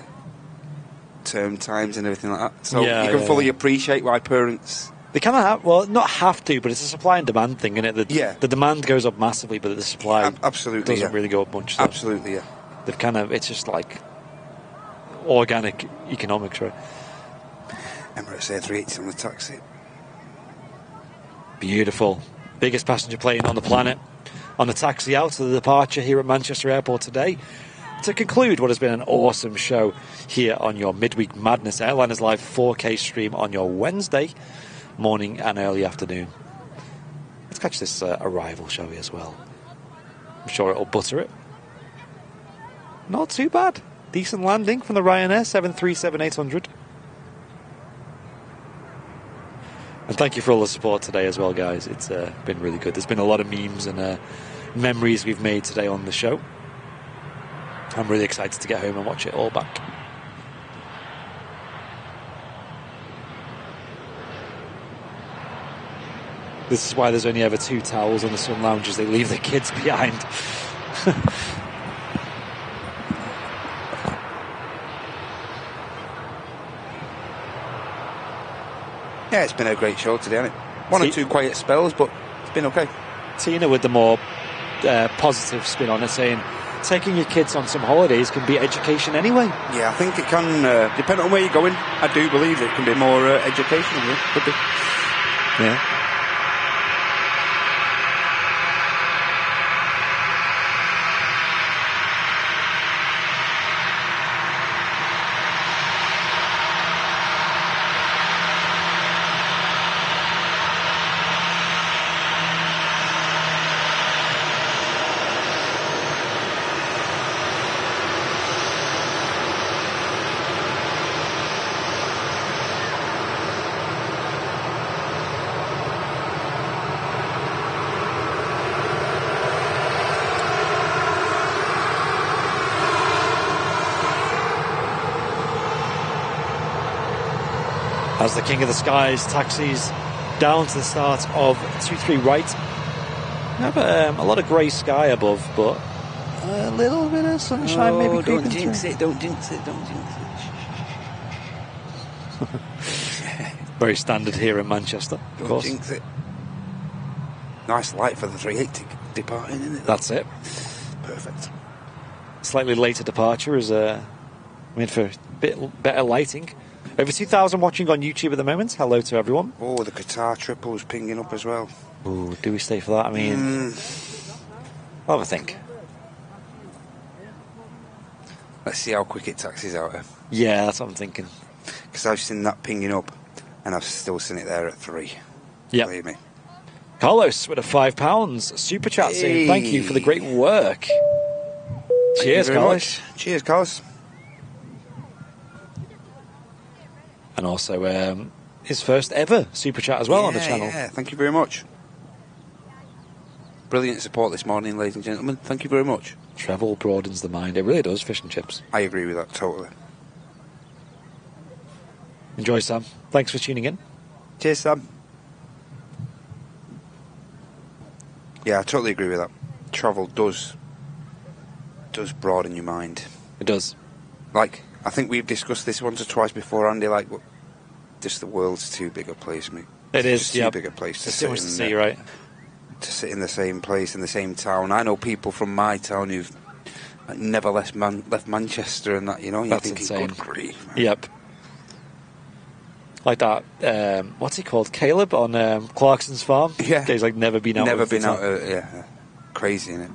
term times and everything like that. So you can fully appreciate why parents... They kind of have, well, not have to, but it's a supply and demand thing, isn't it? The demand goes up massively, but the supply absolutely doesn't really go up much. So absolutely, yeah. They've kind of, it's just like organic economics, right? Emirates A380 on the taxi. Beautiful. Biggest passenger plane on the planet on the taxi out of the departure here at Manchester Airport today to conclude what has been an awesome show here on your Midweek Madness Airliners Live 4K stream on your Wednesday morning and early afternoon. Let's catch this arrival, shall we, as well? I'm sure it'll butter it. Not too bad. Decent landing from the Ryanair 737-800. And thank you for all the support today as well, guys. It's been really good. There's been a lot of memes and memories we've made today on the show. I'm really excited to get home and watch it all back. This is why there's only ever 2 towels on the sun lounges. They leave the kids behind. Yeah, it's been a great show today, hasn't it? One or two quiet spells, but it's been okay. Tina with the more positive spin on it, saying taking your kids on some holidays can be education anyway. Yeah, I think it can, depending on where you're going, I do believe it can be more educational. Yeah, could be. Yeah. As the King of the Skies taxis down to the start of 23 right. We have a lot of grey sky above, but a little bit of sunshine maybe creeping don't jinx through. it, don't jinx it, don't jinx it. Very standard here in Manchester, of course. Don't jinx it. Nice light for the 380 departing, isn't it? That's it. Perfect. Slightly later departure is made for a bit better lighting. Over 2,000 watching on YouTube at the moment. Hello to everyone. Oh, the Qatar triple is pinging up as well. Ooh, do we stay for that? I mean, I'll have a think. Let's see how quick it taxis out here. Yeah, that's what I'm thinking. Because I've seen that pinging up, and I've still seen it there at 3. Yeah. Believe me. Carlos with a £5 super chat saying thank you for the great work. Cheers, Carlos. Cheers, Carlos. And also his first ever super chat as well on the channel. Yeah, thank you very much. Brilliant support this morning, ladies and gentlemen. Thank you very much. Travel broadens the mind. It really does, fish and chips. I agree with that, totally. Enjoy, Sam. Thanks for tuning in. Cheers, Sam. Yeah, I totally agree with that. Travel does broaden your mind. It does. Like, I think we've discussed this once or twice before, Andy, like, just the world's too big a place, mate. It is, just too big a place to sit in. To see, right? To sit in the same place, in the same town. I know people from my town who've never left Manchester and that, you know. You're thinking, insane. good grief, man. Yep. Like that, what's he called? Caleb on Clarkson's farm? Yeah. He's like never been out. Never been out, yeah. Crazy, innit?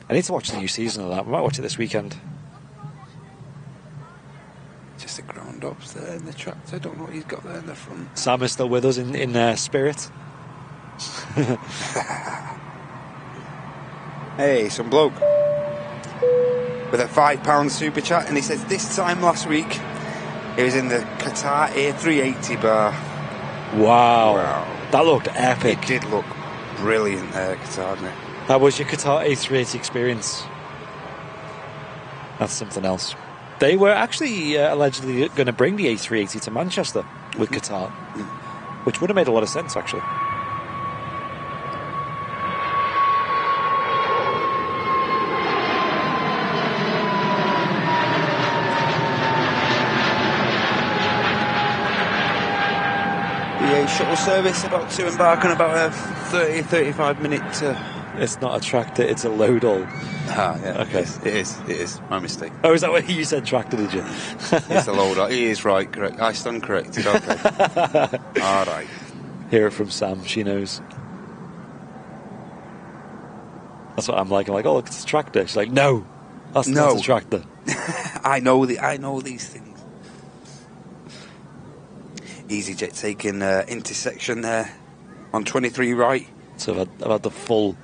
I need to watch the new season of that. We might watch it this weekend. Just the ground ups there in the tractor. I don't know what he's got there in the front. Sam is still with us in spirit. Hey, some bloke with a £5 super chat, and he says this time last week he was in the Qatar A380 bar. Wow. That looked epic. It did look brilliant there, Qatar, didn't it? How was your Qatar A380 experience? That's something else. They were actually allegedly going to bring the A380 to Manchester with Qatar, which would have made a lot of sense, actually. The shuttle service about to embark on about a 30-35 minute. It's not a tractor; it's a load all. Ah, yeah. Okay, it is. My mistake. Oh, is that what you said? Tractor, did you? It's a load all. He is right. Correct. I stand corrected. Okay. All right. Hear it from Sam. She knows. That's what I'm like. I'm like, oh, look, it's a tractor. She's like, no, that's not a tractor. I know these things. easyJet taking intersection there on 23 right. So I've had the full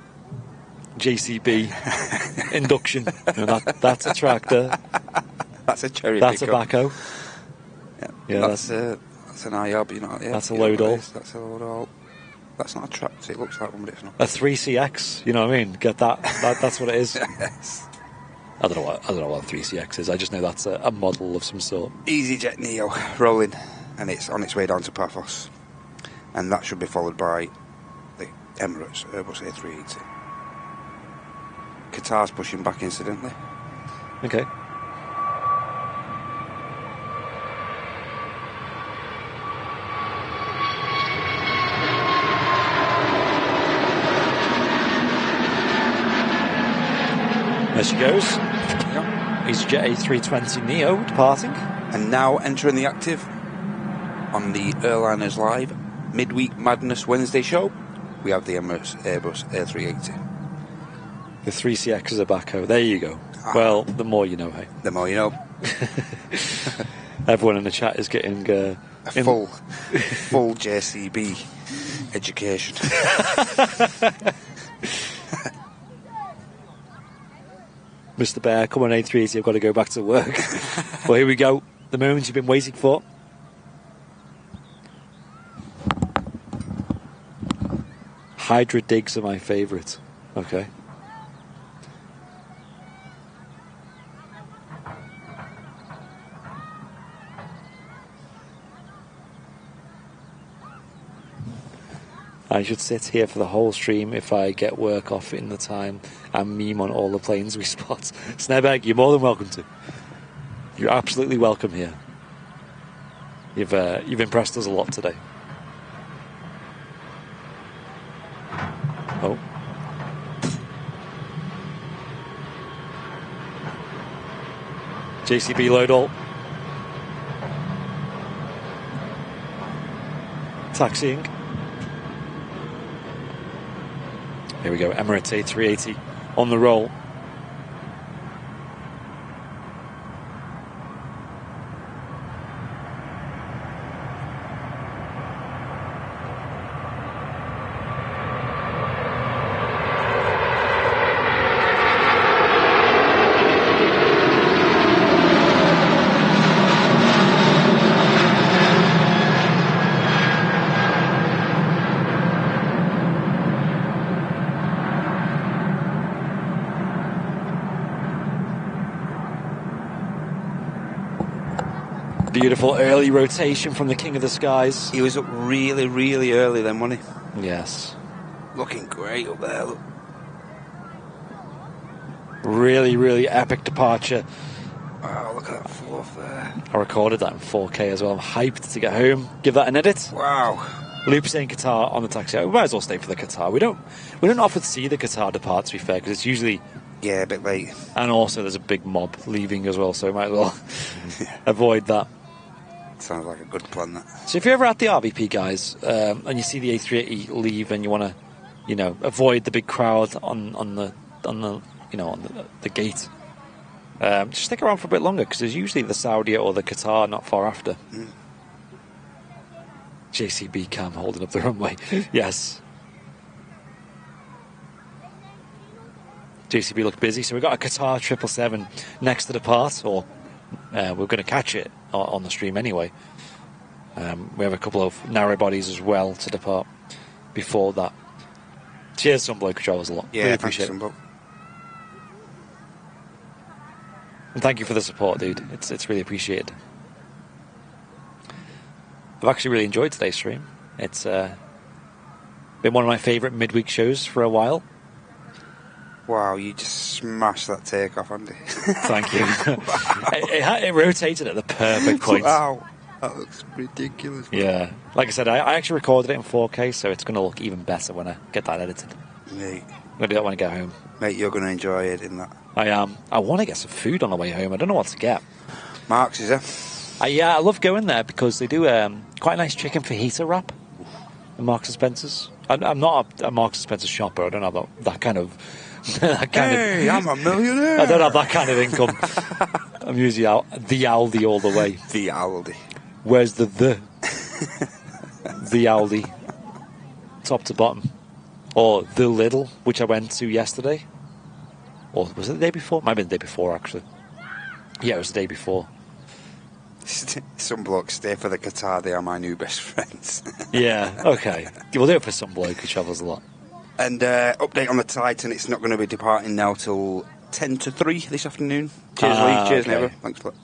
JCB induction. You know, that's a tractor. That's a cherry That's pickup. a backhoe. Yeah, that's an IOB, you know. Yeah, that's a load all. That's a load all. That's not a tractor. It looks like one, but it's not. A 3CX. You know what I mean? Get that? That's what it is. Yes. I don't know what a 3CX is. I just know that's a model of some sort. easyJet Neo rolling, and it's on its way down to Paphos, and that should be followed by the Emirates Airbus A380. Qatar's pushing back, incidentally. Okay. There she goes. Yep. easyJet A320 Neo departing. And now entering the active on the Airliners Live Midweek Madness Wednesday show, we have the Emirates Airbus A380. The 3CX is a backhoe. There you go. Well, the more you know, hey. The more you know. Everyone in the chat is getting a full JCB education. Mr. Bear, come on A380, I've got to go back to work. Well, here we go. The moment you've been waiting for. Hydra digs are my favourite. Okay. I should sit here for the whole stream if I get work off in the time and meme on all the planes we spot. Snebeg, you're more than welcome to. You're absolutely welcome here. You've impressed us a lot today. Oh. JCB load all. Taxiing. Here we go, Emirates A380 on the roll. Beautiful early rotation from the King of the Skies. He was up really, really early then, wasn't he? Yes. Looking great up there, look. Really, really epic departure. Wow, look at that fluff there. I recorded that in 4K as well. I'm hyped to get home. Give that an edit. Wow. Loop saying Qatar on the taxi. We might as well stay for the Qatar. We don't often see the Qatar depart, to be fair, because it's usually... Yeah, a bit late. And also there's a big mob leaving as well, so we might as well avoid that. Sounds like a good plan, that. So if you're ever at the RVP, guys, and you see the A380 leave and you want to, you know, avoid the big crowd on the gate, just stick around for a bit longer, because there's usually the Saudi or the Qatar not far after. JCB cam holding up the runway. Yes. JCB looked busy, so we've got a Qatar 777 next to depart, or we're going to catch it on the stream anyway. We have a couple of narrow bodies as well to depart before that. Cheers, Sunblow, controls a lot. Yeah, really appreciate it. And thank you for the support, dude. It's really appreciated. I've actually really enjoyed today's stream. It's been one of my favourite midweek shows for a while. Wow, you just smashed that takeoff, Andy. Thank you. it rotated at the perfect point. Wow, that looks ridiculous. Yeah. Like I said, I actually recorded it in 4K, so it's going to look even better when I get that edited. Mate. I'm going to do that when I get home. Mate, you're going to enjoy it in that. I am. I want to get some food on the way home. I don't know what to get. Mark's, is there? Yeah, I love going there because they do quite a nice chicken fajita wrap at Marks and Spencer's. I'm not a Marks and Spencer's shopper. I don't have that kind of... I'm a millionaire. I don't have that kind of income. I'm usually out the Aldi all the way. The Aldi. Where's the Aldi? Top to bottom. Or the Lidl, which I went to yesterday. Or was it the day before? Might have been the day before, actually. Yeah, it was the day before. Some blokes stay for the Qatar. They are my new best friends. Yeah, okay. We'll do it for some bloke who travels a lot. And update on the Titan. It's not going to be departing now till 10 to 3 this afternoon. Cheers, Lee. Cheers, okay. Neighbour. Thanks for that.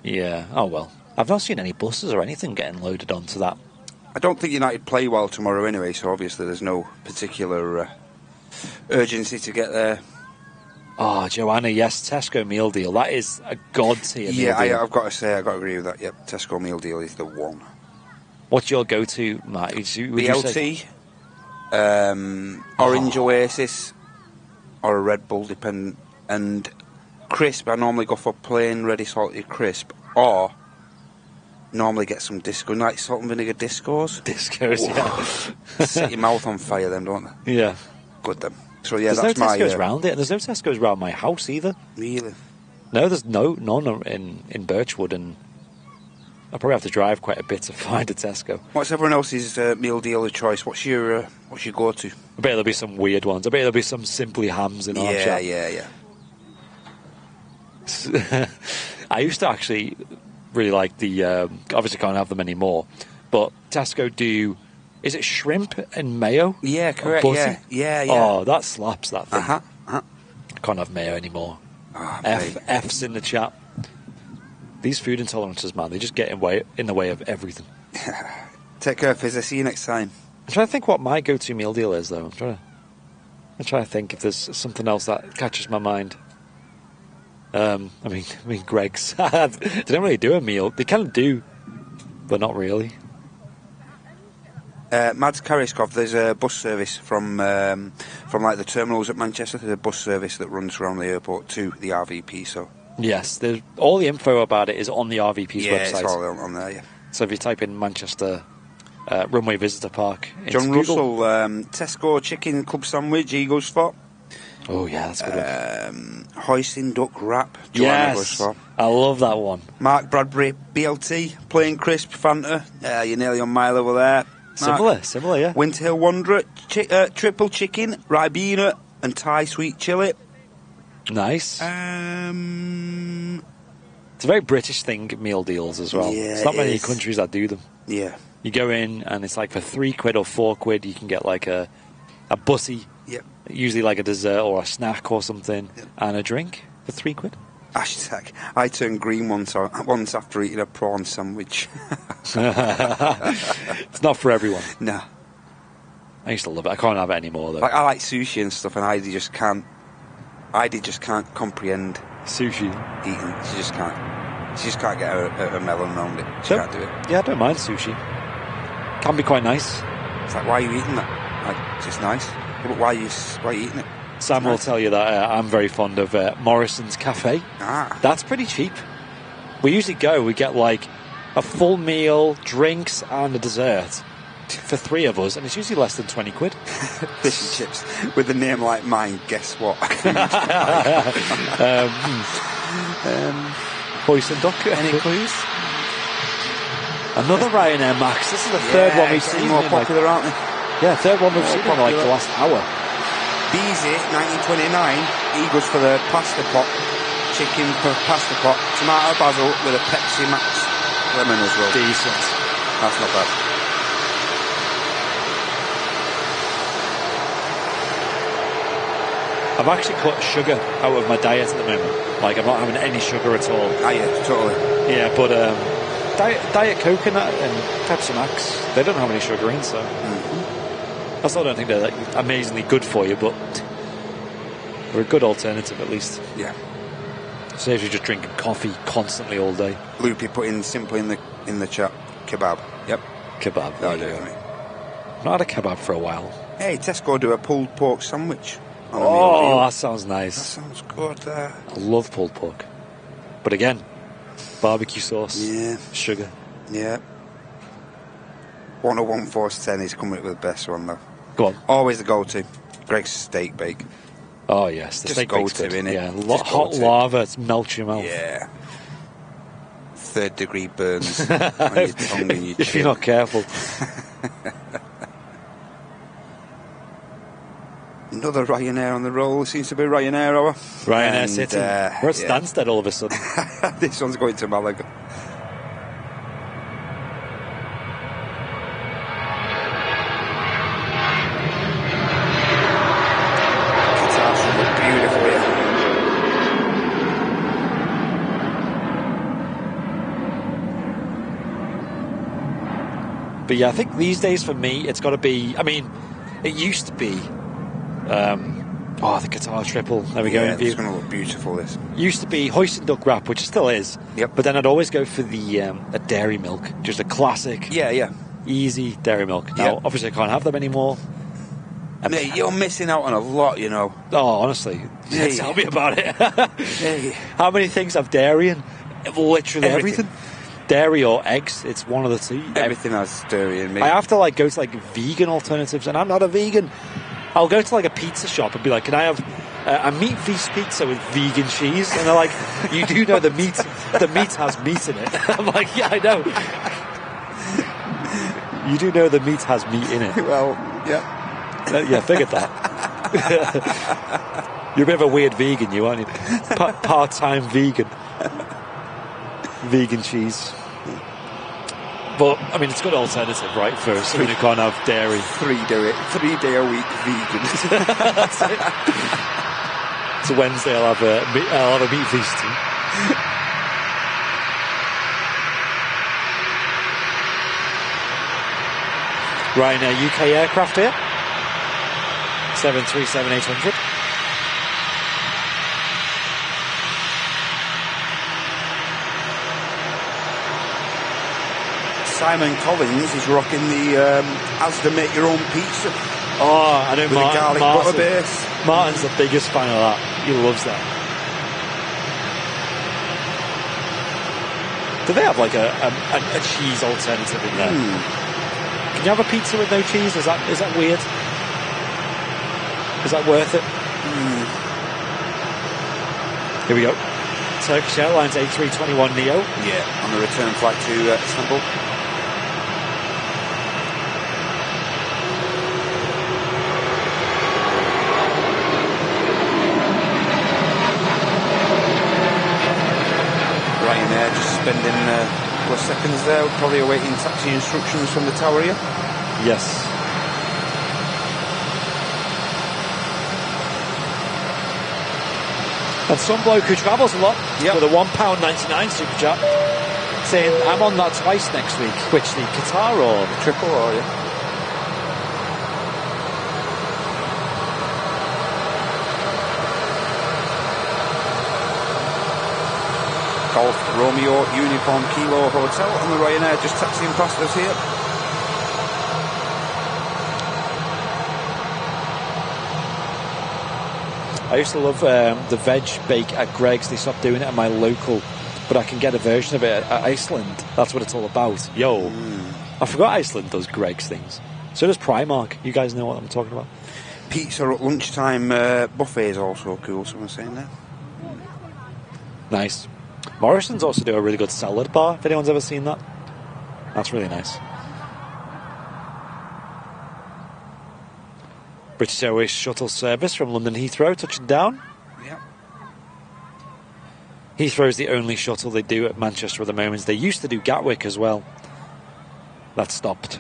Yeah, oh well. I've not seen any buses or anything getting loaded onto that. I don't think United play well tomorrow anyway, so obviously there's no particular urgency to get there. Oh, Joanna, yes, Tesco meal deal. That is a god tier meal Yeah, deal. I've got to say, I've got to agree with that. Yep, Tesco meal deal is the one. What's your go-to, Matt? BLT, Orange Oasis, or a Red Bull, depending. And crisp, I normally go for plain ready salted crisp, or normally get some disco, like salt and vinegar discos. Discos, yeah. Set your mouth on fire, them, don't they? Yeah. Good, them. So yeah, there's that's no my. Tesco's round it. There's no Tesco's round my house either. Really? No, there's none in Birchwood, and I probably have to drive quite a bit to find a Tesco. What's everyone else's meal deal of choice? What's your go-to? I bet there'll be some weird ones. I bet there'll be some Simply Hams in our chat. Yeah. I used to actually really like the. Obviously, can't have them anymore, but Tesco do. Is it shrimp and mayo? Yeah, correct. Yeah. Oh, that slaps, that thing. Uh-huh. Can't have mayo anymore. Oh, F's in the chat. These food intolerances, man, they just get in the way of everything. Take care, Fizz. See you next time. I'm trying to think what my go-to meal deal is, though. I'm trying to think if there's something else that catches my mind. I mean, Greg's. They don't really do a meal. They kind of do, but not really. Mads Kariskov, there's a bus service from like the terminals at Manchester. There's a bus service that runs around the airport to the RVP. So yes, all the info about it is on the RVP's website. Yeah, it's all on there. Yeah. So if you type in Manchester Runway Visitor Park, John Russell, Tesco chicken club sandwich, he goes for. Oh yeah, that's good. Hoisin duck wrap, Joanna goes for. I love that one. Mark Bradbury, BLT, plain crisp Fanta. You're nearly on mile over there. Similar, yeah. Winter Hill Wanderer, triple chicken, Ribena, and Thai sweet chili. Nice. It's a very British thing, meal deals as well. Yeah, it's not many countries that do them. Yeah. You go in and it's like for £3 or £4 you can get like a bussy. Yep. Usually like a dessert or a snack or something, yep, and a drink for £3. Hashtag, I turned green once after eating a prawn sandwich. It's not for everyone. No. I used to love it. I can't have it anymore though. Like, I like sushi and stuff, and Heidi just can't comprehend sushi. Eating. She just can't get a melon around it. She can't do it. Yeah, I don't mind sushi. Can be quite nice. It's like, why are you eating that? Like, it's just nice. Yeah, but why are you eating it? Sam will tell you that I'm very fond of Morrison's Cafe. That's pretty cheap. We usually we get like a full meal, drinks and a dessert for 3 of us, and it's usually less than £20. Fish and chips. With a name like mine, guess what? Hoisin duck. Any clues? Another Ryanair Max. This is the third one we've seen. More popular, aren't they? Yeah, third one we've seen in like the last hour. Beezy, 1929, he goes for the pasta pot, chicken for pasta pot, tomato basil with a Pepsi Max lemon as well. Decent. That's not bad. I've actually cut sugar out of my diet at the moment. Like, I'm not having any sugar at all. Oh, yeah, totally. Yeah, but Diet Coconut and Pepsi Max, they don't have any sugar in, so... I still don't think they're like amazingly good for you, but they're a good alternative at least. Yeah. Saves you just drinking coffee constantly all day. Loopy put in simply in the chat, kebab. Yep. Kebab. Oh, yeah. I've not had a kebab for a while. Hey, Tesco do a pulled pork sandwich. Oh, that sounds nice. That sounds good. I love pulled pork. But again, barbecue sauce. Yeah. Sugar. Yeah. 101410 is coming up with the best one, though. Go on. Always the go-to. Greg's steak bake. Oh, yes. The steak bake's good. Innit? Yeah. Hot lava, it melts your mouth. Yeah. 3rd degree burns on your tongue and your if chin. you're not careful. Another Ryanair on the roll. Seems to be Ryanair hour. Ryanair City. We're at Stansted all of a sudden. This one's going to Malaga. Qatar should look beautiful here. But yeah, I think these days for me, it's got to be... I mean, it used to be... the Qatar triple. There we go. Yeah, it's going to look beautiful, this. Used to be hoist and duck wrap, which it still is. Yep. But then I'd always go for the a dairy milk, just a classic, Yeah. easy dairy milk. Now, Yep. obviously, I can't have them anymore. Mate, you're missing out on a lot, you know. Oh, honestly, Hey. tell me about it. Hey. How many things have dairy in? Literally everything. Dairy or eggs, it's one of the two. Everything has dairy in me. I have to go to vegan alternatives, and I'm not a vegan. I'll go to a pizza shop and be like, can I have a meat feast pizza with vegan cheese? And they're like, you do know the meat has meat in it. I'm like, yeah, I know. You do know the meat has meat in it. Well, yeah. Yeah, figured that. You're a bit of a weird vegan, you aren't you? Part-time vegan. Vegan cheese. But, I mean, it's a good alternative, right, for someone who can't have dairy. 3-day-a-week vegan. That's it. So Wednesday I'll have a meat feast. Ryanair UK aircraft here. 737-800. Simon Collins is rocking the Asda Make Your Own Pizza. Oh, I know with a garlic butter base. Martin's the biggest fan of that. He loves that. Do they have a cheese alternative in there? Can you have a pizza with no cheese? Is that weird? Is that worth it? Here we go. Turkish Airlines A321neo. Yeah, on the return flight to Istanbul. Ryanair just spending a couple of seconds there, probably awaiting taxi instructions from the tower here. Yes. And some bloke who travels a lot with a £1.99 super chat saying, I'm on that twice next week. Which, the Qatar or the triple or Golf Romeo Uniform Kilo Hotel and the Ryanair just taxiing past us here. I used to love the veg bake at Greg's. They stopped doing it at my local, but I can get a version of it at Iceland. That's what it's all about. Yo, I forgot Iceland does Greg's things. So does Primark. You guys know what I'm talking about. Pizza at lunchtime buffet is also cool, someone's saying that. Nice. Morrison's also do a really good salad bar, if anyone's ever seen that. That's really nice. British Airways shuttle service from London Heathrow touching down. Yeah. Heathrow is the only shuttle they do at Manchester at the moment. They used to do Gatwick as well. That stopped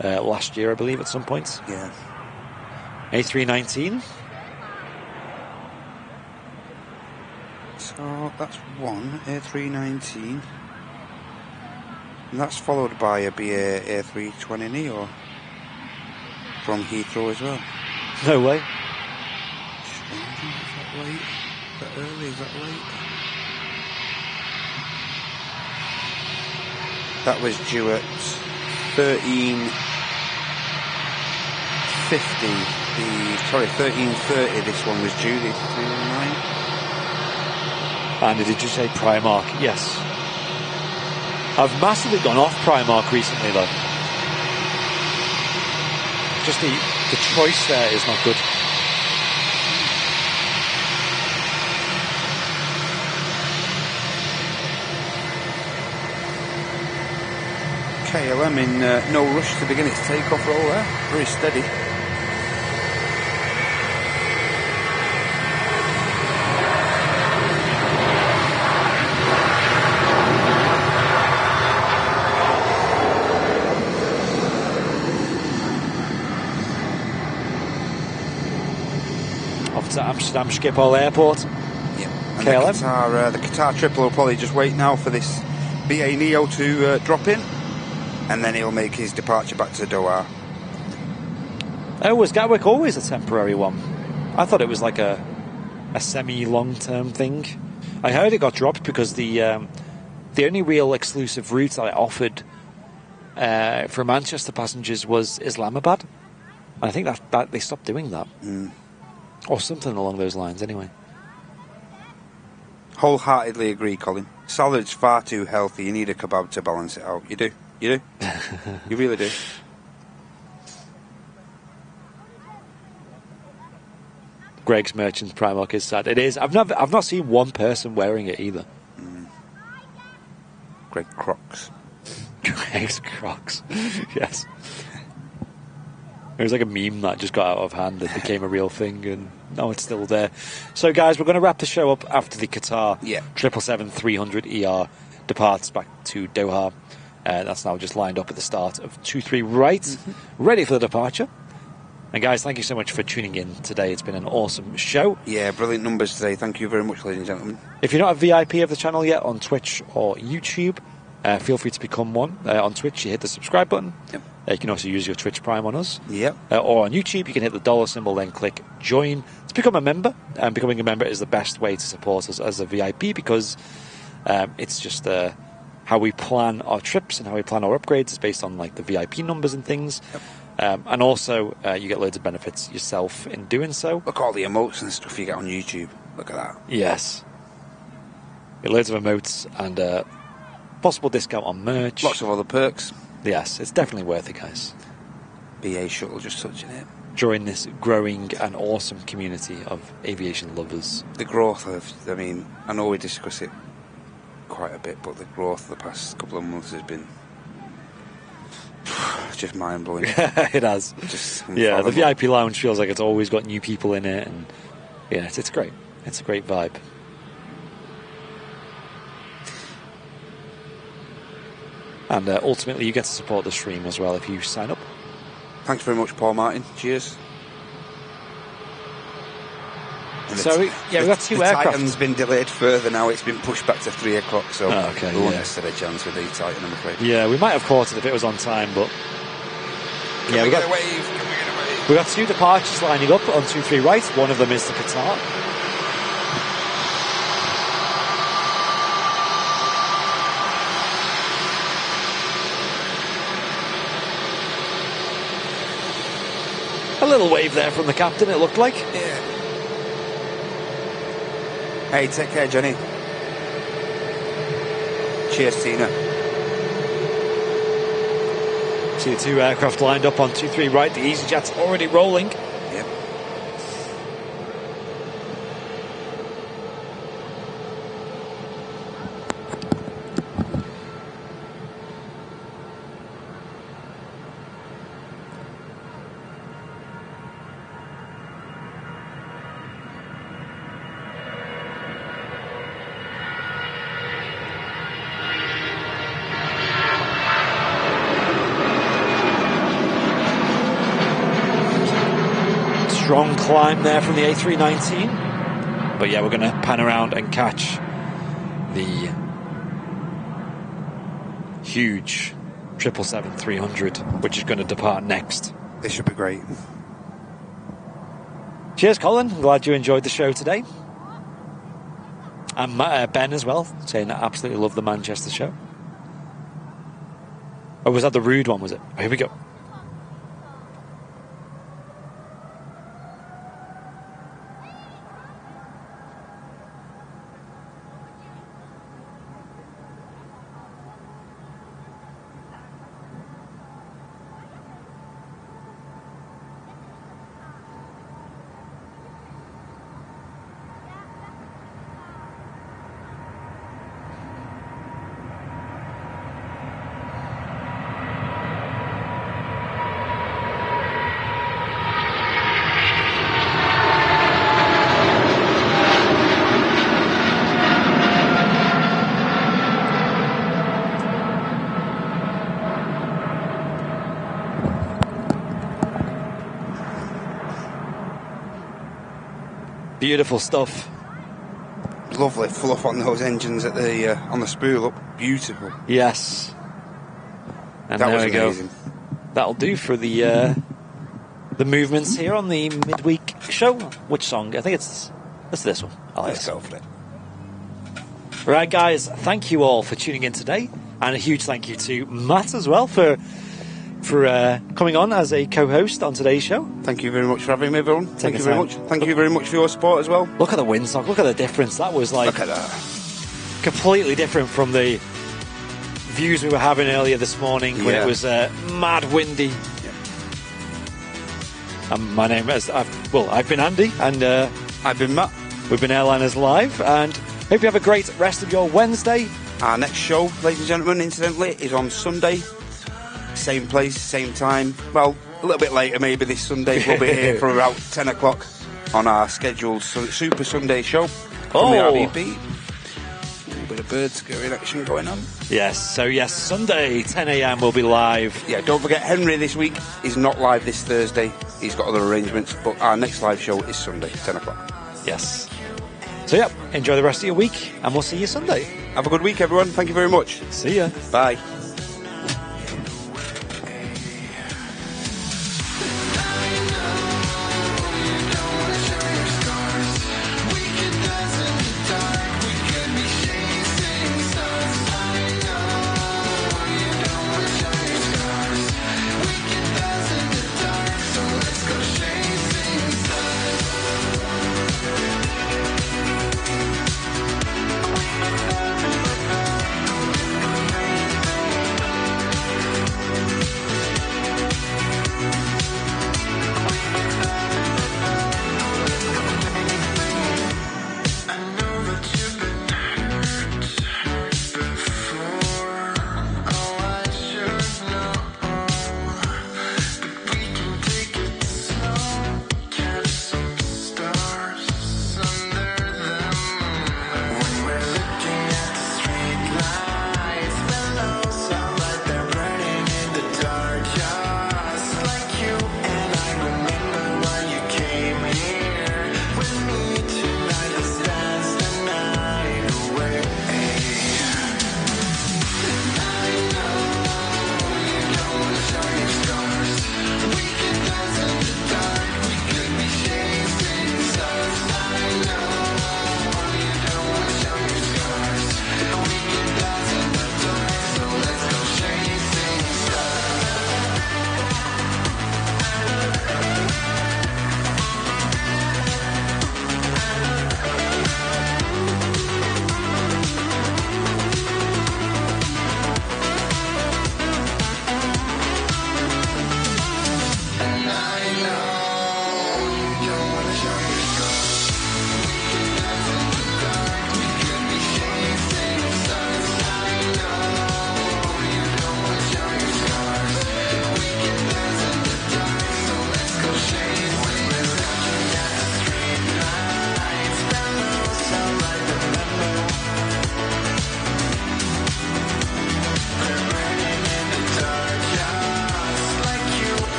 last year, I believe, at some point. Yeah. A319. So that's one A319. And that's followed by a BA A320neo from Heathrow as well. No way. Strange, is that late? Is that early? Is that late? That was due at 13:30. This one was due, the 309. And did you say Primark? Yes. I've massively gone off Primark recently, though. Just the choice there is not good. KLM in no rush to begin its takeoff roll there. Very steady. Off to Amsterdam Schiphol Airport. Yeah. And KLM. The Qatar triple will probably just wait now for this BA Neo to drop in. And then he'll make his departure back to Doha. Oh, was Gatwick always a temporary one? I thought it was like a semi-long-term thing. I heard it got dropped because the only real exclusive route that it offered for Manchester passengers was Islamabad. And I think that they stopped doing that. Or something along those lines, anyway. Wholeheartedly agree, Colin. Salad's far too healthy. You need a kebab to balance it out. You do. You do. You really do. Greg's Merchants Primark is sad. It is. I've not seen one person wearing it either. Greg Crocs. Greg's Crocs. Yes. It was like a meme that just got out of hand and became a real thing, and now it's still there. So, guys, we're going to wrap the show up after the Qatar 777-300ER departs back to Doha. That's now just lined up at the start of 23 right, ready for the departure. And guys, thank you so much for tuning in today. It's been an awesome show. Yeah, brilliant numbers today. Thank you very much, ladies and gentlemen. If you're not a VIP of the channel yet on Twitch or YouTube, feel free to become one. On Twitch, you hit the subscribe button. Yep. You can also use your Twitch Prime on us. Yep. Or on YouTube, you can hit the dollar symbol, then click join to become a member. And becoming a member is the best way to support us as a VIP, because it's just how we plan our trips and how we plan our upgrades is based on like the VIP numbers and things. Yep. And also, you get loads of benefits yourself in doing so. Look at all the emotes and stuff you get on YouTube. Look at that. Yes. Get loads of emotes and possible discount on merch. Lots of other perks. Yes, it's definitely worth it, guys. BA Shuttle just touching it. Join this growing and awesome community of aviation lovers. The growth of, I mean, I know we discuss it quite a bit, but the growth of the past couple of months has been just mind-blowing. It has. Just yeah, the VIP lounge feels like it's always got new people in it, and yeah, it's great. It's a great vibe. And ultimately, you get to support the stream as well if you sign up. Thanks very much, Paul Martin. Cheers. So, we've got two aircraft. Titan's been delayed further now. It's been pushed back to 3 o'clock, so we won't necessarily chance with the Titan, I'm afraid. Yeah, we might have caught it if it was on time, but... Can we get a wave? Can we get a wave? We've got two departures lining up on 23 right. One of them is the Qatar. A little wave there from the captain, it looked like. Yeah. Hey, take care, Johnny. Cheers, Tina. See the two aircraft lined up on 23 right. The easyJet's already rolling. Yep. Strong climb there from the A319. But yeah, we're going to pan around and catch the huge 777-300, which is going to depart next. This should be great. Cheers, Colin. Glad you enjoyed the show today. And Ben as well, saying I absolutely love the Manchester show. Oh, was that the rude one, was it? Oh, here we go. Beautiful stuff. Lovely fluff on those engines at the on the spool up. Beautiful. Yes. And that there was we amazing. go. That'll do for the movements here on the midweek show. Which song? I think it's this one. Let's go for it. Right, guys. Thank you all for tuning in today, and a huge thank you to Matt as well for coming on as a co-host on today's show. Thank you very much for having me, everyone. Thank you very much. Thank you very much for your support as well. Look at the windsock. Look at the difference. That was like look at that. Completely different from the views we were having earlier this morning when it was mad windy. Yeah. My name is I've been Andy, and I've been Matt. We've been Airliners Live, and hope you have a great rest of your Wednesday. Our next show, ladies and gentlemen, incidentally, is on Sunday. Same place, same time. Well, a little bit later maybe this Sunday. We'll be here for about 10 o'clock on our scheduled Super Sunday show from the RVP. A little bit of bird scurrying action going on. Yes, so yes, Sunday, 10 a.m. we'll be live. Yeah, don't forget Henry this week is not live this Thursday. He's got other arrangements, but our next live show is Sunday, 10 o'clock. Yes. So yeah, enjoy the rest of your week, and we'll see you Sunday. Have a good week, everyone. Thank you very much. See ya. Bye.